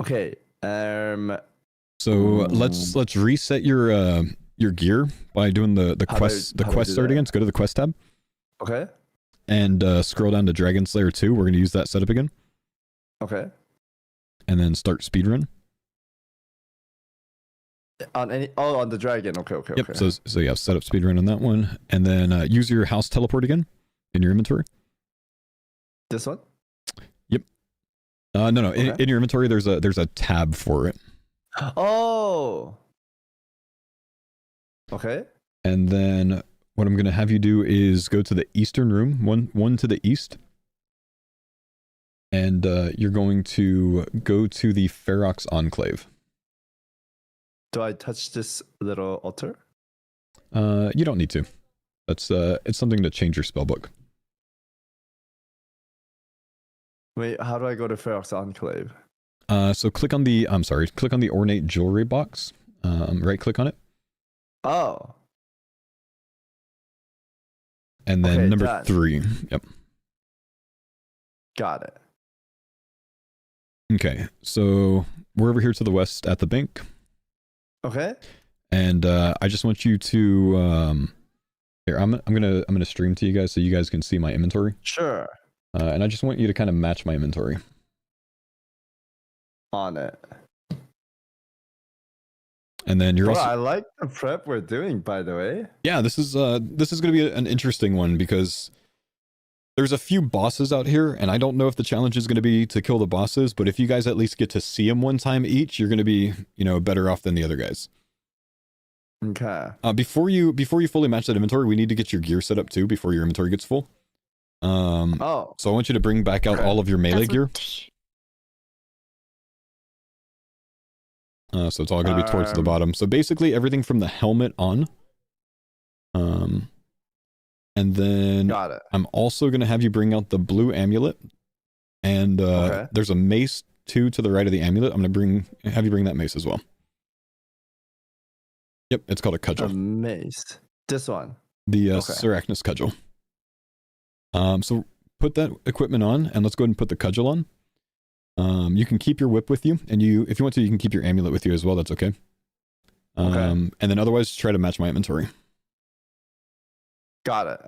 Okay. So let's reset your gear by doing the quest start again. Let's go to the quest tab. Okay. And scroll down to Dragon Slayer 2. We're going to use that setup again. Okay. And then start speedrun. On the dragon. Okay. Yep. Okay. So yeah, set up speedrun on that one. And then use your house teleport again in your inventory. This one? Yep. No. Okay. In your inventory, there's a tab for it. Oh. Okay. And then what I'm going to have you do is go to the eastern room, one to the east. And you're going to go to the Ferox Enclave. Do I touch this little altar? You don't need to. That's it's something to change your spellbook. Wait, how do I go to Ferox Enclave? So click on the, click on the ornate jewelry box. Right click on it. Oh. And then Okay, number done. 3. Yep. Got it. Okay, so we're over here to the west at the bank. Okay. And I just want you to here, I'm gonna stream to you guys so you guys can see my inventory. Sure. And I just want you to kind of match my inventory. On it. And then you're Well, also I like the prep we're doing, by the way. yeah, this is gonna be an interesting one because there's a few bosses out here, and I don't know if the challenge is gonna be to kill the bosses, but if you guys at least get to see them one time each, you're gonna be, you know, better off than the other guys. Okay. Before you fully match that inventory, we need to get your gear set up too before your inventory gets full. Oh. So I want you to bring back out Okay. all of your melee That's gear. what- So it's all going to be towards the bottom. So basically everything from the helmet on. And then Got it. I'm also going to have you bring out the blue amulet. And Okay. there's a mace too to the right of the amulet. I'm going to have you bring that mace as well. Yep, it's called a cudgel. A mace. This one. The okay. Serachnus cudgel. So put that equipment on, and let's go ahead and put the cudgel on. You can keep your whip with you, and if you want to, you can keep your amulet with you as well. That's okay. Okay. And then otherwise, try to match my inventory. Got it.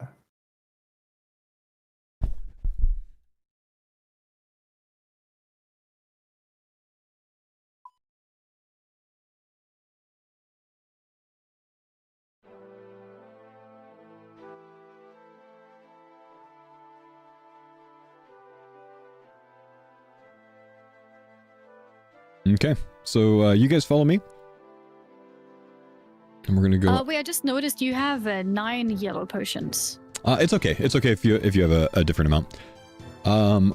Okay, so you guys follow me, and we're gonna go. wait, I just noticed you have 9 yellow potions. It's okay. It's okay if you have a different amount.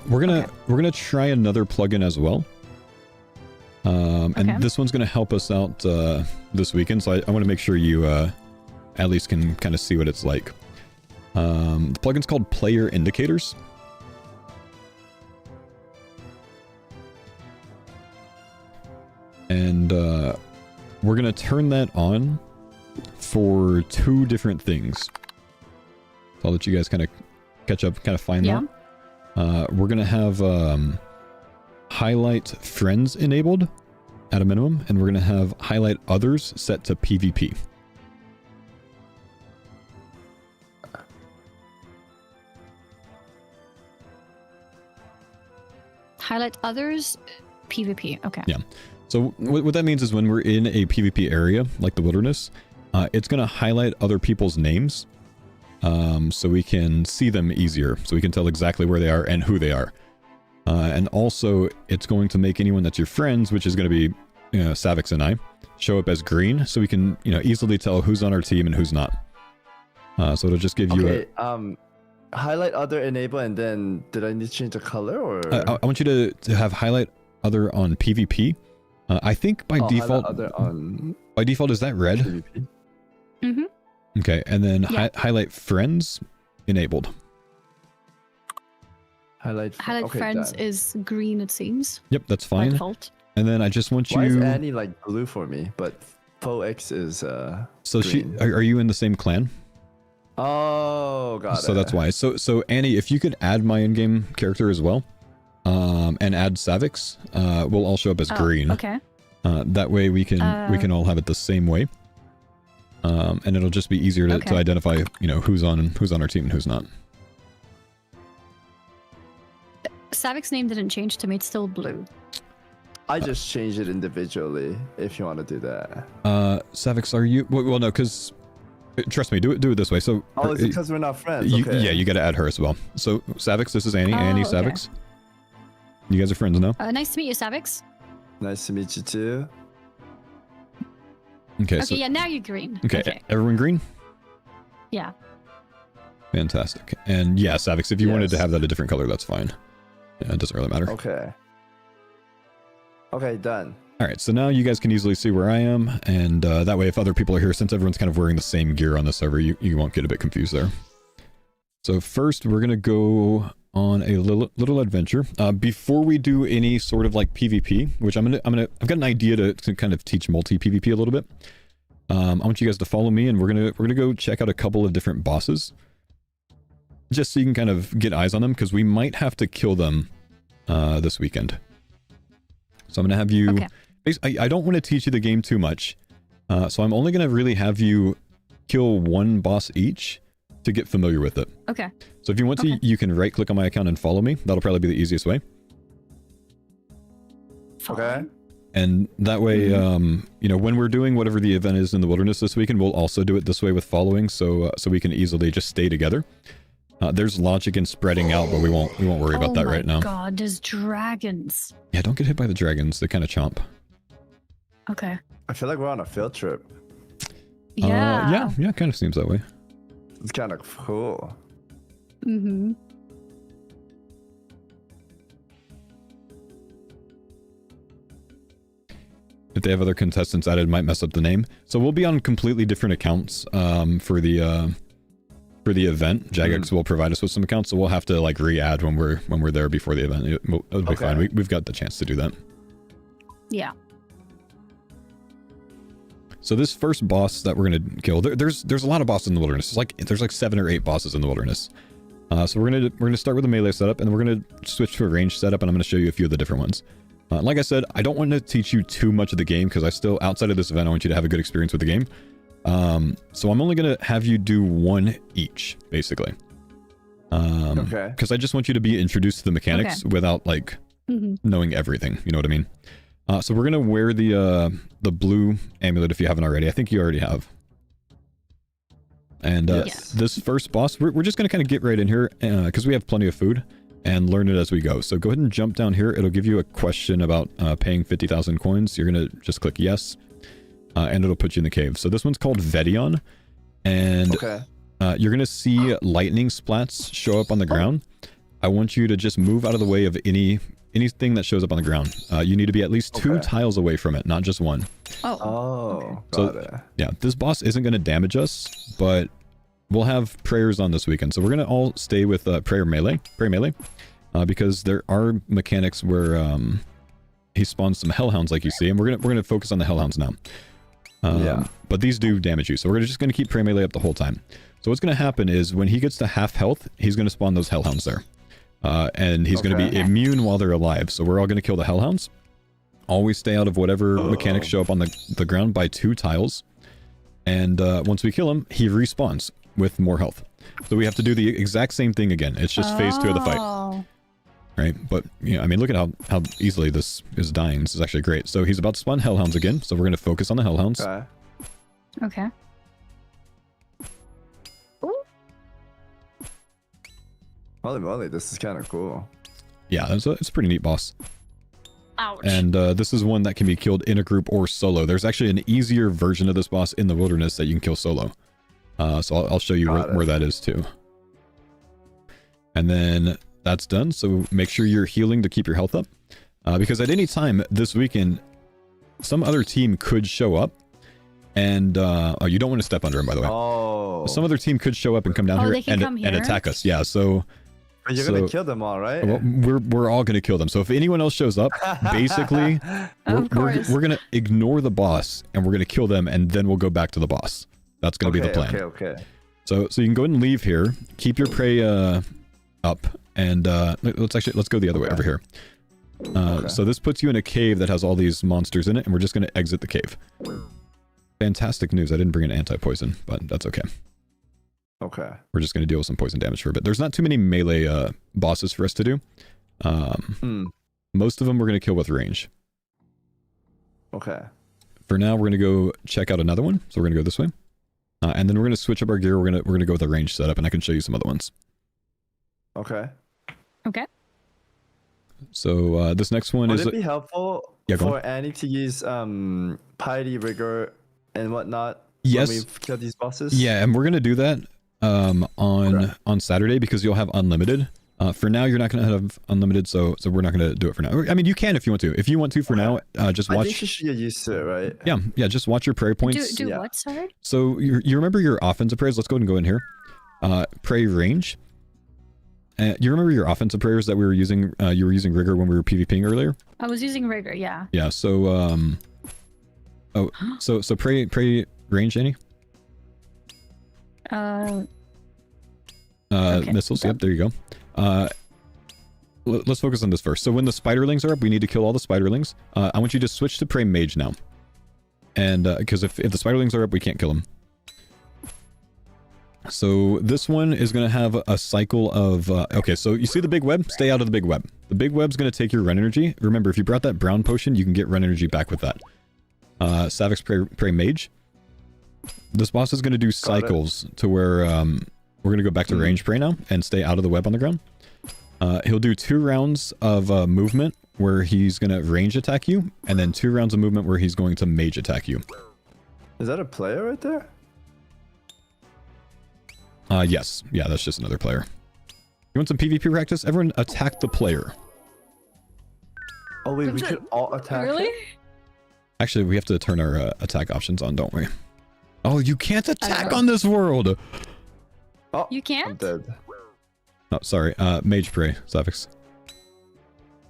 We're gonna try another plugin as well. Okay. And this one's gonna help us out this weekend. So I want to make sure you at least can kind of see what it's like. The plugin's called Player Indicators. And we're gonna turn that on for 2 different things. So I'll let you guys kind of catch up, kind of find Yeah. that. We're gonna have highlight friends enabled at a minimum, and we're gonna have highlight others set to PvP. Highlight others, PvP. Okay. Yeah. So what that means is when we're in a PvP area, like the wilderness, it's going to highlight other people's names so we can see them easier, so we can tell exactly where they are and who they are. And also, it's going to make anyone that's your friends, which is going to be Savix and I, show up as green, so we can easily tell who's on our team and who's not. So it'll just give you Okay, highlight other enable, and then did I need to change the color or? I want you to have highlight other on PvP. I think by default, other on by default is that red? PvP. Mm-hmm. Okay, and then Yeah. highlight friends enabled. Highlight okay, friends done. is green, it seems. Yep, that's By fine. default. And then I just want Why is you. Annie like blue for me, but Faux X is So green. are you in the same clan? Oh, got it. So that's why. So Annie, if you could add my in-game character as well, and add Savix, we'll all show up as Oh, green. Okay. That way we can all have it the same way. And it'll just be easier to Okay. identify, who's on our team and who's not. Savic's name didn't change to me. It's still blue. I just changed it individually. If you want to do that. Savix, are you? Well, no, because trust me, do it this way. So, Oh, is it because we're not friends? you, Okay. yeah, you got to add her as well. So, Savix, this is Annie. Oh, Annie, okay. Savix. You guys are friends now. Nice to meet you, Savix. Nice to meet you too. Okay. Okay, So, yeah, now you're green. okay. Everyone green. Yeah. Fantastic. And yeah, Savix, if you wanted to Yes. have that a different color, that's fine. Yeah, it doesn't really matter. Okay. Okay, done. All right, so now you guys can easily see where I am, and that way if other people are here, since everyone's kind of wearing the same gear on the server, you won't get a bit confused there. So first, we're going to go on a little adventure. Before we do any sort of like PvP, which I've got an idea to kind of teach multi PvP a little bit. I want you guys to follow me, and we're gonna go check out a couple of different bosses, just so you can kind of get eyes on them, because we might have to kill them this weekend. So I'm gonna have you. Okay. I don't want to teach you the game too much, so I'm only gonna really have you kill one boss each to get familiar with it. Okay. So if you want to, you can right click on my account and follow me. That'll probably be the easiest way. Okay. And that way, you know, when we're doing whatever the event is in the wilderness this weekend, we'll also do it this way with following, so we can easily just stay together. There's logic in spreading out, but we won't worry about that right now. Oh my god, there's dragons. Yeah, don't get hit by the dragons. They kind of chomp. Okay. I feel like we're on a field trip. Yeah. Yeah, kind of seems that way. It's kind of cool. Mm-hmm. If they have other contestants added, it might mess up the name. So we'll be on completely different accounts for the event. Jagex will provide us with some accounts, so we'll have to like re-add when we're there before the event. It'll be fine. We've got the chance to do that. Yeah. So this first boss that we're gonna kill, there's a lot of bosses in the wilderness. There's like 7 or 8 bosses in the wilderness. So we're gonna start with a melee setup, and then we're gonna switch to a range setup, and I'm gonna show you a few of the different ones. Like I said, I don't want to teach you too much of the game, because I still, outside of this event, I want you to have a good experience with the game. So I'm only gonna have you do one each, basically. Okay. Because I just want you to be introduced to the mechanics without like knowing everything. You know what I mean? So we're gonna wear the blue amulet if you haven't already. I think you already have. And this first boss, we're just gonna kind of get right in here because we have plenty of food, and learn it as we go. So go ahead and jump down here. It'll give you a question about paying 50,000 coins. You're gonna just click yes, and it'll put you in the cave. So this one's called Vedion, and you're gonna see lightning splats show up on the ground. I want you to just move out of the way of anything that shows up on the ground. You need to be at least 2 tiles away from it, not just 1. Oh, got it. Yeah, this boss isn't going to damage us, but we'll have prayers on this weekend. So we're going to all stay with prayer melee, because there are mechanics where he spawns some hellhounds like you see, and we're gonna focus on the hellhounds now. But these do damage you, so we're just going to keep prayer melee up the whole time. So what's going to happen is when he gets to half health, he's going to spawn those hellhounds there. And he's going to be immune while they're alive. So we're all going to kill the hellhounds. Always stay out of whatever mechanics show up on the ground by 2 tiles. And once we kill him, he respawns with more health. So we have to do the exact same thing again. It's just phase 2 of the fight. Right? But, you know, I mean, look at how easily this is dying. This is actually great. So he's about to spawn hellhounds again. So we're going to focus on the hellhounds. Okay. Holy moly, this is kind of cool. Yeah, it's a pretty neat boss. Ouch. And this is one that can be killed in a group or solo. There's actually an easier version of this boss in the wilderness that you can kill solo. So I'll show you where that is too. And then that's done. So make sure you're healing to keep your health up. Because at any time this weekend, some other team could show up. And oh, you don't want to step under him, by the way. Some other team could show up and come down here and attack us. Yeah, so... You're gonna kill them all, right? Well, we're all gonna kill them. So if anyone else shows up, basically, we're gonna ignore the boss and we're gonna kill them, and then we'll go back to the boss. That's gonna be the plan. Okay. So you can go ahead and leave here. Keep your prey up, and let's go the other way over here. So this puts you in a cave that has all these monsters in it, and we're just gonna exit the cave. Fantastic news! I didn't bring an anti-poison, but that's okay. Okay. We're just going to deal with some poison damage for a bit. There's not too many melee bosses for us to do. Most of them we're going to kill with range. Okay. For now, we're going to go check out another one. So we're going to go this way. And then we're going to switch up our gear. We're going to go with a range setup, and I can show you some other ones. Okay. Okay. So this next one Would is... it be helpful for Annie to use piety rigor and whatnot? Yes. When we kill these bosses? Yeah, and we're going to do that on Saturday, because you'll have unlimited. For now, you're not going to have unlimited, so we're not going to do it for now. I mean, you can if you want to. If you want to for now, just watch. I think you should get used to it, right? Yeah, just watch your prayer points. Do what, sorry? So you remember your offensive prayers? Let's go ahead and go in here. Pray range. You remember your offensive prayers that we were using? You were using rigor when we were PvPing earlier. I was using rigor, yeah. Yeah. So so pray range, Annie. Okay, Missiles. done. Yep. There you go. Let's focus on this first. So when the spiderlings are up, we need to kill all the spiderlings. I want you to switch to pray mage now. And because if the spiderlings are up, we can't kill them. So this one is going to have a cycle of... okay, so you see the big web? Stay out of the big web. The big web's going to take your run energy. Remember, if you brought that brown potion, you can get run energy back with that. Savix pray mage. This boss is going to do cycles to where we're going to go back to range pray now and stay out of the web on the ground. He'll do 2 rounds of movement where he's going to range attack you, and then 2 rounds of movement where he's going to mage attack you. Is that a player right there? Yes. Yeah, that's just another player. You want some PvP practice? Everyone attack the player. Oh wait, we could all attack. Really? him? Actually, we have to turn our attack options on, don't we? Oh, you can't attack know. on this world! Oh, You I'm can't? dead. Oh, sorry. Mage pray, Savix.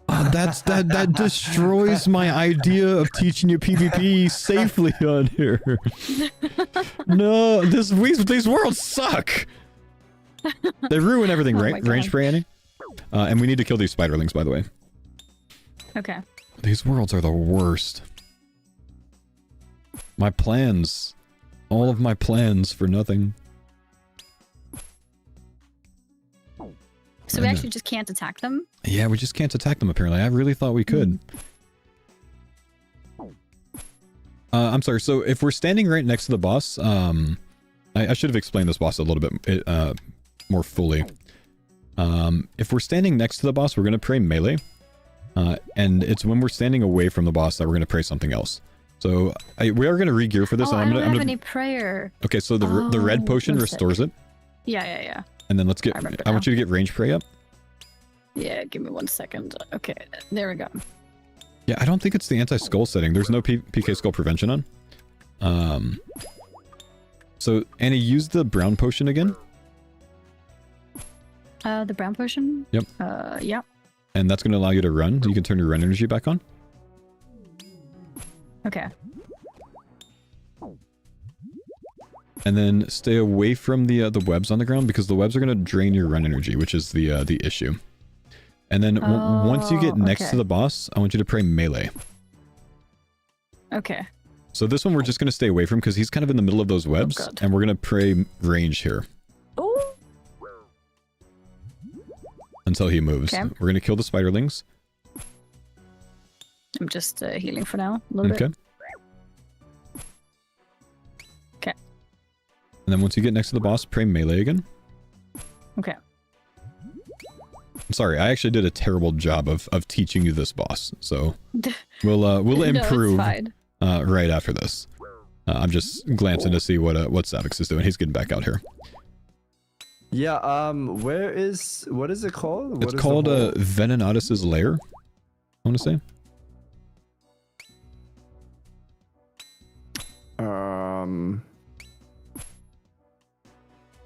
Oh, that destroys my idea of teaching you PvP safely on here. No, these worlds suck. They ruin everything, Oh right? my God. Range pray, Annie. And we need to kill these spiderlings, by the way. Okay. These worlds are the worst. My plans, all of my plans for nothing. So we actually just can't attack them? Yeah, we just can't attack them apparently. I really thought we could. I'm sorry, so if we're standing right next to the boss, I should have explained this boss a little bit more fully. If we're standing next to the boss, we're going to pray melee. And it's when we're standing away from the boss that we're going to pray something else. So we are going to re-gear for this. Oh, and I don't I'm have gonna... any prayer. Okay, so the red potion one sec. restores it. Yeah. And then let's get... I remember I want now. you to get range pray up. Yeah, give me 1 second. Okay, there we go. Yeah, I don't think it's the anti-skull setting. There's no PK skull prevention on. So, Annie, use the brown potion again. The brown potion? Yep. Yeah. And that's going to allow you to run. You can turn your run energy back on. Okay. And then stay away from the webs on the ground because the webs are going to drain your run energy, which is the issue. And then once you get next to okay. the boss, I want you to pray melee. Okay. So this one we're just going to stay away from because he's kind of in the middle of those webs. God. And we're going to pray range here Oh. until he moves. Okay. We're going to kill the spiderlings. I'm just healing for now. A little Okay. bit. Okay. And then once you get next to the boss, pray melee again. Okay. I'm sorry, I actually did a terrible job of teaching you this boss. So we'll No, it's improve fine. right after this. I'm just glancing to see what Savix is doing. He's getting back out here. Yeah. What is it called? It's called Venenatus's Lair, I want to say.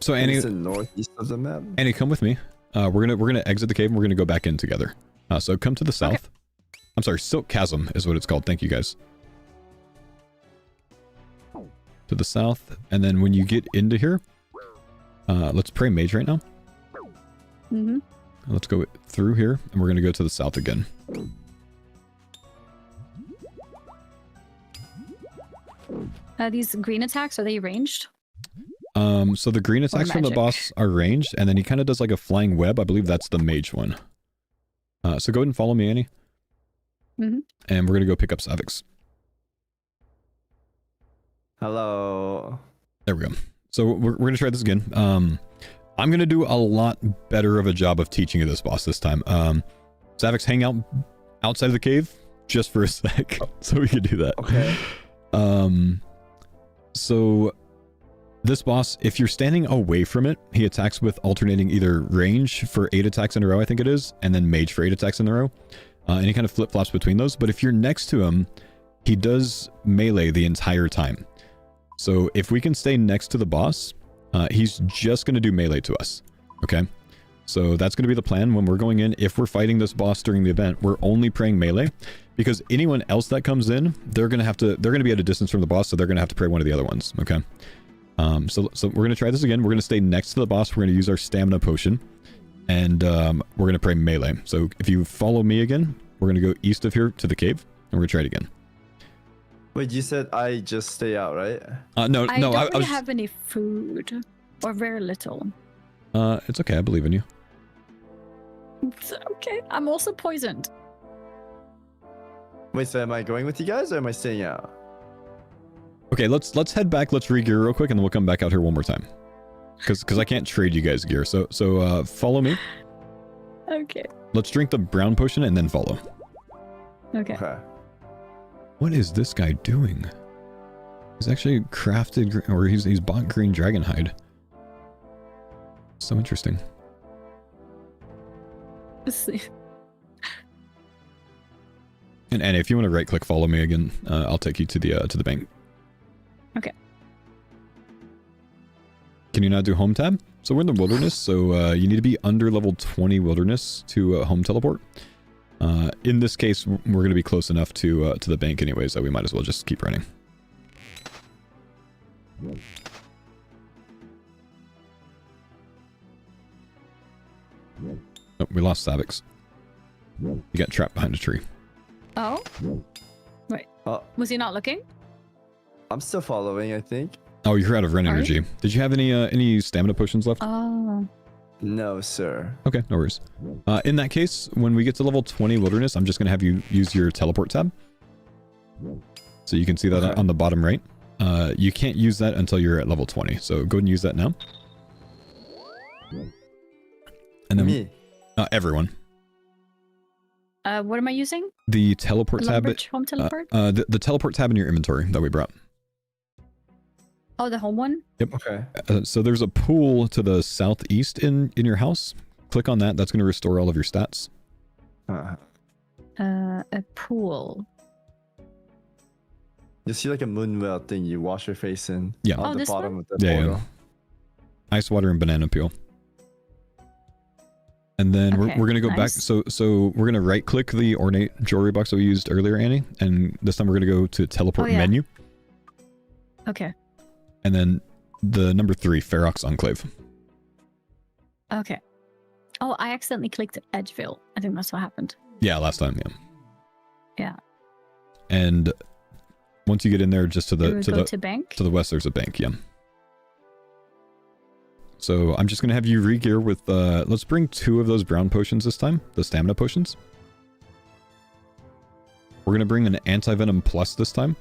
So Annie, it's the northeast of the map. Annie, come with me. We're gonna exit the cave and we're gonna go back in together. So come to the south. Okay. I'm sorry, Silk Chasm is what it's called. Thank you guys. To the south, and then when you get into here, let's pray mage right now. Mm-hmm. Let's go through here, and we're gonna go to the south again. These green attacks, are they ranged? So the green attacks from the magic? boss are ranged, and then he kind of does like a flying web. I believe that's the mage one. So go ahead and follow me, Annie. Mhm. And we're gonna go pick up Savix. Hello. There we go. So we're gonna try this again. I'm gonna do a lot better of a job of teaching you this boss this time. Savix, hang out outside of the cave just for a sec, so we can do that. Okay. So this boss, if you're standing away from it, he attacks with alternating either range for 8 attacks in a row, I think it is, and then mage for 8 attacks in a row. And he kind of flip-flops between those. But if you're next to him, he does melee the entire time. So if we can stay next to the boss, he's just going to do melee to us. Okay? So that's going to be the plan when we're going in. If we're fighting this boss during the event, we're only praying melee, because anyone else that comes in, they're going to be at a distance from the boss, so they're going to have to pray one of the other ones. Okay. So we're going to try this again. We're going to stay next to the boss. We're going to use our stamina potion, and we're going to pray melee. So if you follow me again, we're going to go east of here to the cave, and we're going to try it again. Wait, you said I just stay out, right? No, I no, don't I was... have any food, or very little. It's okay. I believe in you. It's okay. I'm also poisoned. Wait, so am I going with you guys or am I staying out? Okay, let's head back. Let's re-gear real quick, and then we'll come back out here one more time. Because I can't trade you guys gear. So follow me. Okay. Let's drink the brown potion and then follow. Okay. Okay. What is this guy doing? He's actually crafted, or he's bought green dragon hide. So interesting. Let's see. And Annie, if you want to right-click follow me again, I'll take you to the bank. Okay. Can you not do home tab? So we're in the wilderness, so you need to be under level 20 wilderness to home teleport. In this case, we're going to be close enough to the bank anyways, that we might as well just keep running. Oh, we lost Savix. He got trapped behind a tree. Oh? Wait. Oh, Was he not looking? I'm still following, I think. Oh, you're out of run Are you? energy. Did you have any stamina potions left? Oh. No, sir. Okay, no worries. In that case, when we get to level 20 wilderness, I'm just going to have you use your teleport tab. So you can see that Okay. on the bottom right. You can't use that until you're at level 20. So go ahead and use that now. And then Me. everyone. What am I using? The teleport tab. Lumbridge home teleport? The teleport tab in your inventory that we brought. Oh, the home one? Yep. Okay. So there's a pool to the southeast in your house. Click on that. That's going to restore all of your stats. A pool. You see like a moon well thing you wash your face in. Yeah. On Oh, the this bottom one? of the Yeah, portal. yeah. Ice water and banana peel. And then Okay, we're going to go back. nice. So we're going to right click the ornate jewelry box that we used earlier, Annie. And this time we're going to go to teleport Oh, yeah. menu. Okay. And then the number 3, Ferox Enclave. Okay. Oh, I accidentally clicked Edgeville. I think that's what happened. Yeah, last time, yeah. Yeah. And once you get in there, just to We the would to go the to bank. to the west, there's a bank, yeah. So I'm just gonna have you re-gear with let's bring 2 of those brown potions this time, the stamina potions. We're gonna bring an anti-venom plus this time,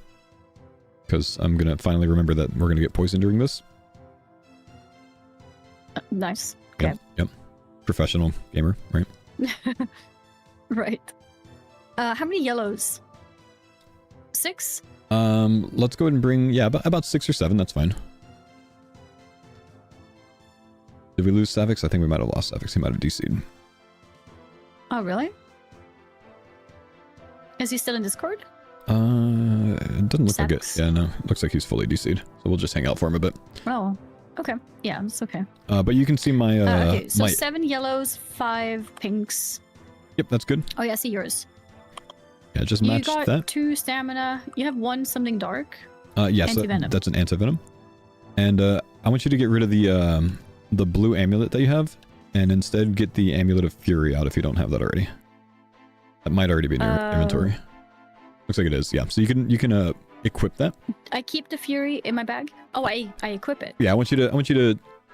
because I'm gonna finally remember that we're gonna get poisoned during this. Nice. Okay. Yep. Professional gamer, right? Right. How many yellows? 6? Let's go ahead and bring about 6 or 7. That's fine. Did we lose Savix? I think we might have lost Savix. He might have DC'd. Oh, really? Is he still in Discord? It doesn't look like it. Savix? Yeah, no. Looks like he's fully DC'd. So we'll just hang out for him a bit. Oh, okay. Yeah, it's okay. But you can see my Okay, so my 7 yellows, 5 pinks. Yep, that's good. Oh, yeah, I see yours. Yeah, just You match got that. 2 stamina. You have 1 something dark. Yeah, so anti-venom. that's an anti-venom. And I want you to get rid of the blue amulet that you have, and instead get the amulet of fury out if you don't have that already. That might already be in your inventory. Looks like it is. Yeah, so you can equip that. I keep the fury in my bag. Oh, I equip it. Yeah, I want you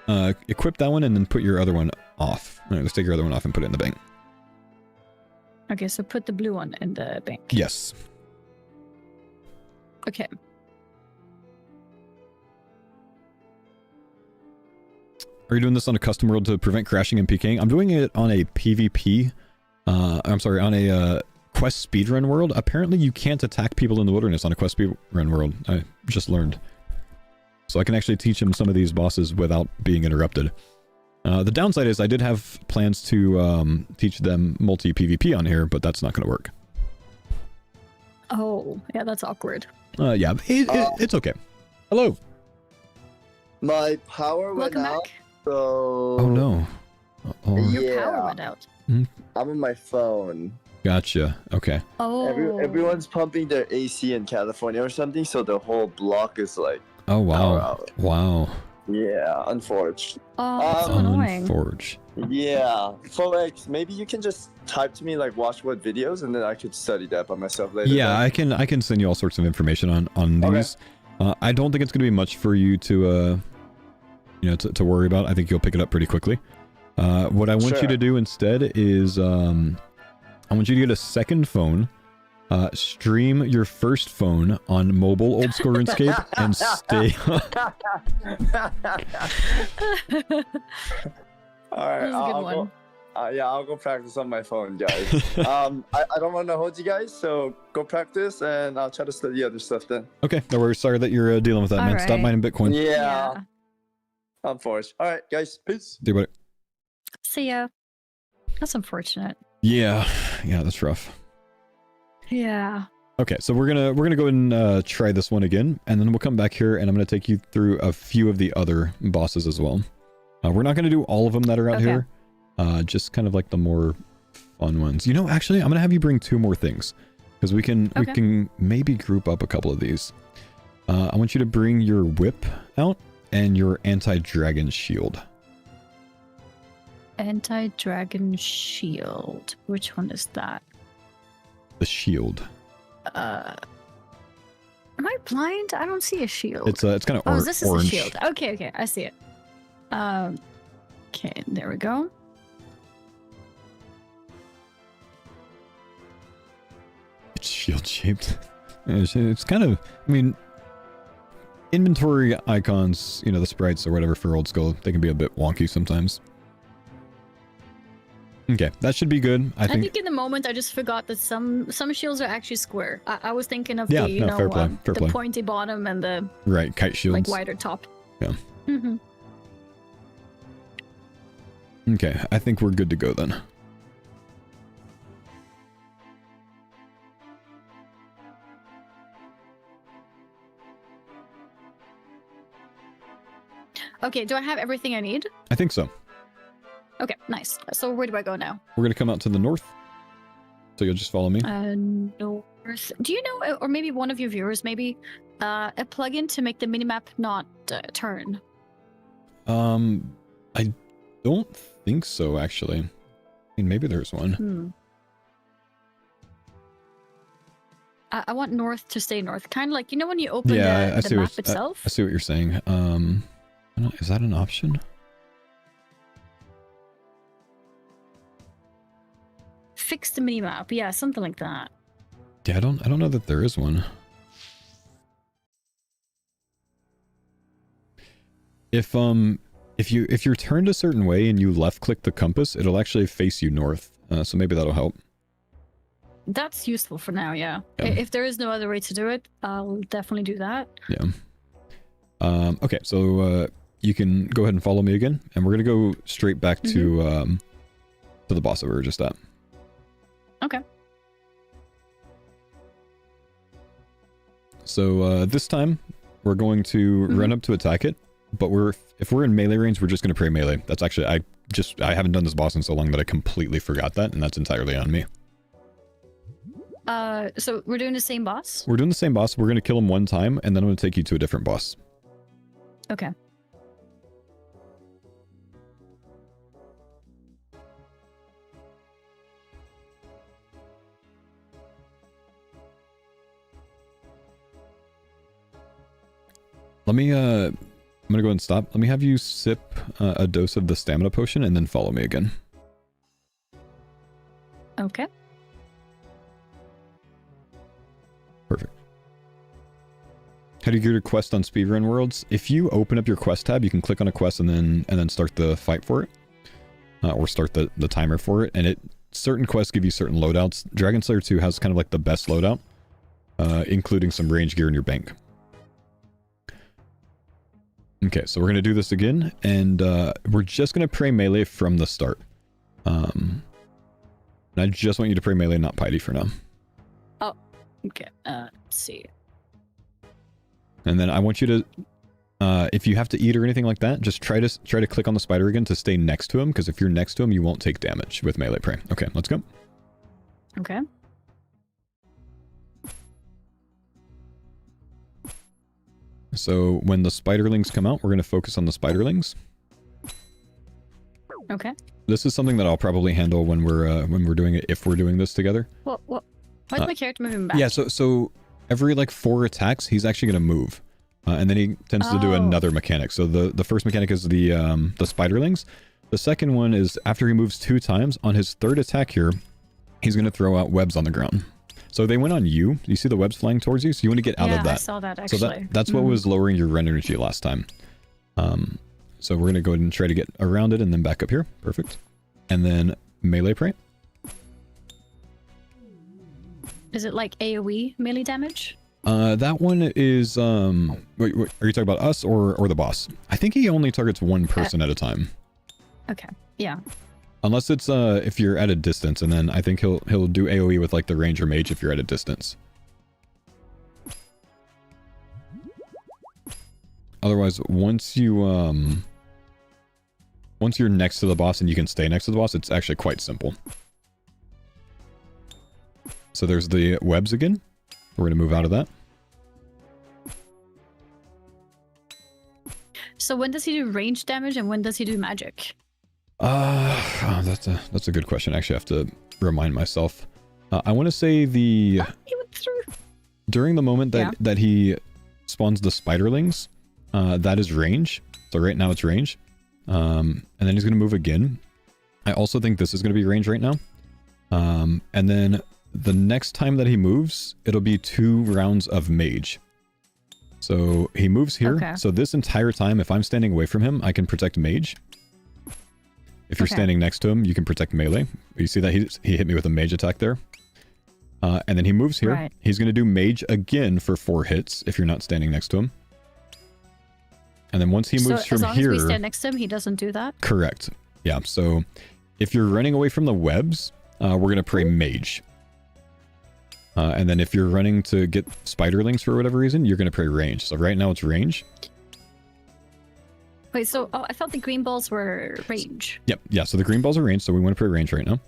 to equip that one and then put your other one off. All right, let's take your other one off and put it in the bank. Okay, so put the blue one in the bank. Yes. Okay. Are you doing this on a custom world to prevent crashing and PKing? I'm doing it on a PvP. I'm sorry, on a quest speedrun world. Apparently you can't attack people in the wilderness on a quest speedrun world. I just learned. So I can actually teach him some of these bosses without being interrupted. The downside is I did have plans to teach them multi-PvP on here, but that's not going to work. Oh, yeah, that's awkward. Yeah, it's okay. Hello. My power went Welcome out, back. so... Oh no. Or... Your power went out. I'm on my phone. Gotcha. Okay. Oh. Everyone's pumping their AC in California or something, so the whole block is like Oh, power wow. out. Wow. Yeah, unfortunate. Oh, that's so annoying. Unforge. Yeah, Faux, maybe you can just type to me like watch what videos, and then I could study that by myself later. Yeah, then. I can send you all sorts of information on Okay. these. I don't think it's going to be much for you to you know, to worry about. I think you'll pick it up pretty quickly. What I want you Sure. to do instead is I want you to get a second phone, stream your first phone on mobile old school RuneScape, and stay. All right, That was a good one. Yeah, I'll go practice on my phone, guys. I don't want to hold you guys, so go practice, and I'll try to study other stuff then. Okay, no worries. Sorry that you're dealing with that, man. Stop Alright. mining Bitcoin. Yeah, I'm forced. All right, guys, peace. See you, buddy. See ya. That's unfortunate. Yeah, that's rough. Yeah. Okay, so we're gonna go ahead and try this one again, and then we'll come back here, and I'm gonna take you through a few of the other bosses as well. We're not gonna do all of them that are out Okay. here, just kind of like the more fun ones. You know, actually, I'm gonna have you bring 2 more things, because we can maybe group up a couple of these. I want you to bring your whip out and your anti-dragon shield. Anti-dragon shield. Which one is that? The shield. Am I blind? I don't see a shield. It's kind of Oh, this is orange. a shield. Okay, I see it. Okay, there we go. It's shield shaped. It's kind of, I mean, inventory icons, you know, the sprites or whatever for old school, they can be a bit wonky sometimes. Okay, that should be good. I I think. think in the moment I just forgot that some shields are actually square. I was thinking of Yeah, the no, fair play, fair the play. pointy bottom and the Right, kite shields. like wider top. Yeah. Mm-hmm. Okay, I think we're good to go then. Okay, do I have everything I need? I think so. Okay, nice. So where do I go now? We're gonna come out to the north. So you'll just follow me. North. Do you know, or maybe one of your viewers, maybe a plugin to make the minimap not turn? I don't think so, actually. I mean, maybe there's one. I want north to stay north. Kind of like, you know when you open Yeah, I the see map what, itself? I see what you're saying. I don't, is that an option? Fix the minimap. Yeah, something like that. Yeah, I don't know that there is one. If you're turned a certain way and you left click the compass, it'll actually face you north. So maybe that'll help. That's useful for now, yeah. Yeah. If there is no other way to do it, I'll definitely do that. Yeah. Okay, so you can go ahead and follow me again, and we're gonna go straight back to the boss that we were just at. Okay. So this time we're going to run up to attack it, but if we're in melee range, we're just gonna pray melee. That's actually I haven't done this boss in so long that I completely forgot that, and that's entirely on me. So we're doing the same boss? We're doing the same boss. We're gonna kill him one time, and then I'm gonna take you to a different boss. Okay. Let me I'm gonna go ahead and stop. Let me have you sip a dose of the stamina potion and then follow me again. Okay. Perfect. How do you get your quest on Speedrun Worlds? If you open up your quest tab, you can click on a quest and then start the fight for it, or start the timer for it. And certain quests give you certain loadouts. Dragon Slayer 2 has kind of like the best loadout, including some range gear in your bank. Okay, so we're gonna do this again, and we're just gonna pray melee from the start. And I just want you to pray melee, not piety for now. Oh, okay. Let's see. And then I want you to If you have to eat or anything like that, just try to click on the spider again to stay next to him, because if you're next to him, you won't take damage with melee prey. Okay, let's go. Okay. So when the spiderlings come out, we're going to focus on the spiderlings. Okay. This is something that I'll probably handle when we're doing it, if we're doing this together. What? Why is my character moving back? Yeah, so every like 4 attacks, he's actually going to move. And then he tends to do another mechanic. So the first mechanic is the spiderlings. The second one is after he moves 2 times, on his 3rd attack here, he's going to throw out webs on the ground. So they went on you. You see the webs flying towards you? So you want to get out of that. I saw that actually. So that's what was lowering your rend energy last time. So we're going to go ahead and try to get around it and then back up here. Perfect. And then melee prey. Is it like AoE melee damage? That one is wait, are you talking about us or the boss? I think he only targets one person at a time. Okay. Yeah. Unless it's if you're at a distance, and then I think he'll do AoE with like the ranger mage if you're at a distance. Otherwise, once you're next to the boss and you can stay next to the boss, it's actually quite simple. So there's the webs again. We're gonna move out of that. So when does he do range damage and when does he do magic? That's a good question. Actually, I have to remind myself. I want to say He went through. during the moment that he spawns the spiderlings, that is range. So right now it's range. And then he's gonna move again. I also think this is gonna be range right now. And then the next time that he moves, it'll be 2 rounds of mage. So he moves here. Okay. So this entire time, if I'm standing away from him, I can protect mage. If you're standing next to him, you can protect melee. You see that he hit me with a mage attack there. And then he moves here. Right. He's going to do mage again for 4 hits if you're not standing next to him. And then once he moves from as long here... as we stand next to him, he doesn't do that? Correct. Yeah, so if you're running away from the webs, we're going to pray mage. And then if you're running to get spiderlings for whatever reason, you're going to pray range. So right now it's range. Wait, so I thought the green balls were range. Yep, yeah, so the green balls are range, so we want to pray range right now.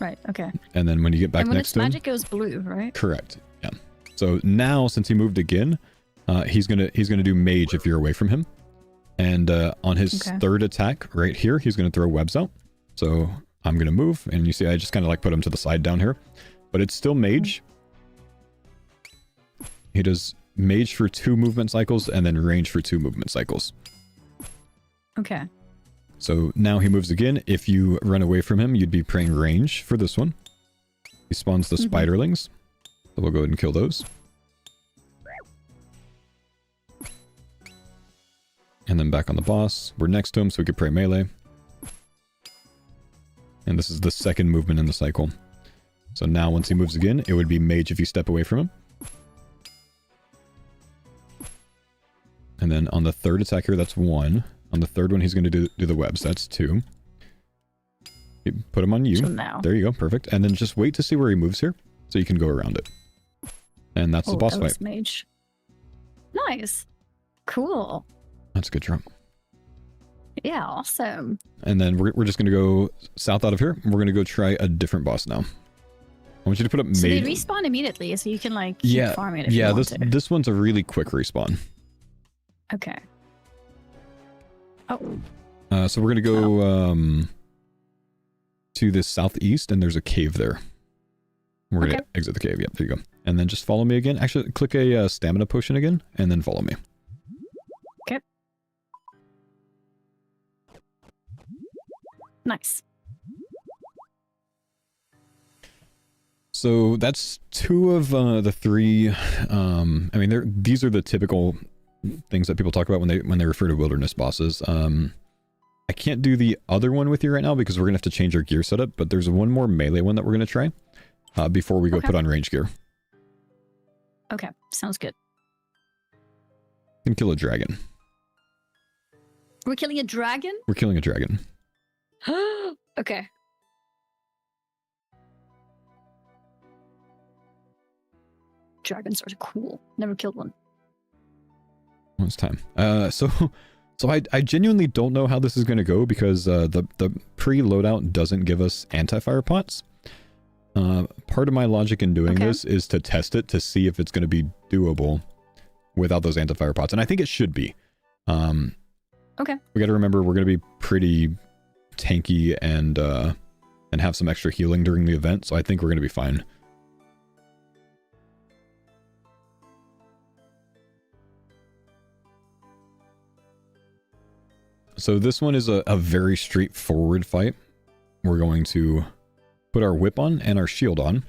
Right, okay. And then when you get back and when next it's to him... magic, it goes blue, right? Correct, yeah. So now, since he moved again, he's gonna do mage if you're away from him. And on his 3rd attack right here, he's going to throw webs out. So I'm going to move, and you see I just kind of like put him to the side down here. But it's still mage. He does mage for 2 movement cycles and then range for 2 movement cycles. Okay. So now he moves again. If you run away from him, you'd be praying range for this one. He spawns the spiderlings. So we'll go ahead and kill those. And then back on the boss. We're next to him, so we could pray melee. And this is the 2nd movement in the cycle. So now once he moves again, it would be mage if you step away from him. And then on the 3rd attack here, that's 1. On the 3rd one, he's going to do the webs. That's 2. You put him on you. So now. There you go. Perfect. And then just wait to see where he moves here, so you can go around it. And that's the boss that fight. was mage. Nice. Cool. That's a good drop. Yeah, awesome. And then we're just going to go south out of here. We're going to go try a different boss now. I want you to put up So mage. they respawn immediately, so you can like keep farming it if you want to. This one's a really quick respawn. Okay. Oh. So we're gonna go to the southeast, and there's a cave there. We're gonna exit the cave. Yep, there you go. And then just follow me again. Actually, click a stamina potion again, and then follow me. Okay. Nice. So that's 2 of the 3. I mean, these are the typical things that people talk about when they refer to wilderness bosses. I can't do the other one with you right now because we're gonna have to change our gear setup. But there's one more melee one that we're gonna try before we go put on range gear. Okay, sounds good. You can kill a dragon. We're killing a dragon? We're killing a dragon. Okay. Dragons are cool. Never killed one. It's time. So I genuinely don't know how this is going to go because the pre-loadout doesn't give us anti-fire pots. Part of my logic in doing this is to test it to see if it's going to be doable without those anti-fire pots, and I think it should be. Okay. We got to remember we're going to be pretty tanky and have some extra healing during the event, so I think we're going to be fine. So this one is a very straightforward fight. We're going to put our whip on and our shield on.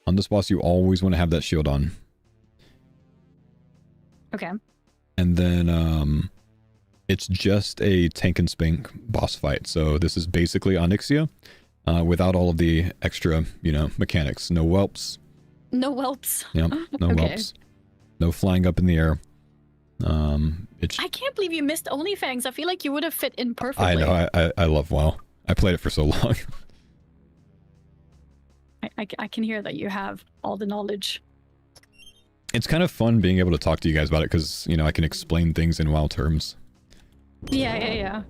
On this boss, you always want to have that shield on. Okay. And then it's just a tank and spank boss fight. So this is basically Onyxia without all of the extra, mechanics. No whelps. No whelps. Yep, no whelps. No flying up in the air. I can't believe you missed OnlyFans. I feel like you would have fit in perfectly. I know. I love WoW. I played it for so long. I can hear that you have all the knowledge. It's kind of fun being able to talk to you guys about it because, I can explain things in WoW terms. Yeah.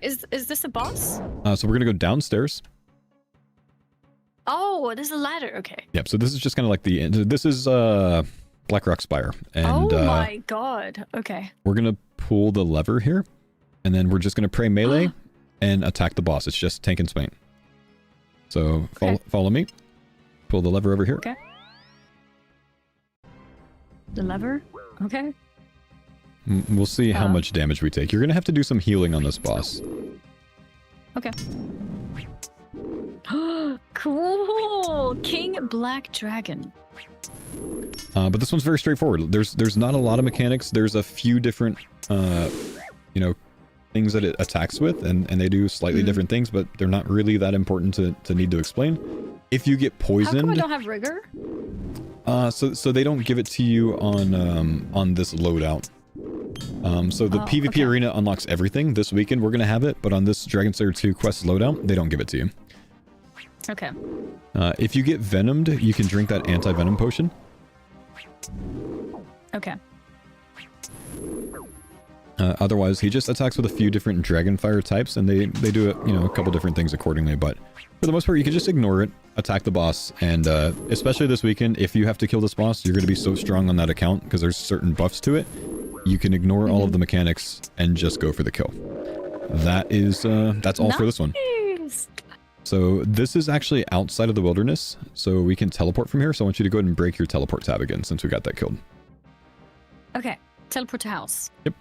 Is this a boss? So we're going to go downstairs. Oh, there's a ladder. Okay. Yep. So this is just kind of like this is Blackrock Spire. And, oh my god. Okay. We're going to pull the lever here. And then we're just going to pray melee and attack the boss. It's just tank and spank. So follow me. Pull the lever over here. Okay. The lever? Okay. We'll see how much damage we take. You're going to have to do some healing on this boss. Okay. Cool! King Black Dragon. But this one's very straightforward. There's not a lot of mechanics. There's a few different, things that it attacks with, and they do slightly different things, but they're not really that important to need to explain. If you get poisoned... How come I don't have rigor? So they don't give it to you on this loadout. So the PvP arena unlocks everything. This weekend we're going to have it, but on this Dragon Slayer 2 quest loadout, they don't give it to you. Okay. If you get venomed, you can drink that anti-venom potion. Okay. Otherwise, he just attacks with a few different Dragonfire types, and they do it, a couple different things accordingly, but for the most part, you can just ignore it, attack the boss, and especially this weekend, if you have to kill this boss, you're going to be so strong on that account, because there's certain buffs to it, you can ignore all of the mechanics and just go for the kill. That's all for this one. So this is actually outside of the wilderness, so we can teleport from here, so I want you to go ahead and break your teleport tab again, since we got that killed. Okay. Teleport to house. Yep.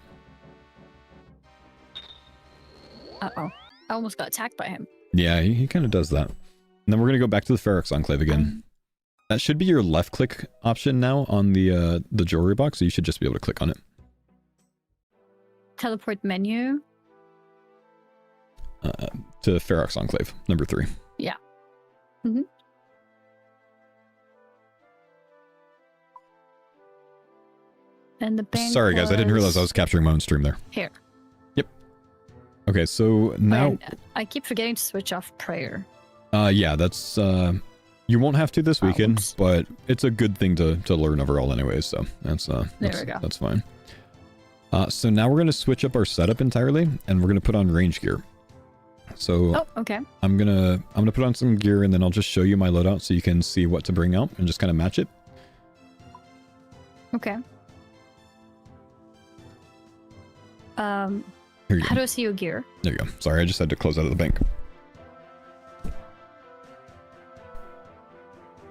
Uh-oh. I almost got attacked by him. Yeah, he kind of does that. And then we're going to go back to the Ferox Enclave again. That should be your left click option now on the jewelry box, so you should just be able to click on it. Teleport menu. To Ferox Enclave, number 3. Yeah. Mm-hmm. And the bank Sorry guys, I didn't realize I was capturing my own stream there. Here. Yep. Okay, so now... I keep forgetting to switch off prayer. Yeah, that's... you won't have to this weekend, but it's a good thing to learn overall anyways, so that's there we go. That's fine. So now we're going to switch up our setup entirely, and we're going to put on range gear. So okay. I'm gonna put on some gear, and then I'll just show you my loadout so you can see what to bring out and just kind of match it. Okay. Here you go. How do I see your gear? There you go. Sorry, I just had to close out of the bank.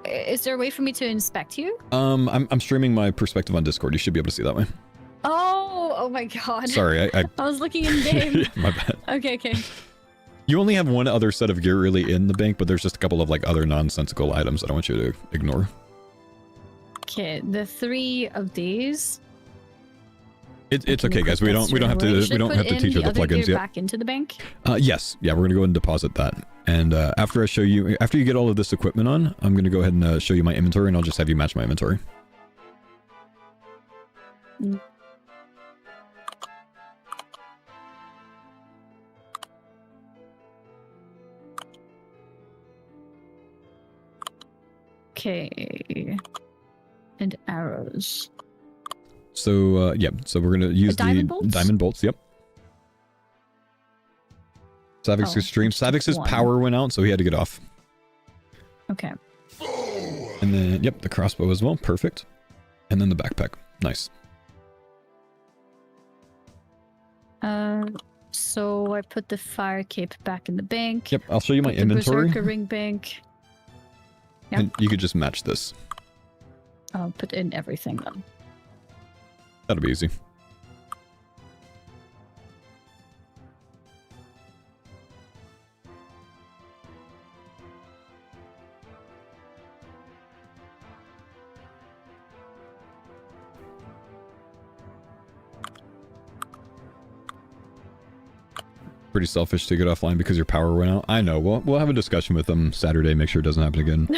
Is there a way for me to inspect you? I'm streaming my perspective on Discord. You should be able to see that way. Oh my god. Sorry, I was looking in game. My bad. Okay. You only have one other set of gear really in the bank, but there's just a couple of like other nonsensical items that I want you to ignore. Okay, the 3 of these. It's okay, guys. We don't have to teach you the plugins yet. Back into the bank. Yes, yeah, we're gonna go ahead and deposit that. And after you get all of this equipment on, I'm gonna go ahead and show you my inventory, and I'll just have you match my inventory. Okay. And arrows. So yeah, so we're gonna use the diamond bolts. Yep. Savix extreme. Savix's power went out, so he had to get off. Okay. And then yep, the crossbow as well. Perfect. And then the backpack. Nice. So I put the fire cape back in the bank. Yep, I'll show you my Put inventory. The berserker ring bank. Yep. And you could just match this. I'll put in everything then. That'll be easy. Pretty selfish to get offline because your power went out. I know. We'll have a discussion with them Saturday. Make sure it doesn't happen again.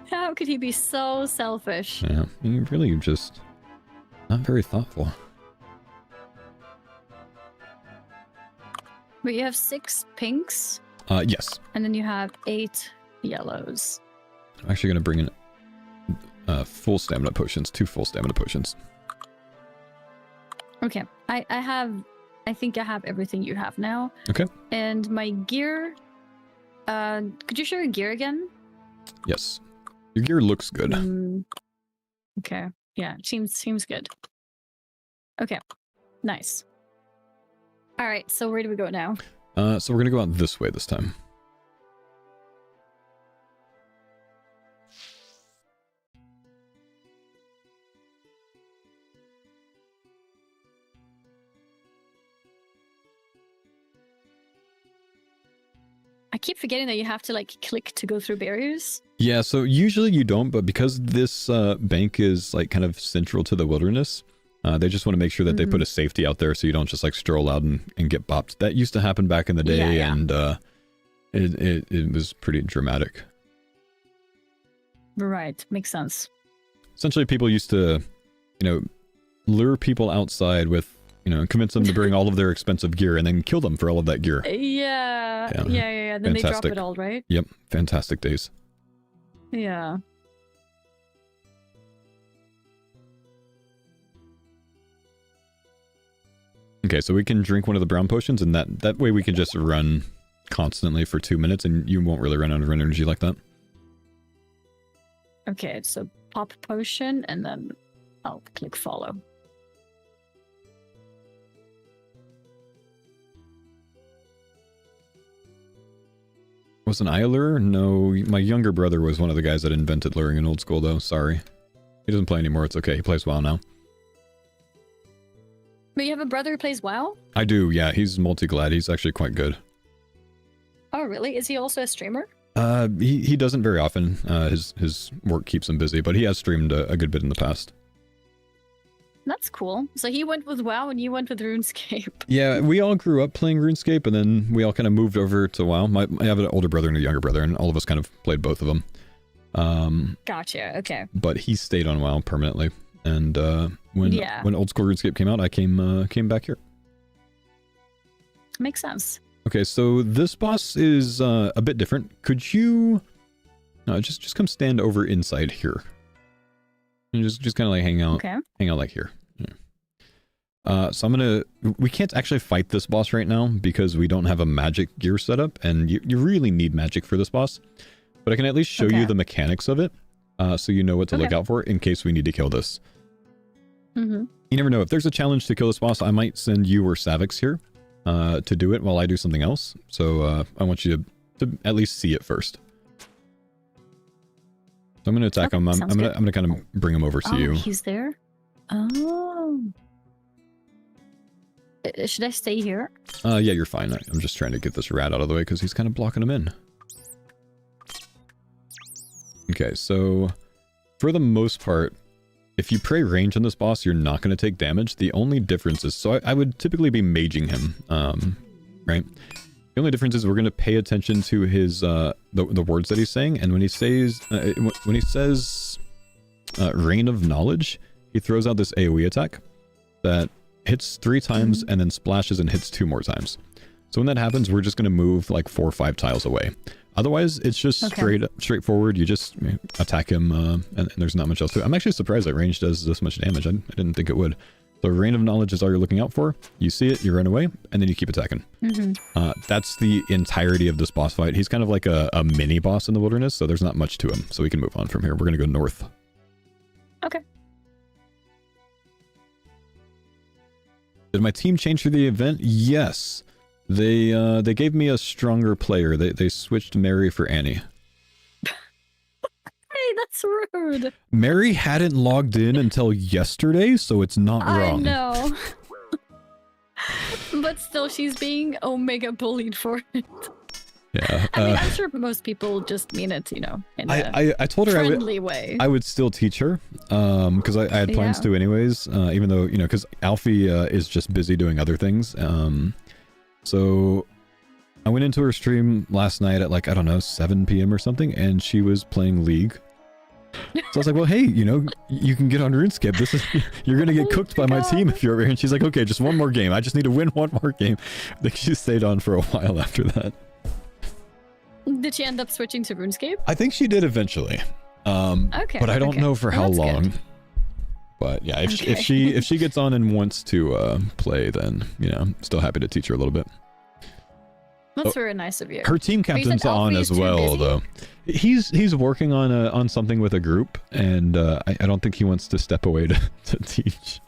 How could he be so selfish? Yeah, you really just not very thoughtful. But you have 6 pinks. Yes. And then you have 8 yellows. I'm actually gonna bring in full stamina potions. 2 full stamina potions. Okay, I think I have everything you have now. Okay. And my gear. Could you show your gear again? Yes. Your gear looks good. Okay. Yeah, seems good. Okay. Nice. All right. So where do we go now? So we're gonna go out this way this time. I keep forgetting that you have to like click to go through barriers. Yeah, so usually you don't, but because this bank is like kind of central to the wilderness, they just want to make sure that they put a safety out there so you don't just like stroll out and get bopped. That used to happen back in the day, and it was pretty dramatic. Right, makes sense. Essentially, people used to, lure people outside with, convince them to bring all of their expensive gear and then kill them for all of that gear. Yeah. Then they drop it all, right? Yep, fantastic days. Yeah. Okay, so we can drink one of the brown potions, and that way we can just run constantly for 2 minutes, and you won't really run out of energy like that. Okay, so pop potion, and then I'll click follow. Wasn't I a lurer? No, my younger brother was one of the guys that invented luring in old school, though. Sorry. He doesn't play anymore. It's okay. He plays WoW now. But you have a brother who plays WoW? I do, yeah. He's multi-glad. He's actually quite good. Oh, really? Is he also a streamer? He doesn't very often. His work keeps him busy, but he has streamed a good bit in the past. That's cool. So he went with WoW and you went with RuneScape. Yeah, we all grew up playing RuneScape, and then we all kind of moved over to WoW. I have an older brother and a younger brother, and all of us kind of played both of them. Gotcha, okay. But he stayed on WoW permanently. And when old school RuneScape came out, I came back here. Makes sense. Okay, so this boss is a bit different. Could you just come stand over inside here? And just kind of like hang out like here. Yeah. So we can't actually fight this boss right now because we don't have a magic gear setup, and you really need magic for this boss. But I can at least show you the mechanics of it, so you know what to look out for in case we need to kill this. You never know. If there's a challenge to kill this boss, I might send you or Savix here to do it while I do something else. So I want you to at least see it first. So I'm going to attack him. I'm going to kind of bring him over to you. He's there? Oh. Should I stay here? Yeah, you're fine. I'm just trying to get this rat out of the way because he's kind of blocking him in. Okay, so for the most part, if you pray range on this boss, you're not going to take damage. The only difference is, so I would typically be maging him, right? The only difference is we're going to pay attention to his the words that he's saying, and when he says Rain of Knowledge, he throws out this AoE attack that hits 3 times and then splashes and hits 2 more times. So when that happens, we're just going to move like 4 or 5 tiles away. Otherwise, it's just straightforward. You just attack him, and there's not much else to it. I'm actually surprised that range does this much damage. I didn't think it would. So Rain of Knowledge is all you're looking out for. You see it, you run away, and then you keep attacking. That's the entirety of this boss fight. He's kind of like a mini boss in the wilderness, so there's not much to him. So we can move on from here. We're going to go north. Okay. Did my team change for the event? Yes. They gave me a stronger player. They switched Mary for Annie. Hey, that's rude. Mary hadn't logged in until yesterday, so it's not wrong. I know. But still, she's being omega bullied for it. Yeah. I mean, I'm sure most people just mean it, in I told her friendly way. I would still teach her, because I had plans to anyways, even though, because Alfie is just busy doing other things. So I went into her stream last night at like, I don't know, 7 p.m. or something, and she was playing League. So I was like, well, hey, you can get on RuneScape. You're going to get cooked by my team if you're over here. And she's like, okay, just one more game. I just need to win one more game. I think she stayed on for a while after that. Did she end up switching to RuneScape? I think she did eventually. Okay. But I don't know for how long. Good. But yeah, if she gets on and wants to play, then I'm still happy to teach her a little bit. That's very nice of you. Her team captain's on as well, though. He's working on something with a group, and I don't think he wants to step away to teach.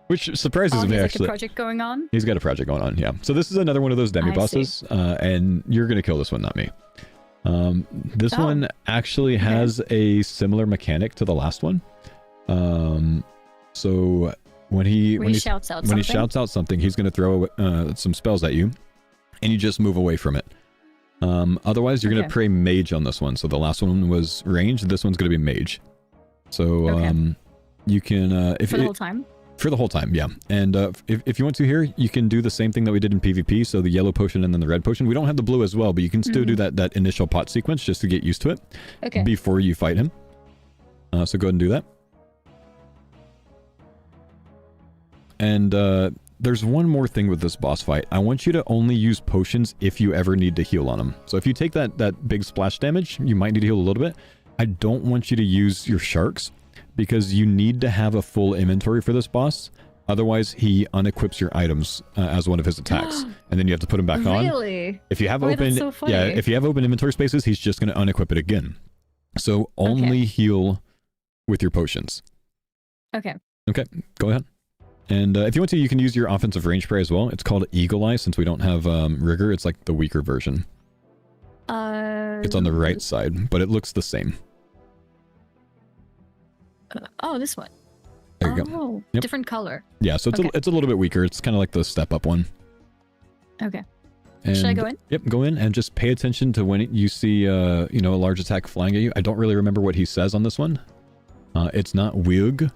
Which surprises me, actually. Like a project going on? He's got a project going on, yeah. So this is another one of those demi-bosses, and you're going to kill this one, not me. This one actually has a similar mechanic to the last one. So when he shouts out something, he's going to throw some spells at you, and you just move away from it. Otherwise, you're going to pray mage on this one. So the last one was range, this one's going to be mage. So you can for the whole time. For the whole time, yeah. And if you want to here, you can do the same thing that we did in PvP. So the yellow potion and then the red potion. We don't have the blue as well, but you can still do that initial pot sequence just to get used to it before you fight him. So go ahead and do that. And there's one more thing with this boss fight. I want you to only use potions if you ever need to heal on him. So if you take that big splash damage, you might need to heal a little bit. I don't want you to use your sharks, because you need to have a full inventory for this boss. Otherwise, he unequips your items as one of his attacks, and then you have to put them back on. Really? If you have if you have open inventory spaces, he's just going to unequip it again. So only heal with your potions. Okay, go ahead. And if you want to, you can use your offensive range spray as well. It's called Eagle Eye, since we don't have Rigor. It's like the weaker version. It's on the right side, but it looks the same. This one. There you go. Yep. Different color. Yeah, so it's a little bit weaker. It's kind of like the step up one. Okay. And, should I go in? Yep, go in and just pay attention to when you see a large attack flying at you. I don't really remember what he says on this one. It's not Wig.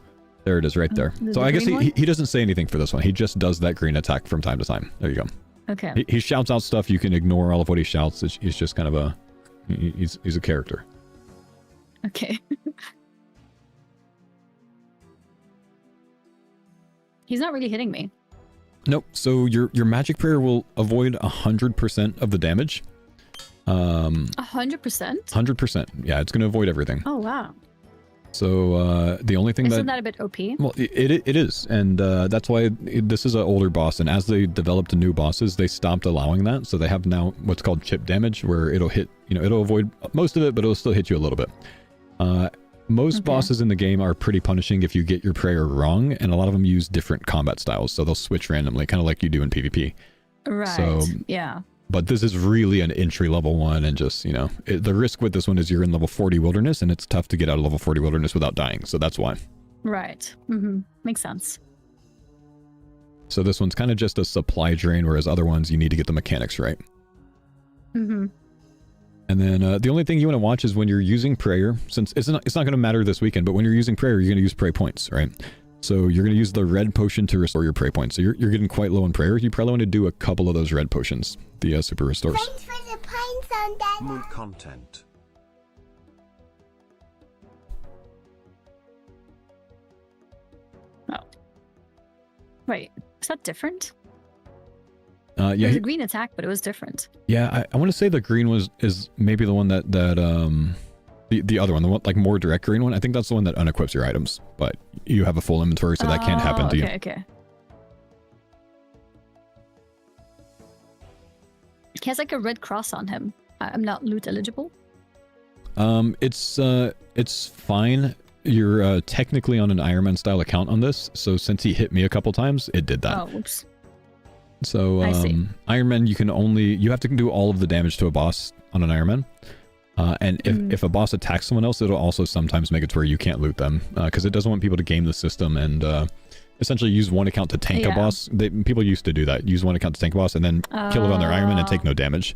There it is right there. So I guess he doesn't say anything for this one. He just does that green attack from time to time. There you go. Okay. He shouts out stuff. You can ignore all of what he shouts. He's just kind of he's a character. Okay. He's not really hitting me. Nope. So your magic prayer will avoid 100% of the damage. 100%? 100%. Yeah, it's going to avoid everything. Oh, wow. So the only thing Isn't that a bit OP? Well, it is, and that's why this is an older boss. And as they developed new bosses, they stopped allowing that. So they have now what's called chip damage, where it'll hit. It'll avoid most of it, but it'll still hit you a little bit. Most bosses in the game are pretty punishing if you get your prayer wrong, and a lot of them use different combat styles, so they'll switch randomly, kind of like you do in PvP. Right. So yeah. But this is really an entry-level one, and just, the risk with this one is you're in level 40 Wilderness, and it's tough to get out of level 40 Wilderness without dying, so that's why. Right. Makes sense. So this one's kind of just a supply drain, whereas other ones, you need to get the mechanics right. And then the only thing you want to watch is when you're using prayer, since it's not going to matter this weekend, but when you're using prayer, you're going to use pray points, right? So you're going to use the red potion to restore your pray points. So you're getting quite low on prayer. You probably want to do a couple of those red potions, the super restores. Thanks for the pines on that. More content. Oh. Wait, is that different? Yeah, It was a green attack, but it was different. yeah. I want to say the green is maybe the one that the other one, the one like more direct green one. I think that's the one that unequips your items, but you have a full inventory, so that can't happen to you. Okay. He has like a red cross on him. I'm not loot eligible. It's fine. You're technically on an Iron Man style account on this, so since he hit me a couple times, it did that. Oh, whoops. So I see. Iron Man, you have to do all of the damage to a boss on an Iron Man. And if a boss attacks someone else, it'll also sometimes make it to where you can't loot them, because it doesn't want people to game the system and essentially use one account to tank a boss. People used to do that. Use one account to tank a boss and then kill it on their Iron Man and take no damage.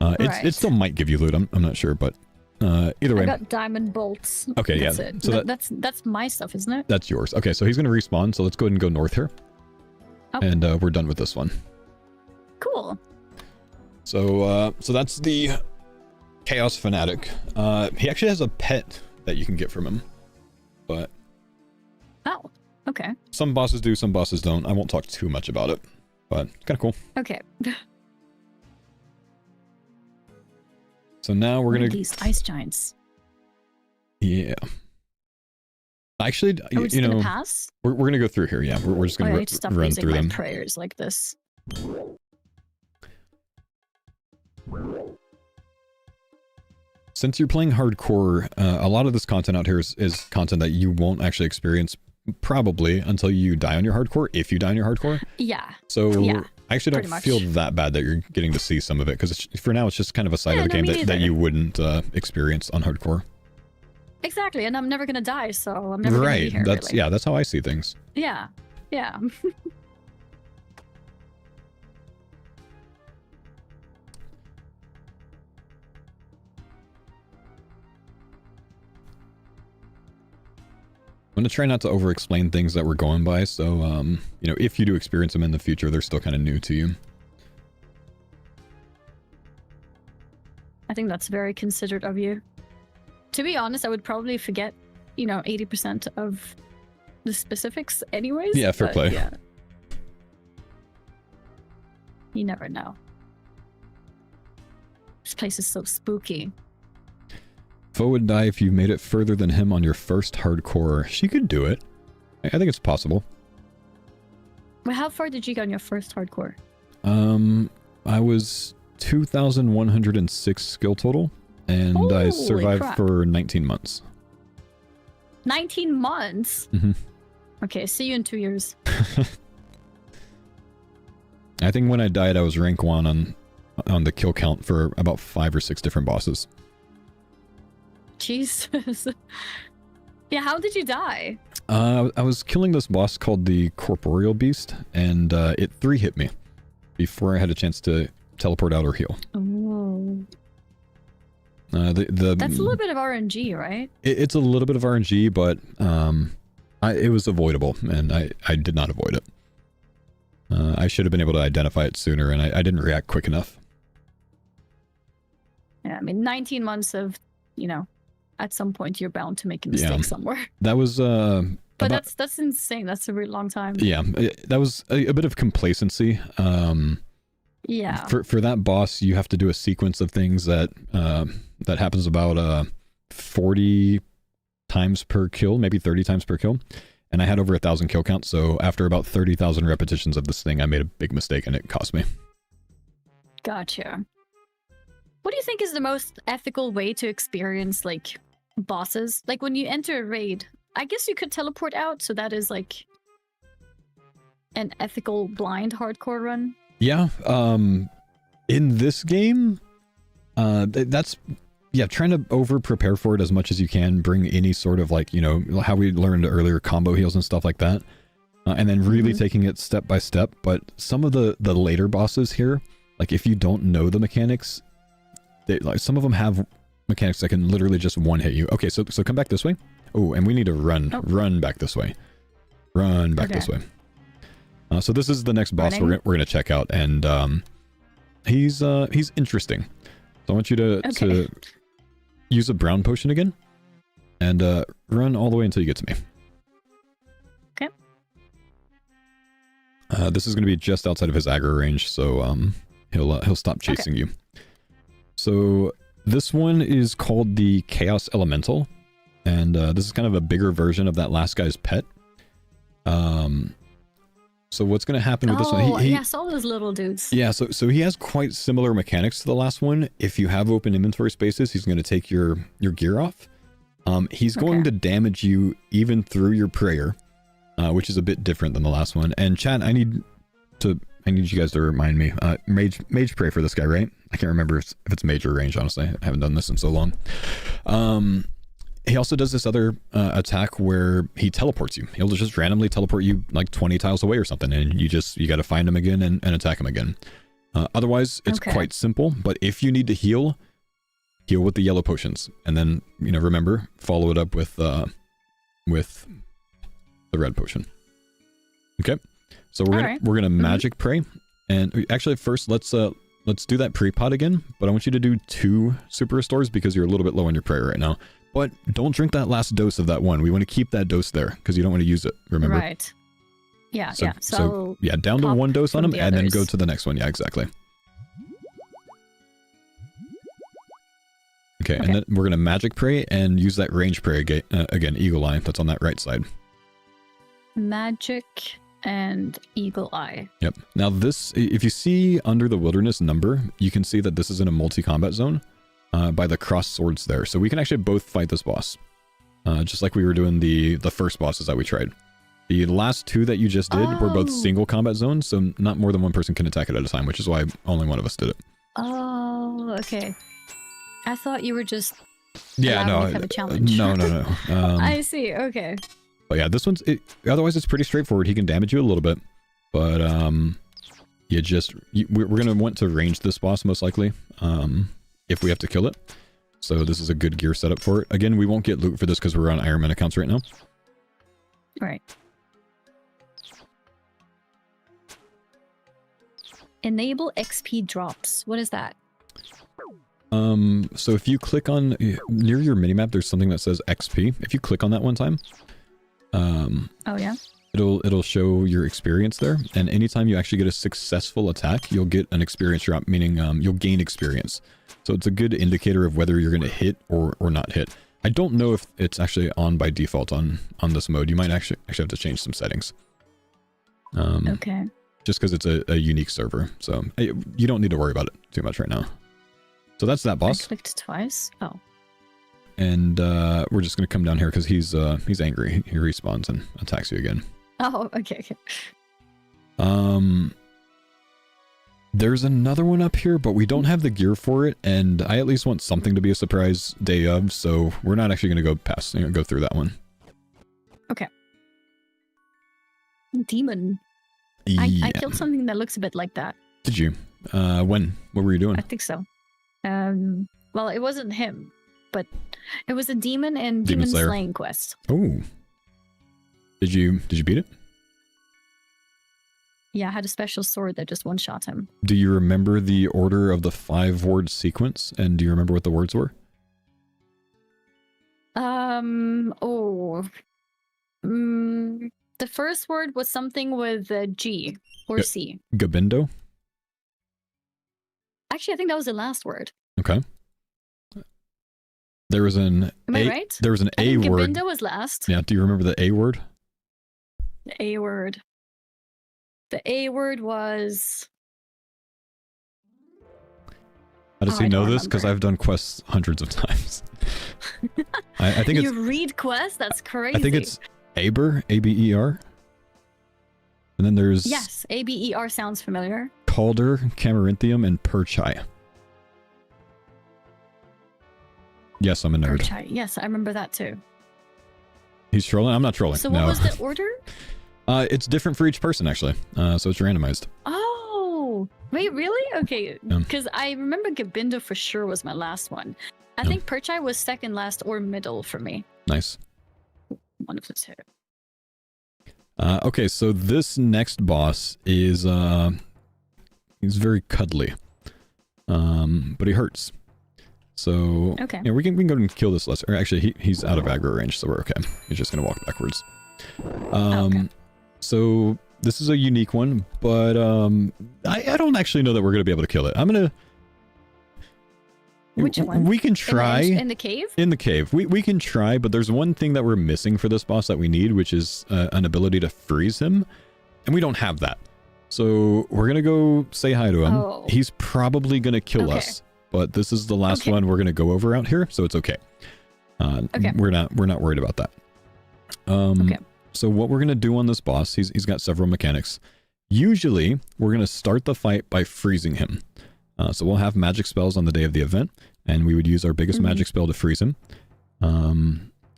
It still might give you loot. I'm not sure, but either way. I got diamond bolts. Okay, that's yeah. It. So that's my stuff, isn't it? That's yours. Okay, so he's going to respawn. So let's go ahead and go north here. Oh. And we're done with this one. Cool. So that's the Chaos Fanatic. He actually has a pet that you can get from him. But Oh, okay. some bosses do, some bosses don't. I won't talk too much about it. But it's kind of cool. Okay. So now we're What are going to... these ice giants. Yeah. Actually, Are we just gonna pass? we're going to go through here. Yeah, we're just going I need to stop run using through my them. prayers like this. Since you're playing hardcore, a lot of this content out here is content that you won't actually experience probably until you die on your hardcore, if you die on your hardcore. Yeah. So Yeah, I actually don't pretty feel much. that bad that you're getting to see some of it, because for now it's just kind of a side Yeah, of the no, game me that neither. you wouldn't experience on hardcore. Exactly, and I'm never gonna die, so I'm never gonna be Right. here. That's really. yeah, that's how I see things. Yeah. Yeah. I'm gonna try not to over-explain things that we're going by, so if you do experience them in the future, they're still kind of new to you. I think that's very considerate of you. To be honest, I would probably forget, 80% of the specifics anyways. Yeah, fair but play. Yeah. You never know. This place is so spooky. Faux would die if you made it further than him on your first hardcore. She could do it. I think it's possible. Well, how far did you go on your first hardcore? I was 2,106 skill total, and I Holy survived crap. for 19 months. 19 months? Mhm. Okay, see you in 2 years. I think when I died, I was rank 1 on the kill count for about 5 or 6 different bosses. Jesus. Yeah, how did you die? I was killing this boss called the Corporeal Beast, and it 3-hit me before I had a chance to teleport out or heal. Oh. That's That's a little bit of RNG, right? It's a little bit of RNG, but it was avoidable, and I did not avoid it. I should have been able to identify it sooner, and I didn't react quick enough. Yeah, I mean, 19 months of, at some point you're bound to make a mistake somewhere. That was But that's insane. That's a really long time. yeah, that was a bit of complacency. Yeah. For that boss, you have to do a sequence of things that happens about 40 times per kill, maybe 30 times per kill. And I had over 1,000 kill count, so after about 30,000 repetitions of this thing, I made a big mistake and it cost me. Gotcha. What do you think is the most ethical way to experience, bosses? Like, when you enter a raid, I guess you could teleport out, so that is, an ethical blind hardcore run. Yeah, in this game, that's... Yeah, trying to over-prepare for it as much as you can, bring any sort of, how we learned earlier, combo heals and stuff like that. And then really taking it step by step. But some of the later bosses here, if you don't know the mechanics, some of them have mechanics that can literally just one-hit you. Okay, so come back this way. Oh, and we need to run back this way. Run back this way. So this is the next boss we're gonna check out, and he's interesting. So I want you to use a brown potion again, and run all the way until you get to me. Okay. This is going to be just outside of his aggro range, so he'll stop chasing you. So this one is called the Chaos Elemental, and this is kind of a bigger version of that last guy's pet. So what's going to happen with this one? Yeah, I saw those little dudes. Yeah, so he has quite similar mechanics to the last one. If you have open inventory spaces, he's going to take your gear off. He's going to damage you even through your prayer, which is a bit different than the last one. And chat, I need you guys to remind me. Mage pray for this guy, right? I can't remember if it's mage or range, honestly. I haven't done this in so long. He also does this other attack where he teleports you. He'll just randomly teleport you like 20 tiles away or something, and you got to find him again and attack him again. Otherwise, it's quite simple. But if you need to heal with the yellow potions, and then remember, follow it up with the red potion. Okay, so we're gonna magic pray, and actually first let's do that pre-pot again. But I want you to do 2 super restores because you're a little bit low on your prayer right now. But don't drink that last dose of that one. We want to keep that dose there because you don't want to use it. Remember? Right. Yeah. So yeah, down to 1 dose on him, and then go to the next one. Yeah, exactly. Okay, and then we're gonna magic pray and use that range pray again. Eagle Eye. That's on that right side. Magic and Eagle Eye. Yep. Now this, if you see under the wilderness number, you can see that this is in a multi-combat zone. By the cross swords there. So we can actually both fight this boss. Just like we were doing the first bosses that we tried. The last 2 that you just did were both single combat zones, so not more than one person can attack it at a time, which is why only one of us did it. Oh, okay. I thought you were just no, for the challenge. No. I see, okay. But yeah, this one's otherwise it's pretty straightforward. He can damage you a little bit, but we're gonna want to range this boss most likely. If we have to kill it. So this is a good gear setup for it. Again, we won't get loot for this because we're on Iron Man accounts right now. Right. Enable XP drops. What is that? So if you click on near your minimap, there's something that says XP. If you click on that one time, oh yeah, it'll show your experience there. And anytime you actually get a successful attack, you'll get an experience drop, meaning you'll gain experience. So it's a good indicator of whether you're going to hit or not hit. I don't know if it's actually on by default on this mode. You might actually have to change some settings. Okay. Just because it's a unique server, so you don't need to worry about it too much right now. So that's that boss. I clicked twice. Oh. And we're just gonna come down here because he's angry. He respawns and attacks you again. Oh, okay. There's another one up here, but we don't have the gear for it, and I at least want something to be a surprise day of, so we're not actually gonna go through that one. Okay. Demon. Yeah. I killed something that looks a bit like that. Did you? When? What were you doing? I think so. Well, it wasn't him, but it was a demon in Demon Slaying Quest. Oh. Did you beat it? Yeah, I had a special sword that just one-shot him. Do you remember the order of the 5-word sequence? And do you remember what the words were? The first word was something with a G or C. Gabindo? Actually, I think that was the last word. Okay. There was an Am I right? There was an A word. Gabindo was last. Yeah, do you remember the A word? The A word. The A word was... How does he know this? Because I've done quests hundreds of times. I think you read quests? That's crazy. I think it's Aber, A-B-E-R. And then there's... Yes, A-B-E-R sounds familiar. Calder, Camarinthium, and Perchai. Yes, I'm a nerd. Perchai. Yes, I remember that too. He's trolling? I'm not trolling. So what was the order? It's different for each person, actually. So it's randomized. Oh, wait, really? Okay, because I remember Gabindo for sure was my last one. I think Perchai was second last or middle for me. Nice. One of the two. Okay, so this next boss is he's very cuddly, but he hurts. So okay, yeah, we can go and kill this lesser. Or actually, he's out of aggro range, so we're okay. He's just gonna walk backwards. Okay. So This is a unique one, but I don't actually know that we're gonna be able to kill it. I'm gonna. Which one? We can try In the cave? in the cave. We can try, but there's one thing that we're missing for this boss that we need, which is an ability to freeze him, and we don't have that. So we're gonna go say hi to him. Oh. He's probably gonna kill Okay. us, but this is the last Okay. one we're gonna go over out here, so it's okay. Okay. We're not worried about that. Okay. So what we're gonna do on this boss, he's got several mechanics. Usually, we're gonna start the fight by freezing him. So we'll have magic spells on the day of the event, and we would use our biggest magic spell to freeze him.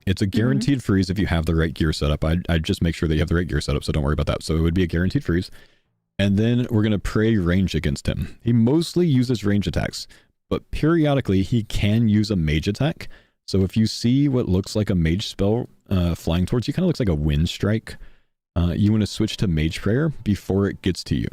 It's a guaranteed freeze if you have the right gear setup. I'd just make sure that you have the right gear setup, so don't worry about that. So it would be a guaranteed freeze. And then we're going to pray range against him. He mostly uses range attacks, but periodically he can use a mage attack. So if you see what looks like a mage spell flying towards you, kind of looks like a wind strike, you want to switch to mage prayer before it gets to you.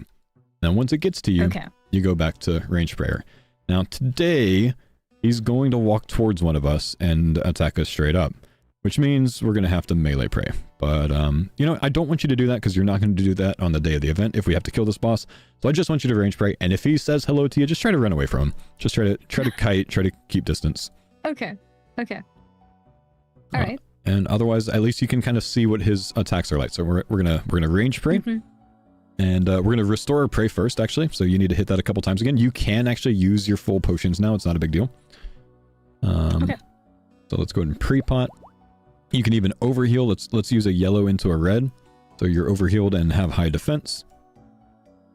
Now, once it gets to you, Okay. you go back to range prayer. Now, today, he's going to walk towards one of us and attack us straight up, which means we're going to have to melee pray. But, you know, I don't want you to do that because you're not going to do that on the day of the event if we have to kill this boss. So I just want you to range pray. And if he says hello to you, just try to run away from him. Just try to kite, try to keep distance. Okay. Okay. All right. And otherwise, at least you can kind of see what his attacks are like. So we're gonna range pray. Mhm. And we're going to restore our pray first, actually. So you need to hit that a couple times again. You can actually use your full potions now. It's not a big deal. Okay. So let's go ahead and pre-pot. You can even overheal. Let's use a yellow into a red. So you're overhealed and have high defense.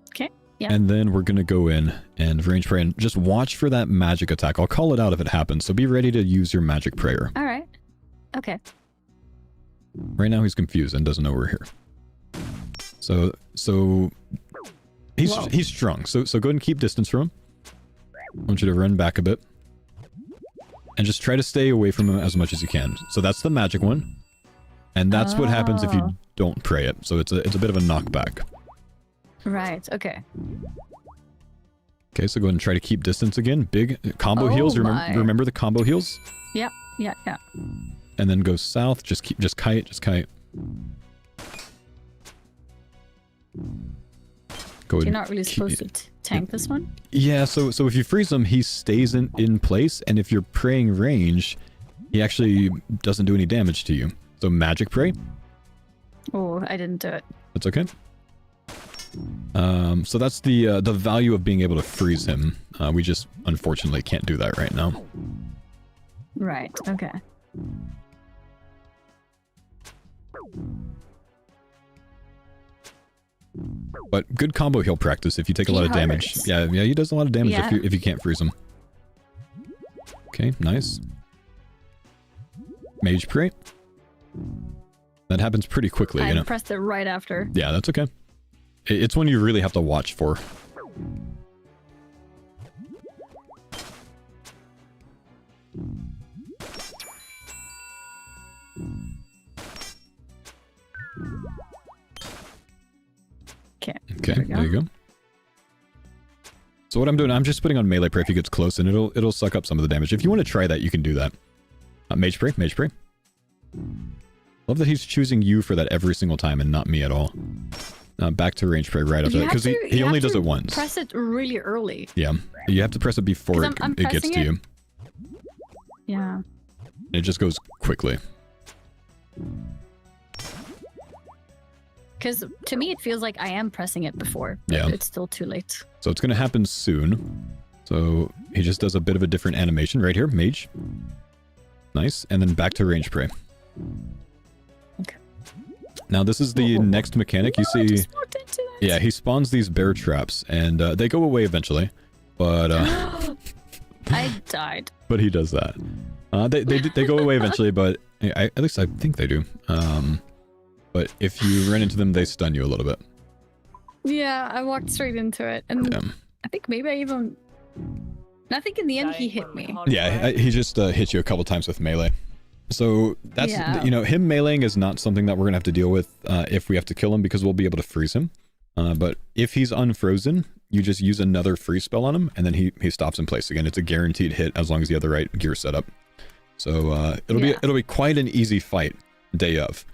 Okay. Yeah. And then we're going to go in and range pray and just watch for that magic attack. I'll call it out if it happens. So be ready to use your magic prayer. All right. Okay. Right now he's confused and doesn't know we're here. So he's strong. So go ahead and keep distance from him. I want you to run back a bit. And just try to stay away from him as much as you can. So that's the magic one. And that's what happens if Oh. you don't pray it. So it's a bit of a knockback. Right. Okay. Okay, so go ahead and try to keep distance again. Big combo heals. my. Remember the combo heals? Yeah. Yeah. Yeah. And then go south. Just kite. Go ahead You're and not really supposed to tank this one? Yeah, so if you freeze him, he stays in place, and if you're praying range, he actually doesn't do any damage to you. So magic pray, Oh, I didn't do it. that's okay. So that's the value of being able to freeze him. We just unfortunately can't do that right now. Right. Okay. But good combo heal practice if you take a He lot of damage. hurts. Yeah, he does a lot of damage Yeah. if you can't freeze him. Okay, nice. Mage pray. That happens pretty quickly, I you know. pressed it right after. Yeah, that's okay. It's one you really have to watch for. Okay. Okay, There we go. there you go. So what I'm doing, I'm just putting on melee pray if he gets close, and it'll suck up some of the damage. If you want to try that, you can do that. Mage pray, mage pray. Love that he's choosing you for that every single time and not me at all. Back to range pray right after You that, because have he to- only you have does to it once. Press it really early. Yeah, you have to press it before 'Cause I'm it gets pressing to it. you. Yeah. It just goes quickly. Because to me, it feels like I am pressing it before. But Yeah. It's still too late. So it's going to happen soon. So he just does a bit of a different animation right here, mage. Nice, and then back to range pray. Okay. Now this is the next mechanic. You No, I see, just walked into it. yeah, he spawns these bear traps, and they go away eventually. But I died. but he does that. They go away eventually, but at least I think they do. But if you run into them, they stun you a little bit. Yeah, I walked straight into it. And Yeah, I think maybe I even... I think in the end he hit me. he just hit you a couple times with melee. So that's Yeah. you know, him meleeing is not something that we're gonna have to deal with if we have to kill him, because we'll be able to freeze him. But if he's unfrozen, you just use another freeze spell on him, and then he stops in place again. It's a guaranteed hit as long as you have the right gear setup. So it'll be quite an easy fight day of.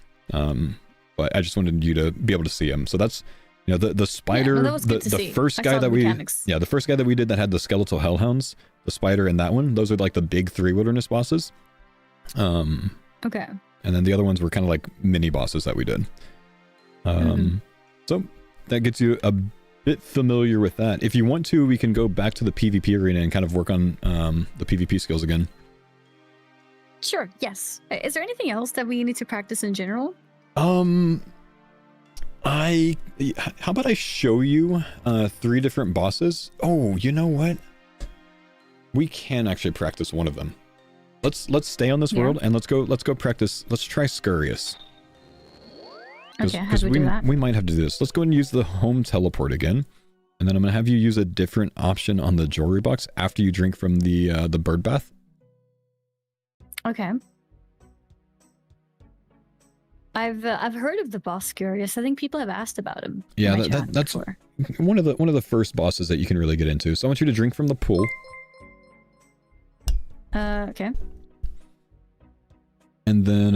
but I just wanted you to be able to see him. So that's, you know, the spider, no, that was good to the see. first I guy saw that the we, mechanics. yeah, the first guy that we did that had the skeletal hellhounds, the spider, and that one. Those are like the big 3 wilderness bosses. Okay. And then the other ones were kind of like mini bosses that we did. So that gets you a bit familiar with that. If you want to, we can go back to the PvP arena and kind of work on the PvP skills again. Sure. Yes. Is there anything else that we need to practice in general? How about I show you 3 different bosses? Oh, you know what? We can actually practice one of them. Let's stay on this world and let's go practice. Let's try Scurious. Okay, how do we do that? We might have to do this. Let's go and use the home teleport again. And then I'm going to have you use a different option on the jewelry box after you drink from the bird bath. Okay. I've heard of the boss Scurious. I think people have asked about him. Yeah, in my chat that's before. one of the first bosses that you can really get into. So I want you to drink from the pool. Okay. And then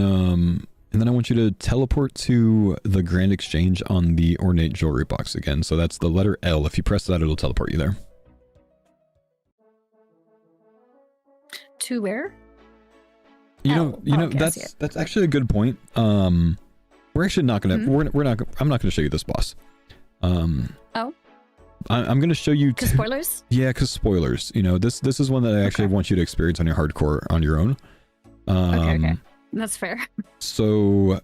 I want you to teleport to the Grand Exchange on the ornate jewelry box again. So that's the letter L. If you press that, it'll teleport you there. To where? You L. know, Okay, I see it. that's actually a good point. We're actually not gonna I'm not gonna show you this boss. Oh. I'm gonna show you. Because spoilers? Yeah, because spoilers. You know, this is one that I actually want you to experience on your hardcore on your own. Okay. That's fair. So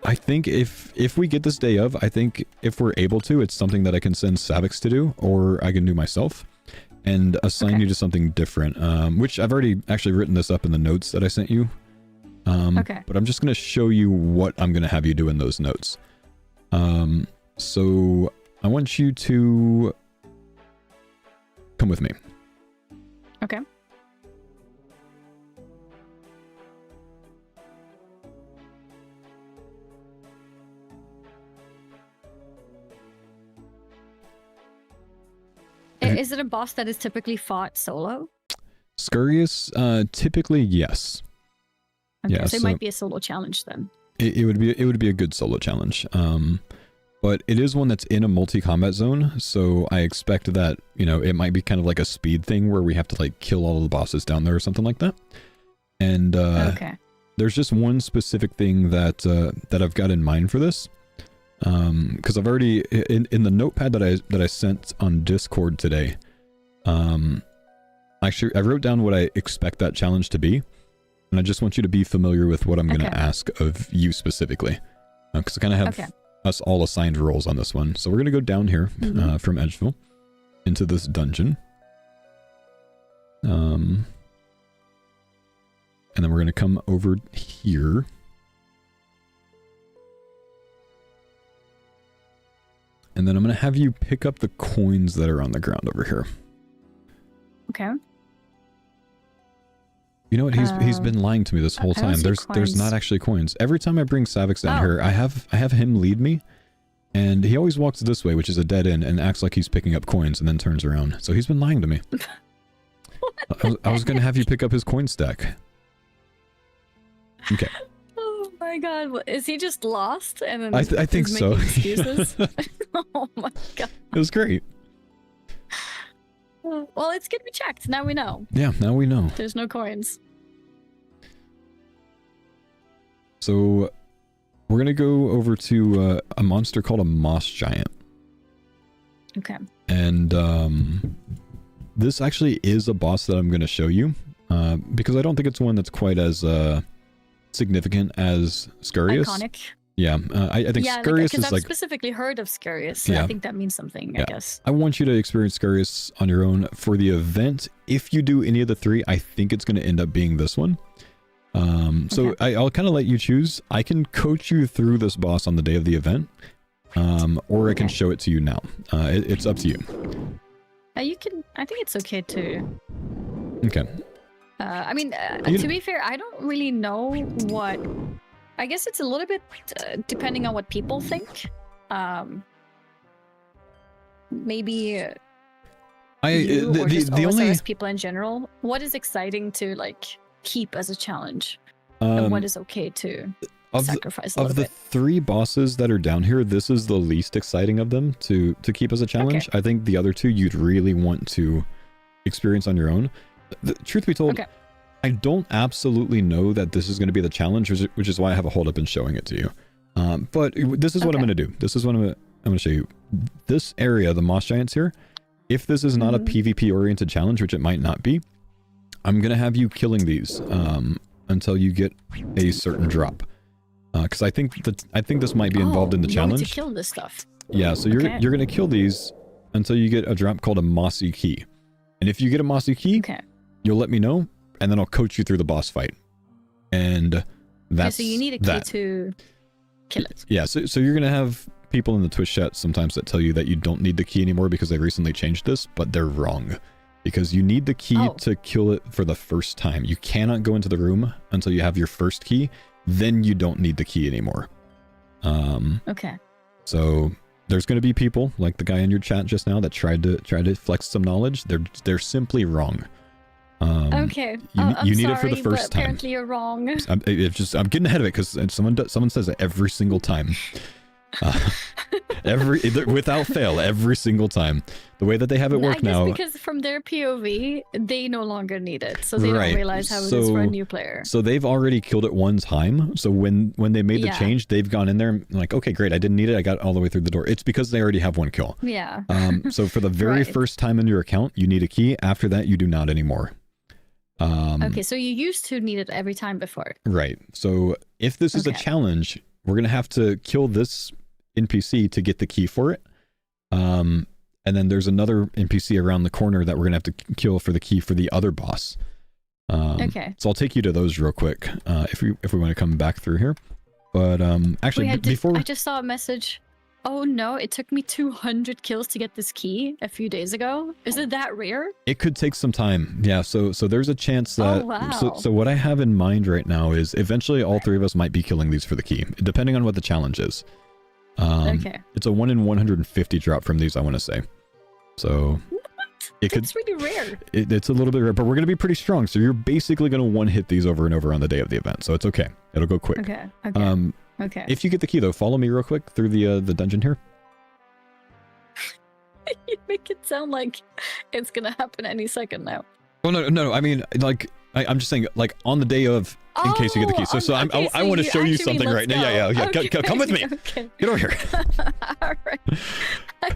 I think if we get this day of, I think if we're able to, it's something that I can send Savix to do, or I can do myself and assign you to something different. Which I've already actually written this up in the notes that I sent you. But I'm just gonna show you what I'm gonna have you do in those notes. So I want you to come with me. Okay. Is it a boss that is typically fought solo? Scurious, typically yes. Okay, Yeah, so it so might be a solo challenge then. it would be a good solo challenge. But it is one that's in a multi-combat zone, so I expect that, you know, it might be kind of like a speed thing where we have to like kill all of the bosses down there or something like that. And there's just one specific thing that that I've got in mind for this. Because I've already in the notepad that I sent on Discord today, actually I wrote down what I expect that challenge to be, and I just want you to be familiar with what I'm going to ask of you specifically, because I kind of have us all assigned roles on this one. So we're going to go down here from Edgeville into this dungeon, and then we're going to come over here. And then I'm going to have you pick up the coins that are on the ground over here. Okay. You know what? He's been lying to me this whole time. There's not actually coins. Every time I bring Savix down here, I have him lead me, and he always walks this way, which is a dead end, and acts like he's picking up coins and then turns around. So he's been lying to me. I was going to have you pick up his coin stack. Okay. Oh my god, is he just lost? And then I think he's so. making excuses? Oh my god. It was great. Well, it's good we checked. Now we know. Yeah, now we know. There's no coins. So we're going to go over to a monster called a moss giant. Okay. And this actually is a boss that I'm going to show you, because I don't think it's one that's quite as significant as Scurious. Iconic. Yeah, I think Scurious is I've like... specifically heard of Scurious, so I think that means something, I guess. I want you to experience Scurious on your own for the event. If you do any of the 3, I think it's going to end up being this one. So I'll kind of let you choose. I can coach you through this boss on the day of the event, or I can show it to you now. It's up to you. You can... I think it's okay to... Okay. I mean, to be fair, I don't really know what... I guess it's a little bit depending on what people think. Maybe the only as people in general, what is exciting to like keep as a challenge, and what is okay to sacrifice a Of little the bit. 3 bosses that are down here, this is the least exciting of them to keep as a challenge. I think the other 2 you'd really want to experience on your own. The truth be told, I don't absolutely know that this is going to be the challenge, which is why I have a hold up in showing it to you. But this is what I'm going to do. This is what I'm going to show you. This area, the Moss Giants here, if this is not a PvP-oriented challenge, which it might not be, I'm going to have you killing these until you get a certain drop. Because I think this might be involved in the you want me challenge. to kill this stuff. Yeah, so you're going to kill these until you get a drop called a Mossy Key. And if you get a Mossy Key, you'll let me know, and then I'll coach you through the boss fight. And that's so you need a key to kill it. Yeah, so you're going to have people in the Twitch chat sometimes that tell you that you don't need the key anymore because they recently changed this, but they're wrong. Because you need the key to kill it for the first time. You cannot go into the room until you have your first key, then you don't need the key anymore. So there's going to be people like the guy in your chat just now that tried to flex some knowledge. They're simply wrong. I'm you need sorry, it for the first time. Apparently you're wrong. I'm getting ahead of it because someone says it every single time. Without fail, every single time. The way that they have it work now. Because from their POV, they no longer need it, so they don't realize how it is for a new player. So they've already killed it one time. So when they made the change, they've gone in there and like, okay, great, I didn't need it. I got all the way through the door. It's because they already have one kill. Yeah. So for the very first time in your account, you need a key. After that, you do not anymore. Okay, so you used to need it every time before. Right. So if this is a challenge, we're gonna have to kill this NPC to get the key for it. And then there's another NPC around the corner that we're gonna have to kill for the key for the other boss. So I'll take you to those real quick if we want to come back through here. But actually, I just saw a message. Oh no, it took me 200 kills to get this key a few days ago. Is it that rare? It could take some time. Yeah, so there's a chance that... Oh, wow. So what I have in mind right now is eventually all 3 of us might be killing these for the key, depending on what the challenge is. It's a 1 in 150 drop from these, I want to say. So... It's really rare. It's a little bit rare, but we're going to be pretty strong. So you're basically going to one-hit these over and over on the day of the event. So it's okay. It'll go quick. Okay. If you get the key, though, follow me real quick through the dungeon here. You make it sound like it's going to happen any second now. Oh, no. I mean, like, I'm just saying, like, on the day of, in case you get the key. So I want to show you something right now. Yeah. Okay. Come with me. Okay. Get over here. All right. I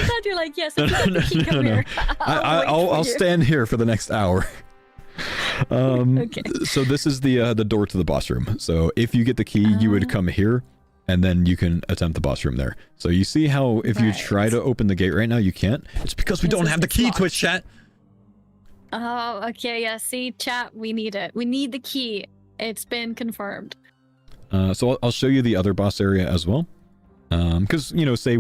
thought you were like, yes, if you get the key, come here. I'll stand here for the next hour. So this is the door to the boss room. So if you get the key, you would come here, and then you can attempt the boss room there. So you see how if you try to open the gate right now, you can't? It's because we don't have the key, locked. Twitch chat. Oh, okay, yeah, see, chat, we need it. We need the key. It's been confirmed. So I'll show you the other boss area as well. Because, you know, say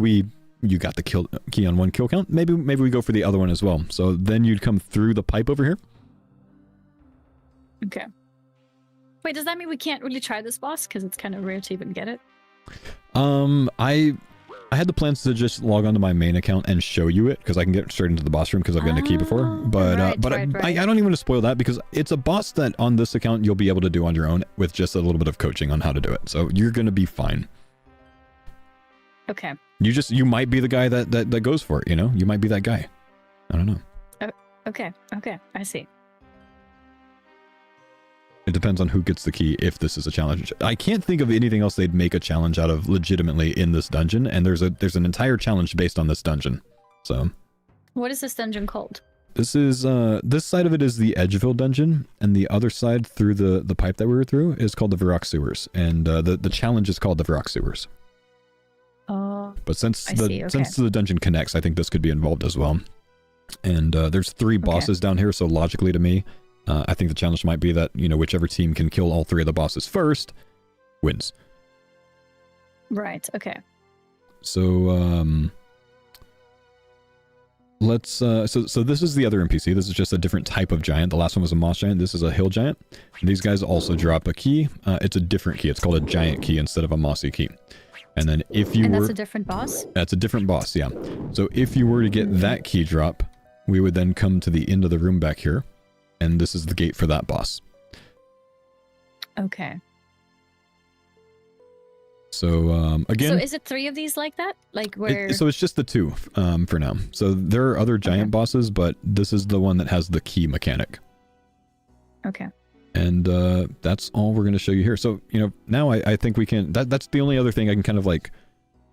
you got the key on one kill count, maybe we go for the other one as well. So then you'd come through the pipe over here. Okay. Wait, does that mean we can't really try this boss? Because it's kind of rare to even get it? I had the plans to just log onto my main account and show you it, because I can get straight into the boss room because I've gotten a key before. But I don't even want to spoil that, because it's a boss that on this account you'll be able to do on your own with just a little bit of coaching on how to do it. So you're going to be fine. Okay. You might be the guy that goes for it, you know? You might be that guy. I don't know. Okay, I see. It depends on who gets the key if this is a challenge. I can't think of anything else they'd make a challenge out of legitimately in this dungeon, and there's an entire challenge based on this dungeon. So what is this dungeon called? This is this side of it is the Edgeville dungeon, and the other side through the pipe that we were through is called the Varrock Sewers, and the challenge is called the Varrock Sewers. Oh. But since the dungeon connects, I think this could be involved as well. And there's 3 bosses down here, so logically to me, I think the challenge might be that, you know, whichever team can kill all 3 of the bosses first wins. Right, okay. So let's so this is the other NPC. This is just a different type of giant. The last one was a moss giant. This is a hill giant. And these guys also drop a key. It's a different key. It's called a giant key instead of a mossy key. And then if you that's a different boss? That's a different boss, yeah. So if you were to get that key drop, we would then come to the end of the room back here. And this is the gate for that boss. Okay. So again, So is it 3 of these like that? Like where? so it's just the 2 for now. So there are other giant bosses, but this is the one that has the key mechanic. Okay. And that's all we're going to show you here. So, you know, now I think we can... That's the only other thing I can kind of, like,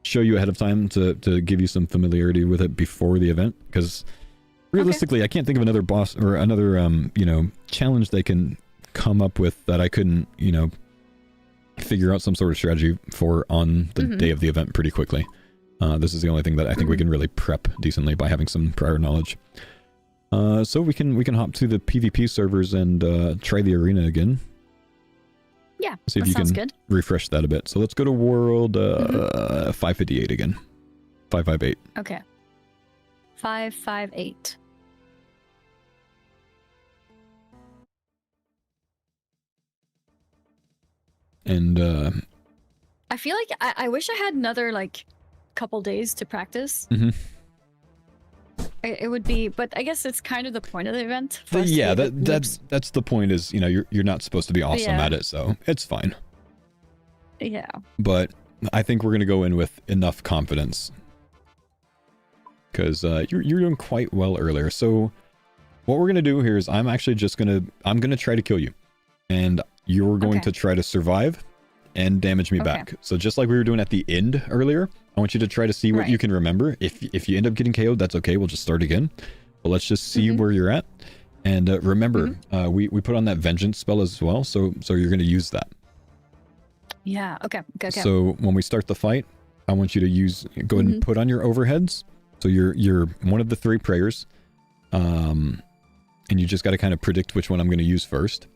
show you ahead of time to give you some familiarity with it before the event. Because, realistically, I can't think of another boss or another, you know, challenge they can come up with that I couldn't, you know, figure out some sort of strategy for on the day of the event pretty quickly. This is the only thing that I think we can really prep decently by having some prior knowledge. So we can hop to the PvP servers and try the arena again. Yeah, See if that you sounds can good. refresh that a bit. So let's go to world 558 again. 558. Okay. 558. And I feel like I wish I had another like couple days to practice. It would be, but I guess it's kind of the point of the event. For us to yeah, be that's the point. Is, you know, you're not supposed to be awesome Yeah. at it, so it's fine. yeah. But I think we're gonna go in with enough confidence because you're doing quite well earlier. So what we're gonna do here is I'm actually just gonna try to kill you, and you're going to try to survive and damage me back. So just like we were doing at the end earlier, I want you to try to see what you can remember. If you end up getting KO'd, that's okay. We'll just start again. But let's just see where you're at. And remember, we put on that vengeance spell as well. So you're going to use that. Yeah. Okay. Okay. So when we start the fight, I want you to go ahead and put on your overheads. So you're one of the 3 prayers. And you just got to kind of predict which one I'm going to use first.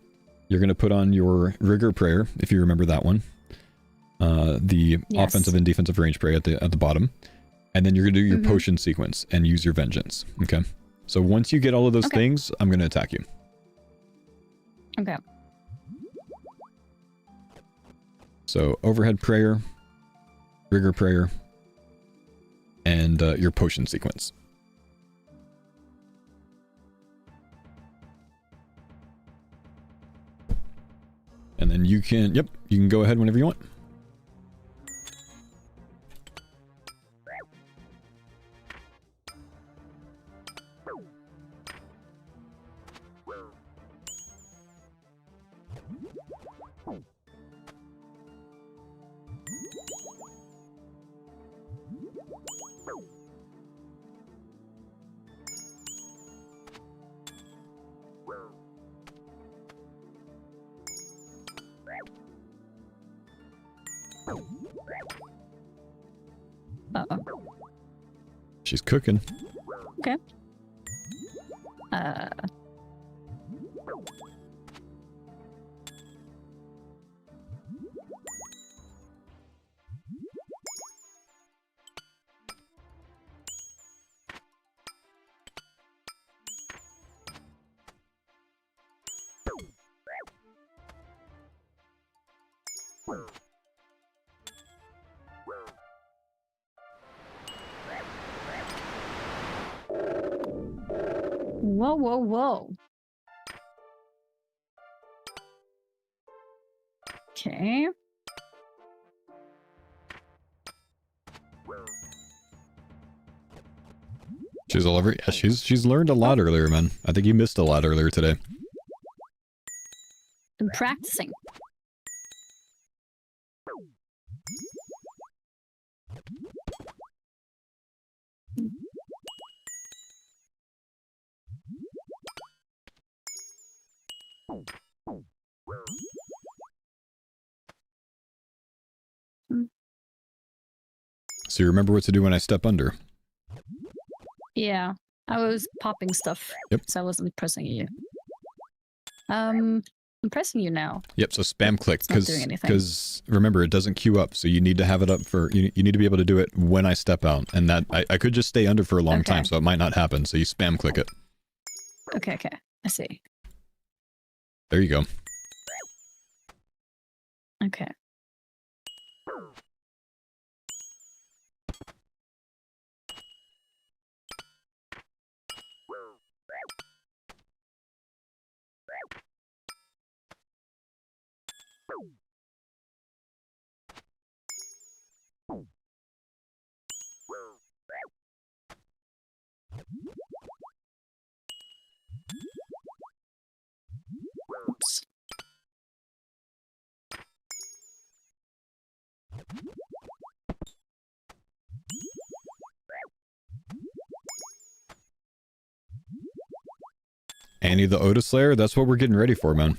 You're going to put on your rigor prayer, if you remember that one. The offensive and defensive range prayer at the bottom. And then you're going to do your potion sequence and use your vengeance. Okay. So once you get all of those things, I'm going to attack you. Okay. So overhead prayer, rigor prayer, and your potion sequence. And then you can go ahead whenever you want. Uh-oh. She's cooking. Okay. Whoa, whoa, whoa. Okay. She's all over. Yeah, she's learned a lot earlier, man. I think you missed a lot earlier today. I'm practicing. So you remember what to do when I step under. Yeah, I was popping stuff. Yep. So I wasn't pressing you. I'm pressing you now. Yep, so spam click, It's not doing anything. because remember, it doesn't queue up, so you need to have it up for, you need to be able to do it when I step out, and that, I could just stay under for a long time, so it might not happen, so you spam click it. Okay, okay, I see. There you go. Okay. Annie the Otis Slayer, that's what we're getting ready for, man.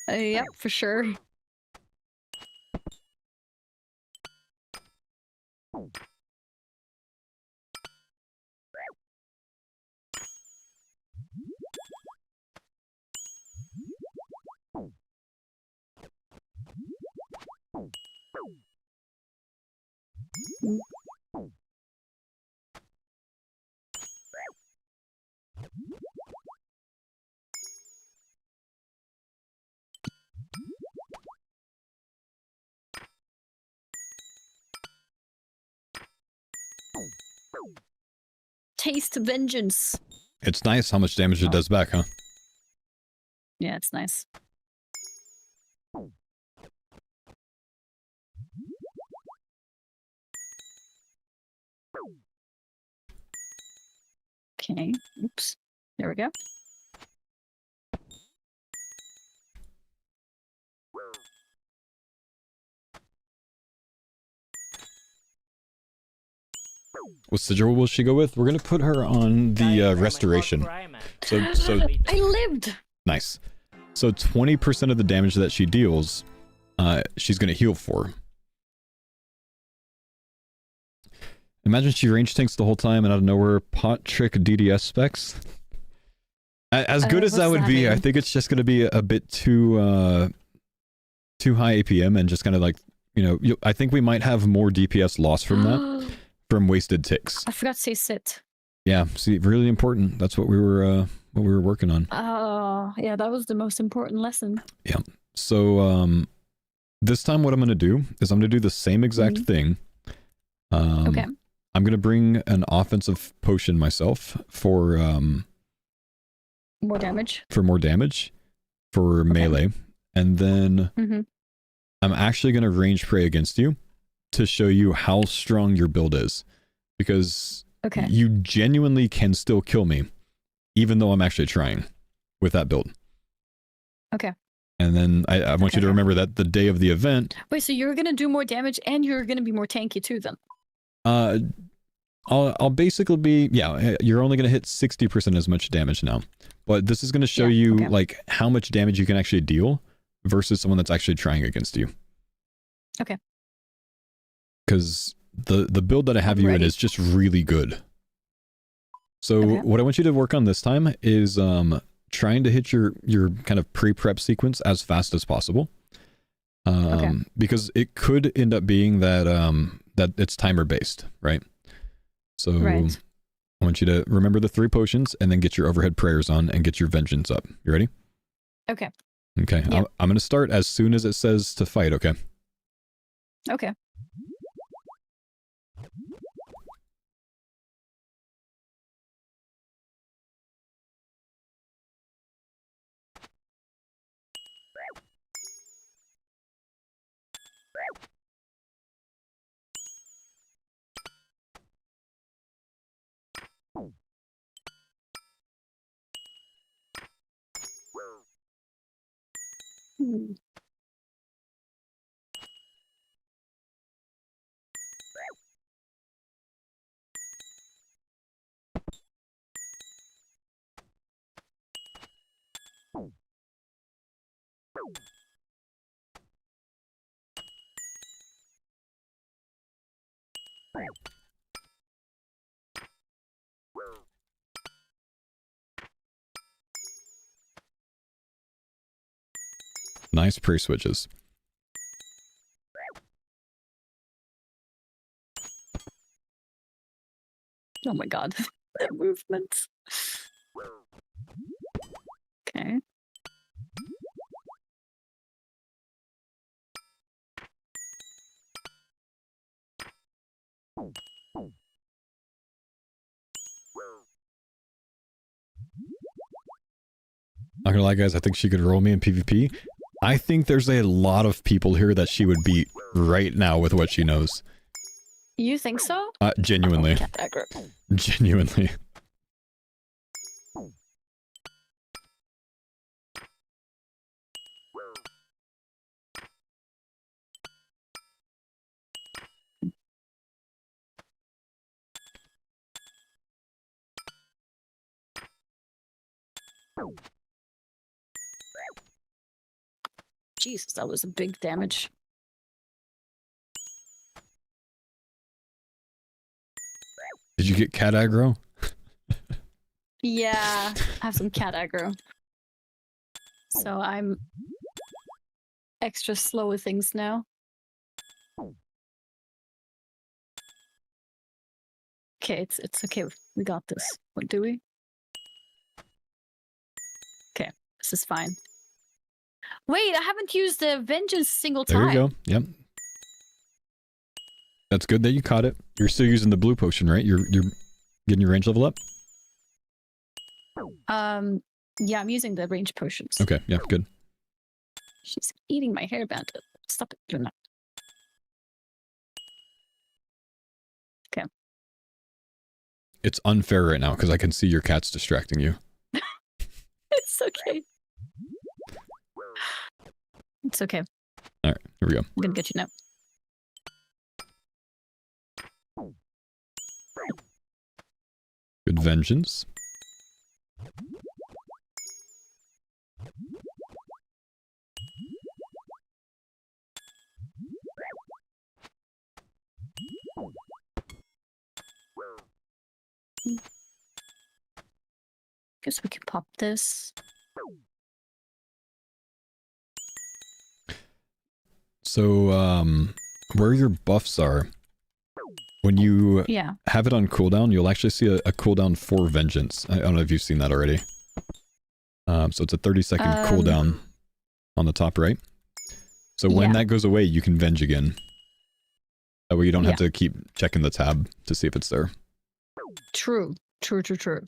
Yep, for sure. Taste vengeance. It's nice how much damage it does back, huh? Yeah, it's nice. Okay, oops. There we go. What sigil will she go with? We're gonna put her on Dying the for my restoration. hardcore Iron Man. So I lived! nice. So 20% of the damage that she deals, she's gonna heal for. Imagine she range tanks the whole time and out of nowhere pot trick DDS specs. As good as that what's would that be, I mean? think it's just gonna be a bit too high APM and just kind of like, you know, I think we might have more DPS loss from that, from wasted ticks. I forgot to say sit. Yeah, see, really important. That's what we were working on. Oh, yeah, that was the most important lesson. Yeah. So this time what I'm going to do is I'm going to do the same exact thing. Okay. I'm going to bring an offensive potion myself for More damage. more damage for melee, and then I'm actually going to range pray against you to show you how strong your build is, because Okay. you genuinely can still kill me even though I'm actually trying with that build. Okay. And then I want you to remember that the day of the event, Wait, so you're gonna do more damage and you're gonna be more tanky too then? I'll basically be, yeah, you're only going to hit 60% as much damage now. But this is going to show you like how much damage you can actually deal versus someone that's actually trying against you. Okay. Because the build that I have you in is just really good. So what I want you to work on this time is trying to hit your kind of pre-prep sequence as fast as possible. Because it could end up being that that it's timer based, right? So I want you to remember the 3 potions and then get your overhead prayers on and get your vengeance up. You ready? Okay. Okay. Yep. I'm going to start as soon as it says to fight, okay? Okay. Nice pre-switches. Oh my god. That movement. Okay. Not gonna lie, guys, I think she could roll me in PvP. I think there's a lot of people here that she would beat right now with what she knows. You think so? Genuinely. Cat aggro. Genuinely. Jesus, that was a big damage. Did you get cat aggro? Yeah, I have some cat aggro. So I'm extra slow with things now. Okay, it's okay. We got this. What do we? Okay, this is fine. Wait, I haven't used the vengeance single time. There you go. Yep. That's good that you caught it. You're still using the blue potion, right? You're getting your range level up? Yeah, I'm using the range potions. Okay, yeah, good. She's eating my hairband. Stop it, do not. Okay. It's unfair right now because I can see your cat's distracting you. It's okay. It's okay. All right, here we go. I'm gonna get you now. Good vengeance. Guess we can pop this. So, where your buffs are, when you Yeah. have it on cooldown, you'll actually see a cooldown for vengeance. I don't know if you've seen that already. So it's a 30-second cooldown on the top right. So when that goes away, you can venge again. That way you don't have to keep checking the tab to see if it's there. True. True, true, true.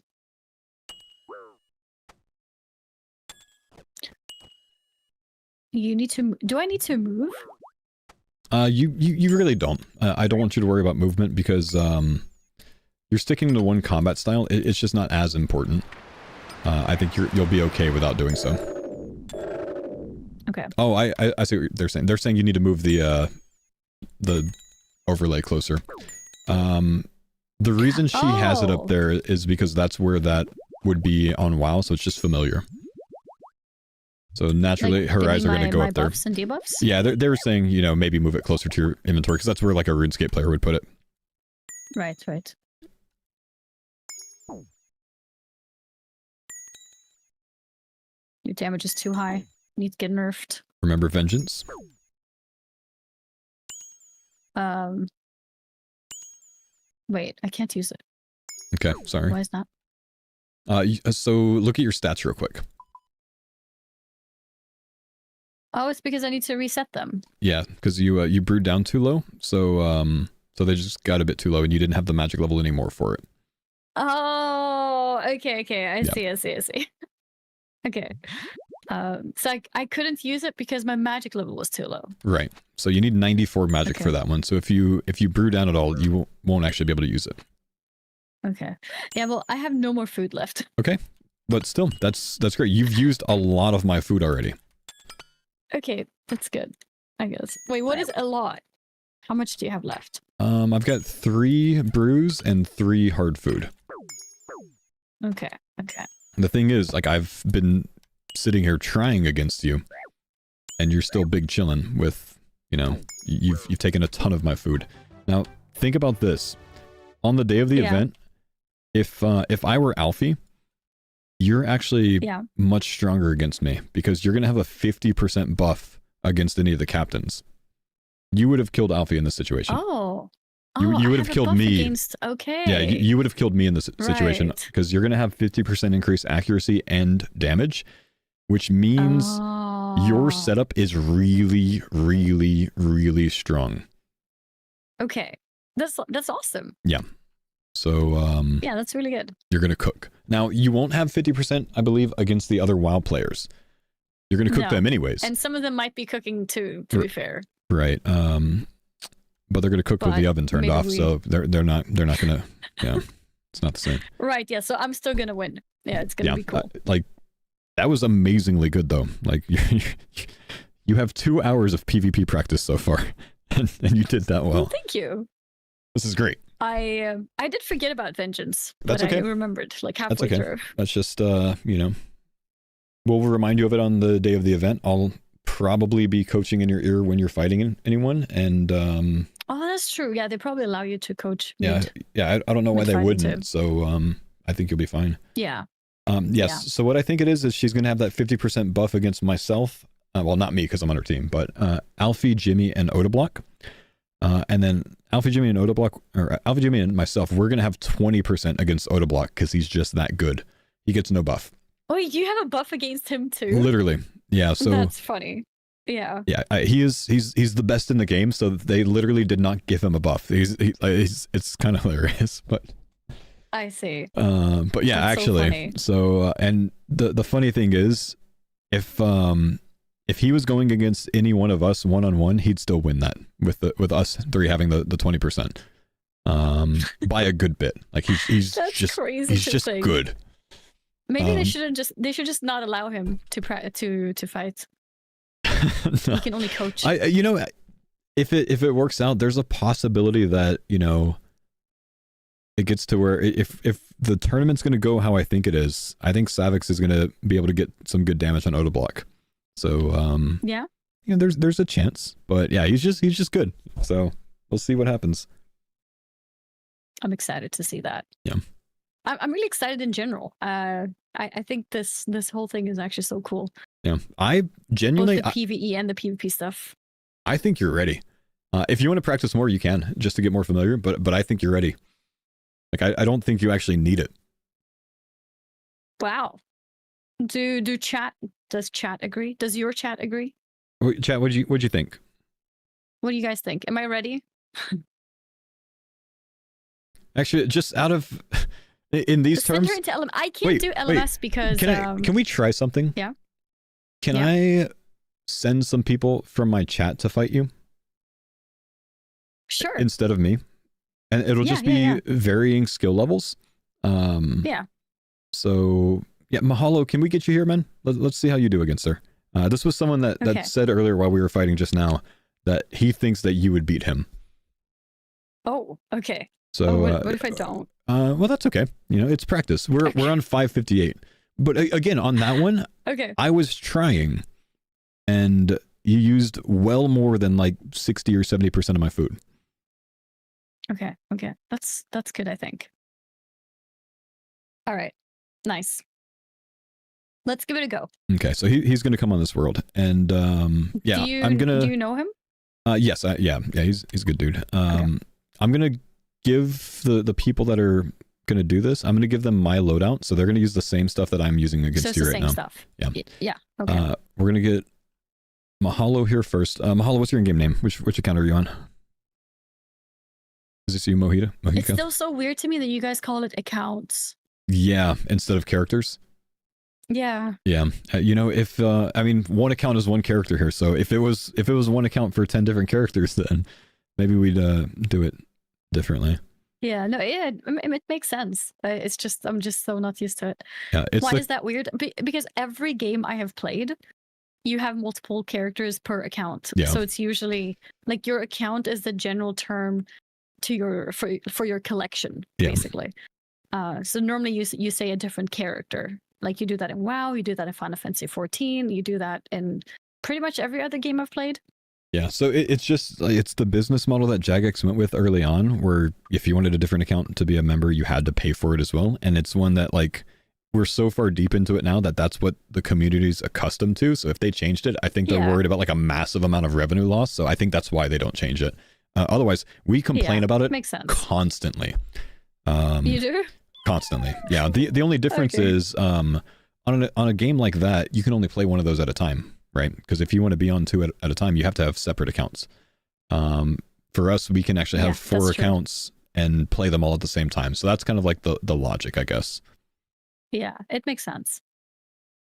You need to... Do I need to move? You really don't. I don't want you to worry about movement because you're sticking to one combat style. It's just not as important. I think you'll be okay without doing so. Okay. Oh, I see what they're saying. They're saying you need to move the overlay closer. The reason she has it up there is because that's where that would be on WoW, so it's just familiar. So naturally, Like, her eyes are giving going to go my up there. buffs and debuffs? Yeah, they were saying, you know, maybe move it closer to your inventory, because that's where like a RuneScape player would put it. Right, right. Your damage is too high. Need to get nerfed. Remember Vengeance? Wait, I can't use it. Okay, sorry. Why is that? So look at your stats real quick. Oh, it's because I need to reset them. Yeah, because you brewed down too low, so so they just got a bit too low, and you didn't have the magic level anymore for it. Oh, okay, okay. I see. Okay. So I couldn't use it because my magic level was too low. Right. So you need 94 magic for that one. So if you brew down at all, you won't actually be able to use it. Okay. Yeah, well, I have no more food left. Okay. But still, that's great. You've used a lot of my food already. Okay, that's good, I guess. Wait, what is a lot? How much do you have left? I've got 3 brews and 3 hard food. Okay, okay. The thing is, like, I've been sitting here trying against you, and you're still big chillin' with, you know, you've taken a ton of my food. Now, think about this. On the day of the event, if I were Alfie, you're actually much stronger against me, because you're going to have a 50% buff against any of the captains. You would have killed Alfie in this situation. Oh. You would have killed me. Against... Okay. Yeah, you would have killed me in this situation, because you're going to have 50% increased accuracy and damage, which means your setup is really, really, really strong. Okay. That's awesome. Yeah. So, yeah, that's really good. You're going to cook. Now, you won't have 50%, I believe, against the other WoW players. You're going to cook them anyways. And some of them might be cooking too, to be fair. Right. But they're going to cook with the oven turned off, so they're not going to, yeah, it's not the same. Right, yeah, so I'm still going to win. Yeah, it's going to be cool. Like, that was amazingly good, though. Like, you have 2 hours of PvP practice so far, and you did that well. Thank you. This is great. I did forget about Vengeance, That's but okay. I remembered, like, halfway through. That's just, you know, we'll remind you of it on the day of the event. I'll probably be coaching in your ear when you're fighting anyone, and Oh, that's true. Yeah, they probably allow you to coach. yeah, I don't know why they mid-fighting wouldn't. too. So I think you'll be fine. Yeah. Yes. Yeah. So what I think it is she's gonna have that 50% buff against myself. Well, not me because I'm on her team, but Alfie, Jimmy, and Odablock. And then Alfie, Jimmy, and Odablock, or Alfie, Jimmy, and myself, we're gonna have 20% against Odablock because he's just that good. He gets no buff. Oh, you have a buff against him too. Literally. Yeah. So That's funny. Yeah. yeah, he's the best in the game. So they literally did not give him a buff. It's kind of hilarious, but. I see. But yeah, That's so actually, funny. so and the funny thing is, if he was going against any one of us one-on-one, he'd still win that with us three having the 20%, by a good bit. Like he's That's just crazy he's to just think. good. Maybe they should just not allow him to fight. No. He can only coach. If it works out, there's a possibility that it gets to where if the tournament's going to go how I think it is, I think Savix is going to be able to get some good damage on Odablock. So Yeah. there's a chance, but yeah, he's just good. So we'll see what happens. I'm excited to see that. Yeah. I'm really excited in general. I think this whole thing is actually so cool. Yeah, I genuinely Both the PvE and the PvP stuff. I think you're ready. If you want to practice more, you can just to get more familiar. But I think you're ready. Like I don't think you actually need it. Wow. Does chat agree? Does your chat agree? Wait, chat, what'd you think? What do you guys think? Am I ready? Actually, just out of in these Send terms, her into LMS. I can't Wait, do LMS because can we try something? Yeah. Can Yeah. I send some people from my chat to fight you sure. instead of me? And it'll Yeah, just be yeah. varying skill levels. Yeah. So yeah, Mahalo, can we get you here, man? Let's see how you do against her. This was someone that Okay. said earlier while we were fighting just now that he thinks that you would beat him. Oh, okay. So What if I don't? well, that's okay. It's practice. We're on 558. But again, on that one, Okay. I was trying, and you used well more than like 60 or 70% of my food. Okay. That's good, I think. All right. Nice. Let's give it a go. Okay, so he's going to come on this world, and yeah, Do you, I'm gonna. Do you know him? Yes, yeah, he's a good dude. I'm gonna give the people that are gonna do this. I'm gonna give them my loadout, so they're gonna use the same stuff that I'm using against So it's you the right same now. stuff. Yeah. Yeah. Okay. We're gonna get Mahalo here first. Mahalo, what's your in-game name? Which account are you on? Is this you, It's Mohika? still so weird to me that you guys call it accounts. Yeah, instead of characters. Yeah. Yeah, if I mean, one account is one character here, so if it was one account for 10 different characters, then maybe we'd do it differently. Yeah. No. Yeah. It makes sense. It's just I'm just so not used to it. Yeah, it's Why like, is that weird? Because every game I have played, you have multiple characters per account. Yeah. So it's usually like your account is the general term to your for your collection, Yeah. basically. So normally you say a different character. Like you do that in WoW, you do that in Final Fantasy 14, you do that in pretty much every other game I've played. yeah, so it's just like, it's the business model that Jagex went with early on, where if you wanted a different account to be a member, you had to pay for it as well. And it's one that like we're so far deep into it now that that's what the community's accustomed to. So if they changed it, I think they're Yeah. worried about like a massive amount of revenue loss. So I think that's why they don't change it. Otherwise, we complain Yeah, about it makes sense. constantly. You do? Constantly. Yeah. The only difference Okay. is on a game like that, you can only play one of those at a time, right? Because if you want to be on two at a time, you have to have separate accounts. For us, we can actually have Yeah, 4 that's true. accounts and play them all at the same time. So that's kind of like the logic, I guess. Yeah, it makes sense.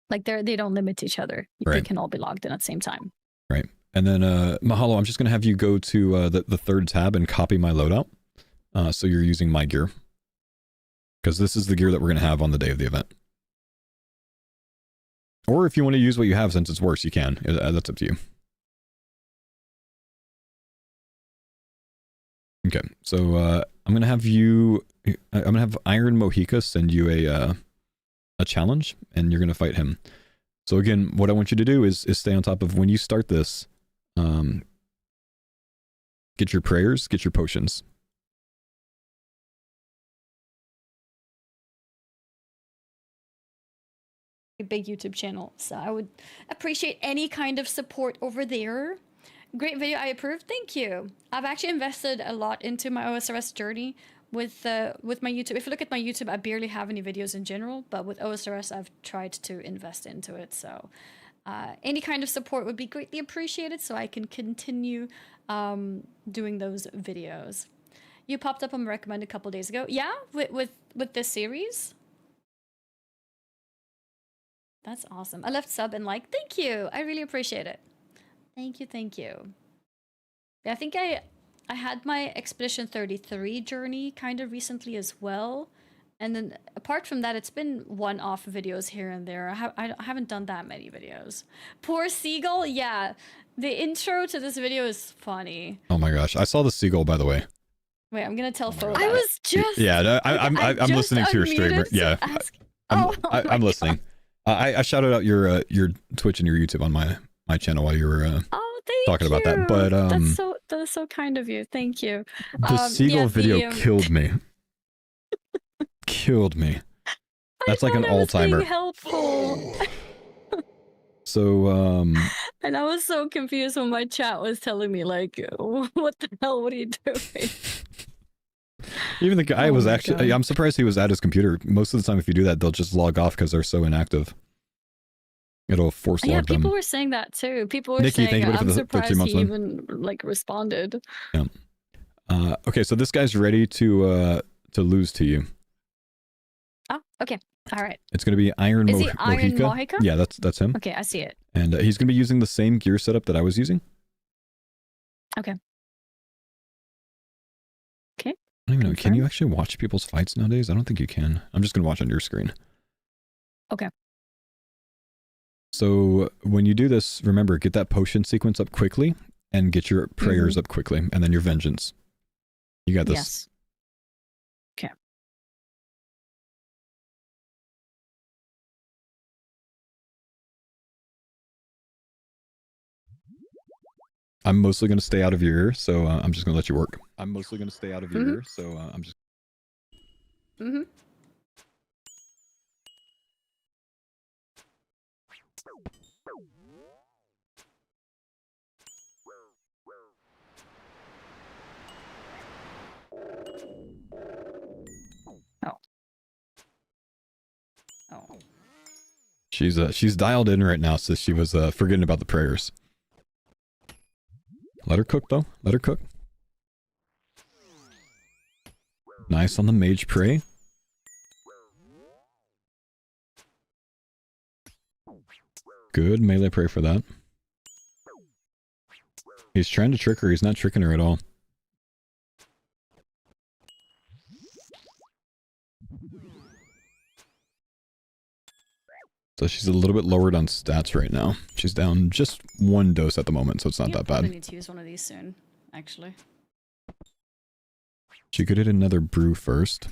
Like they don't limit each other. They Right. can all be logged in at the same time. Right. And then Mahalo, I'm just going to have you go to the third tab and copy my loadout. So you're using my gear. Because this is the gear that we're going to have on the day of the event. Or if you want to use what you have since it's worse, you can. That's up to you. Okay, so I'm going to have Iron Mohika send you a challenge, and you're going to fight him. So again, what I want you to do is stay on top of when you start this. Get your prayers, get your potions. A big YouTube channel, so I would appreciate any kind of support over there. Great video, I approve. Thank you. I've actually invested a lot into my OSRS journey with my YouTube. If you look at my YouTube, I barely have any videos in general, but with OSRS, I've tried to invest into it. So any kind of support would be greatly appreciated, so I can continue doing those videos. You popped up on my recommend a couple days ago. Yeah, with this series. That's awesome. I left sub and like. Thank you. I really appreciate it. Thank you. Thank you. Yeah, I think I had my Expedition 33 journey kind of recently as well. And then apart from that, it's been one-off videos here and there. I haven't done that many videos. Poor Seagull. Yeah. The intro to this video is funny. Oh my gosh. I saw the seagull, by the way. Wait, I'm going to tell Faux. I was just... Yeah, I'm listening to your streamer. Yeah. I'm listening. I shouted out your Twitch and your YouTube on my channel while you were talking about that. But that's so kind of you. Thank you. The seagull video killed me. Killed me. That's like an all-timer. Helpful. So and I was so confused when my chat was telling me like, what the hell? What are you doing? even the guy was actually. I'm surprised he was at his computer. Most of the time, if you do that, they'll just log off because they're so inactive. It'll force log them. Yeah, people were saying that too. People were Nikki, saying, thank you I'm for surprised 13 months, he man. even like responded. Yeah. Okay, so this guy's ready to lose to you. Oh, okay. All right. It's going to be Iron Is he Iron Mohica. Mohica? Yeah, that's him. Okay, I see it. And he's going to be using the same gear setup that I was using. Okay. Okay. I don't even know. Can you actually watch people's fights nowadays? I don't think you can. I'm just going to watch on your screen. Okay. So when you do this, remember, get that potion sequence up quickly and get your prayers up quickly and then your vengeance. You got this. Yes. Okay. I'm mostly going to stay out of your ear, so I'm just going to let you work. I'm mostly going to stay out of your ear, so I'm just... Mm-hmm. Oh. She's dialed in right now, so she was forgetting about the prayers. Let her cook, though. Let her cook. Nice on the mage pray. Good melee pray for that. He's trying to trick her. He's not tricking her at all. So she's a little bit lowered on stats right now. She's down just one dose at the moment, so it's not that bad. I need to use one of these soon, actually. She could hit another brew first.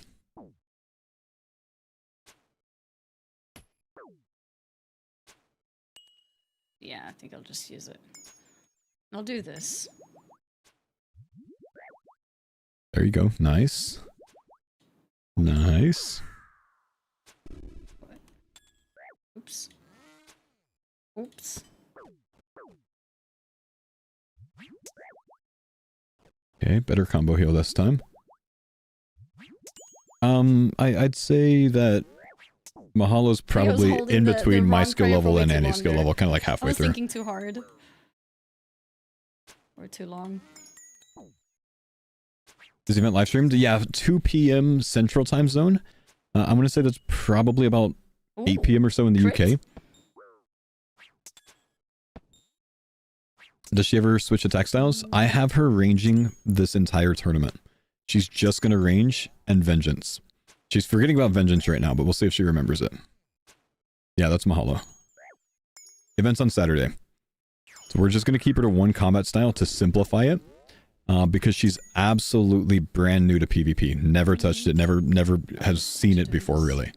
Yeah, I think I'll just use it. I'll do this. There you go. Nice. Nice. Oops. Oops. Okay, better combo heal this time. I'd say that Mahalo's probably in between my skill level and Annie's skill level, kind of like halfway through. I was thinking too hard. Or too long. This event live streamed? Yeah, 2 p.m. Central Time Zone. I'm going to say that's probably about 8 p.m. or so in the UK. Does she ever switch attack styles? I have her ranging this entire tournament. She's just going to range and vengeance. She's forgetting about vengeance right now, but we'll see if she remembers it. Yeah, that's Mahalo. Events on Saturday. So we're just going to keep her to one combat style to simplify it. Because she's absolutely brand new to PvP. Never touched it, never has seen it before, really.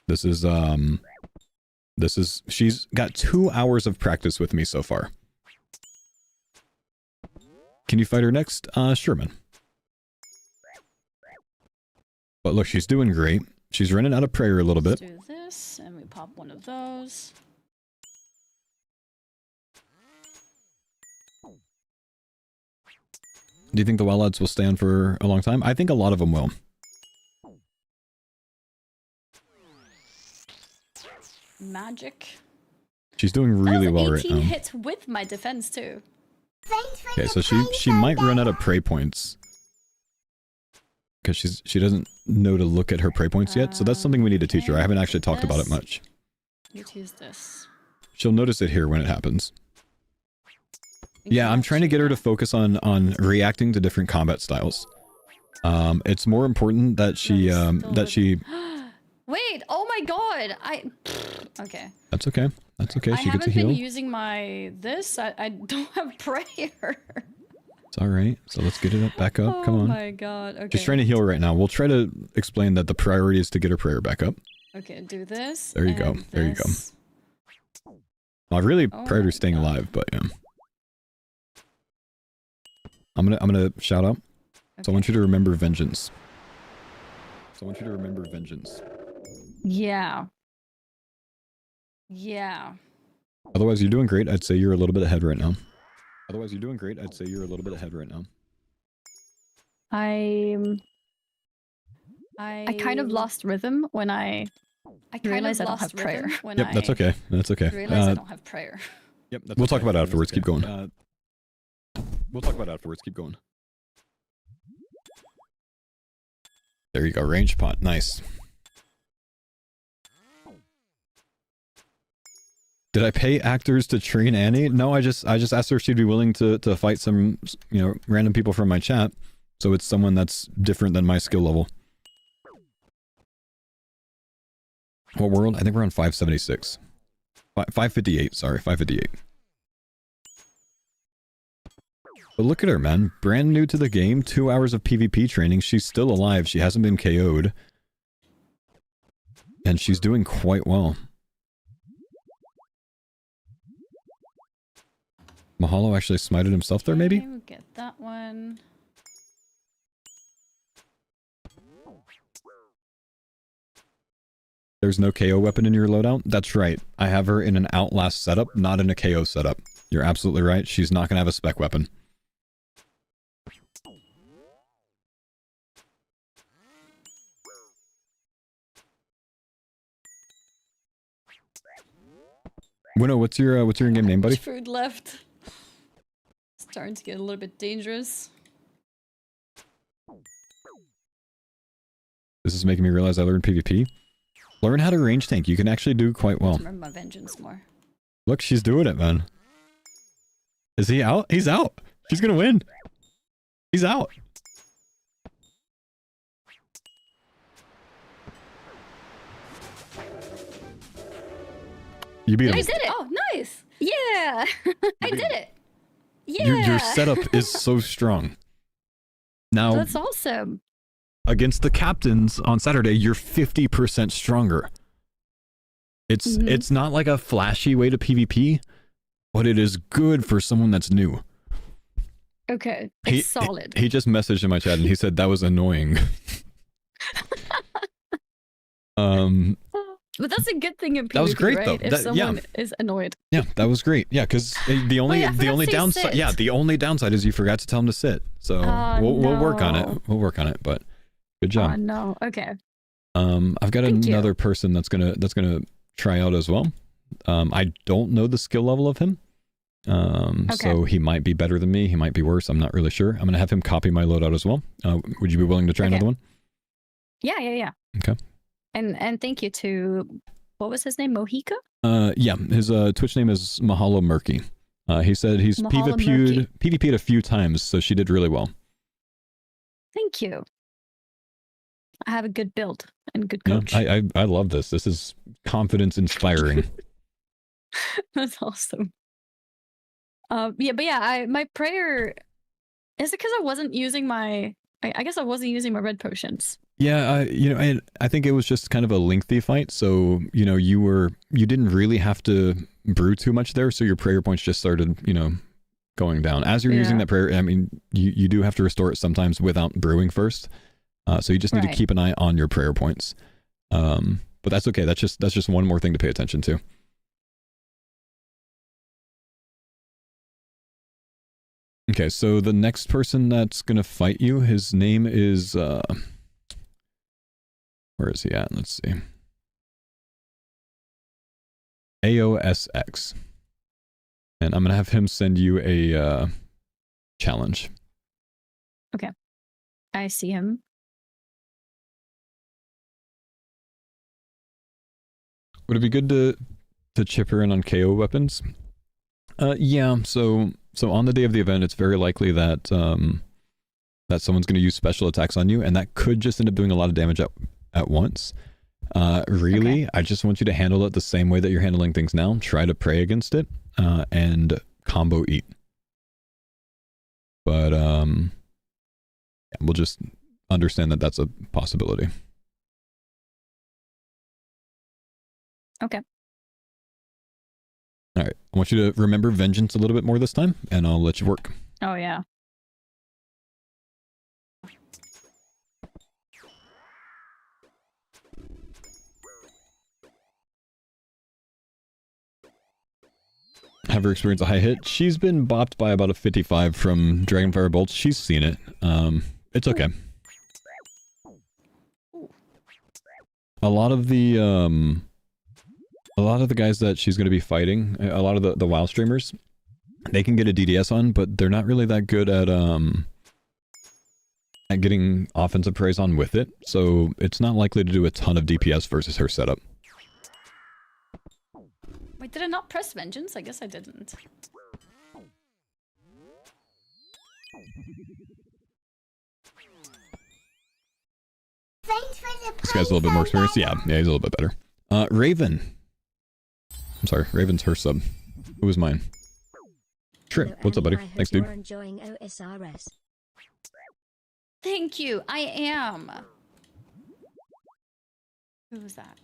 This is, She's got 2 hours of practice with me so far. Can you fight her next? Sure, man. But look, she's doing great. She's running out of prayer a little bit. Let's do this, and we pop one of those. Do you think the Wild Lads will stand for a long time? I think a lot of them will. Magic. She's doing really well right 18 now. hits with my defense too. Thanks for Okay, the so pine she might run out of Sunday. prey points. Because she doesn't know to look at her prey points yet, so that's something we need to teach her. I haven't actually talked about it much. Let's use this. She'll notice it here when it happens. Yeah, I'm trying to get her to focus on reacting to different combat styles. It's more important that she Wait, oh my god! Okay. That's okay. That's okay. I She gets a haven't been heal. using my this. I don't have prayer. It's alright. So let's get it back up. Come Oh on. my god. Okay. She's trying to heal right now. We'll try to explain that the priority is to get her prayer back up. Okay, do this. There you go. and There you go. this. Well, I really Oh prayed her my staying God. alive, but yeah. I'm gonna shout out. So I want you to remember vengeance. So I want you to remember vengeance. Yeah. Yeah. Otherwise, you're doing great. I'd say you're a little bit ahead right now. Otherwise, you're doing great. I'd say you're a little bit ahead right now. I kind of lost rhythm when I realized I don't have prayer. Yep, that's okay. That's okay. Realized I don't have prayer. Yep. That's We'll talk okay. about it That's afterwards. okay. Keep going. We'll talk about it afterwards. Keep going. There you go. Range pot. Nice. Did I pay actors to train Annie? No, I just asked her if she'd be willing to fight some, random people from my chat. So it's someone that's different than my skill level. What world? I think we're on 576. 558, sorry, 558. But look at her, man. Brand new to the game, 2 hours of PvP training. She's still alive. She hasn't been KO'd. And she's doing quite well. Mahalo actually smited himself there, maybe? Okay, we'll get that one. There's no KO weapon in your loadout? That's right. I have her in an Outlast setup, not in a KO setup. You're absolutely right. She's not going to have a spec weapon. Winnow, what's your in-game name, buddy? Much food left. Starting to get a little bit dangerous. This is making me realize I learned PvP. Learn how to range tank. You can actually do quite well. Remember my vengeance more. Look, she's doing it, man. Is he out? He's out. She's gonna win. He's out. You beat him. I did it! Oh, nice! Yeah! I did it! Yeah! Your setup is so strong. Now, That's awesome. against the captains on Saturday, you're 50% stronger. It's not like a flashy way to PvP, but it is good for someone that's new. Okay, it's solid. He just messaged in my chat and he said that was annoying. But that's a good thing in PvP, That was great, right? though. If That- yeah. someone is annoyed. Yeah, that was great. Yeah, because the only Wait, I forgot to say downside, sit. yeah, the only downside is you forgot to tell him to sit. So we'll work on it. We'll work on it. But good job. Oh no. Okay. I've got Thank you. another person that's gonna try out as well. I don't know the skill level of him. So he might be better than me. He might be worse. I'm not really sure. I'm gonna have him copy my loadout as well. Would you be willing to try Okay. another one? Yeah. Okay. And thank you to, what was his name? Mohika? Yeah, his Twitch name is Mahalo Murky. He said he's Mahalo Murky. PvP'd a few times, so she did really well. Thank you. I have a good build and good Yeah, coach. I love this. This is confidence inspiring. That's awesome. My prayer, is it because I wasn't using my, I guess I wasn't using my red potions. Yeah, I think it was just kind of a lengthy fight, so you didn't really have to brew too much there, so your prayer points just started going down as you're using that prayer. I mean, you do have to restore it sometimes without brewing first, so you just need to keep an eye on your prayer points. But that's okay. That's just one more thing to pay attention to. Okay, so the next person that's gonna fight you, his name is where is he at? Let's see. AOSX. And I'm going to have him send you a challenge. Okay. I see him. Would it be good to chip her in on KO weapons? Yeah, so on the day of the event, it's very likely that that someone's going to use special attacks on you, and that could just end up doing a lot of damage at once. Really, I just want you to handle it the same way that you're handling things now. Try to pray against it, and combo eat. But we'll just understand that that's a possibility. Okay. All right. I want you to remember vengeance a little bit more this time, and I'll let you work. Oh, yeah. Have her experience a high hit. She's been bopped by about a 55 from Dragonfire bolts. She's seen it. It's okay. A lot of the guys that she's going to be fighting, a lot of the WoW streamers, they can get a DDS on, but they're not really that good at getting offensive praise on with it. So it's not likely to do a ton of DPS versus her setup. Wait, did I not press vengeance? I guess I didn't. Thanks for the This guy's a little bit more experienced. Yeah, he's a little bit better. Raven. I'm sorry, Raven's her sub. Who was mine? Trip. What's up, buddy? Thanks, dude. Enjoying OSRS. Thank you. I am. Who was that?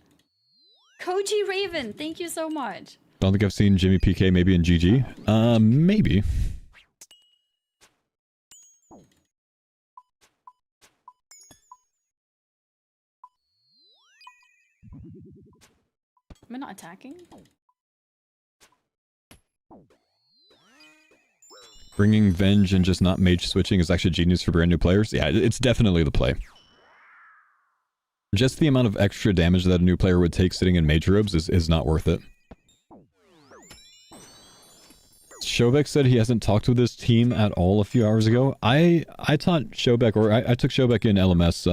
Koji Raven. Thank you so much. Don't think I've seen Jimmy PK maybe in GG. Maybe. Am I not attacking? Bringing Venge and just not mage switching is actually genius for brand new players. Yeah, it's definitely the play. Just the amount of extra damage that a new player would take sitting in mage robes is not worth it. Shobek said he hasn't talked with his team at all a few hours ago. I taught Shobek, or I took Shobek in LMS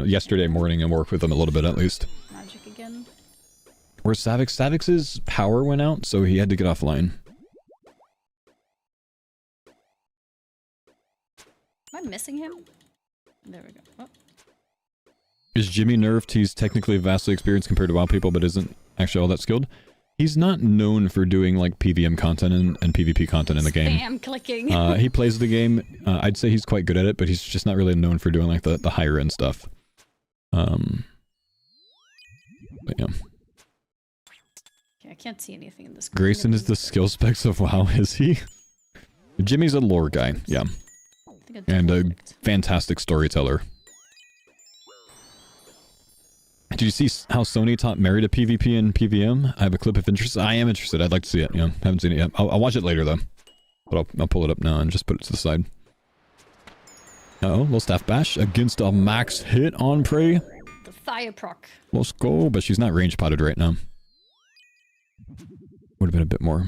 yesterday morning and worked with him a little bit at least. Magic again. Where's Savix? Savix's power went out, so he had to get offline. Am I missing him? There we go. Oh. Is Jimmy nerfed? He's technically vastly experienced compared to WoW people, but isn't actually all that skilled. He's not known for doing like PVM content and PvP content in the game. Spam clicking. He plays the game. I'd say he's quite good at it, but he's just not really known for doing like the higher end stuff. But yeah. Okay, I can't see anything in this. Grayson is the skill specs of WoW, is he? Jimmy's a lore guy, yeah. And a fantastic storyteller. Did you see how Sony taught Mary to PvP and PVM? I have a clip of interest. I am interested. I'd like to see it. Yeah, haven't seen it yet. I'll watch it later though. But I'll pull it up now and just put it to the side. Uh-oh, little staff bash against a max hit on prey. The fire proc. Let's go, but she's not range potted right now. Would have been a bit more.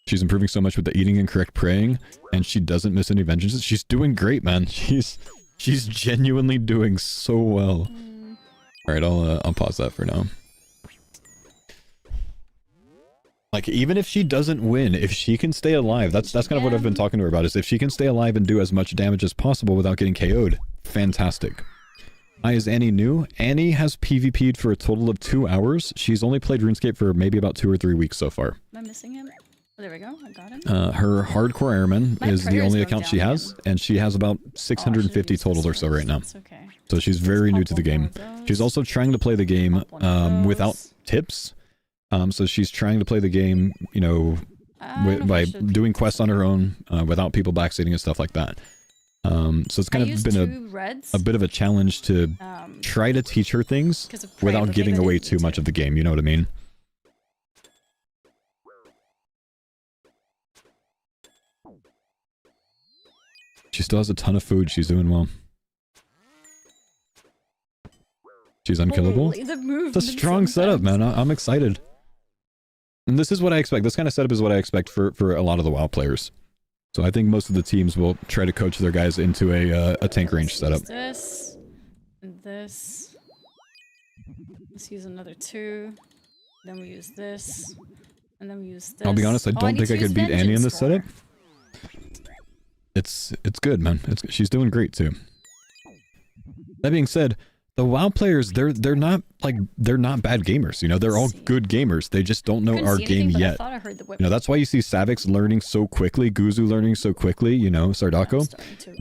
She's improving so much with the eating and correct praying, and she doesn't miss any vengeances. She's doing great, man. She's genuinely doing so well. All right, I'll pause that for now. Like, even if she doesn't win, if she can stay alive, that's kind of what I've been talking to her about, is if she can stay alive and do as much damage as possible without getting KO'd, fantastic. Hi, is Annie new? Annie has PvP'd for a total of 2 hours. She's only played RuneScape for maybe about 2 or 3 weeks so far. Am I missing him? Oh, there we go. I got him. Her Hardcore Airman is the only account she has, and she has about 650 total or so right now. It's okay. So she's very new to the game. She's also trying to play the game without tips. So she's trying to play the game, you know, by doing quests on her own, without people backseating and stuff like that. So it's kind of been a bit of a challenge to try to teach her things without giving away too much of the game, you know what I mean? She still has a ton of food, she's doing well. She's unkillable. It's a strong setup, man. I'm excited. And this is what I expect. This kind of setup is what I expect for a lot of the WoW players. So I think most of the teams will try to coach their guys into a tank range setup. This and this. Let's use another 2. Then we use this. And then we use this. I'll be honest, I don't think I could beat Annie in this setup. It's good, man. She's doing great too. That being said, the WoW players, they're not bad gamers, you know, they're all good gamers. They just don't know our game yet. You know, that's why you see Savix learning so quickly, Guzu learning so quickly, you know, Sardako.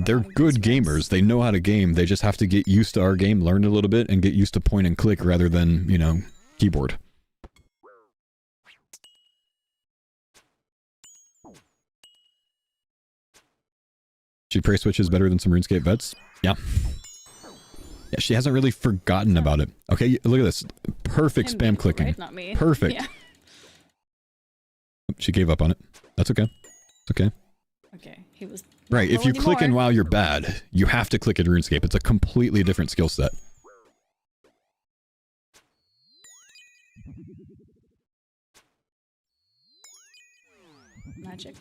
They're good gamers. They know how to game. They just have to get used to our game, learn a little bit, and get used to point and click rather than, you know, keyboard. She prey switches better than some RuneScape vets. Yeah. Yeah, she hasn't really forgotten about it. Okay, look at this. Perfect spam clicking. Right? Not me. Perfect. Yeah. She gave up on it. That's okay. It's okay. Okay, he was... Right, if you click in while you're bad, you have to click in RuneScape. It's a completely different skill set. Magic.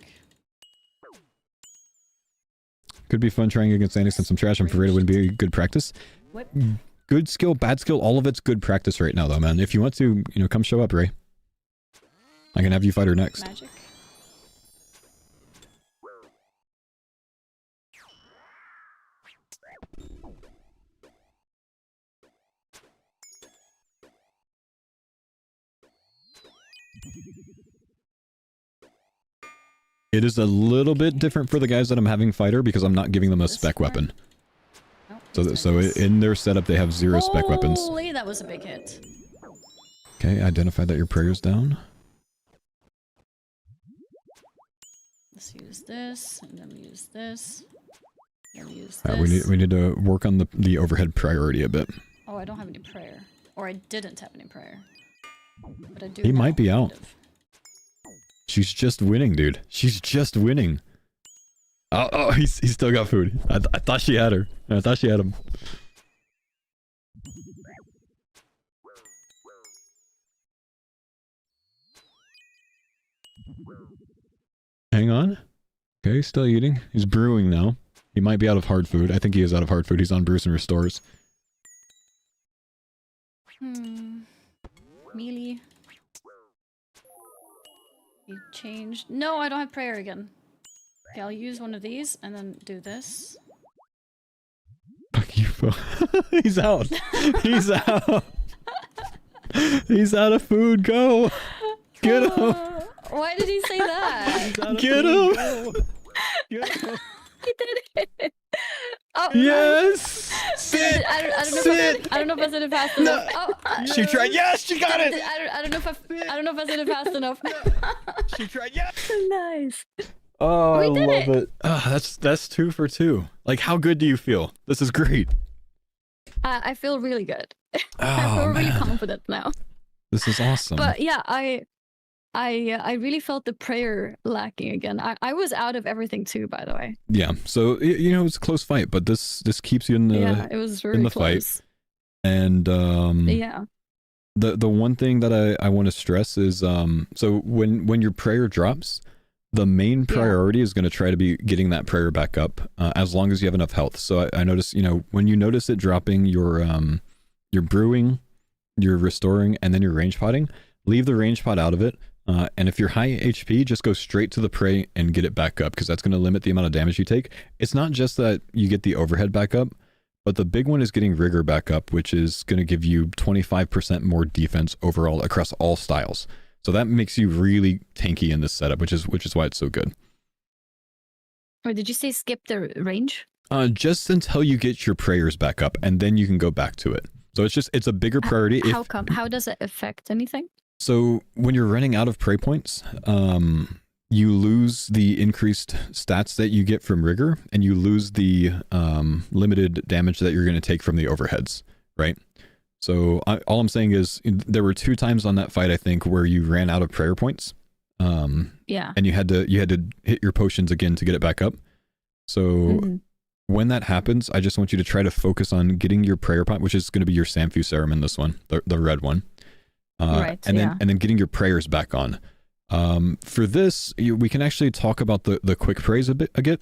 Could be fun trying against Annie since some trash. I'm afraid it wouldn't be good practice. What? Good skill, bad skill, all of it's good practice right now though, man. If you want to, you know, come show up, Ray. I can have you fight her next. Magic. It is a little bit different for the guys that I'm having fighter because I'm not giving them a spec weapon. So in their setup they have 0 spec weapons. Holy, that was a big hit. Okay, identify that your prayer's down. Let's use this, and then we use this. Then we use this. Alright, we need to work on the overhead priority a bit. Oh, I don't have any prayer. Or I didn't have any prayer. But I do He now, might be out. kind of. She's just winning, dude. She's just winning. Oh, he's still got food. I thought she had her. I thought she had him. Hang on. Okay, he's still eating. He's brewing now. He might be out of hard food. I think he is out of hard food. He's on brews and restores. Melee. You changed. No, I don't have prayer again. Okay, I'll use one of these and then do this. Fuck you, Faux. He's out. He's out. He's out of food. Go. Get him. Why did he say that? Get him. Get him. He did it. Oh, Yes. Sit. I don't know. Sit. I don't know if I said it fast enough. Oh, She tried. Yes, she got it. I don't know if I said it fast enough. She tried. Yes. Nice. Oh, I We did love it. it. Oh, that's 2 for 2. Like, how good do you feel? This is great. I feel really good. I Oh, feel really man. confident now. This is awesome. But yeah, I really felt the prayer lacking again. I was out of everything too, by the way. Yeah, so you know, it's a close fight, but this keeps you in the Yeah, it was really the fight. close. And Yeah. the one thing that I want to stress is so when your prayer drops, the main priority is going to try to be getting that prayer back up as long as you have enough health. So I notice, you know, when you notice it dropping, your brewing, your restoring, and then your range potting, leave the range pot out of it. And if you're high HP, just go straight to the prey and get it back up because that's going to limit the amount of damage you take. It's not just that you get the overhead back up, but the big one is getting rigor back up, which is going to give you 25% more defense overall across all styles. So that makes you really tanky in this setup, which is why it's so good. Or did you say skip the range? Just until you get your prayers back up, and then you can go back to it. So it's a bigger priority. How come? How does it affect anything? So when you're running out of pray points, you lose the increased stats that you get from rigor, and you lose the limited damage that you're going to take from the overheads, right? So all I'm saying is there were 2 times on that fight, I think, where you ran out of prayer points. Yeah. And you had to hit your potions again to get it back up. So when that happens, I just want you to try to focus on getting your prayer point, which is going to be your Samfu Serum in this one, the red one. Right. And then getting your prayers back on. For this, we can actually talk about the quick praise a bit again.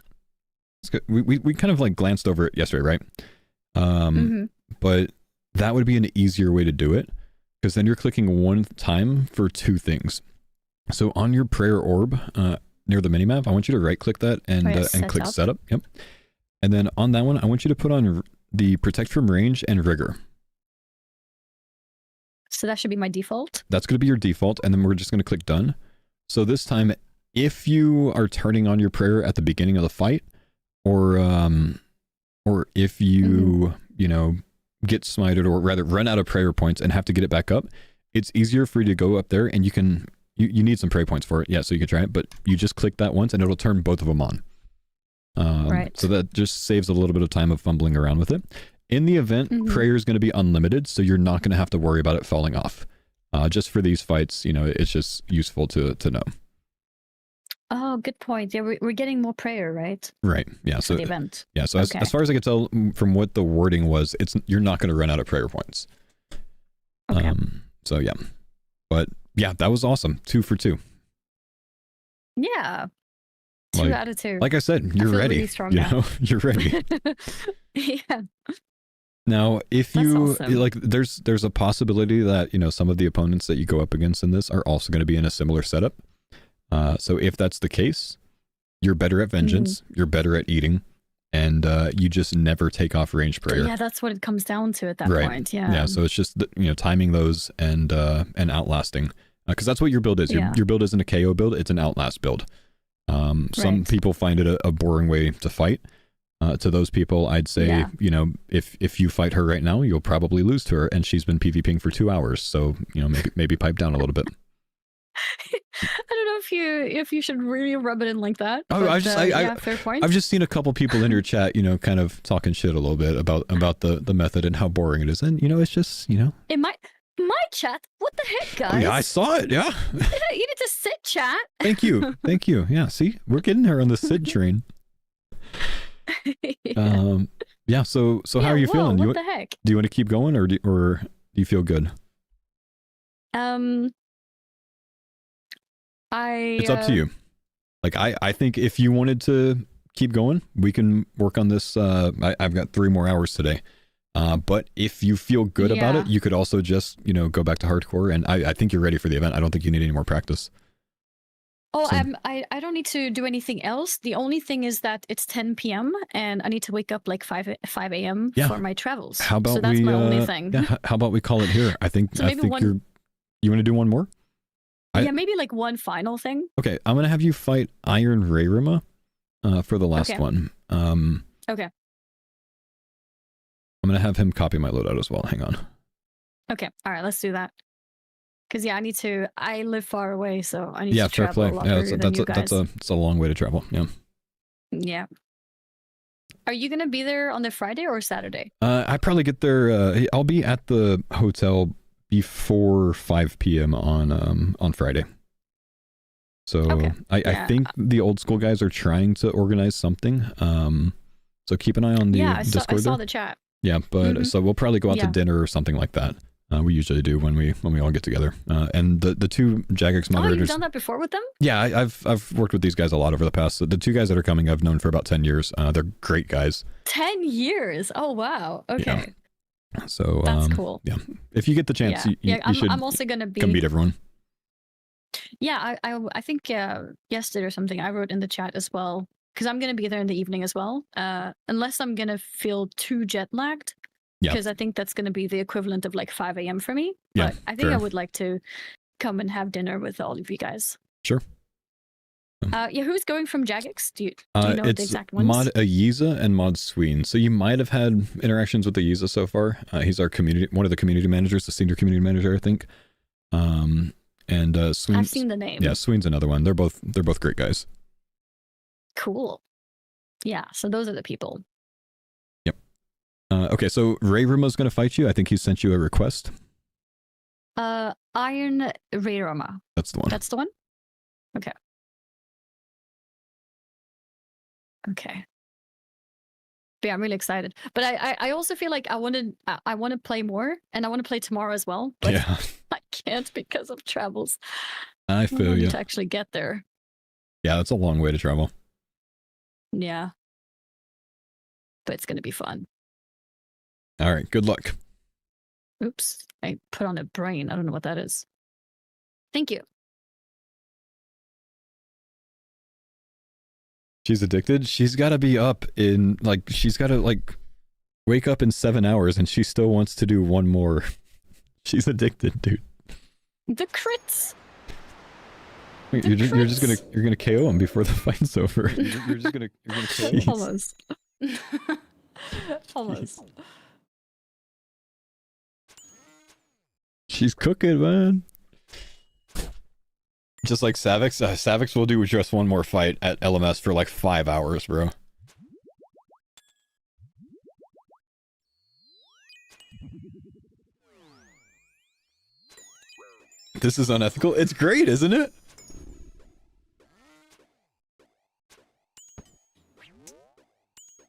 We kind of like glanced over it yesterday, right? But that would be an easier way to do it, because then you're clicking 1 time for 2 things. So on your prayer orb near the minimap, I want you to right click that and click setup. Yep. And then on that one, I want you to put on the protect from range and rigor. So that should be my default. That's going to be your default, and then we're just going to click done. So this time, if you are turning on your prayer at the beginning of the fight, or if you get smited, or rather run out of prayer points and have to get it back up, it's easier for you to go up there, and you need some prayer points for it, yeah, so you can try it, but you just click that once and it'll turn both of them on. Right. So that just saves a little bit of time of fumbling around with it. In the event, prayer is going to be unlimited, so you're not going to have to worry about it falling off. Just for these fights, it's just useful to know. Oh, good point. Yeah, we're getting more prayer, right? Right. Yeah. So the event. Yeah. So as far as I can tell from what the wording was, you're not going to run out of prayer points. Okay. So yeah, but yeah, that was awesome. 2 for 2. Yeah. 2 out of 2. Like I said, you're ready. Really strong now. You're ready. Yeah. Now, if you awesome. like, there's a possibility that some of the opponents that you go up against in this are also going to be in a similar setup. So if that's the case, you're better at vengeance, you're better at eating, and you just never take off range prayer. Yeah, that's what it comes down to at that point. Yeah. Yeah. So it's just timing those and outlasting, because that's what your build is. Your build isn't a KO build; it's an outlast build. Some people find it a boring way to fight. To those people, I'd say, if you fight her right now, you'll probably lose to her, and she's been PvPing for 2 hours. So maybe pipe down a little bit. I don't know if you should really rub it in like that. Oh, but, fair point. I've just seen a couple people in your chat, kind of talking shit a little bit about the method and how boring it is, and it's just in my chat. What the heck, guys? Yeah, I saw it. Yeah. You need to sit, chat. Thank you. Yeah. See, we're getting her on the sit train. Yeah. So how are you feeling? What the heck? Do you want to keep going, or do you feel good? It's up to you. Like I think if you wanted to keep going, we can work on this. I've got 3 more hours today. But if you feel good about it, you could also just go back to hardcore. And I think you're ready for the event. I don't think you need any more practice. Oh, so, I don't need to do anything else. The only thing is that it's 10 p.m. and I need to wake up like 5 a.m. for my travels. How about so that's my only thing. Yeah, how about we call it here? I think you want to do one more? Yeah, maybe like one final thing. Okay, I'm gonna have you fight Iron Rayrima for the last one. Okay. I'm gonna have him copy my loadout as well. Hang on. Okay. All right. Let's do that. Because I live far away, so I need to fair travel play. a lot further than you guys. It's a long way to travel. Yeah. Yeah. Are you gonna be there on the Friday or Saturday? I probably get there. I'll be at the hotel before 5 p.m. on Friday. So I think the old school guys are trying to organize something. So keep an eye on the Discord. I saw the chat. Yeah, but so we'll probably go out to dinner or something like that. We usually do when we all get together. And the 2 Jagex moderators. Oh, you've done that before with them? Yeah, I've worked with these guys a lot over the past. The 2 guys that are coming, I've known for about 10 years. They're great guys. 10 years. Oh wow. Okay. Yeah. So that's cool. Yeah, if you get the chance, you should. I'm also gonna come meet everyone. Yeah, I think yesterday or something I wrote in the chat as well, because I'm gonna be there in the evening as well. Unless I'm gonna feel too jet lagged. Yeah. Because I think that's going to be the equivalent of like 5 a.m. for me. Yeah, but I think I would like to come and have dinner with all of you guys. Sure. Yeah, who's going from Jagex? Do you know the It's exact ones? Mod Ayiza and Mod Sween. So you might have had interactions with Ayiza so far. He's our one of the community managers, the senior community manager, I think. And Sween's, I've seen the name. yeah, Sween's another one. They're both great guys. Cool. Yeah, so those are the people. Yep. Okay, so Ray Rumo's gonna fight you. I think he sent you a request. Iron Rayroma. That's the one. That's the one? Okay. Okay. But yeah, I'm really excited. But I also feel like I want to play more, and I want to play tomorrow as well. But Yeah, I can't because of travels. I feel need you. to actually get there. Yeah, that's a long way to travel. Yeah. But it's gonna be fun. All right, good luck. Oops. I put on a brain. I don't know what that is. Thank you. She's addicted. She's got to be up in she's got to wake up in 7 hours, and she still wants to do one more. She's addicted, dude. The crits. Wait, The you're just crits. gonna KO him before the fight's over. You're just gonna kill Jeez. him. Almost. Almost. She's cooking, man. Just like Savix. Savix will do just one more fight at LMS for like 5 hours, bro. This is unethical. It's great, isn't it?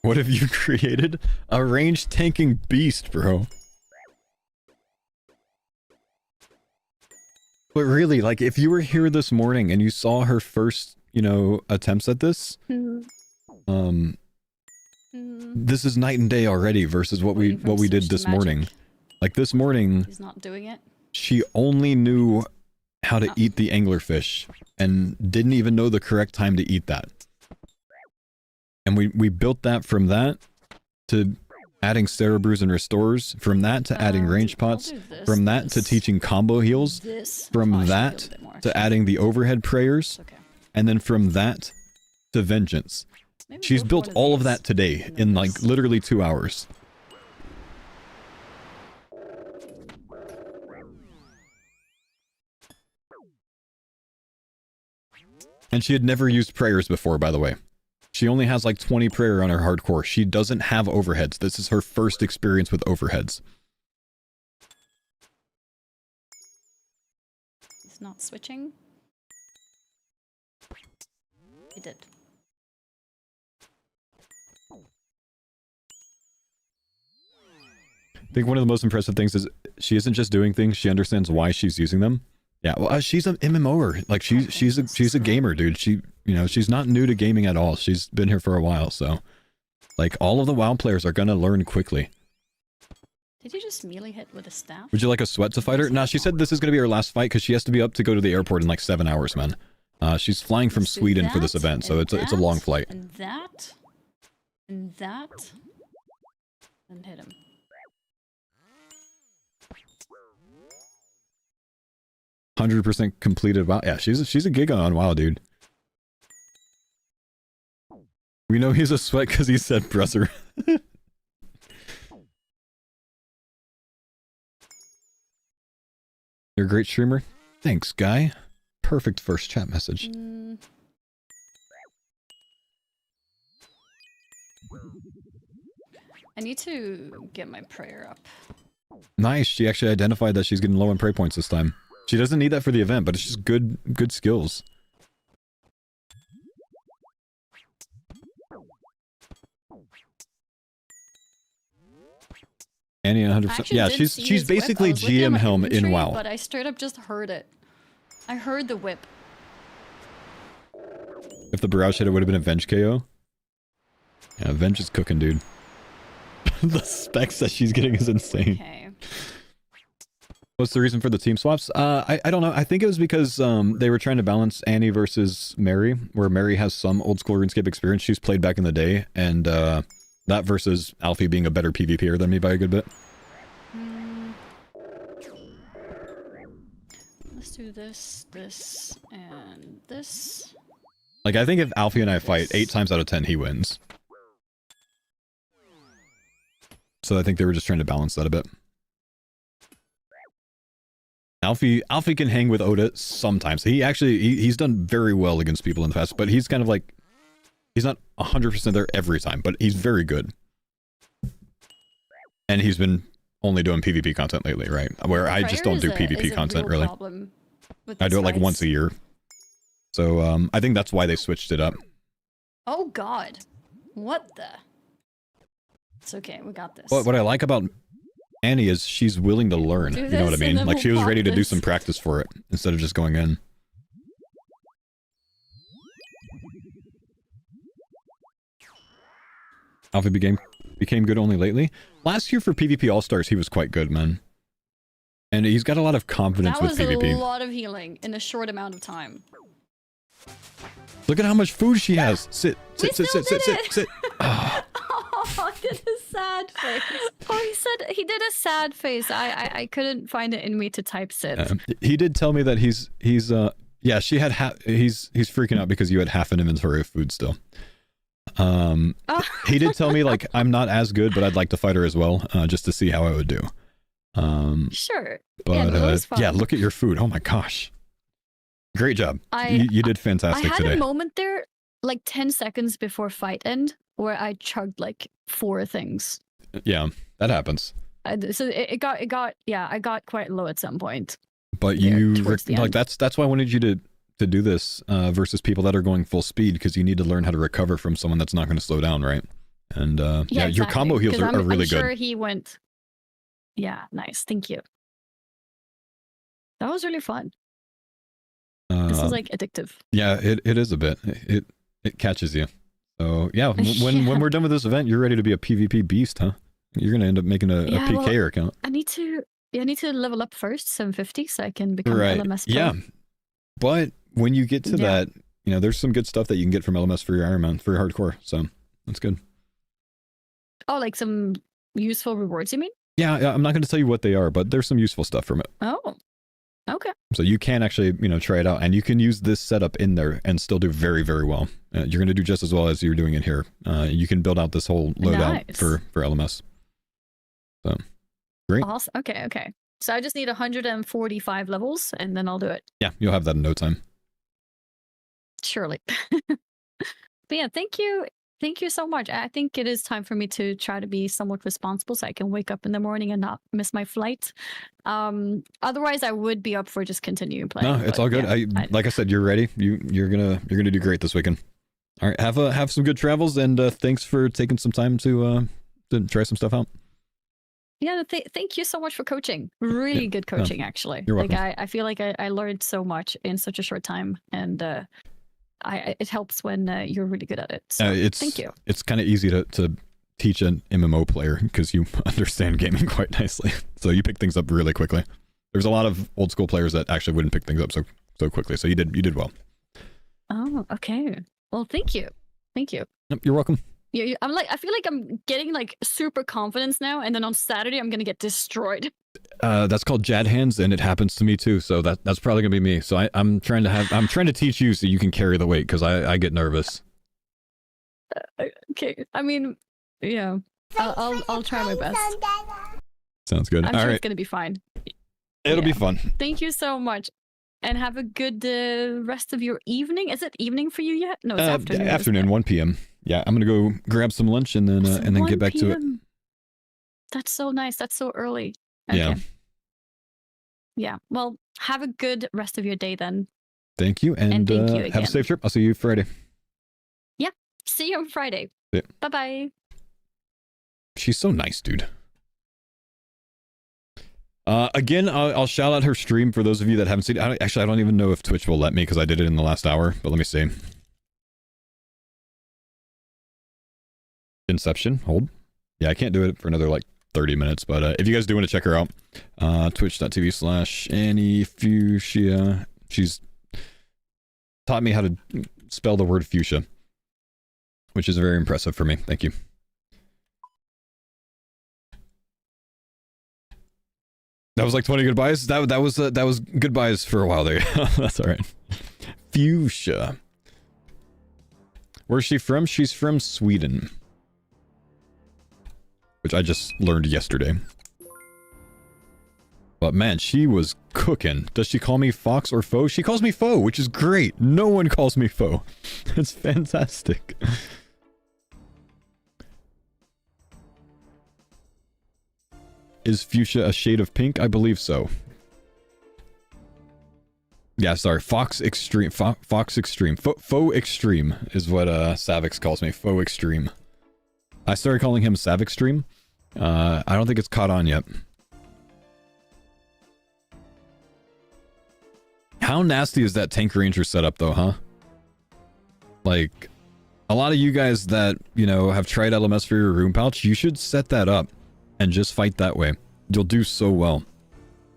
What have you created? A ranged tanking beast, bro. But really, like, if you were here this morning and you saw her first, attempts at this, this is night and day already versus what we did this morning. Like, this morning, He's not doing it. she only knew how to eat the anglerfish and didn't even know the correct time to eat that. And we built that from that to adding Cerebrews and Restores, from that to adding range pots, from that to teaching combo heals, from that to adding the overhead prayers, Okay. and then from that to vengeance. Maybe She's go for built one of all of these. that today and then in like this. literally 2 hours. And she had never used prayers before, by the way. She only has like 20 prayer on her hardcore. She doesn't have overheads. This is her first experience with overheads. He's not switching. He did. I think one of the most impressive things is she isn't just doing things, she understands why she's using them. Yeah, well, she's an MMOer. Like, she's a gamer, dude. She's not new to gaming at all. She's been here for a while, so. Like, all of the WoW players are gonna learn quickly. Did you just melee hit with a staff? Would you like a sweat to fight her? Nah, she said this is gonna be her last fight because she has to be up to go to the airport in like 7 hours, man. She's flying from Let's do Sweden for this that, event, so and it's a long flight. And that. And that. And hit him. 100% completed WoW. Yeah, she's a giga on WoW, dude. We know he's a sweat because he said brother. You're a great streamer. Thanks, guy. Perfect first chat message. I need to get my prayer up. Nice. She actually identified that she's getting low in prey points this time. She doesn't need that for the event, but it's just good skills. Annie 100%. Yeah, she's basically GM Helm in WoW. But I straight up just heard it. I heard the whip. If the barrage hit, it would have been a Venge KO. Yeah, Venge is cooking, dude. The specs that she's getting is insane. Okay. What's the reason for the team swaps? I don't know. I think it was because they were trying to balance Annie versus Mary, where Mary has some old school RuneScape experience she's played back in the day, and that versus Alfie being a better PvPer than me by a good bit. Let's do this, and this. Like, I think if Alfie and I fight, 8 times out of 10, he wins. So I think they were just trying to balance that a bit. Alfie can hang with Oda sometimes. He's done very well against people in the past, but he's kind of like, he's not 100% there every time, but he's very good. And he's been only doing PvP content lately, right? Where I just don't do PvP content, really. I do it like once a year. So I think that's why they switched it up. Oh god. What the? It's okay, we got this. What I like about Annie is she's willing to learn. You know what I mean? Like, she was ready to do some practice for it instead of just going in. Alfie became good only lately. Last year for PvP All-Stars, he was quite good, man. And he's got a lot of confidence with PvP. That was a lot of healing in a short amount of time. Look at how much food she has. Sit. Oh, I did a sad face. Oh, he did a sad face. I couldn't find it in me to type sit. He did tell me that he's yeah, she had he's freaking out because you had half an inventory of food still. He did tell me, like, I'm not as good, but I'd like to fight her as well, just to see how I would do. Sure. But yeah, no, it was fun. yeah, look at your food. Oh my gosh. Great job. You did fantastic today. I had a moment there, like 10 seconds before fight end, where I chugged like 4 things. Yeah, that happens. So it got yeah, I got quite low at some point. But like that's why I wanted you to do this versus people that are going full speed, because you need to learn how to recover from someone that's not going to slow down, right? And yeah, exactly. Your combo heals are really good. I'm sure he went. Yeah, nice. Thank you. That was really fun. This is like addictive. Yeah, it is a bit. It catches you. So yeah, when we're done with this event, you're ready to be a PvP beast, huh? You're gonna end up making a PKer account. I need to level up first, 750, so I can become LMS pro. Yeah, but when you get to that, you know, there's some good stuff that you can get from LMS for your Ironman, for your hardcore. So that's good. Oh, like some useful rewards, you mean? Yeah, I'm not going to tell you what they are, but there's some useful stuff from it. Oh, okay. So you can actually, you know, try it out, and you can use this setup in there and still do very, very well. You're going to do just as well as you're doing it here. You can build out this whole loadout for LMS. So, great. Awesome. Okay. So I just need 145 levels, and then I'll do it. Yeah, you'll have that in no time. Surely. But yeah, thank you. Thank you so much. I think it is time for me to try to be somewhat responsible so I can wake up in the morning and not miss my flight. Otherwise, I would be up for just continuing playing. No, it's all good. Yeah, like I said, you're ready. You're gonna do great this weekend. All right, have some good travels, and thanks for taking some time to try some stuff out. Yeah, thank you so much for coaching. Really good coaching, actually. You're welcome. Like I feel like I learned so much in such a short time, and it helps when you're really good at it. So thank you. It's kind of easy to teach an MMO player because you understand gaming quite nicely. So you pick things up really quickly. There's a lot of old school players that actually wouldn't pick things up so quickly. So you did well. Oh, okay. Well, thank you. Thank you. Yep, you're welcome. Yeah, I feel like I'm getting like super confidence now, and then on Saturday I'm gonna get destroyed. That's called Jad hands, and it happens to me too. So that's probably gonna be me. So I'm trying to teach you so you can carry the weight, because I get nervous. Okay, I mean, yeah, I'll try my best. Sounds good. I'm All sure right, it's gonna be fine. It'll be fun. Thank you so much, and have a good rest of your evening. Is it evening for you yet? No, it's afternoon. Afternoon, 1 p.m. Yeah, I'm gonna go grab some lunch and then get back to it. That's so nice. That's so early. Okay. Yeah. Yeah. Well, have a good rest of your day then. Thank you, and thank you again. have a safe trip. I'll see you Friday. Yeah. See you on Friday. Yeah. Bye-bye. She's so nice, dude. Again, I'll shout out her stream for those of you that haven't seen it. Actually, I don't even know if Twitch will let me because I did it in the last hour, but let me see. Inception, hold. Yeah, I can't do it for another like 30 minutes, but if you guys do want to check her out, twitch.tv/AnnieFuchsia. She's taught me how to spell the word fuchsia, which is very impressive for me. Thank you. That was like 20 goodbyes. That was goodbyes for a while there. That's all right. Fuchsia. Where's she from? She's from Sweden. Which I just learned yesterday. But man, she was cooking. Does she call me Fox or Faux? She calls me Faux, which is great. No one calls me Faux. It's fantastic. Is fuchsia a shade of pink? I believe so. Yeah, sorry. Fox Extreme. Fox Extreme. Faux Extreme is what Savix calls me. Faux Extreme. I started calling him Savixtreme. I don't think it's caught on yet. How nasty is that Tank Ranger setup though, huh? Like, a lot of you guys that, you know, have tried LMS for your room pouch, you should set that up and just fight that way. You'll do so well.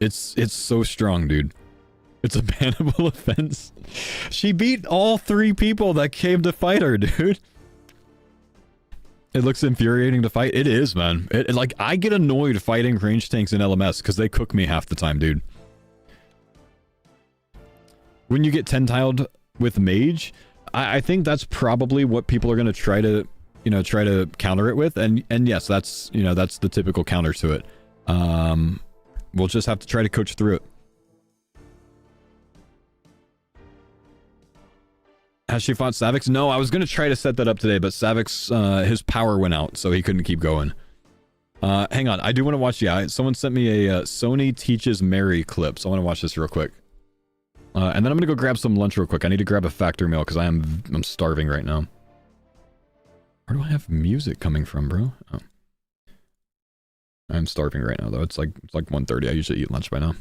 It's so strong, dude. It's a bannable offense. She beat all 3 people that came to fight her, dude. It looks infuriating to fight. It is, man. Like, I get annoyed fighting range tanks in LMS because they cook me half the time, dude. When you get 10-tiled with mage, I think that's probably what people are going to try to, you know, try to counter it with. And yes, that's, you know, that's the typical counter to it. We'll just have to try to coach through it. Has she fought Savix? No, I was going to try to set that up today, but Savix, his power went out, so he couldn't keep going. Hang on, I do want to watch, yeah, someone sent me a Sony Teaches Mary clip, so I want to watch this real quick. And then I'm going to go grab some lunch real quick. I need to grab a factory meal, because I'm starving right now. Where do I have music coming from, bro? Oh. I'm starving right now, though. It's like 1:30. I usually eat lunch by now.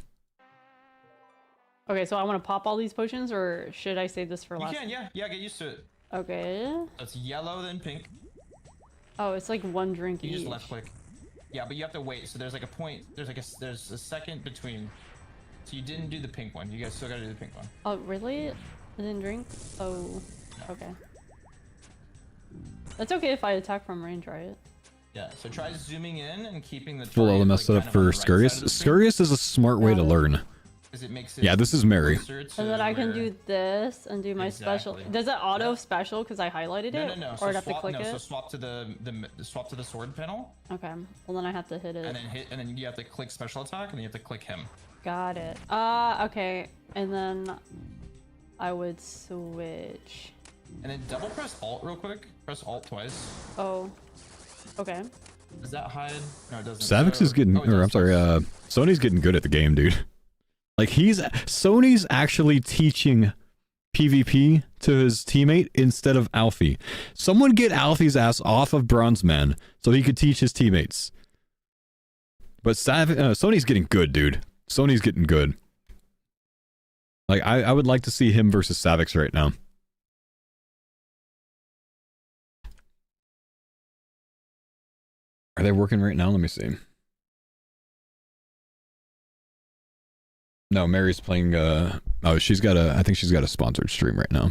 Okay, so I want to pop all these potions, or should I save this for last? You can, yeah. Yeah, get used to it. Okay. It's yellow, then pink. Oh, it's like 1 drink You each. just left click. Yeah, but you have to wait. So there's like a point. There's a second between. So you didn't do the pink one. You guys still gotta do the pink one. Oh, really? I didn't drink? Oh, okay. That's okay if I attack from range, right? Yeah, so try zooming in and keeping the Full triangle, LMS setup kind of on for the right side Scurious. of the screen, Scurious is a smart way to learn. 'cause it makes it Yeah, this is Mary. closer to And then I can where- do this and do my special. Exactly. Does it auto special because I highlighted No, it? no, no. Or So I'd have to swap, click no, it? so swap to the swap to the sword panel, Okay. Well, then I have to hit it. and then hit, and then you have to click special attack, and then you have to click him. Got it. Okay. And then I would switch. And then double press Alt real quick. Press Alt twice. Oh. Okay. Does that hide? No, it doesn't. Savix is getting, Oh, it or does. I'm sorry, Sony's getting good at the game, dude. Like, Sony's actually teaching PvP to his teammate instead of Alfie. Someone get Alfie's ass off of Bronzeman so he could teach his teammates. But Sony's getting good, dude. Sony's getting good. Like, I would like to see him versus Savix right now. Are they working right now? Let me see. No, Mary's playing, oh, I think she's got a sponsored stream right now.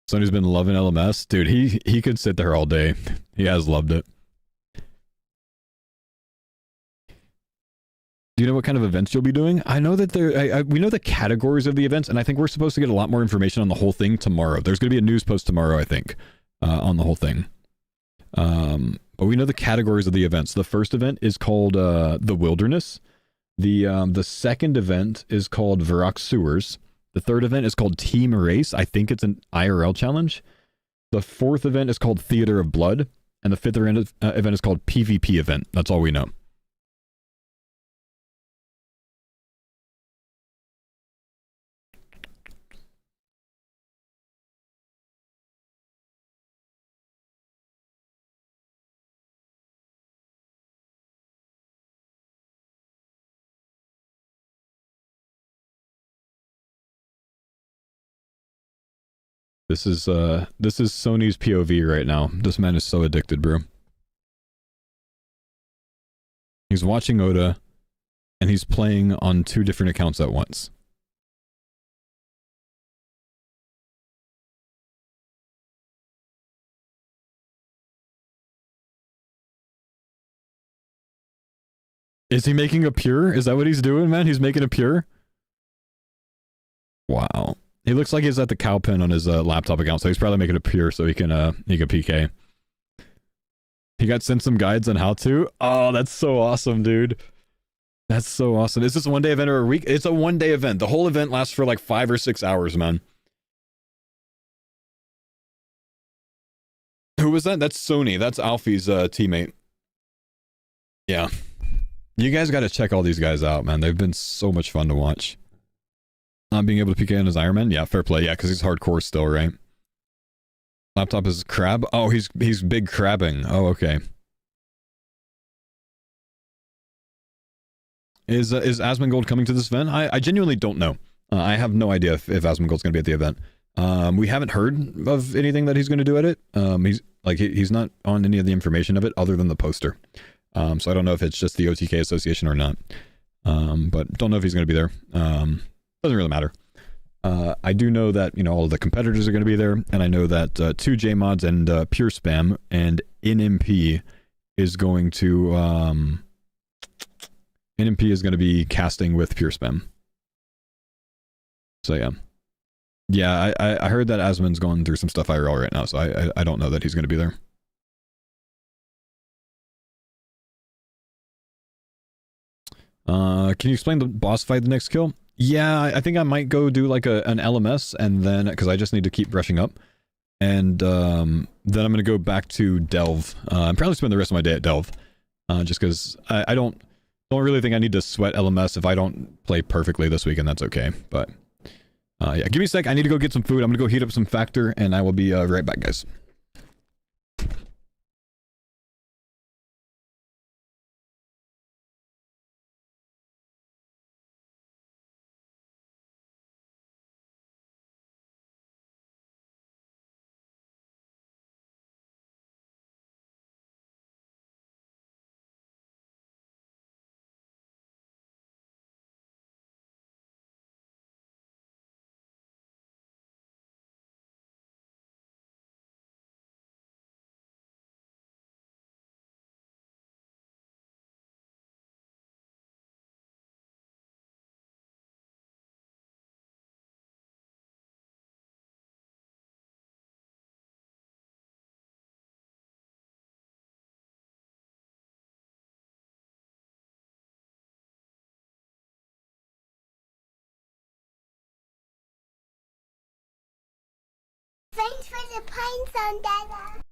Sonny's been loving LMS. Dude, he could sit there all day. He has loved it. Do you know what kind of events you'll be doing? I know that we know the categories of the events, and I think we're supposed to get a lot more information on the whole thing tomorrow. There's going to be a news post tomorrow, I think, on the whole thing. But we know the categories of the events. The first event is called The Wilderness. The second event is called Varrock Sewers. The third event is called Team Race. I think it's an IRL challenge. The fourth event is called Theater of Blood. And the fifth event is called PvP event. That's all we know. This is Sony's POV right now. This man is so addicted, bro. He's watching Oda, and he's playing on 2 different accounts at once. Is he making a pure? Is that what he's doing, man? He's making a pure? Wow. He looks like he's at the cow pen on his laptop account, so he's probably making it pure so he can PK. He got sent some guides on how to. Oh, that's so awesome, dude. That's so awesome. Is this a 1 day event or a week? It's a 1 day event. The whole event lasts for like 5 or 6 hours, man. Who was that? That's Sony. That's Alfie's teammate. Yeah. You guys got to check all these guys out, man. They've been so much fun to watch. Not being able to PK on his Iron Man? Yeah, fair play. Yeah, because he's hardcore still, right? Laptop is crab? Oh, he's big crabbing. Oh, okay. Is Asmongold coming to this event? I genuinely don't know. I have no idea if Asmongold's going to be at the event. We haven't heard of anything that he's going to do at it. He's not on any of the information of it other than the poster. So I don't know if it's just the OTK Association or not. But don't know if he's going to be there. Doesn't really matter. I do know that, all of the competitors are going to be there, and I know that 2JMods and Pure Spam and NMP is going to be casting with Pure Spam. So yeah. Yeah, I heard that Asmon's going through some stuff IRL right now, so I don't know that he's going to be there. Can you explain the boss fight, the next kill? Yeah, I think I might go do like an LMS, and then, because I just need to keep brushing up. And then I'm going to go back to Delve. I'm probably spend the rest of my day at Delve. Just because I don't really think I need to sweat LMS if I don't play perfectly this week, and that's okay. But yeah, give me a sec. I need to go get some food. I'm going to go heat up some Factor, and I will be right back, guys. Thanks for the pine zone, Dada.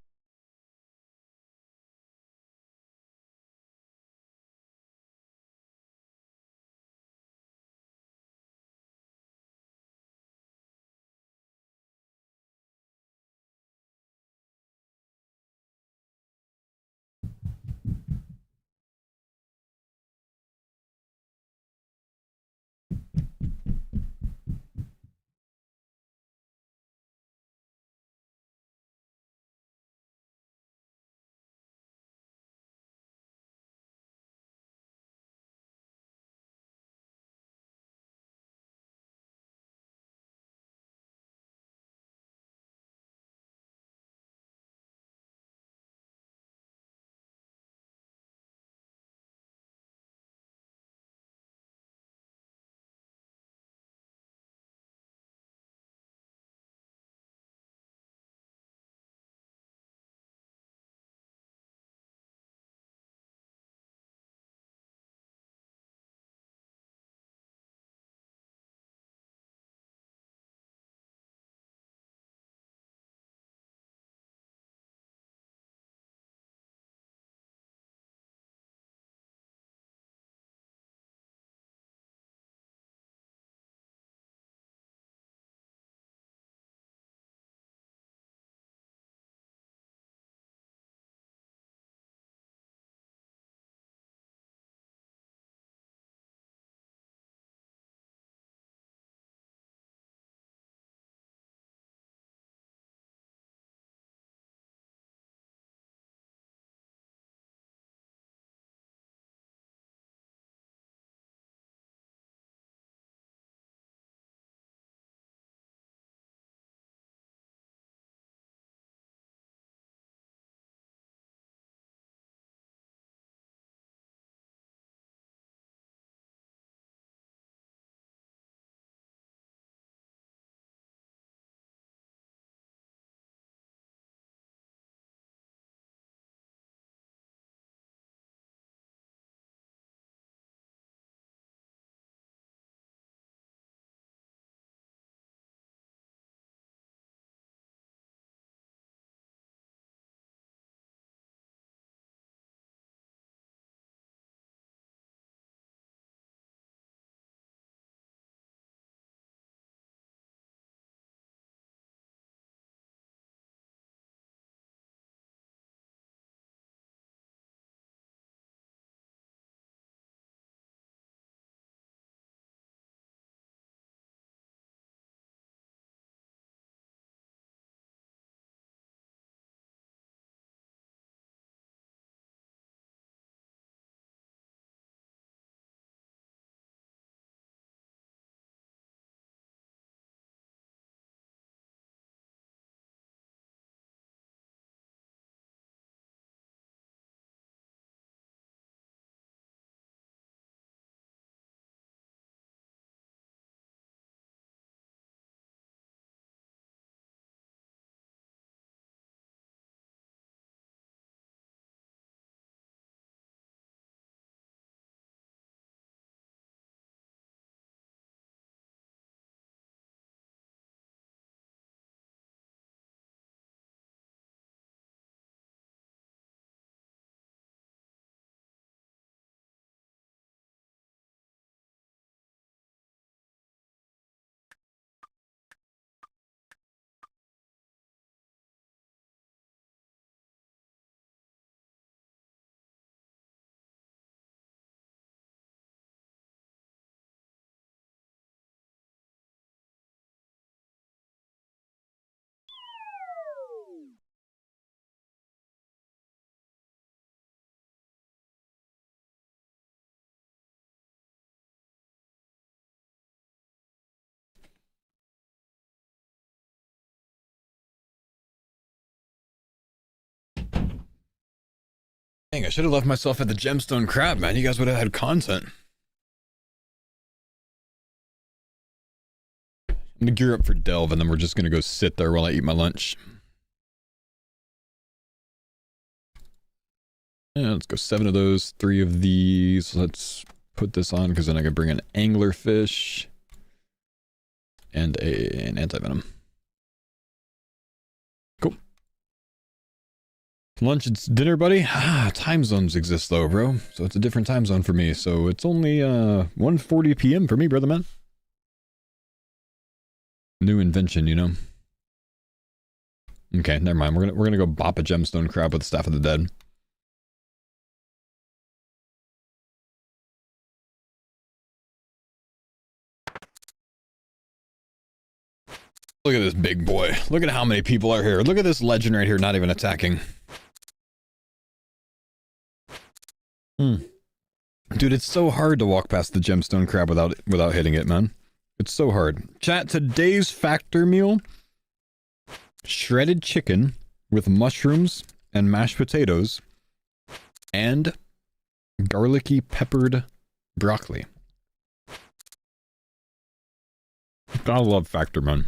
Dang, I should have left myself at the gemstone crab, man. You guys would have had content. I'm gonna gear up for Delve, and then we're just gonna go sit there while I eat my lunch. Yeah, let's go 7 of those, 3 of these. Let's put this on, because then I can bring an anglerfish and an anti-venom. Cool. Lunch, it's dinner, buddy. Ah, time zones exist though, bro. So it's a different time zone for me. So it's only 1:40 p.m. for me, brother man. New invention, you know. Okay, never mind. We're gonna go bop a gemstone crab with the Staff of the Dead. Look at this big boy. Look at how many people are here. Look at this legend right here, not even attacking. Dude, it's so hard to walk past the gemstone crab without hitting it, man. It's so hard. Chat, today's factor meal: shredded chicken with mushrooms and mashed potatoes and garlicky peppered broccoli. Gotta love factor, man.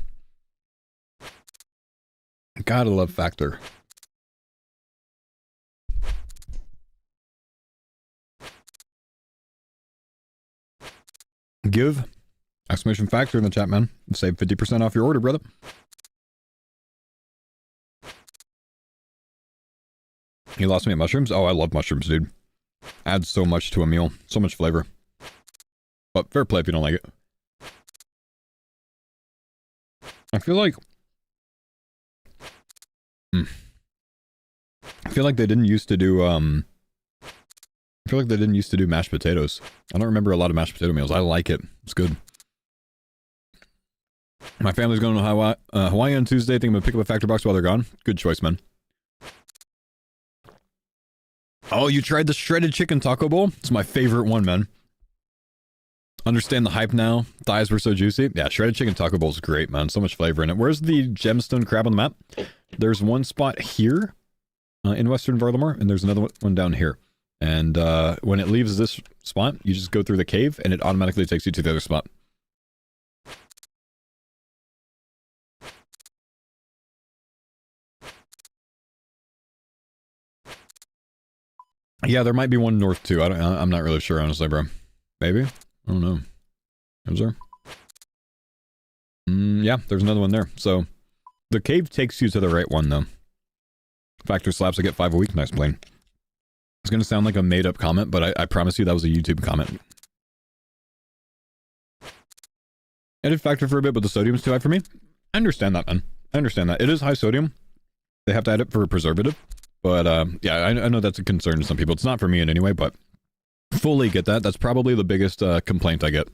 Gotta love factor. Give exclamation factor in the chat, man. Save 50% off your order, brother. You lost me at mushrooms? Oh, I love mushrooms, dude. Adds so much to a meal. So much flavor. But fair play if you don't like it. I feel like... I feel like they didn't used to do, I feel like they didn't used to do mashed potatoes. I don't remember a lot of mashed potato meals. I like it. It's good. My family's going to Hawaii on Tuesday. I think I'm going to pick up a factor box while they're gone. Good choice, man. Oh, you tried the shredded chicken taco bowl? It's my favorite one, man. Understand the hype now. Thighs were so juicy. Yeah, shredded chicken taco bowl is great, man. So much flavor in it. Where's the gemstone crab on the map? There's one spot here in Western Varlamore, and there's another one down here. And when it leaves this spot, you just go through the cave, and it automatically takes you to the other spot. Yeah, there might be one north too. I'm not really sure, honestly, bro. Maybe? I don't know. Is there? Yeah, there's another one there. So, the cave takes you to the right one, though. Factor slaps, I get 5 a week. Nice plane. It's gonna sound like a made-up comment, but I promise you that was a YouTube comment. I did factor for a bit, but the sodium's too high for me. I understand that, man. I understand that. It is high sodium. They have to add it for a preservative. But, yeah, I know that's a concern to some people. It's not for me in any way, but fully get that. That's probably the biggest complaint I get.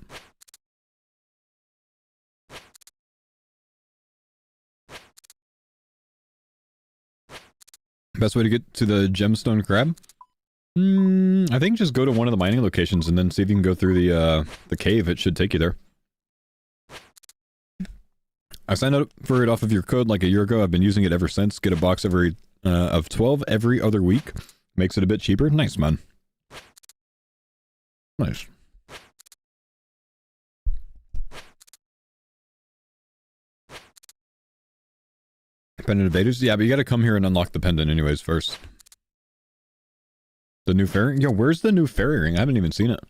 Best way to get to the gemstone crab? I think just go to one of the mining locations and then see if you can go through the cave. It should take you there. I signed up for it off of your code like a year ago. I've been using it ever since. Get a box of 12 every other week. Makes it a bit cheaper. Nice, man. Nice. Pendant evaders? Yeah, but you gotta come here and unlock the pendant anyways first. The new ferry? Yo, where's the new ferry ring? I haven't even seen it.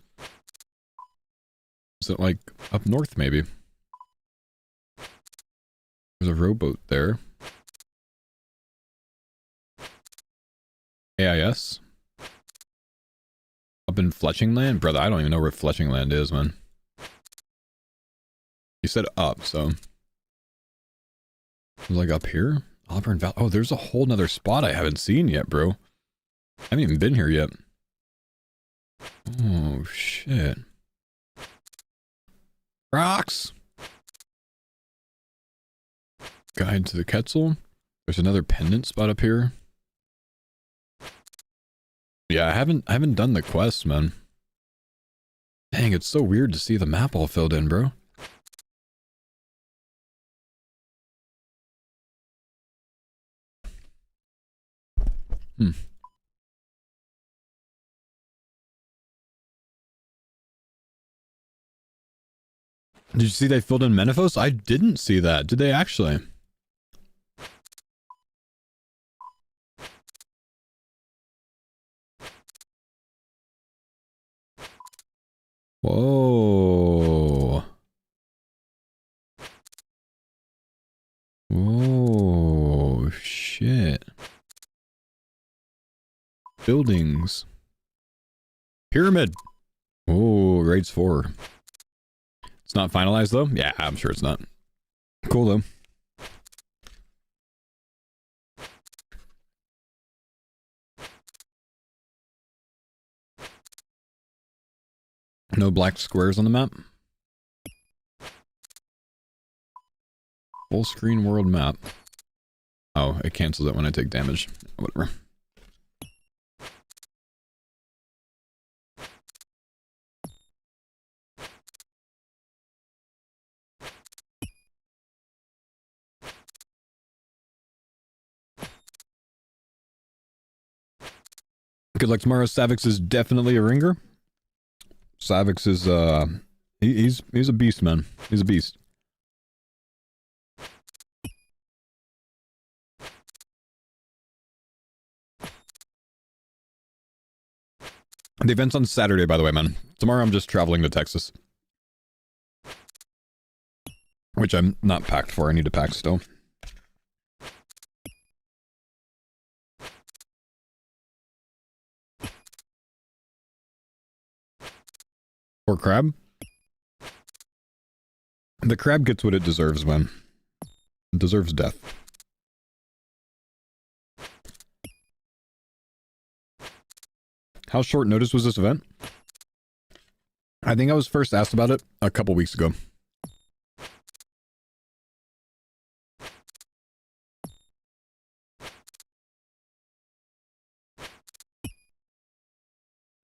Is it like up north maybe? There's a rowboat there. AIS? Up in Fletching Land? Brother, I don't even know where Fletching Land is, man. You said up, so... Like up here? Auburn Valley. Oh, there's a whole nother spot I haven't seen yet, bro. I haven't even been here yet. Oh, shit. Rocks! Guide to the Quetzal. There's another pendant spot up here. Yeah, I haven't done the quest, man. Dang, it's so weird to see the map all filled in, bro. Did you see they filled in Menaphos? I didn't see that. Did they actually? Whoa. Whoa, shit. Buildings. Pyramid. Oh, raids 4. It's not finalized though? Yeah, I'm sure it's not. Cool though. No black squares on the map. Full screen world map. Oh, it cancels it when I take damage. Whatever. Good luck tomorrow. Savix is definitely a ringer. Savix is he's a beast, man. He's a beast. The event's on Saturday, by the way, man. Tomorrow I'm just traveling to Texas. Which I'm not packed for. I need to pack still. Or crab? The crab gets what it deserves, man. It deserves death. How short notice was this event? I think I was first asked about it a couple weeks ago.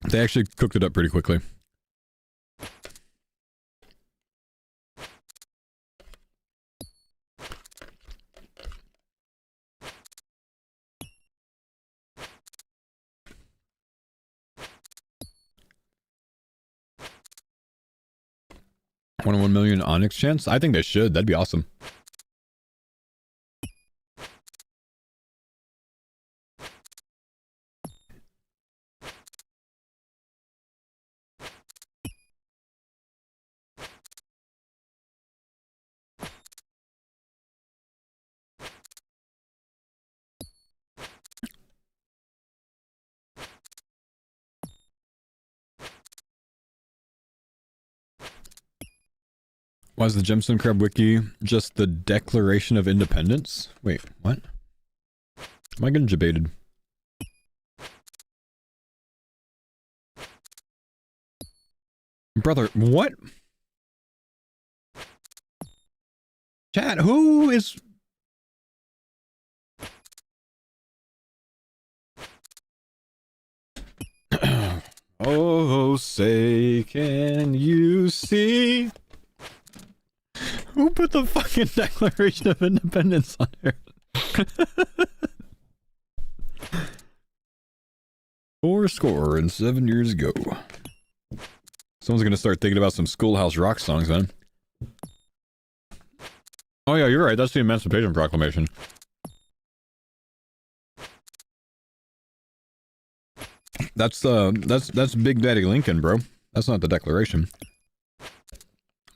They actually cooked it up pretty quickly. One in 1 million Onyx chance? I think they should. That'd be awesome. Why is the Gemstone Crab Wiki just the Declaration of Independence? Wait, what? Am I getting debated? Brother, what? Chat, who is... Oh, say can you see... Who put the fucking Declaration of Independence on here? 7 years ago. Someone's gonna start thinking about some Schoolhouse Rock songs, man. Oh yeah, you're right. That's the Emancipation Proclamation. That's Big Daddy Lincoln, bro. That's not the Declaration.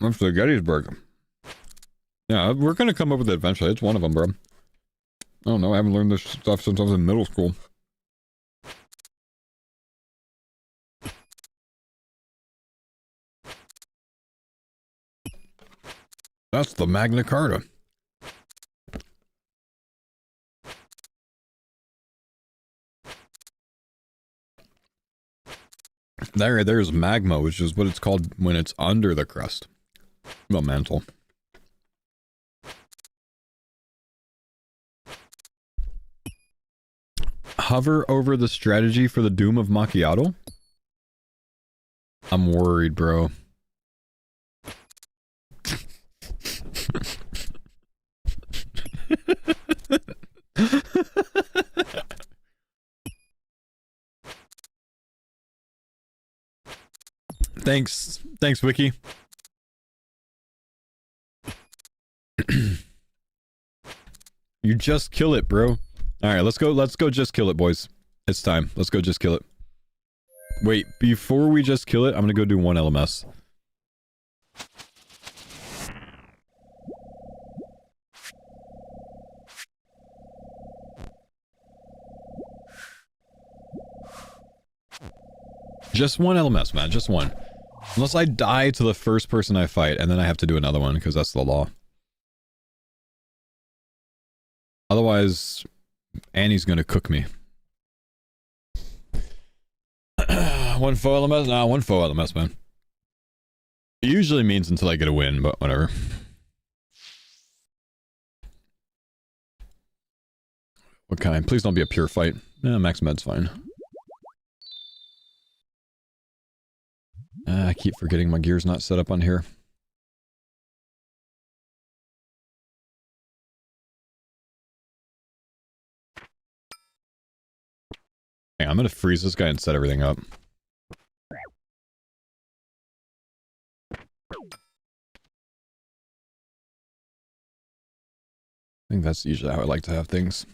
That's the Gettysburg. Yeah, we're gonna come up with it eventually. It's one of them, bro. I don't know. I haven't learned this stuff since I was in middle school. That's the Magna Carta. There's magma, which is what it's called when it's under the crust. The mantle. Hover over the strategy for the Doom of Macchiato? I'm worried, bro. Thanks, Wiki. You just kill it, bro. Alright, let's go just kill it, boys. It's time. Let's go just kill it. Wait, before we just kill it, I'm gonna go do one LMS. Just one LMS, man. Just one. Unless I die to the first person I fight, and then I have to do another one, because that's the law. Otherwise, Annie's gonna cook me. One faux LMS? Nah, one faux LMS, man. It usually means until I get a win, but whatever. What kind? Please don't be a pure fight. Yeah, max med's fine. I keep forgetting my gear's not set up on here. Hang on, I'm gonna freeze this guy and set everything up. I think that's usually how I like to have things.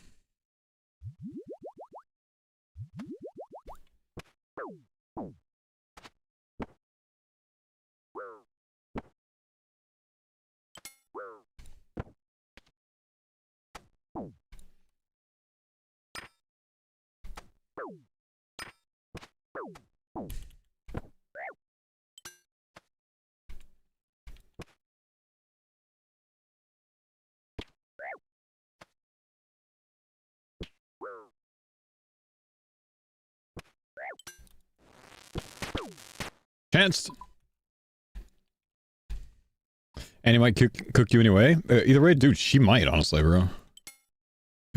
Chanced! Annie might cook you anyway. Either way, dude, she might, honestly, bro.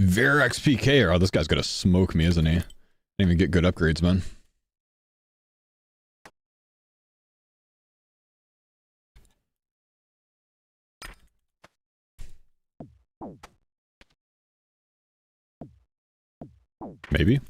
Verax PK, oh, this guy's gonna smoke me, isn't he? Didn't even get good upgrades, man. Maybe.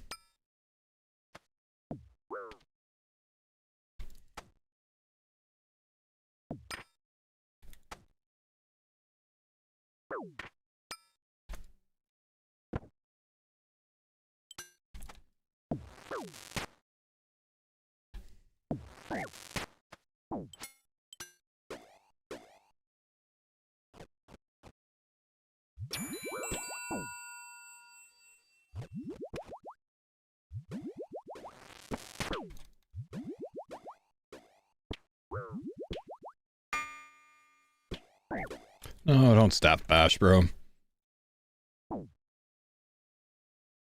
No, don't staff bash, bro.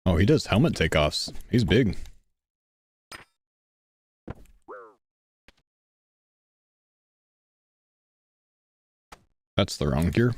Oh, he does helmet takeoffs. He's big. That's the wrong gear.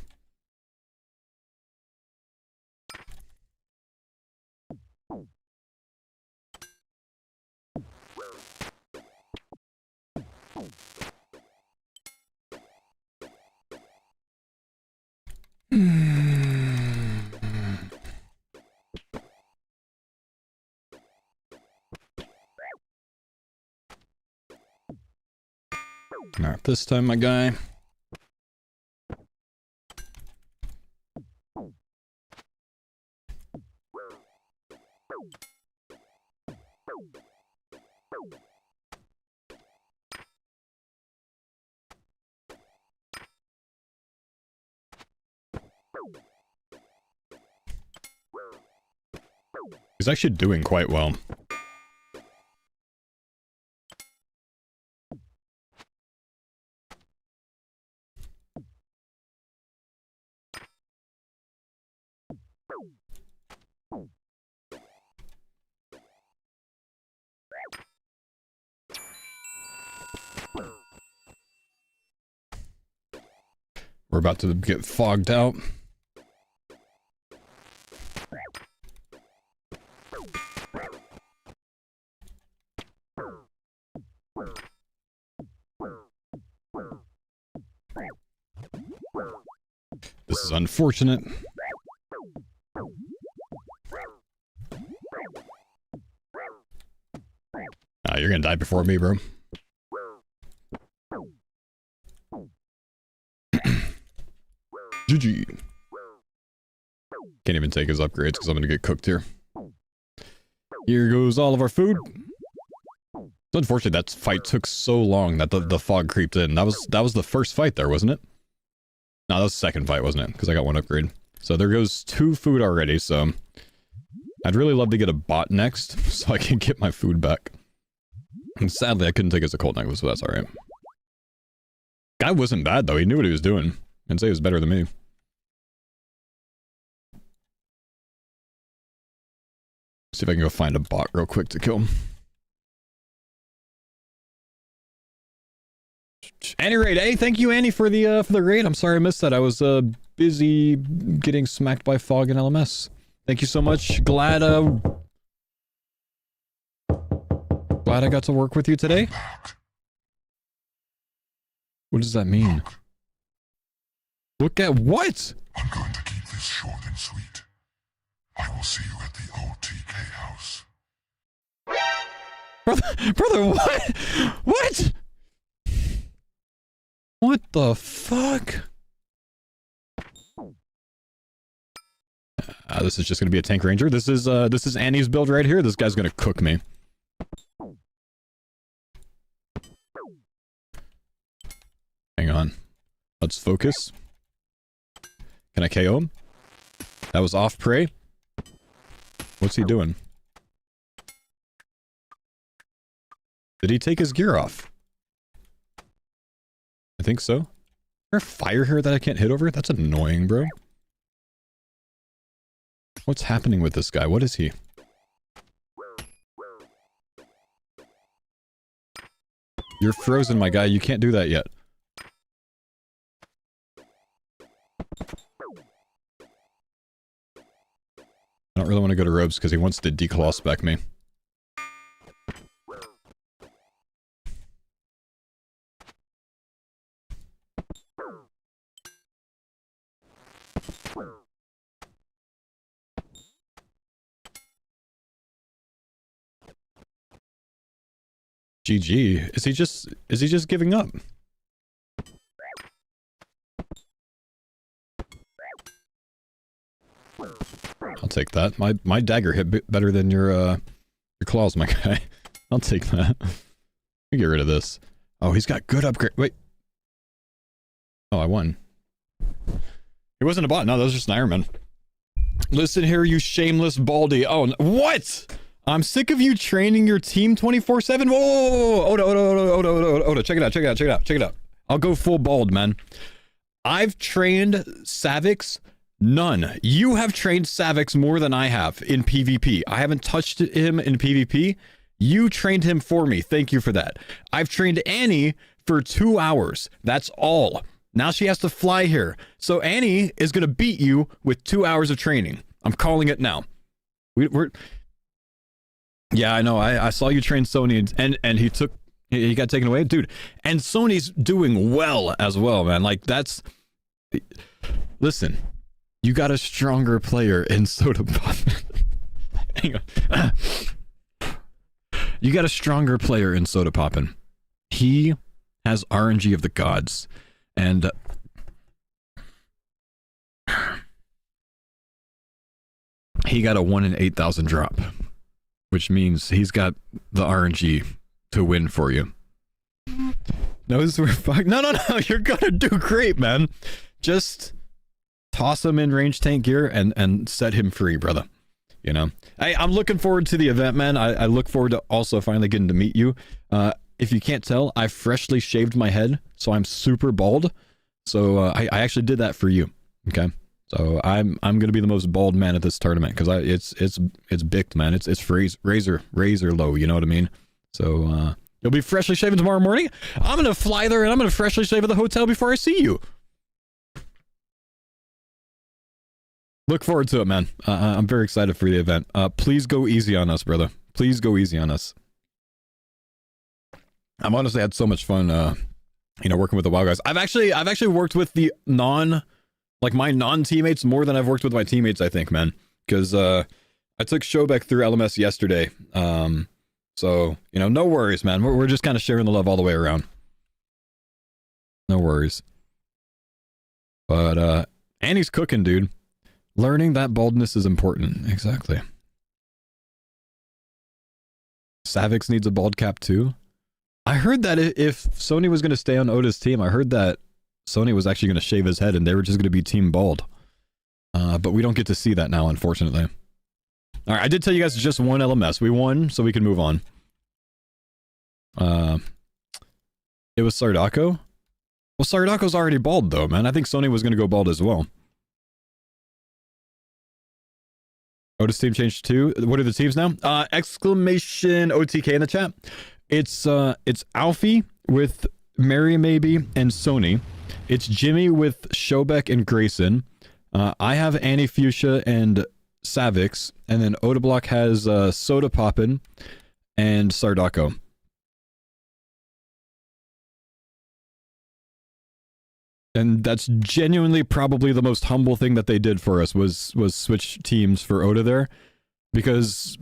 Not this time, my guy. He's actually doing quite well. We're about to get fogged out. This is unfortunate. Ah, you're gonna die before me, bro. GG. Can't even take his upgrades because I'm gonna get cooked here. Here goes all of our food. It's unfortunate that fight took so long that the fog creeped in. That was the first fight there, wasn't it? No, that was the second fight, wasn't it? Because I got one upgrade. So there goes 2 food already, so... I'd really love to get a bot next, so I can get my food back. And sadly, I couldn't take his occult necklace, but that's alright. Guy wasn't bad, though. He knew what he was doing. I'd say he was better than me. See if I can go find a bot real quick to kill him. Any raid, hey, thank you, Annie, for the raid. I'm sorry I missed that. I was busy getting smacked by fog and LMS. Thank you so much. Glad I got to work with you today. What does that mean? Look at what? I'm going to keep this short and sweet. I will see you at the OTK house. Brother, what? What? What the fuck? This is just gonna be a tank ranger. This is Annie's build right here. This guy's gonna cook me. Hang on. Let's focus. Can I KO him? That was off prey. What's he doing? Did he take his gear off? I think so. Is there a fire here that I can't hit over? That's annoying, bro. What's happening with this guy? What is he? You're frozen, my guy. You can't do that yet. I don't really want to go to Robes because he wants to declaw spec me. GG. Is he just giving up? I'll take that. My dagger hit better than your claws, my guy. I'll take that. Let me get rid of this. Oh, he's got good upgrade. Wait. Oh, I won. He wasn't a bot. No, that was just an Iron Man. Listen here, you shameless baldy. Oh, what? I'm sick of you training your team 24/7. Whoa, Oda, check it out. I'll go full bald, man. I've trained Savix. None. You have trained Savix more than I have in PvP. I haven't touched him in PvP. You trained him for me. Thank you for that. I've trained Annie for 2 hours. That's all. Now she has to fly here. So Annie is going to beat you with 2 hours of training. I'm calling it now. We're... Yeah, I know. I saw you train Sony and he got taken away. Dude, and Sony's doing well as well, man. Like, that's... Listen, you got a stronger player in Soda Pop. Hang on. You got a stronger player in Soda Poppin'. He has RNG of the gods. And... he got a 1 in 8,000 drop. Which means he's got the RNG to win for you. No, this is where no, you're gonna do great, man. Just toss him in range tank gear and set him free, brother. You know? I'm looking forward to the event, man. I look forward to also finally getting to meet you. If you can't tell, I freshly shaved my head, so I'm super bald. So I actually did that for you. Okay? So I'm gonna be the most bald man at this tournament because it's bicked, man. It's razor low. You know what I mean? So you'll be freshly shaven tomorrow morning. I'm gonna fly there and I'm gonna freshly shave at the hotel before I see you. Look forward to it, man. I'm very excited for the event. Please go easy on us, brother. Please go easy on us. I've honestly had so much fun, working with the WoW guys. I've actually worked with the my non-teammates more than I've worked with my teammates, I think, man. Because I took Showbeck through LMS yesterday. So, no worries, man. We're just kind of sharing the love all the way around. No worries. But Annie's cooking, dude. Learning that baldness is important. Exactly. Savix needs a bald cap too. I heard that if Sony was going to stay on Oda's team, I heard that Sony was actually going to shave his head and they were just going to be team bald. But we don't get to see that now, unfortunately. All right, I did tell you guys just one LMS. We won, so we can move on. It was Sardako. Well, Sardako's already bald, though, man. I think Sony was going to go bald as well. Otis team changed too. What are the teams now? Exclamation OTK in the chat. It's Alfie with Mary Maybe and Sony. It's Jimmy with Shobek and Grayson. I have Annie Fuchsia and Savix, and then Odablock has Soda Poppin and Sardako. And that's genuinely probably the most humble thing that they did for us was switch teams for Oda there, because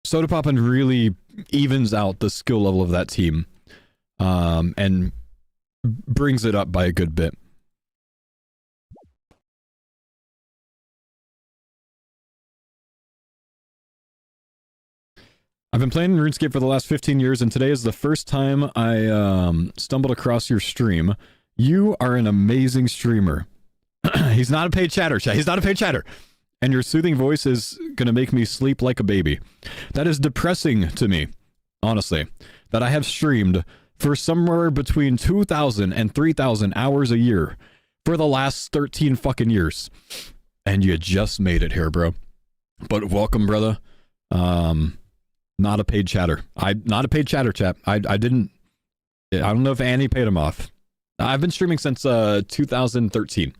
Soda Poppin really evens out the skill level of that team, and brings it up by a good bit. I've been playing RuneScape for the last 15 years, and today is the first time I stumbled across your stream. You are an amazing streamer. He's not a paid chatter, chat. He's not a paid chatter. And your soothing voice is going to make me sleep like a baby. That is depressing to me, honestly, that I have streamed for somewhere between 2,000 and 3,000 hours a year for the last 13 fucking years. And you just made it here, bro. But welcome, brother. Not a paid chatter. Not a paid chatter, chap. I don't know if Annie paid him off. I've been streaming since 2013.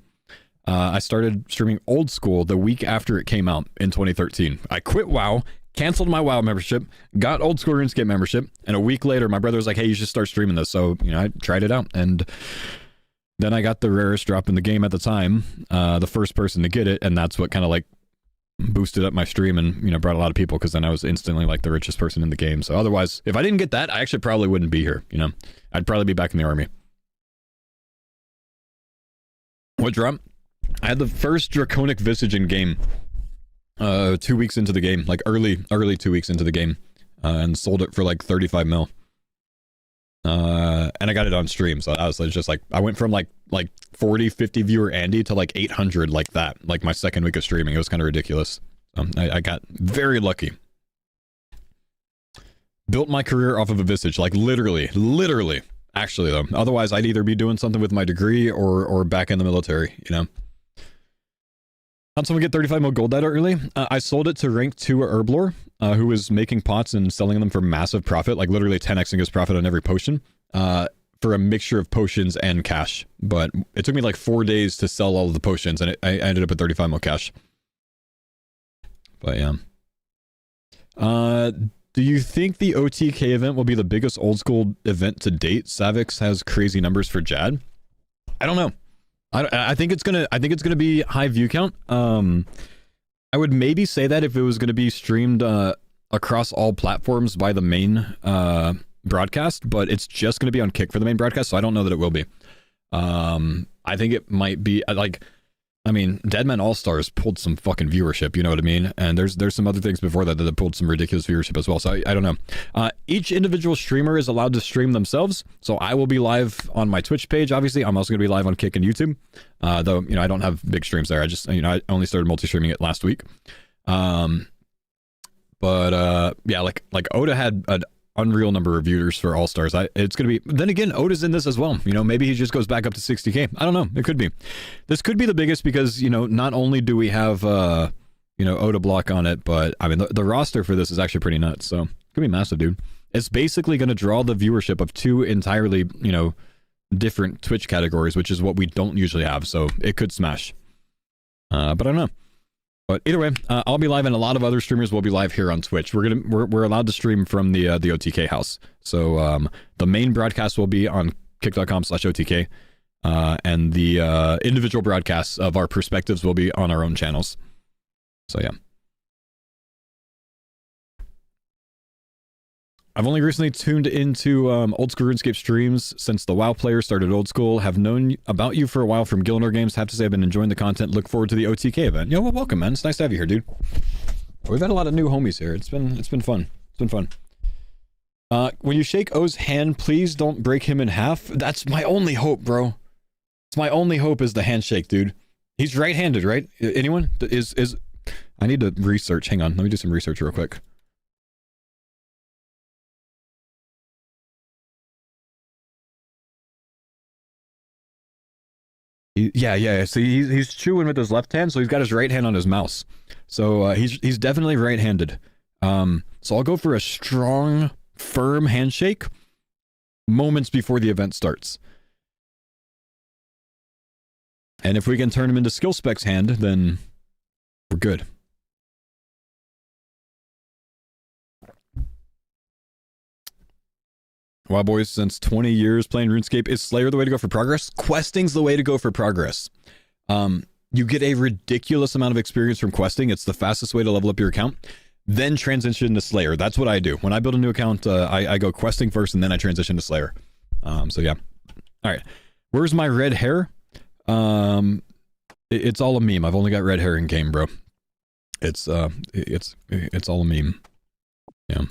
I started streaming old school the week after it came out in 2013. I quit WoW, canceled my WoW membership, got old school RuneScape membership, and a week later my brother was like, hey, you should start streaming this. So, I tried it out, and then I got the rarest drop in the game at the time, the first person to get it, and that's what kind of like boosted up my stream and brought a lot of people, because then I was instantly like the richest person in the game. So otherwise, if I didn't get that, I actually probably wouldn't be here. I'd probably be back in the army. What drop? I had the first Draconic Visage in game 2 weeks into the game, like early 2 weeks into the game, and sold it for like 35 mil. And I got it on stream, so I was just like, I went from like 40, 50 viewer Andy to like 800 like that, like my second week of streaming. It was kind of ridiculous. I got very lucky. Built my career off of a Visage, like literally. Actually though, otherwise I'd either be doing something with my degree or back in the military, How'd someone get 35 mil gold that early? I sold it to rank 2 Herblore, who was making pots and selling them for massive profit, like literally 10xing his profit on every potion, for a mixture of potions and cash. But it took me like 4 days to sell all of the potions, and I ended up at 35 mil cash. But yeah. Do you think the OTK event will be the biggest old school event to date? Savix has crazy numbers for Jad. I don't know. I think it's gonna be high view count. I would maybe say that if it was gonna be streamed across all platforms by the main broadcast, but it's just gonna be on Kick for the main broadcast, so I don't know that it will be. I think it might be Deadman All-Stars pulled some fucking viewership, you know what I mean? And there's some other things before that pulled some ridiculous viewership as well, so I don't know. Each individual streamer is allowed to stream themselves, so I will be live on my Twitch page, obviously. I'm also going to be live on Kick and YouTube, though, I don't have big streams there. I just, I only started multi-streaming it last week. Yeah, like Oda had an unreal number of viewers for All Stars. It's gonna be, then again, Oda's in this as well, maybe he just goes back up to 60k. I don't know, it could be. This could be the biggest because not only do we have Oda block on it, but the roster for this is actually pretty nuts, so it could be massive, dude. It's basically going to draw the viewership of 2 entirely different Twitch categories, which is what we don't usually have, so it could smash. But I don't know. But either way, I'll be live, and a lot of other streamers will be live here on Twitch. We're allowed to stream from the OTK house. So the main broadcast will be on kick.com/OTK, and the individual broadcasts of our perspectives will be on our own channels. So yeah. I've only recently tuned into old school RuneScape streams since the WoW player started old school. Have known about you for a while from Gielinor games. Have to say I've been enjoying the content. Look forward to the OTK event. Yo, well, welcome, man. It's nice to have you here, dude. We've had a lot of new homies here. It's been fun. It's been fun. When you shake O's hand, please don't break him in half. That's my only hope, bro. It's my only hope is the handshake, dude. He's right-handed, right? Anyone? I need to research. Hang on. Let me do some research real quick. Yeah. See, he's chewing with his left hand, so he's got his right hand on his mouse. So he's definitely right-handed. So I'll go for a strong, firm handshake moments before the event starts. And if we can turn him into skill specs hand, then we're good. Wow, boys, since 20 years playing RuneScape, is Slayer the way to go for progress? Questing's the way to go for progress. You get a ridiculous amount of experience from questing. It's the fastest way to level up your account. Then transition to Slayer. That's what I do. When I build a new account, I go questing first, and then I transition to Slayer. So yeah. All right. Where's my red hair? It's all a meme. I've only got red hair in game, bro. It's all a meme. Yeah.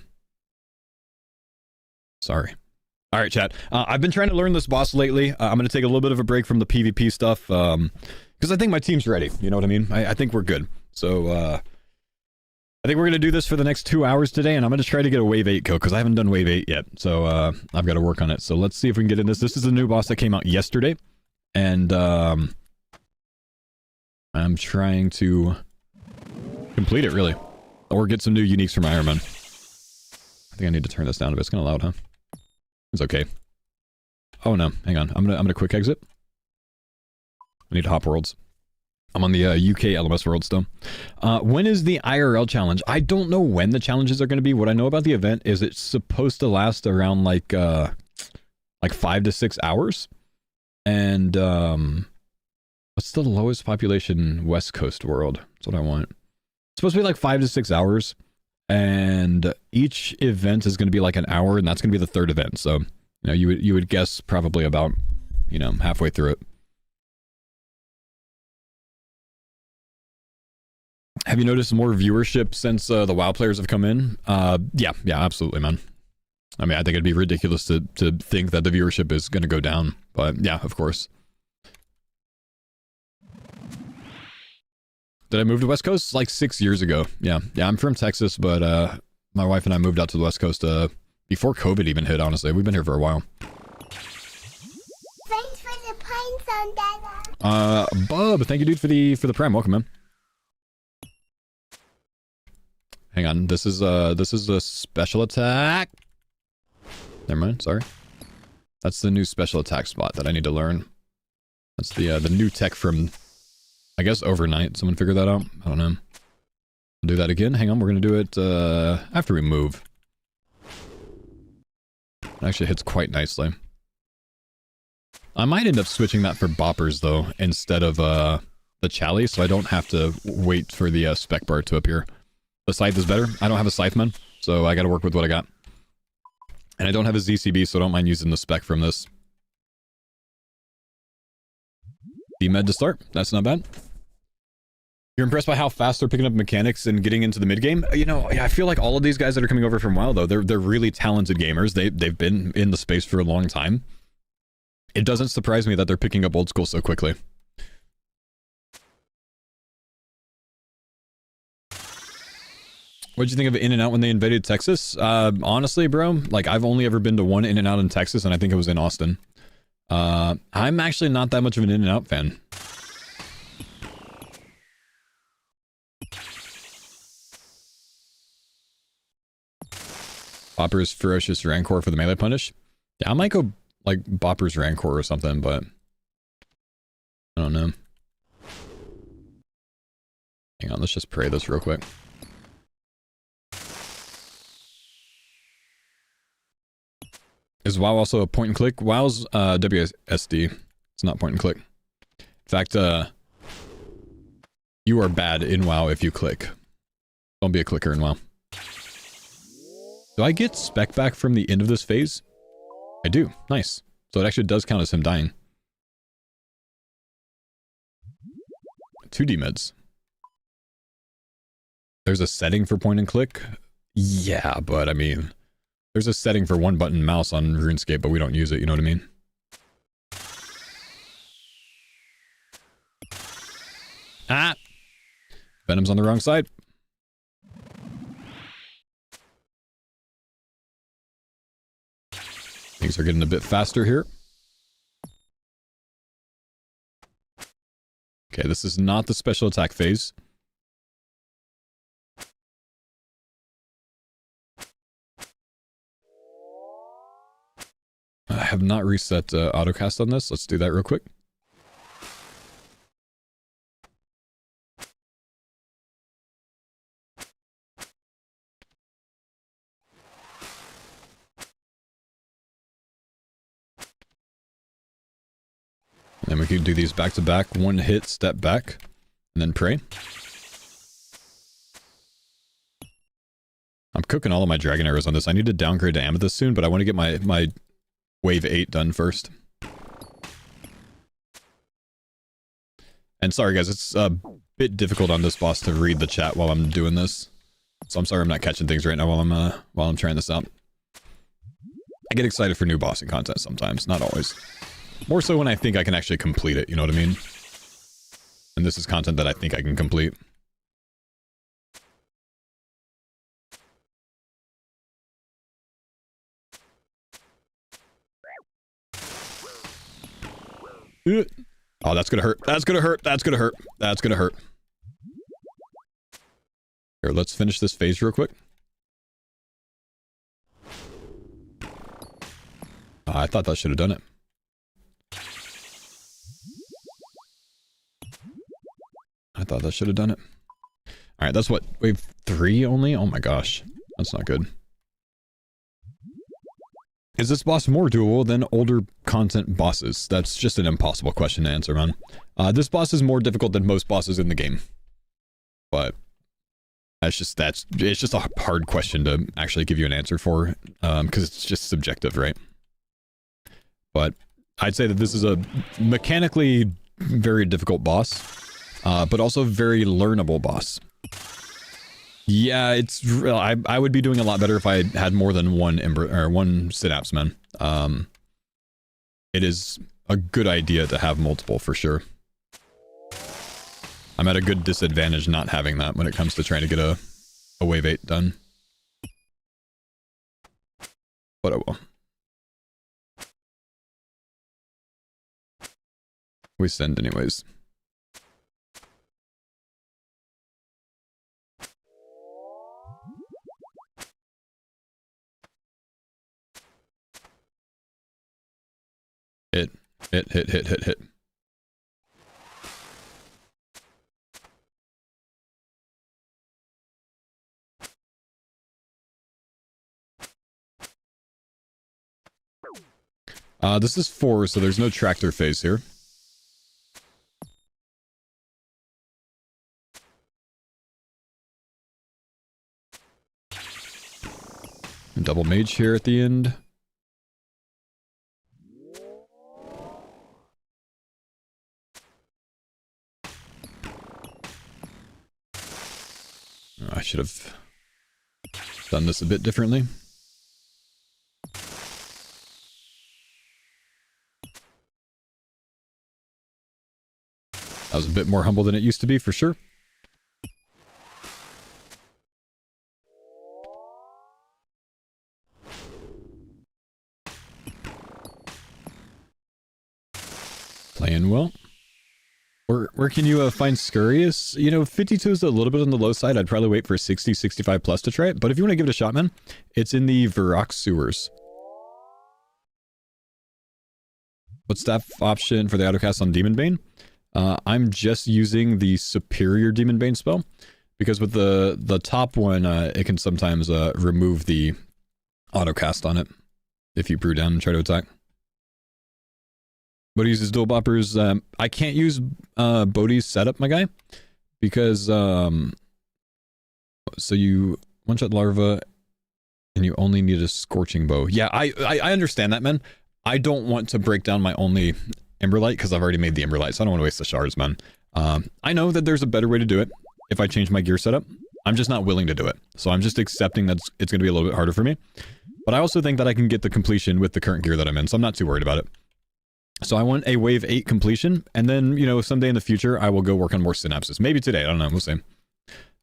Sorry. All right, chat. I've been trying to learn this boss lately. I'm going to take a little bit of a break from the PvP stuff because I think my team's ready. You know what I mean? I think we're good. So I think we're going to do this for the next 2 hours today, and I'm going to try to get a Wave 8 kill because I haven't done Wave 8 yet. So I've got to work on it. So let's see if we can get in this. This is a new boss that came out yesterday, and I'm trying to complete it, really, or get some new uniques from Iron Man. I think I need to turn this down a bit. It's kind of loud, huh? It's okay. Oh no, hang on. I'm gonna quick exit. I need to hop worlds. I'm on the UK LMS world still. When is the IRL challenge? I don't know when the challenges are going to be. What I know about the event is it's supposed to last around like 5 to 6 hours. And what's the lowest population West Coast world? That's what I want. It's supposed to be like 5 to 6 hours. And each event is going to be like an hour, and that's going to be the third event. So, you would guess probably about, halfway through it. Have you noticed more viewership since the WoW players have come in? Yeah, absolutely, man. I mean, I think it'd be ridiculous to think that the viewership is going to go down, but yeah, of course. Did I move to West Coast? Like 6 years ago. Yeah, I'm from Texas, but my wife and I moved out to the West Coast before COVID even hit, honestly. We've been here for a while. Thanks for the pine Dada. Bub, thank you, dude, for the prime. Welcome, man. Hang on, this is a special attack. Never mind, sorry. That's the new special attack spot that I need to learn. That's the new tech from, I guess, overnight. Someone figured that out? I don't know. I'll do that again. Hang on, we're gonna do it after we move. It actually hits quite nicely. I might end up switching that for boppers, though, instead of the chally, so I don't have to wait for the spec bar to appear. The scythe is better. I don't have a scythe, man, so I gotta work with what I got. And I don't have a ZCB, so I don't mind using the spec from this. D-med to start. That's not bad. You're impressed by how fast they're picking up mechanics and getting into the mid game? I feel like all of these guys that are coming over from WoW, though, they're really talented gamers. They've been in the space for a long time. It doesn't surprise me that they're picking up old school so quickly. What'd you think of In-N-Out when they invaded Texas? Honestly, bro, like, I've only ever been to one In-N-Out in Texas, and I think it was in Austin. I'm actually not that much of an In-N-Out fan. Bopper's Ferocious Rancor for the melee punish? Yeah, I might go, like, Bopper's Rancor or something, but I don't know. Hang on, let's just pray this real quick. Is WoW also a point and click? WoW's WSD. It's not point and click. In fact, you are bad in WoW if you click. Don't be a clicker in WoW. Do I get spec back from the end of this phase? I do. Nice. So it actually does count as him dying. 2D meds. There's a setting for point and click? Yeah, but I mean, there's a setting for one button mouse on RuneScape, but we don't use it, you know what I mean? Ah! Venom's on the wrong side. Things are getting a bit faster here. Okay, this is not the special attack phase. I have not reset autocast on this. Let's do that real quick. And then we can do these back to back, one hit, step back, and then pray. I'm cooking all of my dragon arrows on this. I need to downgrade to amethyst soon, but I want to get my wave 8 done first. And sorry guys, it's a bit difficult on this boss to read the chat while I'm doing this. So I'm sorry I'm not catching things right now while I'm trying this out. I get excited for new bossing content sometimes, not always. More so when I think I can actually complete it, you know what I mean? And this is content that I think I can complete. Oh, that's gonna hurt. That's gonna hurt. That's gonna hurt. That's gonna hurt. Here, let's finish this phase real quick. I thought that should have done it. I thought that should have done it. Alright, that's what? Wave 3 only? Oh my gosh. That's not good. Is this boss more doable than older content bosses? That's just an impossible question to answer, man. This boss is more difficult than most bosses in the game. But it's just a hard question to actually give you an answer for, because it's just subjective, right? But I'd say that this is a mechanically very difficult boss, but also very learnable boss. Yeah, it's real. I would be doing a lot better if I had more than one synapse, man. It is a good idea to have multiple for sure. I'm at a good disadvantage not having that when it comes to trying to get a wave 8 done. But I will. We send anyways. Hit. This is 4, so there's no tractor phase here. Double mage here at the end. I should have done this a bit differently. That was a bit more humble than it used to be, for sure. Playing well. Where can you find Scurious? You know, 52 is a little bit on the low side. I'd probably wait for 60, 65 plus to try it. But if you want to give it a shot, man, it's in the Varrock sewers. What's that option for the autocast on Demon Bane? I'm just using the superior Demon Bane spell. Because with the top one, it can sometimes remove the autocast on it. If you brew down and try to attack. Bodhi uses dual boppers. I can't use Bodhi's setup, my guy, because so you one-shot larva And you only need a scorching bow. Yeah, I understand that, man. I don't want to break down my only Emberlight because I've already made the Emberlight, so I don't want to waste the shards, man. I know that there's a better way to do it if I change my gear setup. I'm just not willing to do it. So I'm just accepting that it's going to be a little bit harder for me. But I also think that I can get the completion with the current gear that I'm in, so I'm not too worried about it. So I want a wave 8 completion, and then, you know, someday in the future, I will go work on more synapses. Maybe today, I don't know, we'll see.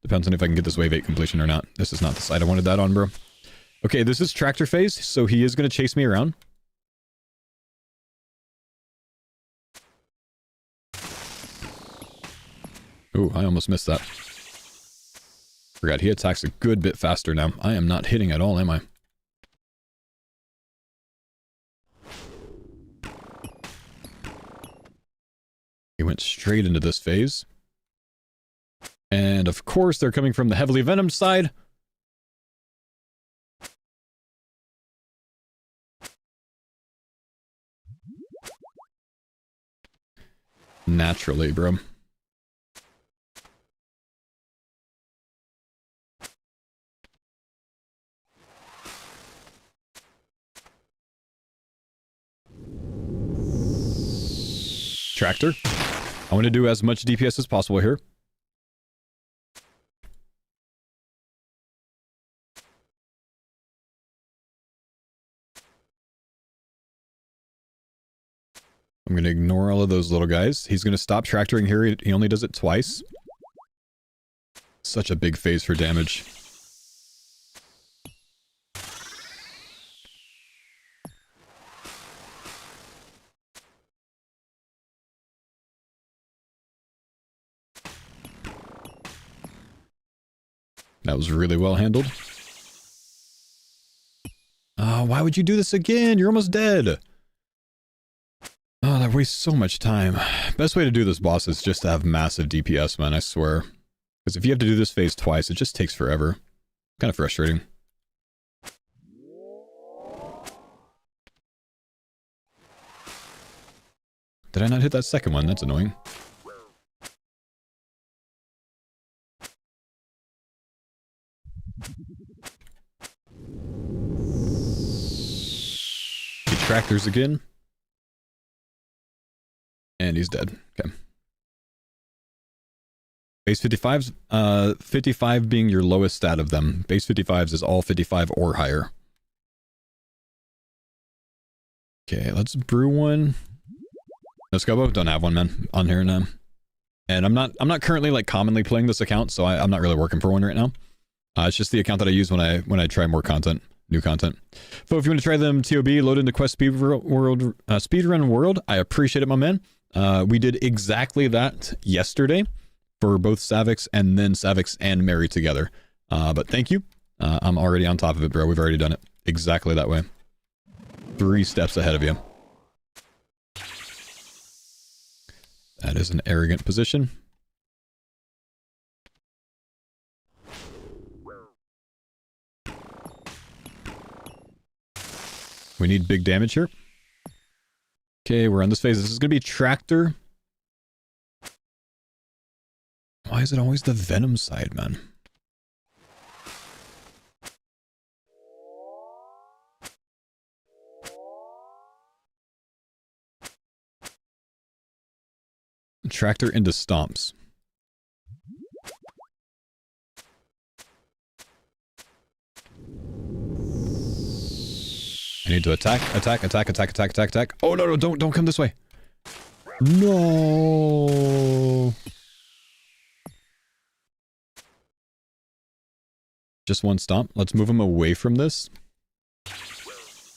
Depends on if I can get this wave 8 completion or not. This is not the side I wanted that on, bro. Okay, this is tractor phase, so he is going to chase me around. Ooh, I almost missed that. Forgot, he attacks a good bit faster now. I am not hitting at all, am I? He went straight into this phase. And of course, they're coming from the heavily venomed side. Naturally, bro. Tractor. I want to do as much DPS as possible here. I'm going to ignore all of those little guys. He's going to stop tractoring here. He only does it twice. Such a big phase for damage. That was really well handled. Oh, why would you do this again? You're almost dead. Oh, that wastes so much time. Best way to do this boss is just to have massive DPS, man, I swear. Because if you have to do this phase twice, it just takes forever. Kind of frustrating. Did I not hit that second one? That's annoying. He tractors again. And he's dead. Okay. Base 55s, 55 being your lowest stat of them. Base 55s is all 55 or higher. Okay, let's brew one. No Scobo? Don't have one, man. On here now. And I'm not currently like commonly playing this account, so I'm not really working for one right now. It's just the account that I use when I try more content, new content. So if you want to try them TOB, load into Quest Speedrun World. I appreciate it, my man. We did exactly that yesterday for both Savix and then Savix and Mary together. But thank you. I'm already on top of it, bro. We've already done it exactly that way. 3 steps ahead of you. That is an arrogant position. We need big damage here. Okay, we're on this phase. This is going to be Tractor. Why is it always the Venom side, man? Tractor into Stomps. I need to attack. Oh, no, don't come this way. No. Just one stomp. Let's move him away from this.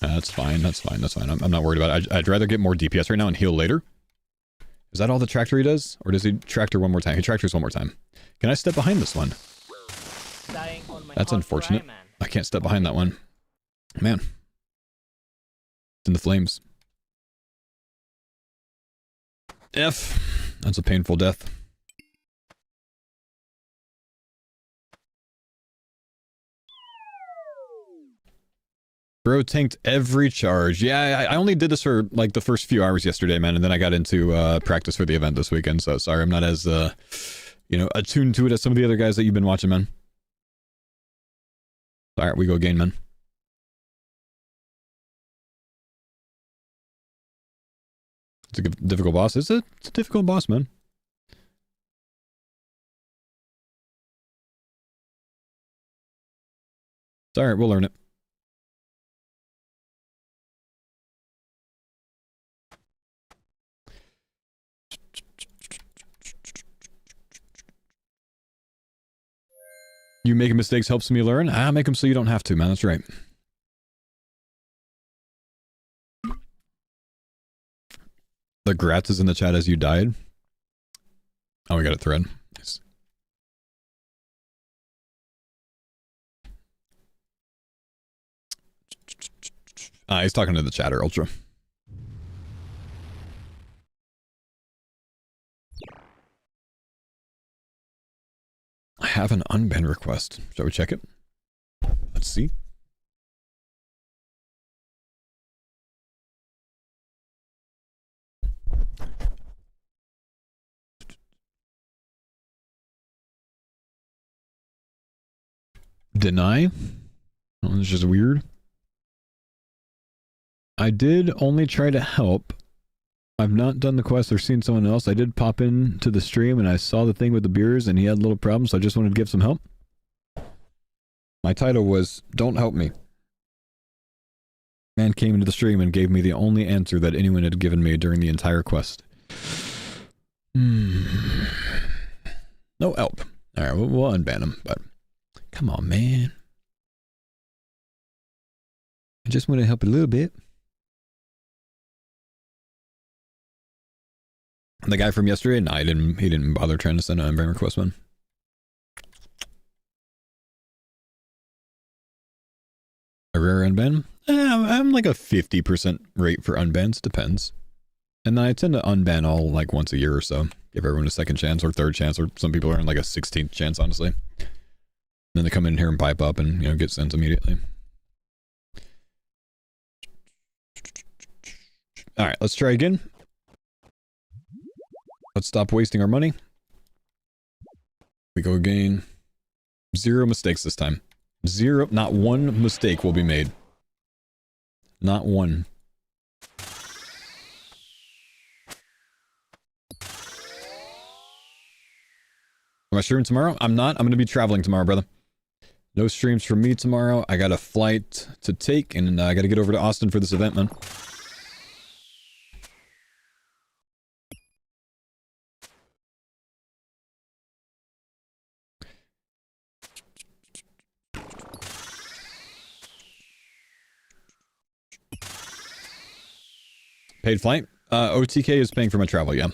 That's fine. I'm not worried about it. I'd rather get more DPS right now and heal later. Is that all the tractor he does? Or does he tractor one more time? He tractors one more time. Can I step behind this one? That's unfortunate. I can't step behind that one. Man. In the flames. F. That's a painful death. Bro tanked every charge. Yeah, I only did this for like the first few hours yesterday, man, and then I got into practice for the event this weekend, so sorry I'm not as, attuned to it as some of the other guys that you've been watching, man. Alright, we go again, man. It's a difficult boss. It's a difficult boss, man. It's alright, we'll learn it. You making mistakes helps me learn. I make them so you don't have to, man. That's right. The grats is in the chat as you died. Oh, we got a thread. Nice. He's talking to the chatter, Ultra. I have an unban request. Shall we check it? Let's see. Deny? Oh, it's just weird. I did only try to help. I've not done the quest or seen someone else. I did pop in to the stream and I saw the thing with the beers and he had a little problem, so I just wanted to give some help. My title was, Don't Help Me. Man came into the stream and gave me the only answer that anyone had given me during the entire quest. No help. Alright, we'll unban him, but come on, man. I just want to help a little bit. The guy from yesterday? Nah, he didn't bother trying to send an unban request, man. A rare unban? I'm like a 50% rate for unbans, depends. And I tend to unban all like once a year or so. Give everyone a second chance or third chance, or some people are in like a 16th chance, honestly. Then they come in here and pipe up and, you know, get sent immediately. Alright, let's try again. Let's stop wasting our money. We go again. 0 mistakes this time. 0, not one mistake will be made. Not one. Am I streaming tomorrow? I'm not. I'm going to be traveling tomorrow, brother. No streams for me tomorrow. I got a flight to take, and I got to get over to Austin for this event, man. Paid flight? OTK is paying for my travel, yeah.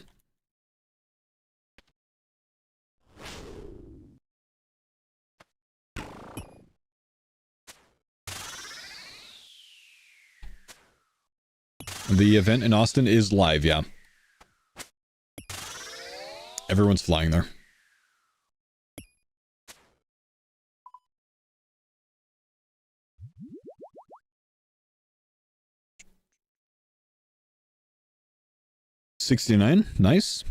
The event in Austin is live, yeah. Everyone's flying there. $69, nice.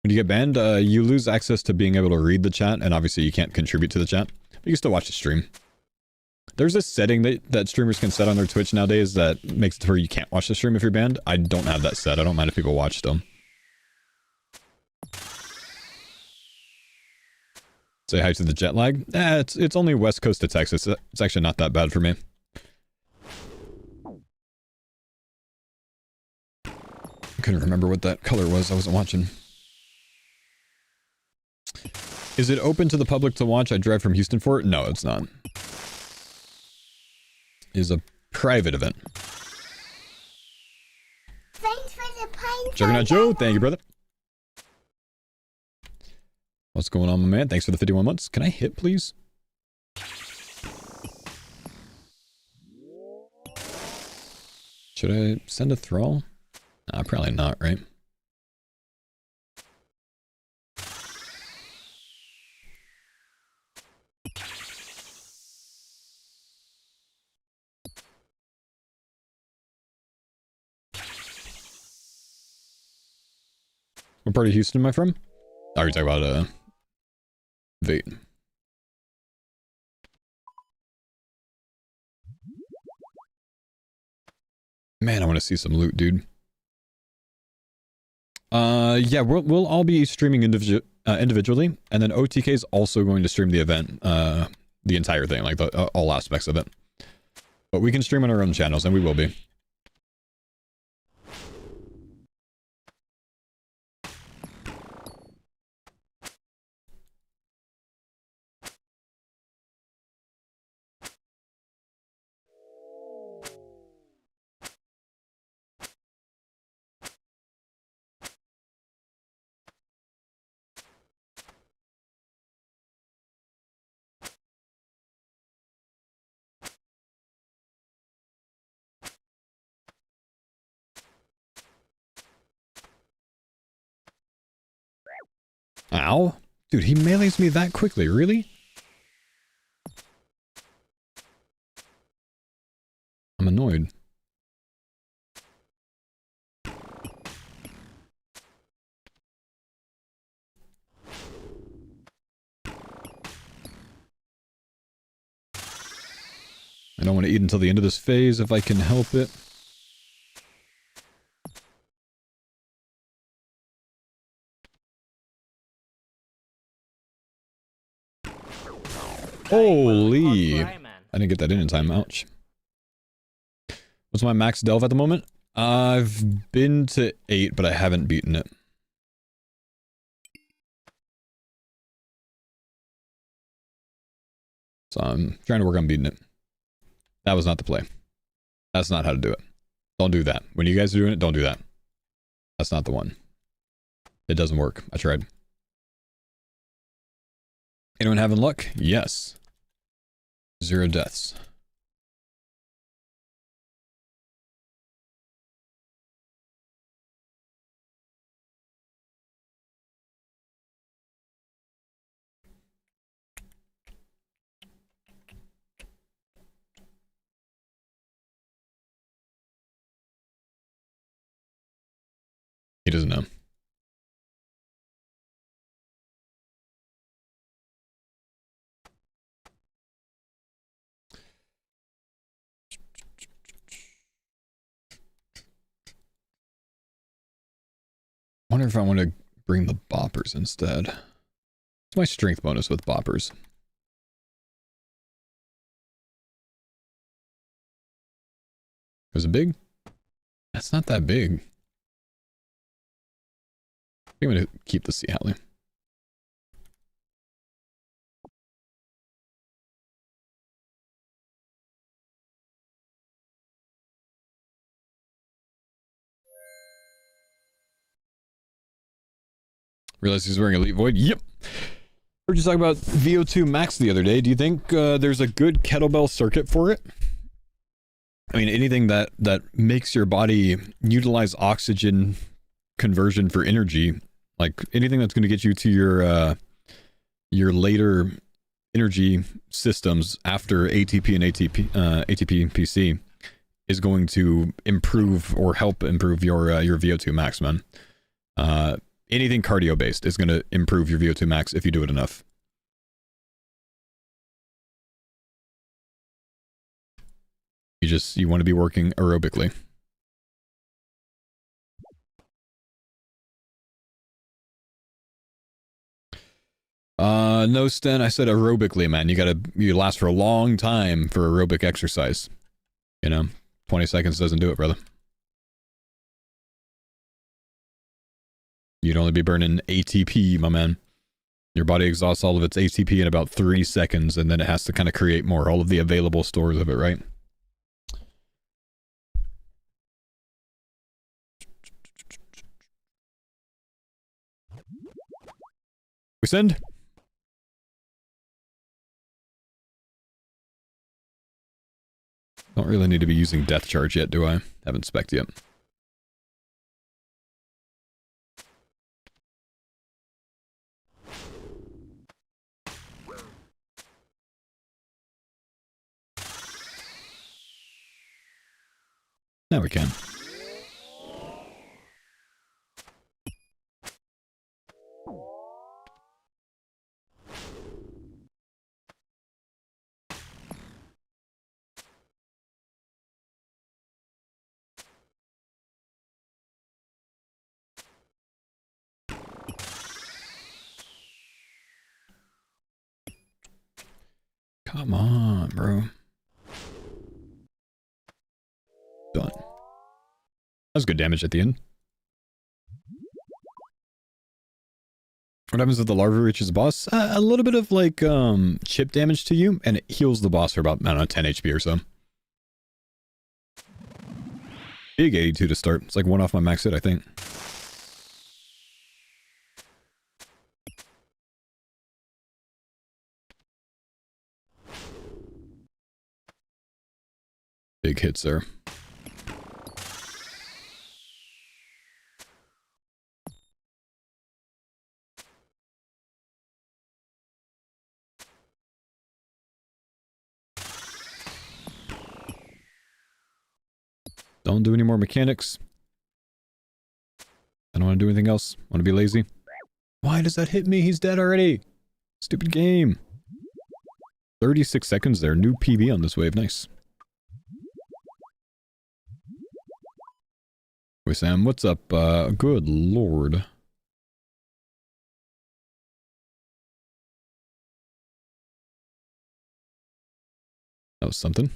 When you get banned, you lose access to being able to read the chat, and obviously you can't contribute to the chat, but you can still watch the stream. There's a setting that streamers can set on their Twitch nowadays that makes it to where you can't watch the stream if you're banned. I don't have that set. I don't mind if people watch still. Say hi to the jet lag. It's only west coast to Texas. It's actually not that bad for me. I couldn't remember what that color was. I wasn't watching. Is it open to the public to watch? I drive from Houston for it? No, it's not. It is a private event. Thanks for the pine. Juggernaut Joe, thank you, brother. What's going on, my man? Thanks for the 51 months. Can I hit, please? Should I send a thrall? Nah, probably not, right? What part of Houston am I from? Oh, you're talking about, Vate. Man, I want to see some loot, dude. Yeah, we'll all be streaming individually, and then OTK is also going to stream the event, the entire thing, like all aspects of it. But we can stream on our own channels, and we will be. Ow. Dude, he melees me that quickly, really? I'm annoyed. I don't want to eat until the end of this phase if I can help it. Holy! I didn't get that in time, ouch. What's my max delve at the moment? I've been to 8, but I haven't beaten it. So I'm trying to work on beating it. That was not the play. That's not how to do it. Don't do that. When you guys are doing it, don't do that. That's not the one. It doesn't work. I tried. Anyone having luck? Yes. 0 deaths. He doesn't know. I wonder if I want to bring the boppers instead. What's my strength bonus with boppers? Was it big? That's not that big. I think I'm going to keep the Sea Howling. Realize he's wearing Elite Void? Yep. Heard you talk about VO2 Max the other day. Do you think there's a good kettlebell circuit for it? I mean, anything that makes your body utilize oxygen conversion for energy, like anything that's going to get you to your later energy systems after ATP and ATP PC is going to improve or help improve your VO2 max, man. Anything cardio based is going to improve your VO2 max if you do it enough. You want to be working aerobically. No, Sten, I said aerobically, man. You last for a long time for aerobic exercise. You know, 20 seconds doesn't do it, brother. You'd only be burning ATP, my man. Your body exhausts all of its ATP in about 3 seconds, and then it has to kind of create more, all of the available stores of it, right? We send? Don't really need to be using Death Charge yet, do I? Haven't spec'd yet. Now we can. Come on, bro. Done. That was good damage at the end. What happens if the larva reaches the boss? A little bit of like chip damage to you, and it heals the boss for about, I don't know, 10 HP or so. Big 82 to start. It's like one off my max hit, I think. Big hits there. Don't do any more mechanics. I don't want to do anything else. Want to be lazy. Why does that hit me? He's dead already. Stupid game. 36 seconds there. New PB on this wave. Nice. Wait, Sam, what's up? Good lord. That was something.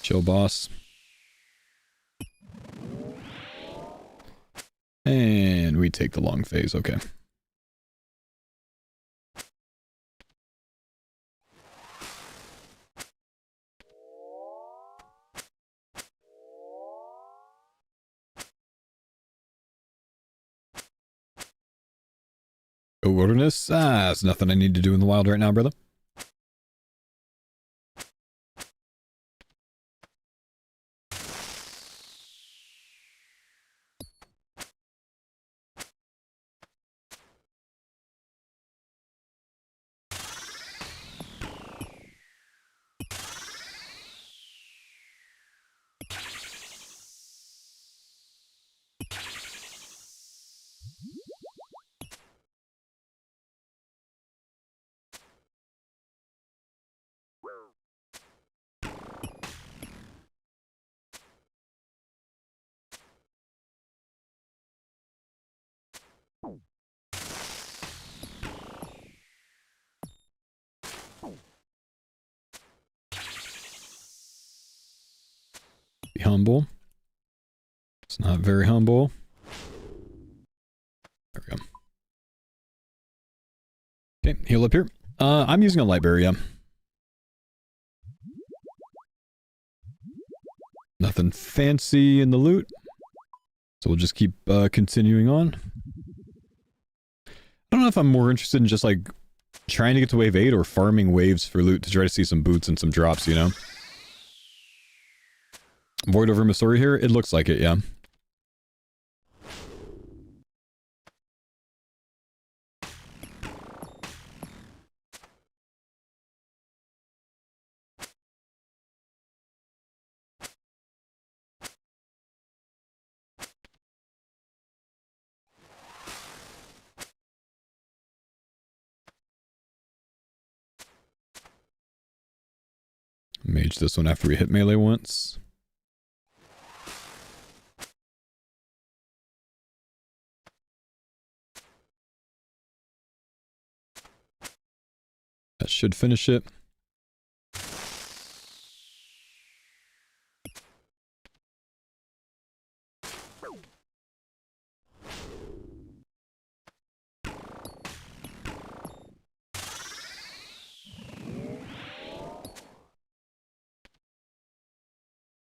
Chill, boss. And we take the long phase, okay. Go wilderness? It's nothing I need to do in the wild right now, brother. Be humble. It's not very humble. There we go. Okay, heal up here. I'm using a light berry, yeah. Nothing fancy in the loot. So we'll just keep continuing on. I don't know if I'm more interested in just like trying to get to wave 8 or farming waves for loot to try to see some boots and some drops, you know? Void over Missouri here? It looks like it, yeah. Mage this one after we hit melee once. That should finish it.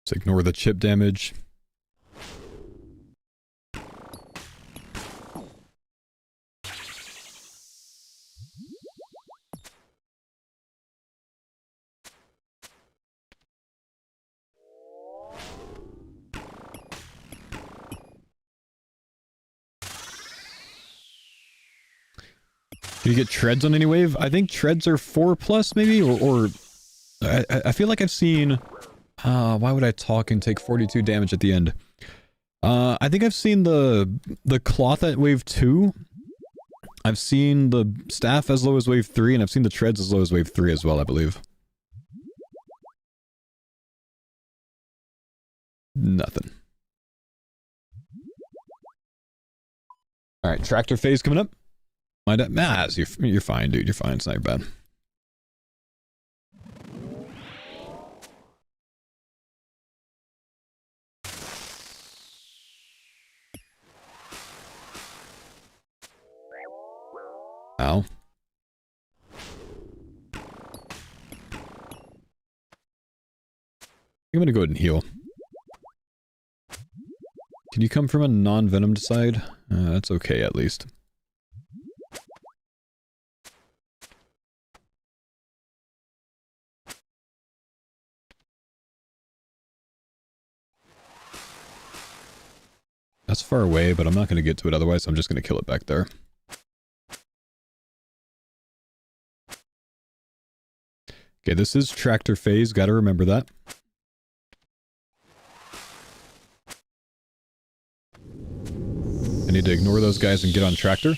Let's ignore the chip damage. Can you get treads on any wave? I think treads are 4+ maybe, or I feel like I've seen. Why would I talk and take 42 damage at the end? I think I've seen the cloth at wave 2 I've seen the staff as low as wave 3, and I've seen the treads as low as wave 3 as well, I believe. Nothing. Alright, tractor phase coming up. My dad, Maz, you're fine, dude. You're fine. It's not your bad. Ow. I'm gonna go ahead and heal. Can you come from a non-venomed side? That's okay, at least. That's far away, but I'm not going to get to it otherwise, so I'm just going to kill it back there. Okay, this is tractor phase, gotta remember that. I need to ignore those guys and get on tractor.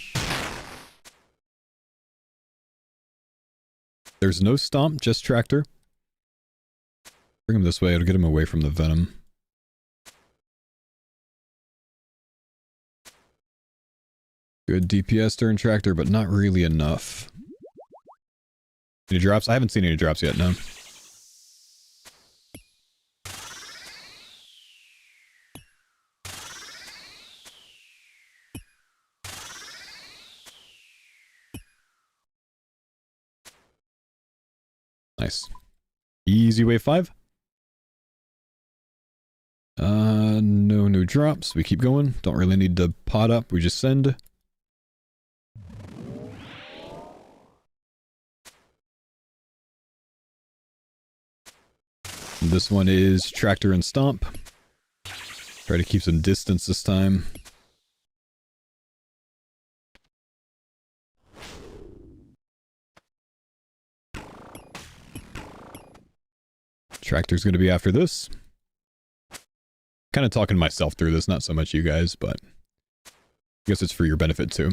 There's no stomp, just tractor. Bring him this way, it'll get him away from the venom. Good DPS during tractor, but not really enough. Any drops? I haven't seen any drops yet, no. Nice. Easy wave 5. No new drops. We keep going. Don't really need to pot up. We just send. This one is tractor and stomp. Try to keep some distance this time. Tractor's going to be after this. Kind of talking myself through this, not so much you guys, but I guess it's for your benefit too.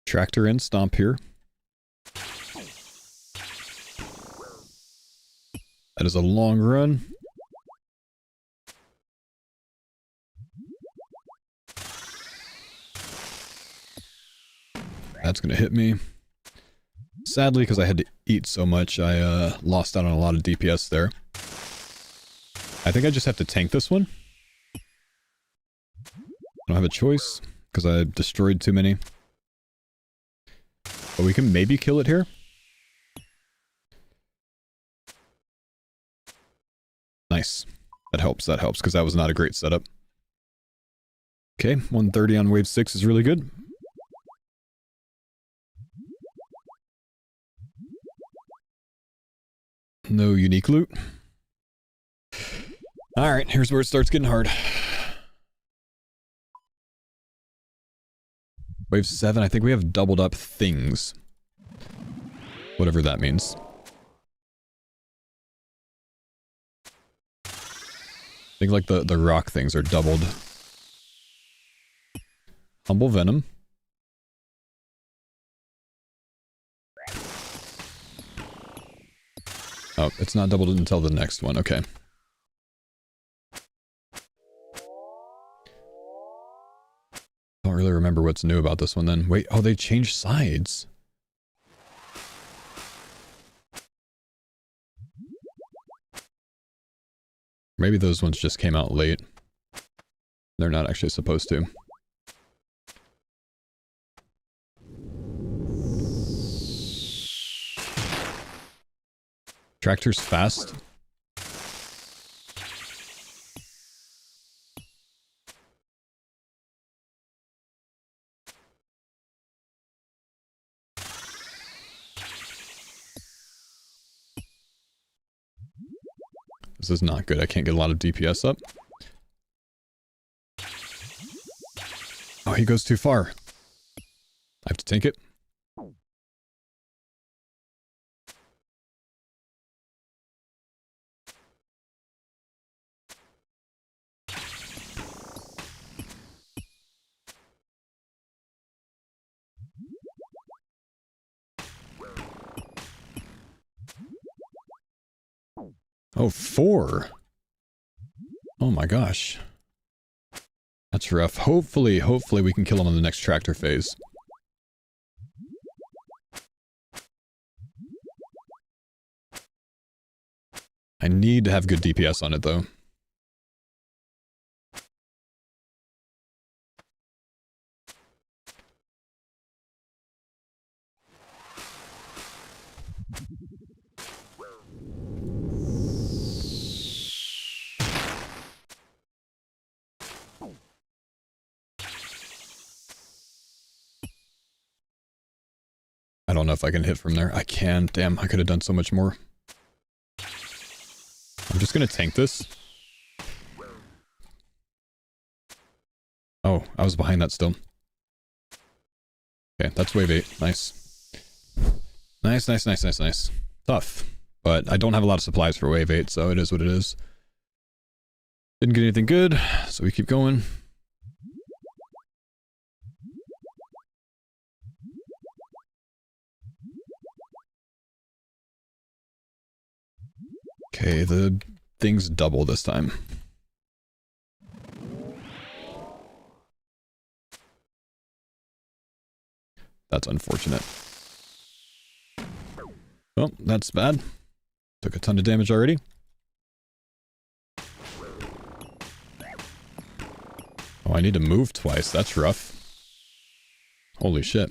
Tractor and stomp here. That is a long run. That's gonna hit me. Sadly, because I had to eat so much, I lost out on a lot of DPS there. I think I just have to tank this one. I don't have a choice, because I destroyed too many. But we can maybe kill it here. Nice. That helps, because that was not a great setup. Okay, 130 on wave 6 is really good. No unique loot. Alright, here's where it starts getting hard. Wave 7, I think we have doubled up things. Whatever that means. I think like the rock things are doubled. Humble Venom. Oh, it's not doubled until the next one, okay. Don't really remember what's new about this one then. Wait, oh, they changed sides. Maybe those ones just came out late. They're not actually supposed to. Tractor's fast. This is not good. I can't get a lot of DPS up. Oh, he goes too far. I have to tank it. Oh, 4. Oh my gosh. That's rough. Hopefully we can kill him on the next tractor phase. I need to have good DPS on it though. I don't know if I can hit from there. I can. Damn, I could have done so much more. I'm just gonna tank this. Oh, I was behind that still. Okay, that's wave 8. Nice. Nice. Tough. But I don't have a lot of supplies for wave 8, so it is what it is. Didn't get anything good, so we keep going. Okay, the things double this time. That's unfortunate. Oh, that's bad. Took a ton of damage already. Oh, I need to move twice. That's rough. Holy shit.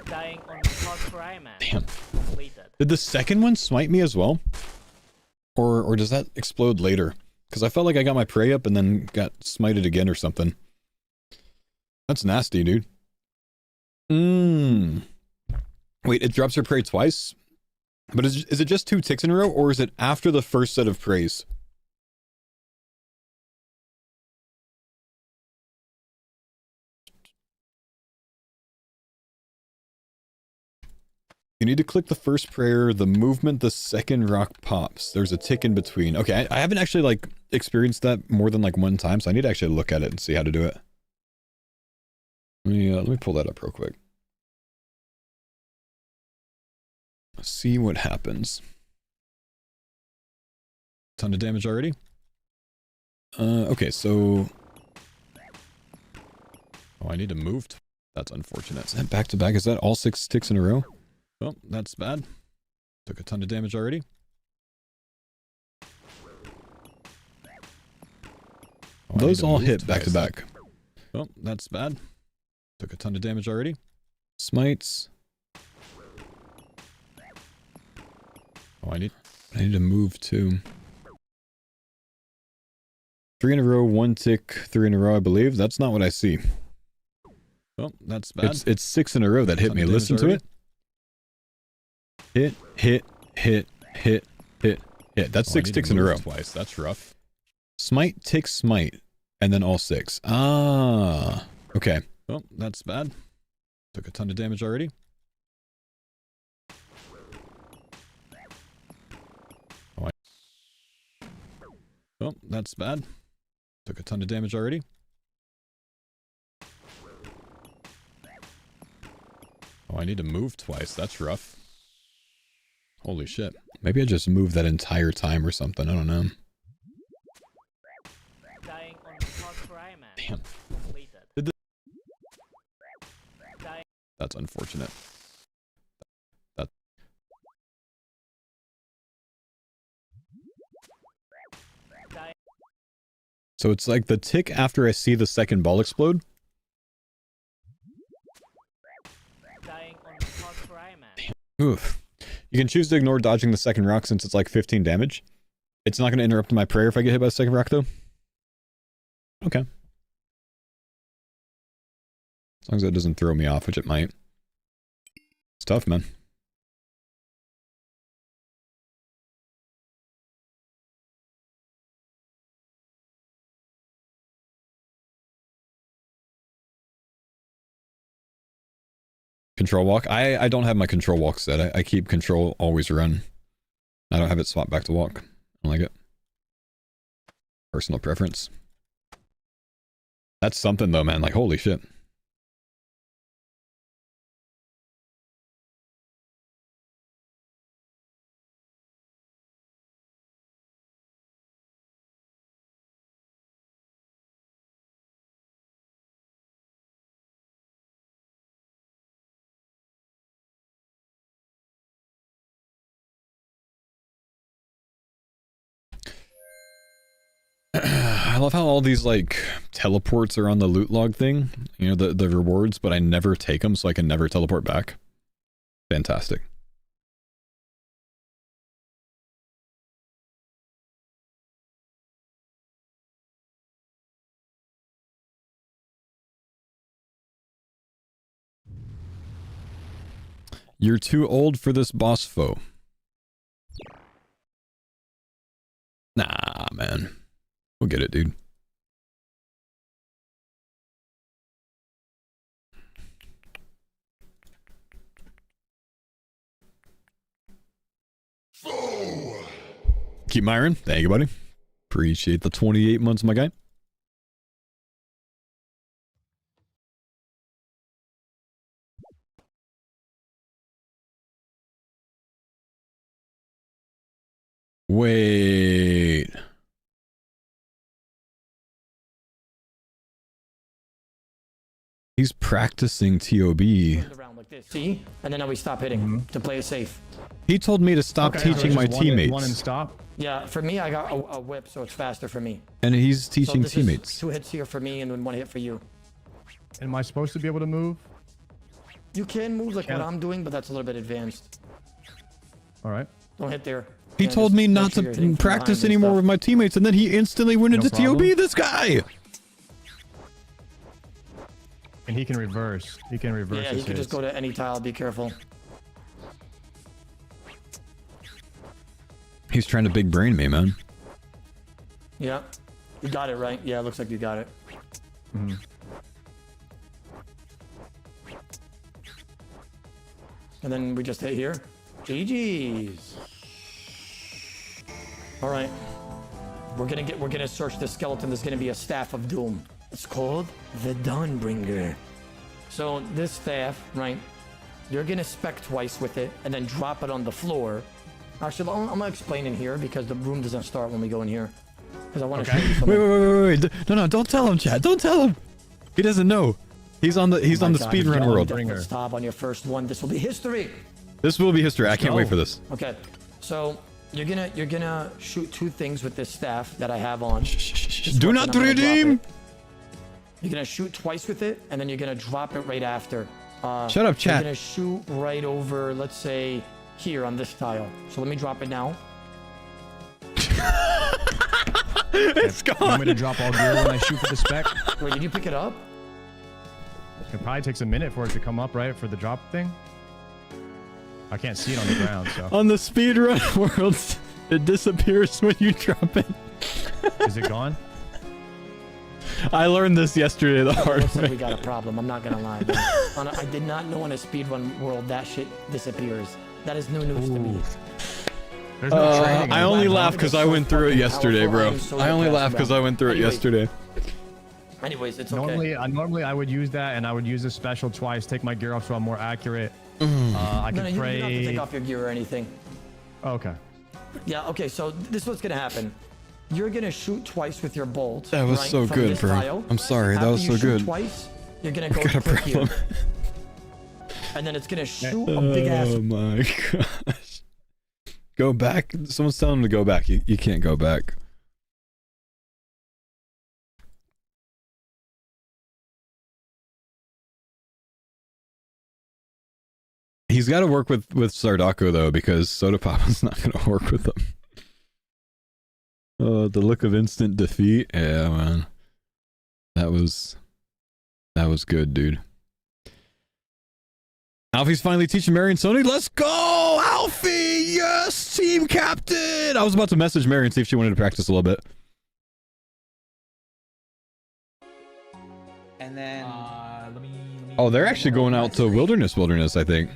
Dying on the hard cry, man. Damn. Completed. Did the second one smite me as well? Or does that explode later? Because I felt like I got my prey up and then got smited again or something. That's nasty, dude. Wait, it drops her prey twice? But is it just 2 ticks in a row, or is it after the first set of prays? You need to click the first prayer, the movement, the second rock pops. There's a tick in between. Okay, I haven't actually, like, experienced that more than, like, one time, so I need to actually look at it and see how to do it. Let me pull that up real quick. Let's see what happens. Ton of damage already. Okay, so... Oh, I need to move. That's unfortunate. Is that back to back? Is that all 6 ticks in a row? Oh, that's bad. Took a ton of damage already. Oh, those all hit back to back. Oh, that's bad. Took a ton of damage already. Smites. Oh, I need to move too. 3 in a row, 1 tick, 3 in a row, I believe. That's not what I see. Oh, that's bad. It's 6 in a row that hit me. Listen to it. Hit. That's 6 ticks in a row. Twice. That's rough. Smite, tick, smite, and then all 6. Ah, okay. Oh, that's bad. Took a ton of damage already. Oh, that's bad. Took a ton of damage already. Oh, I need to move twice. That's rough. Holy shit. Maybe I just moved that entire time or something. I don't know. Dying on the hard cry, man. Damn. Completed. That's unfortunate. So it's like the tick after I see the second ball explode. Dying on the hard cry, man. Oof. You can choose to ignore dodging the second rock since it's like 15 damage. It's not going to interrupt my prayer if I get hit by the second rock though. Okay. As long as it doesn't throw me off, which it might. It's tough, man. Control walk. I don't have my control walk set. I keep control always run. I don't have it swap back to walk. I don't like it. Personal preference. That's something though, man. Like, holy shit. I love how all these like teleports are on the loot log thing, you know, the rewards, but I never take them, so I can never teleport back. Fantastic. You're too old for this boss foe. Nah, man. We'll get it, dude. Faux! Keep Myron. Thank you, buddy. Appreciate the 28 months, my guy. Wait. He's practicing TOB. Around like this, see? And then now we stop hitting to play it safe. He told me to stop teaching my teammates. One and stop. Yeah, for me, I got a whip, so it's faster for me. And he's teaching so teammates. 2 hits here for me and then 1 hit for you. Am I supposed to be able to move? You can move like what I'm doing, but that's a little bit advanced. All right. Don't hit there. He told me not to practice anymore with my teammates, and then he instantly went into TOB, this guy! And he can reverse. He can reverse. Yeah, he can just go to any tile. Be careful. He's trying to big brain me, man. Yeah. You got it, right? Yeah, it looks like you got it. And then we just hit here. GG's. All right. We're gonna search the skeleton. There's gonna be a staff of doom. It's called the Dawnbringer. So this staff, right? You're gonna spec twice with it and then drop it on the floor. Actually, I'm gonna explain in here because the room doesn't start when we go in here. Because I want to show you something. Wait. No, don't tell him, Chad. Don't tell him. He doesn't know. He's on the speedrun world. Stop on your first one. This will be history. This will be history. I can't wait for this. Okay. So you're gonna shoot 2 things with this staff that I have on. Do not redeem. You're gonna shoot twice with it, and then you're gonna drop it right after. Shut up, chat. You're gonna shoot right over, let's say, here on this tile. So let me drop it now. It's gone. You want me to drop all gear when I shoot for the spec? Wait, did you pick it up? It probably takes a minute for it to come up, right? For the drop thing. I can't see it on the ground, so. On the speedrun world, it disappears when you drop it. Is it gone? I learned this yesterday the hard Looks way. like we got a problem. I'm not gonna lie. I did not know in a speedrun world that shit disappears. That is new news to me. There's no training. I only laugh because I went through it yesterday, bro. I only laugh because I went through it yesterday. Anyways, it's okay. Normally I would use that, and I would use this special twice, take my gear off so I'm more accurate. I can You pray. don't have to take off your gear or anything. Okay. Yeah, okay, so this is what's gonna happen. You're gonna shoot twice with your bolt. That was right, so from good, this bro. tile. I'm sorry, that After was you so shoot good. Twice, you're gonna go Got a click here. problem. And then it's gonna shoot a big ass. Oh my gosh. Go back. Someone's telling him to go back. You can't go back. He's got to work with Sardako though, because Soda Papa's not going to work with him. Oh, the look of instant defeat. Yeah, man. That was good, dude. Alfie's finally teaching Mary and Sony. Let's go, Alfie! Yes, team captain! I was about to message Mary and see if she wanted to practice a little bit. And then Oh, they're actually going out to wilderness, I think.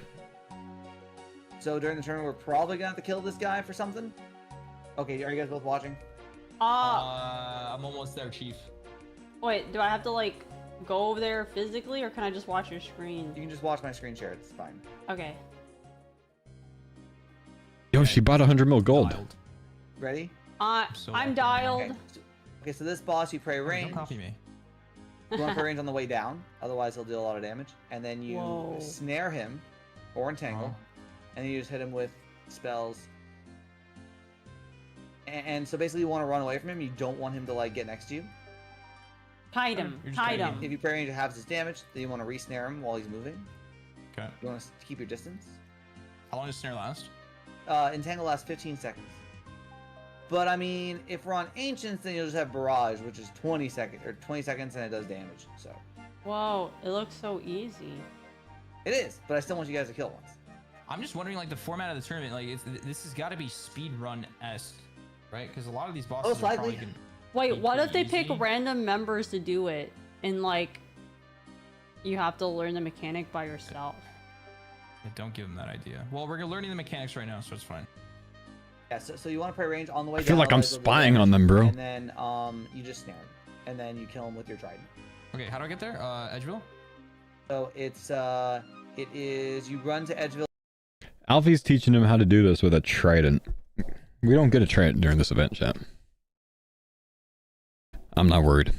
So during the tournament, we're probably gonna have to kill this guy for something. Okay, are you guys both watching? I'm almost there, Chief. Wait, do I have to like go over there physically, or can I just watch your screen? You can just watch my screen share. It's fine. Okay. Yo, she bought 100 mil gold. Dialed. Ready? I'm dialed. Okay, so this boss, you pray range. Don't copy me. You want to pray range on the way down, otherwise he'll deal a lot of damage. And then you snare him, or entangle, and then you just hit him with spells. And so basically you want to run away from him. You don't want him to like get next to you. Hide him. Hide him. If you pray range, it halves his damage. Then you want to re-snare him while he's moving. Okay. You want to keep your distance. How long does snare last? Entangle lasts 15 seconds. But I mean, if we're on ancients, then you'll just have barrage, which is 20 seconds and it does damage. So. Whoa, it looks so easy. It is, but I still want you guys to kill once. I'm just wondering, like, the format of the tournament, like, this has got to be speedrun-esque, right? Because a lot of these bosses are probably gonna Wait, what if they easy. pick random members to do it, and like, you have to learn the mechanic by yourself? Yeah, don't give them that idea. Well, we're learning the mechanics right now, so it's fine. Yeah, so you want to pray range on the way down. I feel like I'm otherwise they'll do spying damage, on them, bro. And then you just snare him, and then you kill him with your trident. Okay, how do I get there? Edgeville? So it is you run to Edgeville. Alfie's teaching him how to do this with a trident. We don't get a trident during this event, chat. I'm not worried.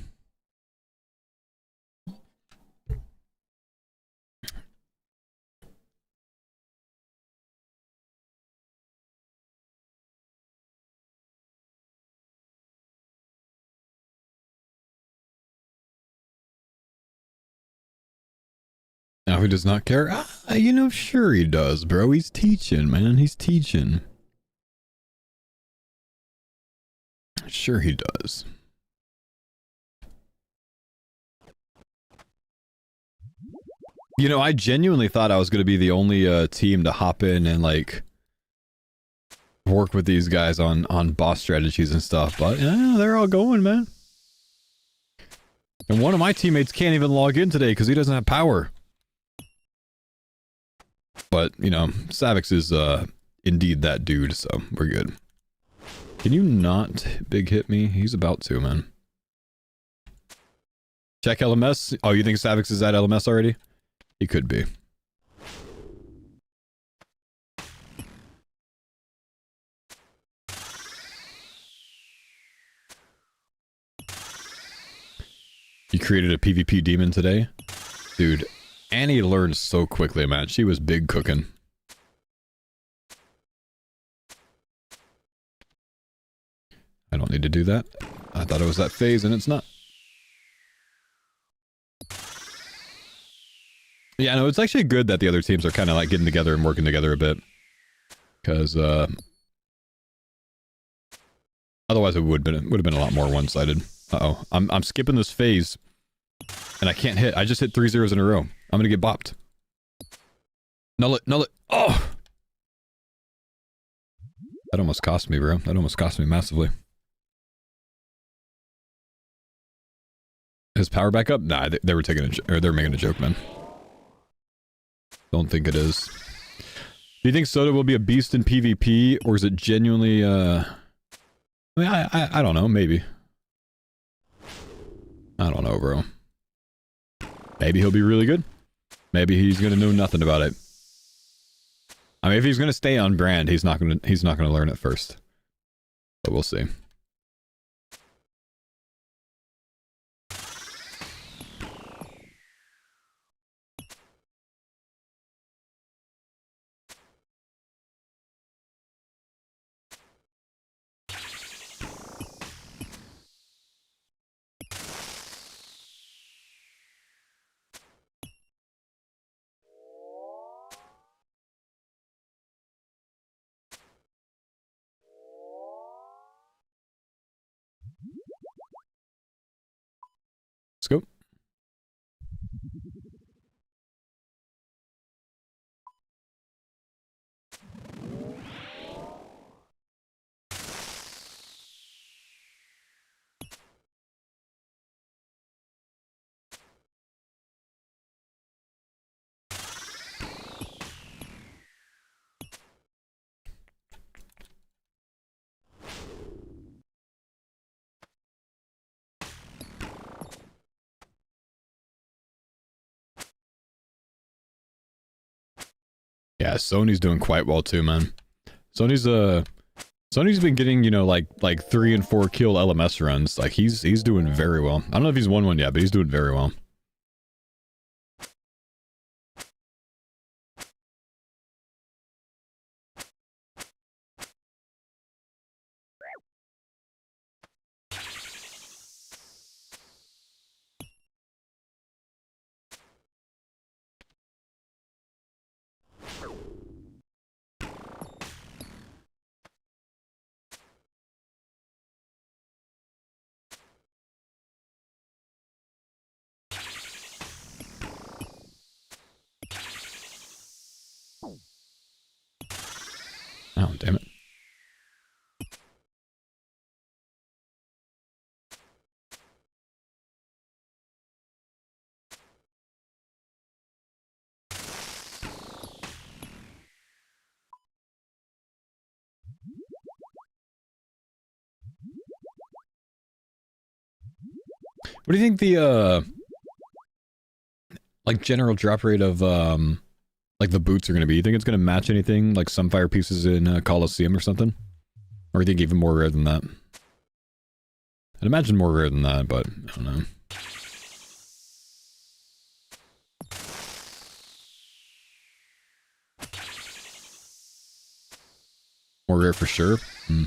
Now he does not care. You know, sure he does, bro. He's teaching, man. He's teaching. Sure he does. You know, I genuinely thought I was going to be the only team to hop in and, like, work with these guys on boss strategies and stuff, but yeah, they're all going, man. And one of my teammates can't even log in today because he doesn't have power. But, you know, Savix is indeed that dude, so we're good. Can you not big hit me? He's about to, man. Check LMS. Oh, you think Savix is at LMS already? He could be. You created a PvP demon today? Dude, Annie learned so quickly, man. She was big cooking. I don't need to do that. I thought it was that phase, and it's not. Yeah, no, it's actually good that the other teams are kind of like getting together and working together a bit. Because, otherwise it would have been a lot more one-sided. Uh-oh. I'm skipping this phase. And I can't hit. I just hit 3 zeros in a row. I'm gonna get bopped. Null it. Null it. Oh! That almost cost me, bro. That almost cost me massively. His power back up? Nah, they were taking they're making a joke, man. Don't think it is. Do you think Soda will be a beast in PvP, or is it genuinely, I mean, I don't know, maybe. I don't know, bro. Maybe he'll be really good. Maybe he's gonna know nothing about it. I mean, if he's gonna stay on brand, he's not gonna learn it first. But we'll see. Yeah, Sony's doing quite well too, man. Sony's been getting, you know, like 3 and 4 kill LMS runs. Like he's doing very well. I don't know if he's won one yet, but he's doing very well. Oh, damn it. What do you think the like general drop rate of like the boots are going to be? You think it's going to match anything like some fire pieces in Coliseum or something? Or you think even more rare than that? I'd imagine more rare than that, but I don't know. More rare for sure. Hmm.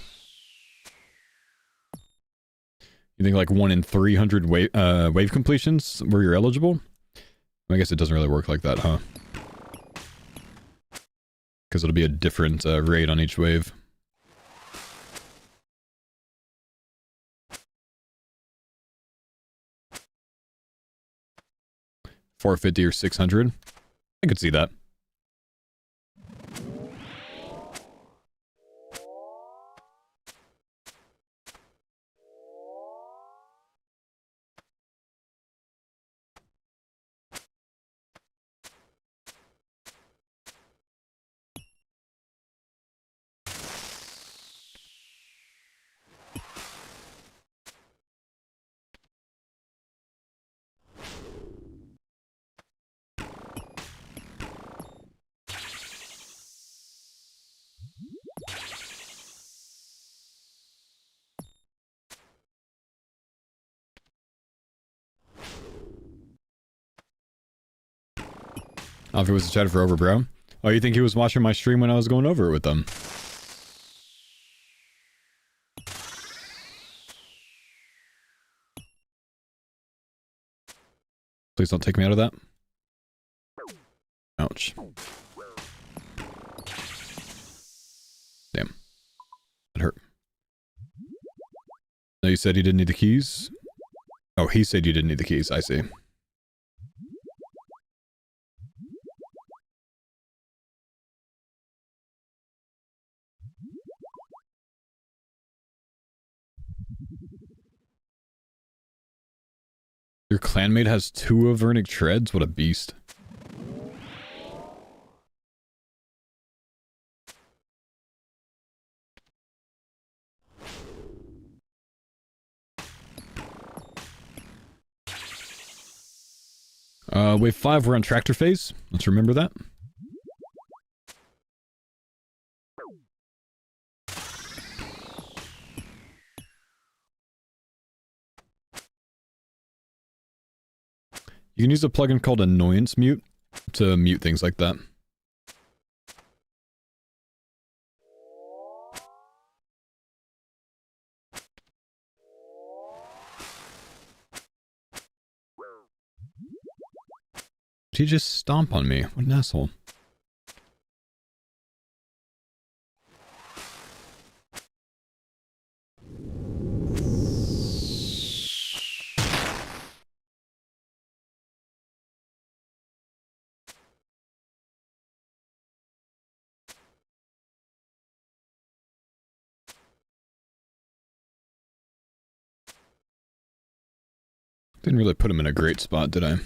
You think like 1 in 300 wave completions where you're eligible? I guess it doesn't really work like that, huh? Because it'll be a different rate on each wave. $450 or $600. I could see that. Oh, if it was a chat for over, bro. Oh, you think he was watching my stream when I was going over it with them? Please don't take me out of that. Ouch. Damn. That hurt. No, you said you didn't need the keys? Oh, he said you didn't need the keys. I see. Your clanmate has 2 Avernic treads? What a beast. Wave 5, we're on tractor phase. Let's remember that. You can use a plugin called Annoyance Mute to mute things like that. Did he just stomp on me? What an asshole. Didn't really put him in a great spot, did I?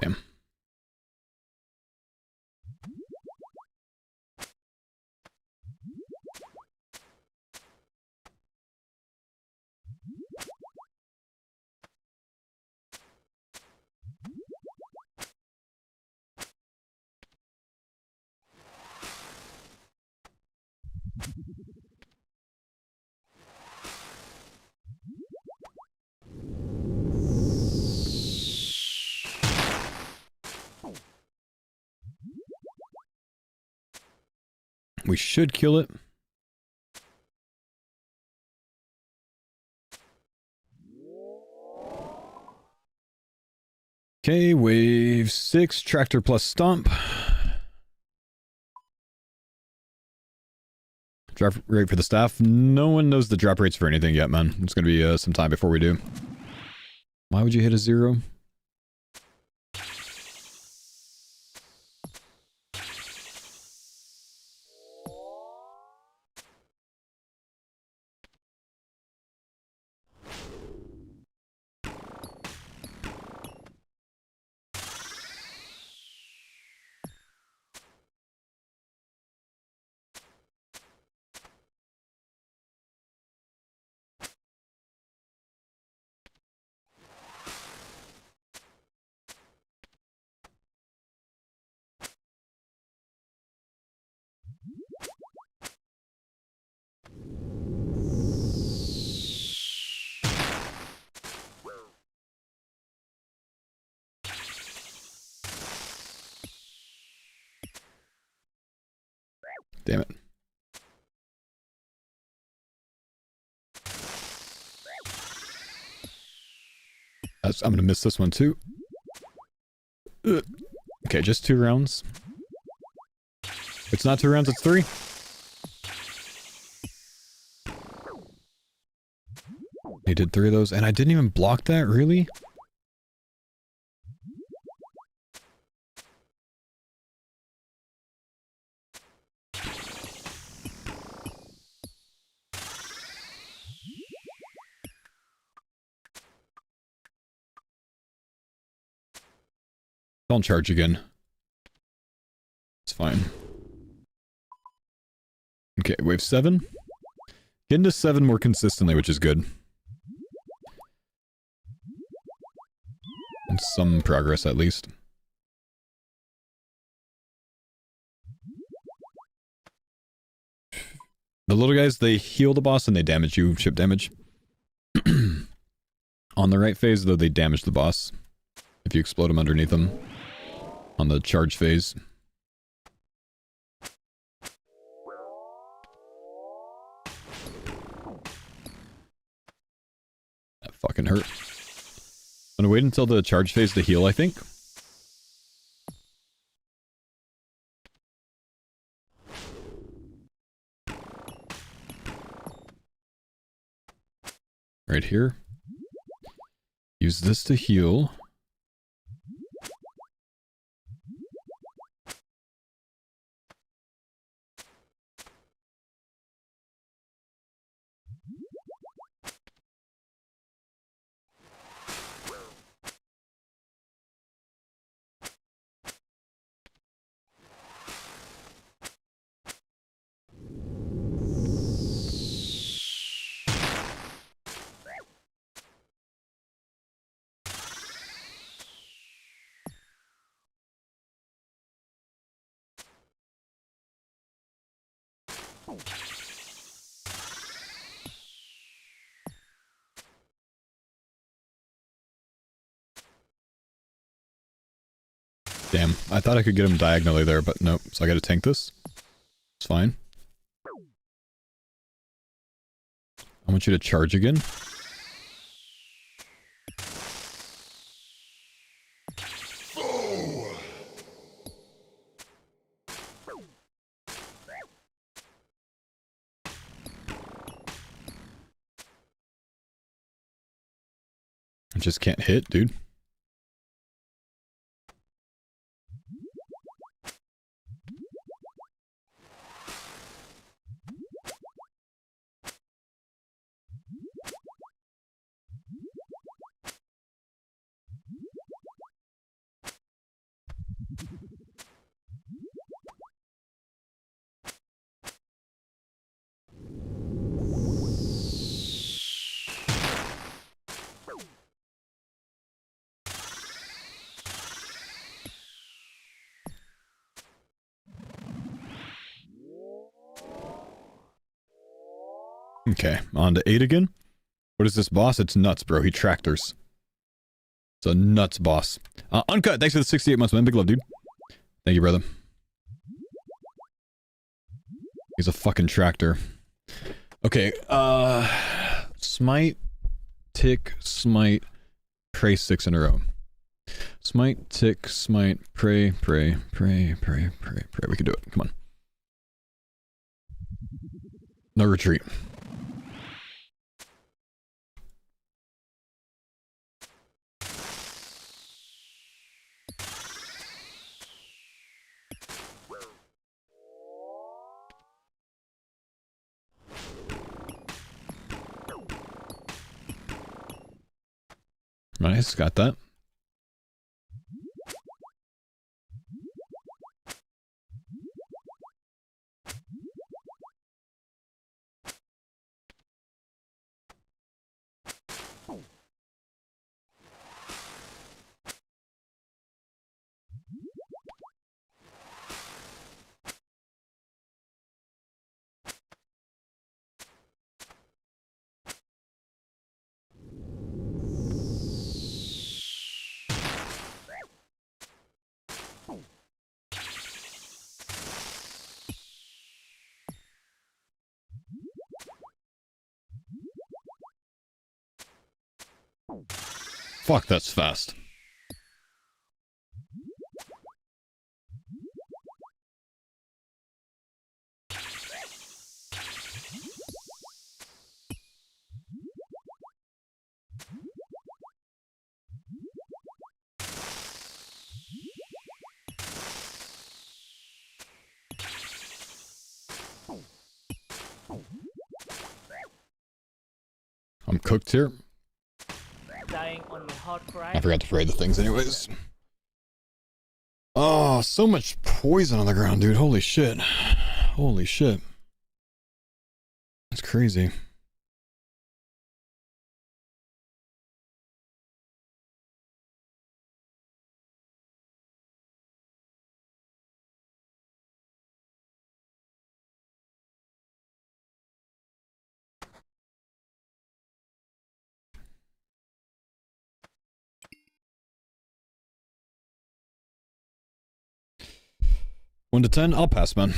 Damn. We should kill it. Okay, wave 6, tractor plus stomp. Drop rate for the staff. No one knows the drop rates for anything yet, man. It's gonna be some time before we do. Why would you hit a 0? Damn it. I'm gonna miss this one too. Ugh. Okay, just 2 rounds. It's not 2 rounds, it's 3. He did 3 of those, and I didn't even block that, really? Don't charge again. It's fine. Okay, wave 7. Get into 7 more consistently, which is good. And some progress, at least. The little guys, they heal the boss and they damage you, ship damage. On the right phase, though, they damage the boss. If you explode them underneath them. On the charge phase. That fucking hurt. I'm gonna wait until the charge phase to heal, I think. Right here. Use this to heal. Damn, I thought I could get him diagonally there, but nope. So I gotta tank this. It's fine. I want you to charge again. I just can't hit, dude. Okay, on to 8 again. What is this boss? It's nuts, bro. He tractors. It's a nuts boss. Uncut, thanks for the 68 months, man. Big love, dude. Thank you, brother. He's a fucking tractor. Okay, smite, tick, smite, pray 6 in a row. Smite, tick, smite, pray, pray, pray, pray, pray, pray. We can do it. Come on. No retreat. Nice, got that. Fuck, that's fast. I'm cooked here. Dying on the hard crime. I forgot to pray the things anyways. Oh, so much poison on the ground, dude. Holy shit. Holy shit. That's crazy. One to 10, I'll pass, man.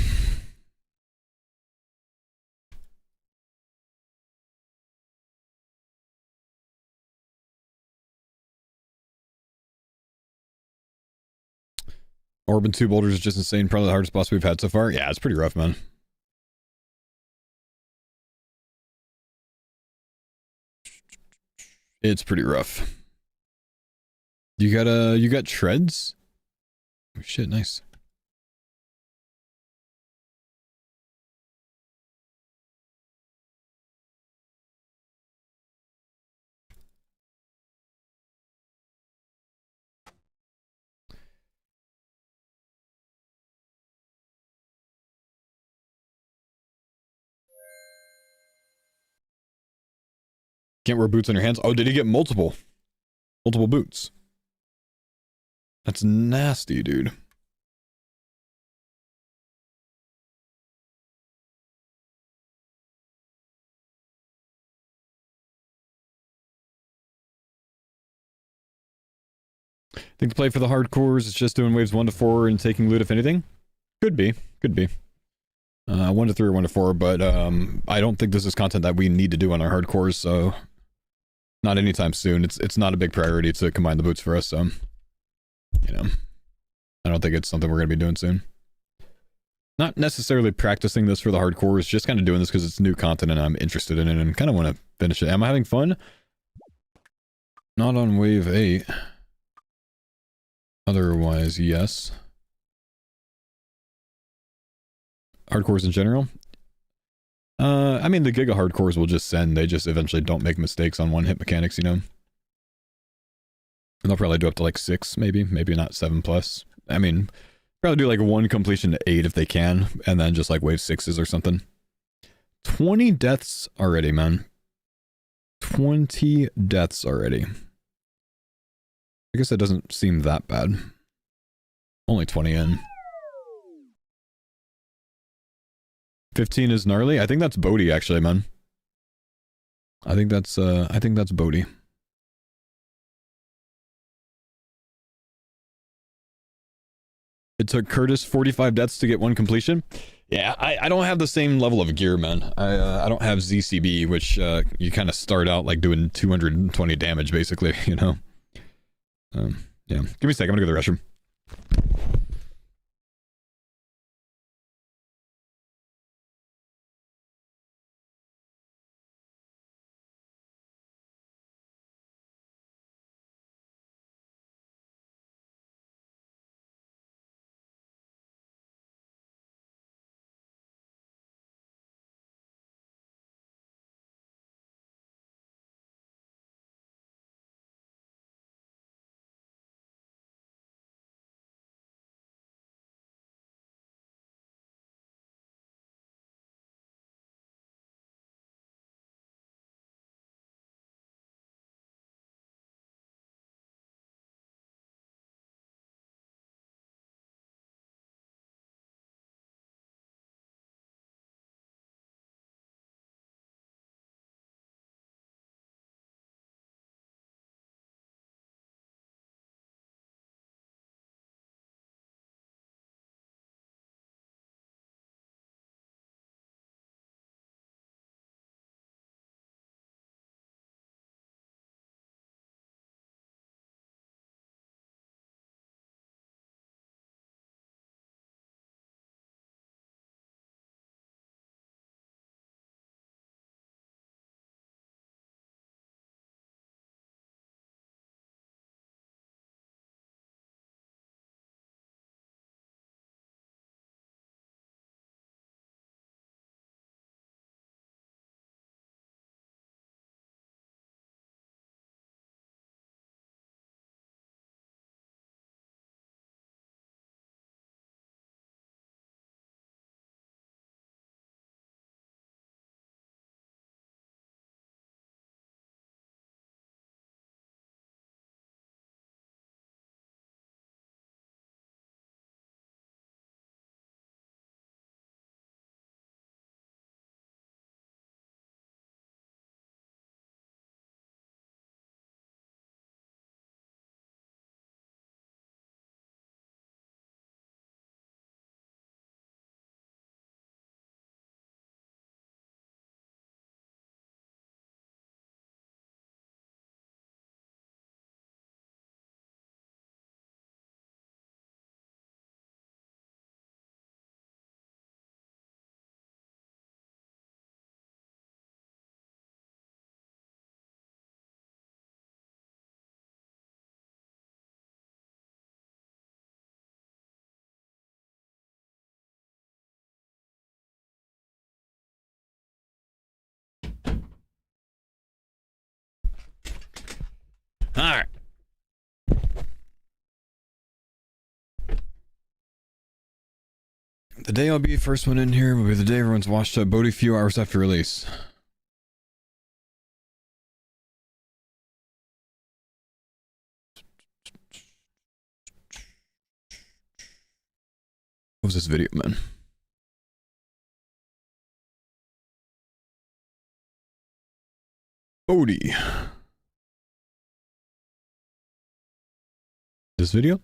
Orb and 2 boulders is just insane. Probably the hardest boss we've had so far. Yeah, it's pretty rough, man. It's pretty rough. You got treads? Oh shit, nice. Can't wear boots on your hands. Oh, did he get multiple? Multiple boots. That's nasty, dude. Think the play for the hardcores is just doing waves 1 to 4 and taking loot if anything? Could be. Could be. 1 to 3 or 1 to 4, but I don't think this is content that we need to do on our hardcores, so not anytime soon. It's not a big priority to combine the boots for us, so you know, I don't think it's something we're going to be doing soon. Not necessarily practicing this for the hardcores, just kind of doing this because it's new content and I'm interested in it and kind of want to finish it. Am I having fun? Not on wave 8. Otherwise, yes. Hardcores in general? I mean, the Giga hardcores will just send. They just eventually don't make mistakes on one-hit mechanics, you know? And they'll probably do up to like 6, maybe. Maybe not 7+. I mean, probably do like 1 completion to 8 if they can, and then just like wave 6s or something. 20 deaths already, man. 20 deaths already. I guess that doesn't seem that bad. Only 20 in. 15 is gnarly. I think that's Bodhi, actually, man. I think that's Bodhi. It took Curtis 45 deaths to get 1 completion. Yeah, I don't have the same level of gear, man. I don't have ZCB, which you kind of start out like doing 220 damage, basically, you know? Yeah. Give me a sec, I'm gonna go to the restroom. Alright. The day I'll be first one in here will be the day everyone's washed up Bodhi few hours after release. What was this video, man? Bodhi. This video?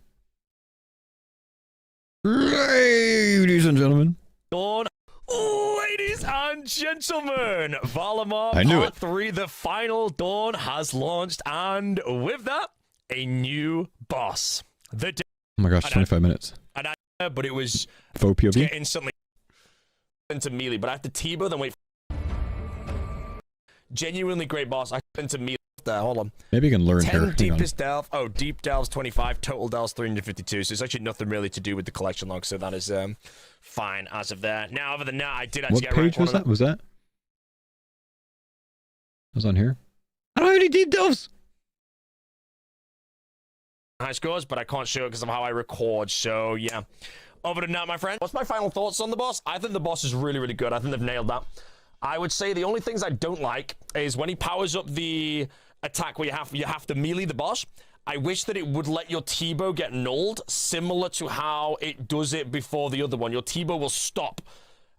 Ladies and gentlemen. Dawn. Ladies and gentlemen, Valimar I knew Part it. 3, the final Dawn has launched, and with that, a new boss. The Oh my gosh, 25 minutes. but it was Faux POV? get instantly into melee, but I have to T-bow, then wait. Genuinely great boss. I into melee there. Hold on. Maybe you can learn 10 here. Hang on. deepest delve. Oh, deep delves 25, total delves 352. So it's actually nothing really to do with the collection log. So that is fine as of there. Now, other than that, I did actually What get page was that? Was that? Was on here? I don't have any deep delves. High scores, but I can't show it because of how I record. So yeah. Other than that, my friend, what's my final thoughts on the boss? I think the boss is really, really good. I think they've nailed that. I would say the only things I don't like is when he powers up the attack where you have to melee the boss. I wish that it would let your T-bow get nulled, similar to how it does it before the other one. Your T-bow will stop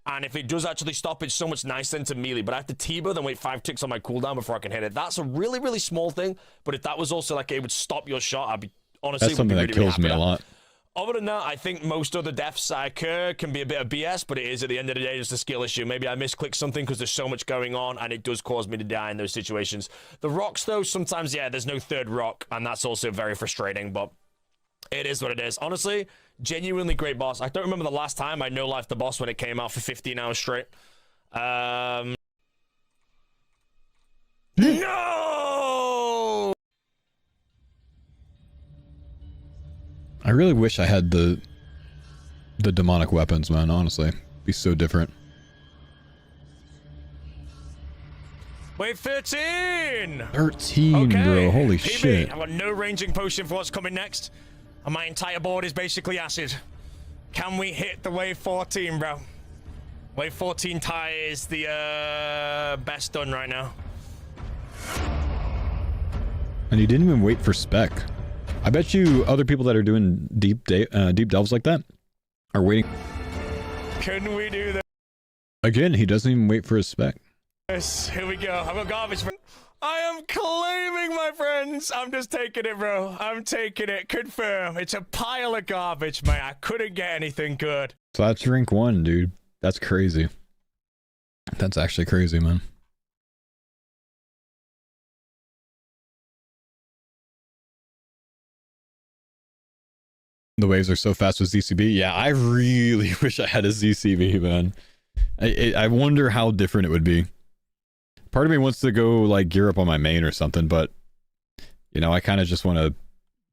And if it does actually stop, it's so much nicer than to melee. But I have to T-bow, then wait 5 ticks on my cooldown before I can hit it. That's a really, really small thing. But if that was also like it would stop your shot, I'd be honestly. That's something that kills me a lot. Other than that, I think most other deaths that occur can be a bit of BS, but it is at the end of the day just a skill issue. Maybe I misclick something because there's so much going on, and it does cause me to die in those situations. The rocks, though, sometimes, yeah, there's no third rock, and that's also very frustrating, but it is what it is. Honestly, genuinely great boss. I don't remember the last time I no-lifed the boss when it came out for 15 hours straight. No! I really wish I had the demonic weapons, man, honestly. It'd be so different. Wait, 13! 13, okay. bro. Holy PB, shit. I've got no ranging potion for what's coming next. And my entire board is basically acid. Can we hit the wave 14, bro? Wave 14 tie is the best done right now. And he didn't even wait for spec. I bet you other people that are doing deep delves like that are waiting. Couldn't we do this? Again, he doesn't even wait for his spec. Here we go. I've got garbage. I am claiming, my friends. I'm just taking it, bro. I'm taking it. Confirm. It's a pile of garbage, man. I couldn't get anything good. So that's rank 1, dude. That's crazy. That's actually crazy, man. The waves are so fast with ZCB. Yeah, I really wish I had a ZCB, man. I wonder how different it would be. Part of me wants to go like gear up on my main or something, but you know, I kind of just want to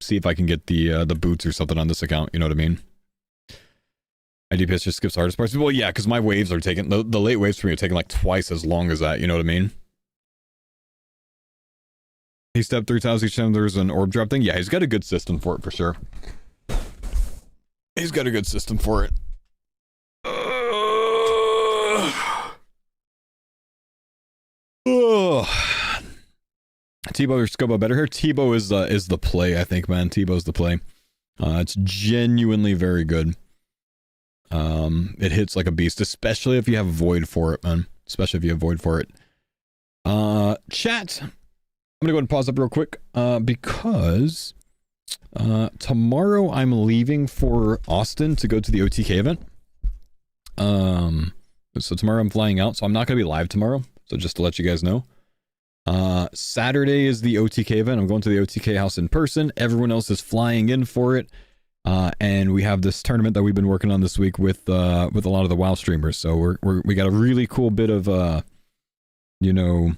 see if I can get the boots or something on this account. You know what I mean? My DPS just skips hardest parts. Well, yeah, because my waves are taking the late waves for me are taking like twice as long as that. You know what I mean? He stepped 3 times each time there's an orb drop thing. Yeah, he's got a good system for it for sure. He's got a good system for it. Tebow or Scobo better here? Tebow is the play, I think, man. Tebow's the play. It's genuinely very good. It hits like a beast, especially if you have Void for it, man. Especially if you have Void for it. Chat. I'm gonna go ahead and pause up real quick, because tomorrow I'm leaving for Austin to go to the OTK event. So tomorrow I'm flying out, so I'm not gonna be live tomorrow. So just to let you guys know. Saturday is the OTK event. I'm going to the OTK house in person. Everyone else is flying in for it. And we have this tournament that we've been working on this week with a lot of the WoW streamers. So we got a really cool bit of you know,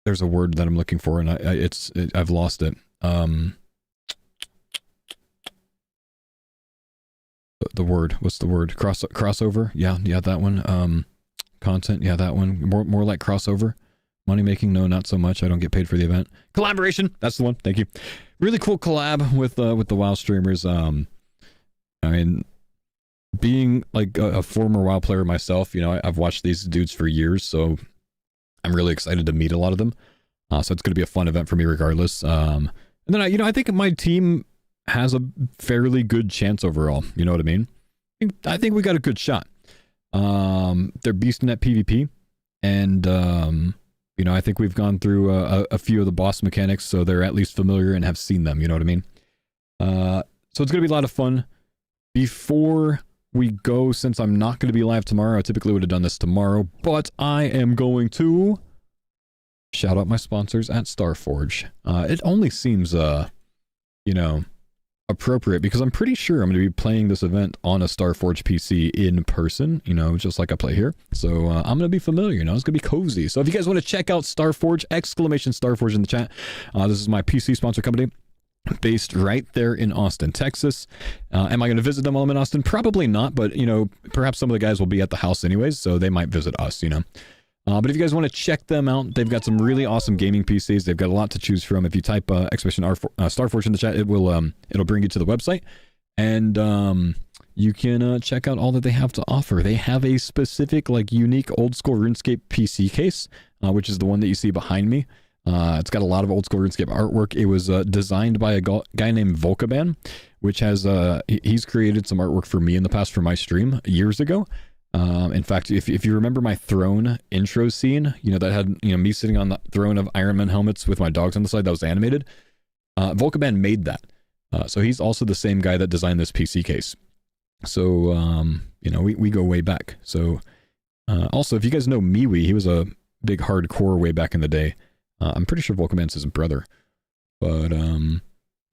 there's a word that I'm looking for, and I've lost it. The word, what's the word? Crossover? Yeah, that one. Content, yeah, that one. More like crossover. Money making, no, not so much. I don't get paid for the event. Collaboration, that's the one. Thank you. Really cool collab with the WoW streamers. I mean, being like a former WoW player myself, you know, I've watched these dudes for years, so I'm really excited to meet a lot of them. So it's going to be a fun event for me regardless. And then I think my team has a fairly good chance overall. You know what I mean? I think we got a good shot. They're beasting at PvP, and you know, I think we've gone through a few of the boss mechanics, so they're at least familiar and have seen them. You know what I mean? So it's gonna be a lot of fun. Before we go, since I'm not going to be live tomorrow, I typically would have done this tomorrow, but I am going to shout out my sponsors at Starforge. It only seems, you know, appropriate because I'm pretty sure I'm going to be playing this event on a Starforge PC in person, you know, just like I play here. So I'm going to be familiar, you know, it's going to be cozy. So if you guys want to check out Starforge, !Starforge in the chat. This is my PC sponsor company based right there in Austin, Texas. Am I going to visit them while I'm in Austin? Probably not, but, you know, perhaps some of the guys will be at the house anyways, so they might visit us, you know. But if you guys want to check them out, they've got some really awesome gaming PCs. They've got a lot to choose from. If you type Starforge in the chat, it'll bring you to the website, and you can check out all that they have to offer. They have a specific, like, unique old school RuneScape PC case, which is the one that you see behind me. It's got a lot of old school RuneScape artwork. It was designed by a guy named Volkaban, which has he's created some artwork for me in the past for my stream years ago. In fact, if you remember my throne intro scene, you know, that had, you know, me sitting on the throne of Iron Man helmets with my dogs on the side, that was animated. Volkaban made that. So he's also the same guy that designed this PC case. So, you know, we go way back. So, also, if you guys know MeWe, he was a big hardcore way back in the day. I'm pretty sure Volkaban's his brother. But,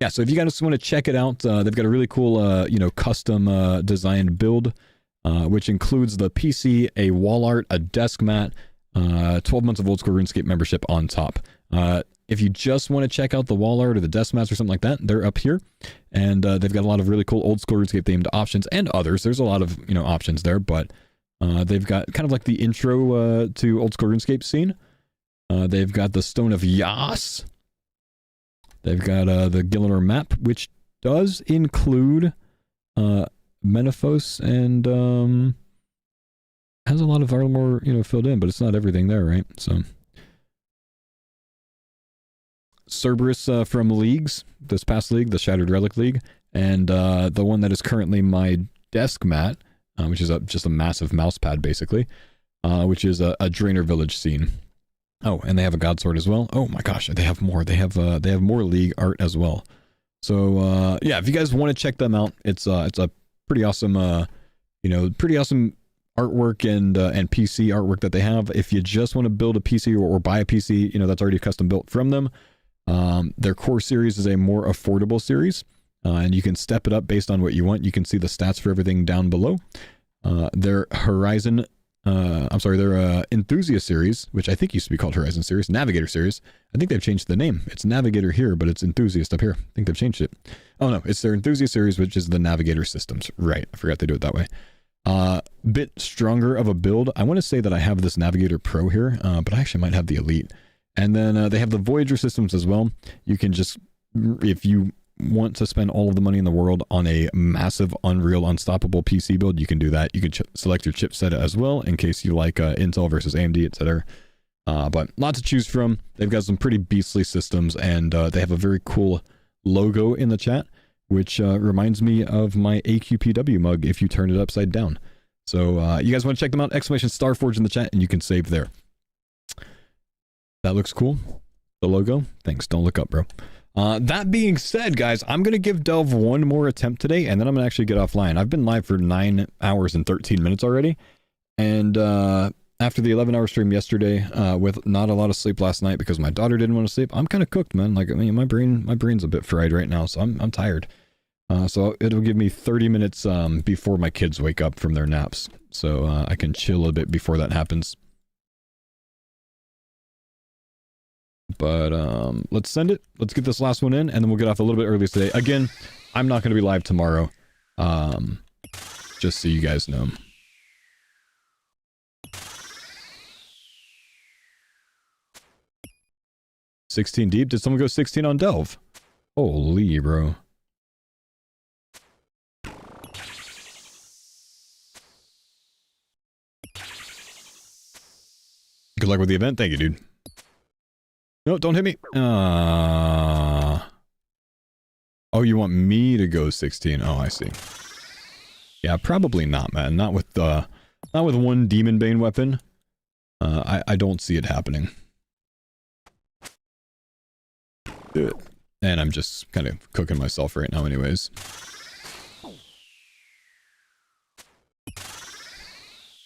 yeah, so if you guys want to check it out, they've got a really cool, you know, custom designed build, which includes the PC, a wall art, a desk mat, 12 months of old school RuneScape membership on top. If you just want to check out the wall art or the desk mats or something like that, they're up here. And they've got a lot of really cool old school RuneScape themed options and others. There's a lot of, you know, options there, but they've got kind of like the intro to old school RuneScape scene. They've got the Stone of Yas. They've got the Gielinor map, which does include Menaphos and has a lot of armor, you know, filled in, but it's not everything there, right? So Cerberus from Leagues, this past league, the Shattered Relic League, and the one that is currently my desk mat, which is just a massive mouse pad, basically, which is a Draenor Village scene. Oh, and they have a God Sword as well. Oh my gosh, they have more. They have more League art as well. So yeah, if you guys want to check them out, it's a pretty awesome, you know, pretty awesome artwork and PC artwork that they have. If you just want to build a PC or buy a PC, you know, that's already custom built from them. Their core series is a more affordable series, and you can step it up based on what you want. You can see the stats for everything down below. Their Horizon, their Enthusiast series, which I think used to be called Horizon series, Navigator series. I think they've changed the name. It's Navigator here, but it's Enthusiast up here. I think they've changed it. Oh no, it's their Enthusiast series, which is the Navigator systems. Right, I forgot they do it that way. Bit stronger of a build. I want to say that I have this Navigator Pro here, but I actually might have the Elite. And then they have the Voyager systems as well. You can just, if you want to spend all of the money in the world on a massive Unreal Unstoppable PC build, you can do that. You can select your chipset as well in case you like Intel versus AMD, etc. But lots to choose from. They've got some pretty beastly systems, and they have a very cool logo in the chat, which reminds me of my AQPW mug if you turn it upside down. So you guys want to check them out? !Starforge in the chat, and you can save there. That looks cool. The logo. Thanks. Don't look up, bro. That being said, guys, I'm going to give Delve one more attempt today, and then I'm going to actually get offline. I've been live for 9 hours and 13 minutes already. And after the 11-hour stream yesterday, with not a lot of sleep last night because my daughter didn't want to sleep, I'm kind of cooked, man. Like, I mean, my brain's a bit fried right now, so I'm tired. So it'll give me 30 minutes before my kids wake up from their naps. So I can chill a bit before that happens. But let's send it. Let's get this last one in, and then we'll get off a little bit early today. Again, I'm not going to be live tomorrow. Just so you guys know. $16 deep. Did someone go 16 on Delve? Holy, bro. Good luck with the event. Thank you, dude. No, don't hit me. Oh, you want me to go 16? Oh, I see. Yeah, probably not, man. Not with one Demon Bane weapon. I don't see it happening. And I'm just kind of cooking myself right now anyways.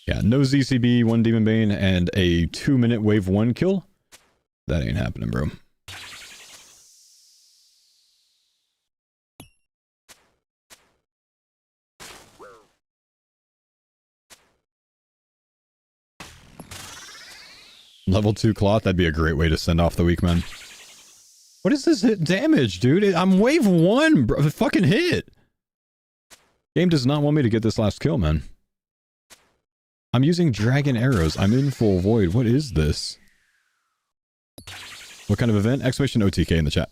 Yeah, no ZCB, one Demon Bane, and a 2-minute wave 1 kill. That ain't happening, bro. Level 2 cloth, that'd be a great way to send off the week, man. What is this hit damage, dude? I'm wave 1, bro. Fucking hit. Game does not want me to get this last kill, man. I'm using dragon arrows. I'm in full void. What is this? What kind of event? Exclamation OTK in the chat.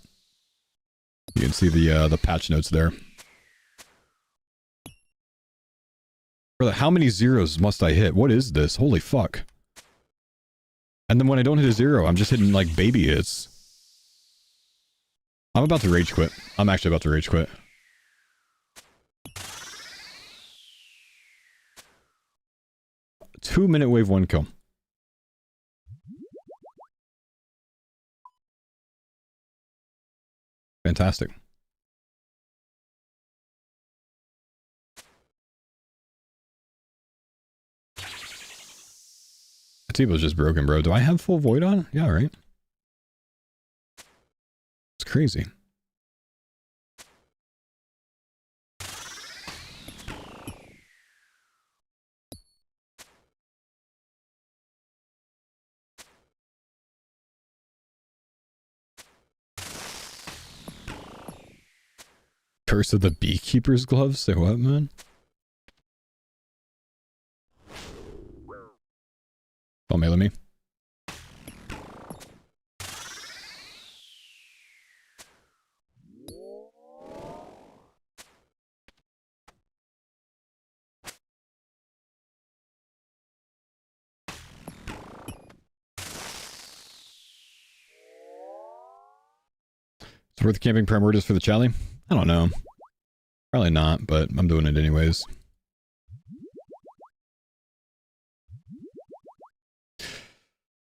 You can see the patch notes there. Brother, how many zeros must I hit? What is this? Holy fuck. And then when I don't hit a 0, I'm just hitting like baby hits. I'm about to rage quit. I'm actually about to rage quit. Two-minute wave 1 kill. Fantastic. Atibo's just broken, bro. Do I have full void on? Yeah, right. It's crazy. Curse of the Beekeeper's gloves? Say what, man? Don't melee me. It's worth camping Primordius for the Chally? I don't know. Probably not, but I'm doing it anyways.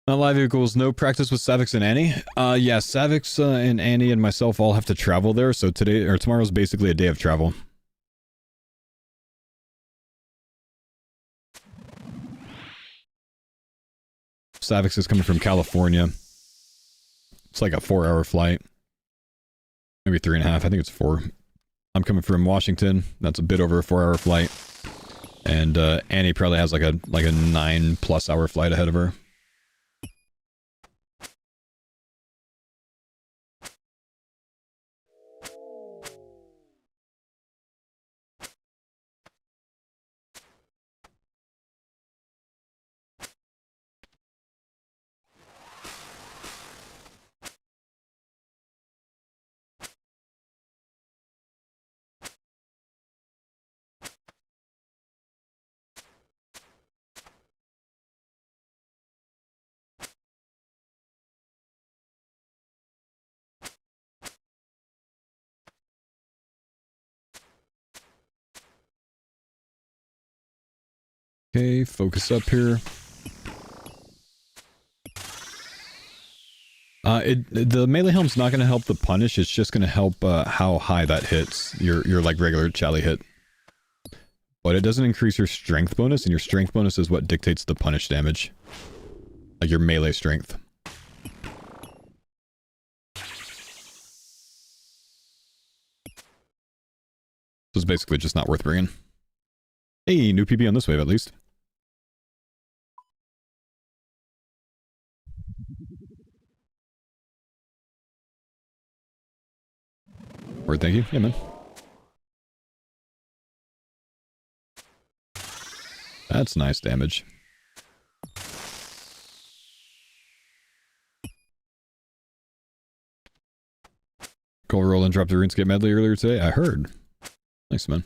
Not live equals no practice with Savix and Annie. Yeah, Savix and Annie and myself all have to travel there, so today or tomorrow's basically a day of travel. Savix is coming from California. It's like a 4-hour flight. Maybe 3.5. I think it's 4. I'm coming from Washington. That's a bit over a 4-hour flight. And Annie probably has like a 9+ hour flight ahead of her. Okay, focus up here. The melee helm's not going to help the punish, it's just going to help how high that hits your like regular Chally hit. But it doesn't increase your strength bonus, and your strength bonus is what dictates the punish damage. Like your melee strength. So it's basically just not worth bringing. Hey, new PB on this wave at least. Word, thank you. Yeah, man. That's nice damage. Cole Roland dropped a RuneScape medley earlier today. I heard. Nice, man.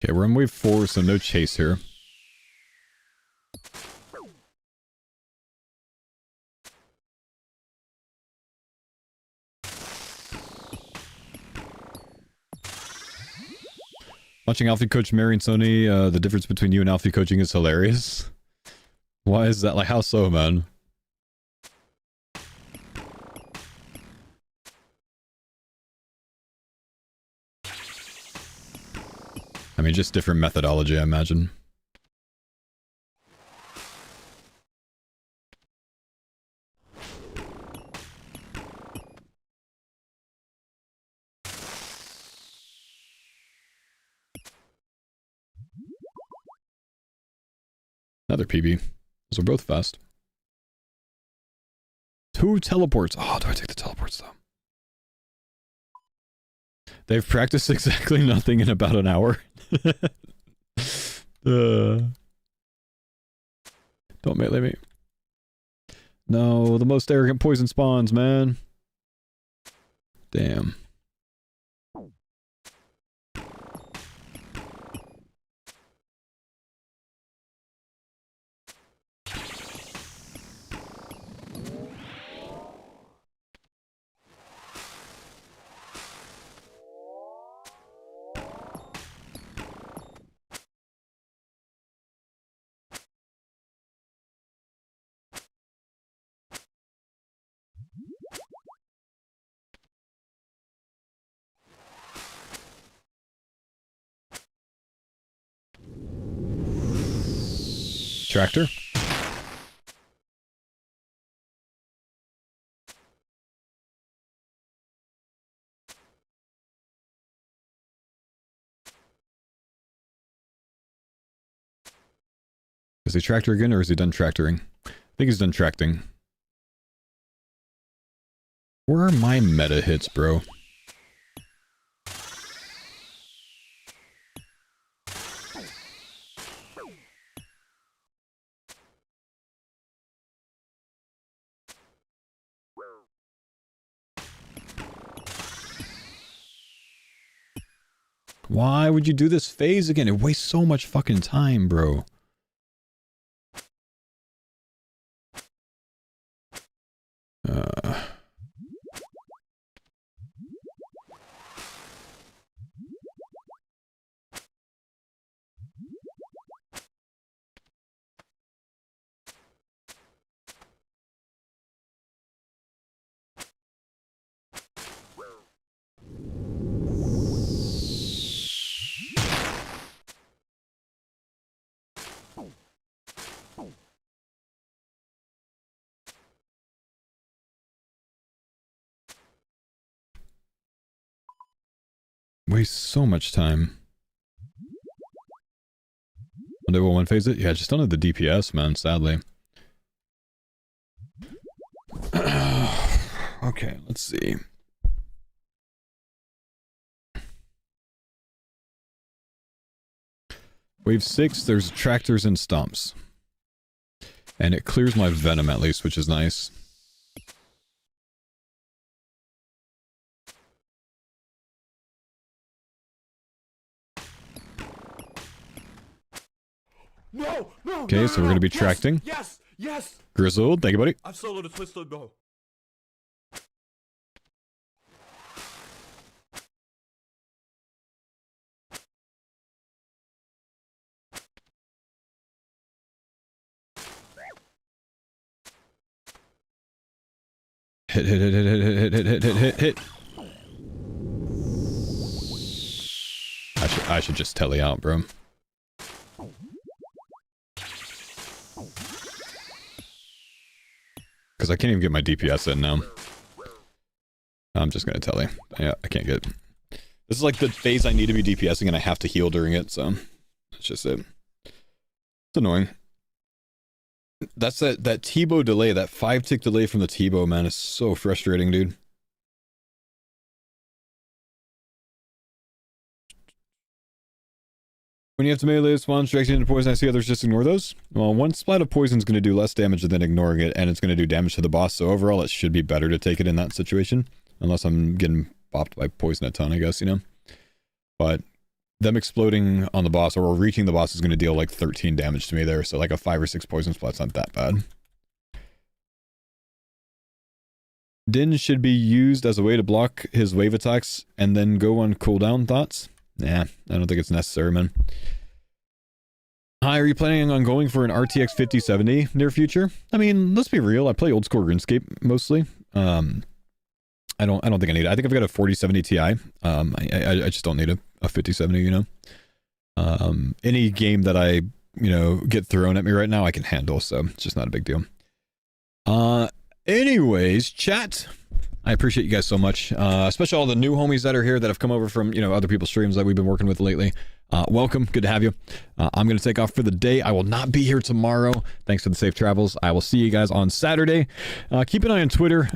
Okay, we're in wave 4, so no chase here. Watching Alfie coach Mary and Sony, the difference between you and Alfie coaching is hilarious. Why is that? Like, how so, man? I mean, just different methodology, I imagine. Another PB. Those are both fast. 2 teleports. Oh, do I take the teleports though? They've practiced exactly nothing in about an hour. Don't melee me. No, the most arrogant poison spawns, man. Damn. Tractor? Is he tractor again, or is he done tractoring? I think he's done tracting. Where are my meta hits, bro? Why would you do this phase again? It wastes so much fucking time, bro. Waste so much time. They will one phase it? Yeah, just don't have the DPS, man, sadly. Okay, let's see. Wave 6, there's tractors and stomps. And it clears my venom at least, which is nice. No, no. Okay, so we're gonna be tracting. Yes, yes. Grizzled, thank you, buddy. I've soloed a twisted bow. Hit. I should just tele out, bro. Because I can't even get my DPS in now. I'm just gonna tele. Yeah, I can't get... This is like the phase I need to be DPSing and I have to heal during it, so... That's just it. It's annoying. That's that T-bow delay, that 5-tick delay from the T-bow, man, is so frustrating, dude. When you have to melee spawn directly into poison, I see others just ignore those. Well, one splat of poison is going to do less damage than ignoring it, and it's going to do damage to the boss, so overall it should be better to take it in that situation. Unless I'm getting bopped by poison a ton, I guess, you know? But them exploding on the boss, or reaching the boss, is going to deal like 13 damage to me there, so like a 5 or 6 poison splat's not that bad. Din should be used as a way to block his wave attacks and then go on cooldown, thoughts? Nah, I don't think it's necessary, man. Hi, are you planning on going for an RTX 5070 near future? I mean, let's be real, I play old school RuneScape mostly. I don't think I need it. I think I've got a 4070 Ti. I just don't need a 5070, you know. Any game that I, you know, get thrown at me right now, I can handle, so it's just not a big deal. Anyways, chat. I appreciate you guys so much, especially all the new homies that are here that have come over from, you know, other people's streams that we've been working with lately. welcome. Good to have you. I'm going to take off for the day. I will not be here tomorrow. Thanks for the safe travels. I will see you guys on Saturday. Keep an eye on Twitter,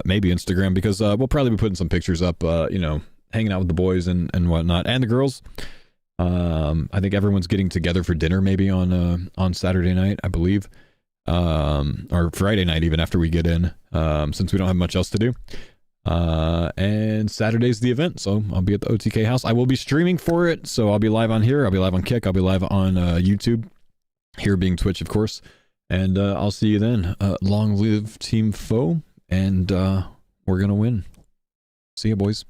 maybe Instagram, because we'll probably be putting some pictures up, hanging out with the boys and whatnot, and the girls. I think everyone's getting together for dinner maybe on Saturday night, I believe. Or Friday night even after we get in, since we don't have much else to do. And Saturday's the event, so I'll be at the OTK house. I will be streaming for it, so I'll be live on here, I'll be live on Kick, I'll be live on YouTube, here being Twitch, of course. And I'll see you then. Long live Team Faux, and we're gonna win. See ya, boys.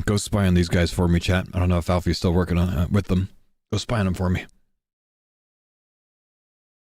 Go spy on these guys for me, chat. I don't know if Alfie's still working on with them. Go spy on them for me.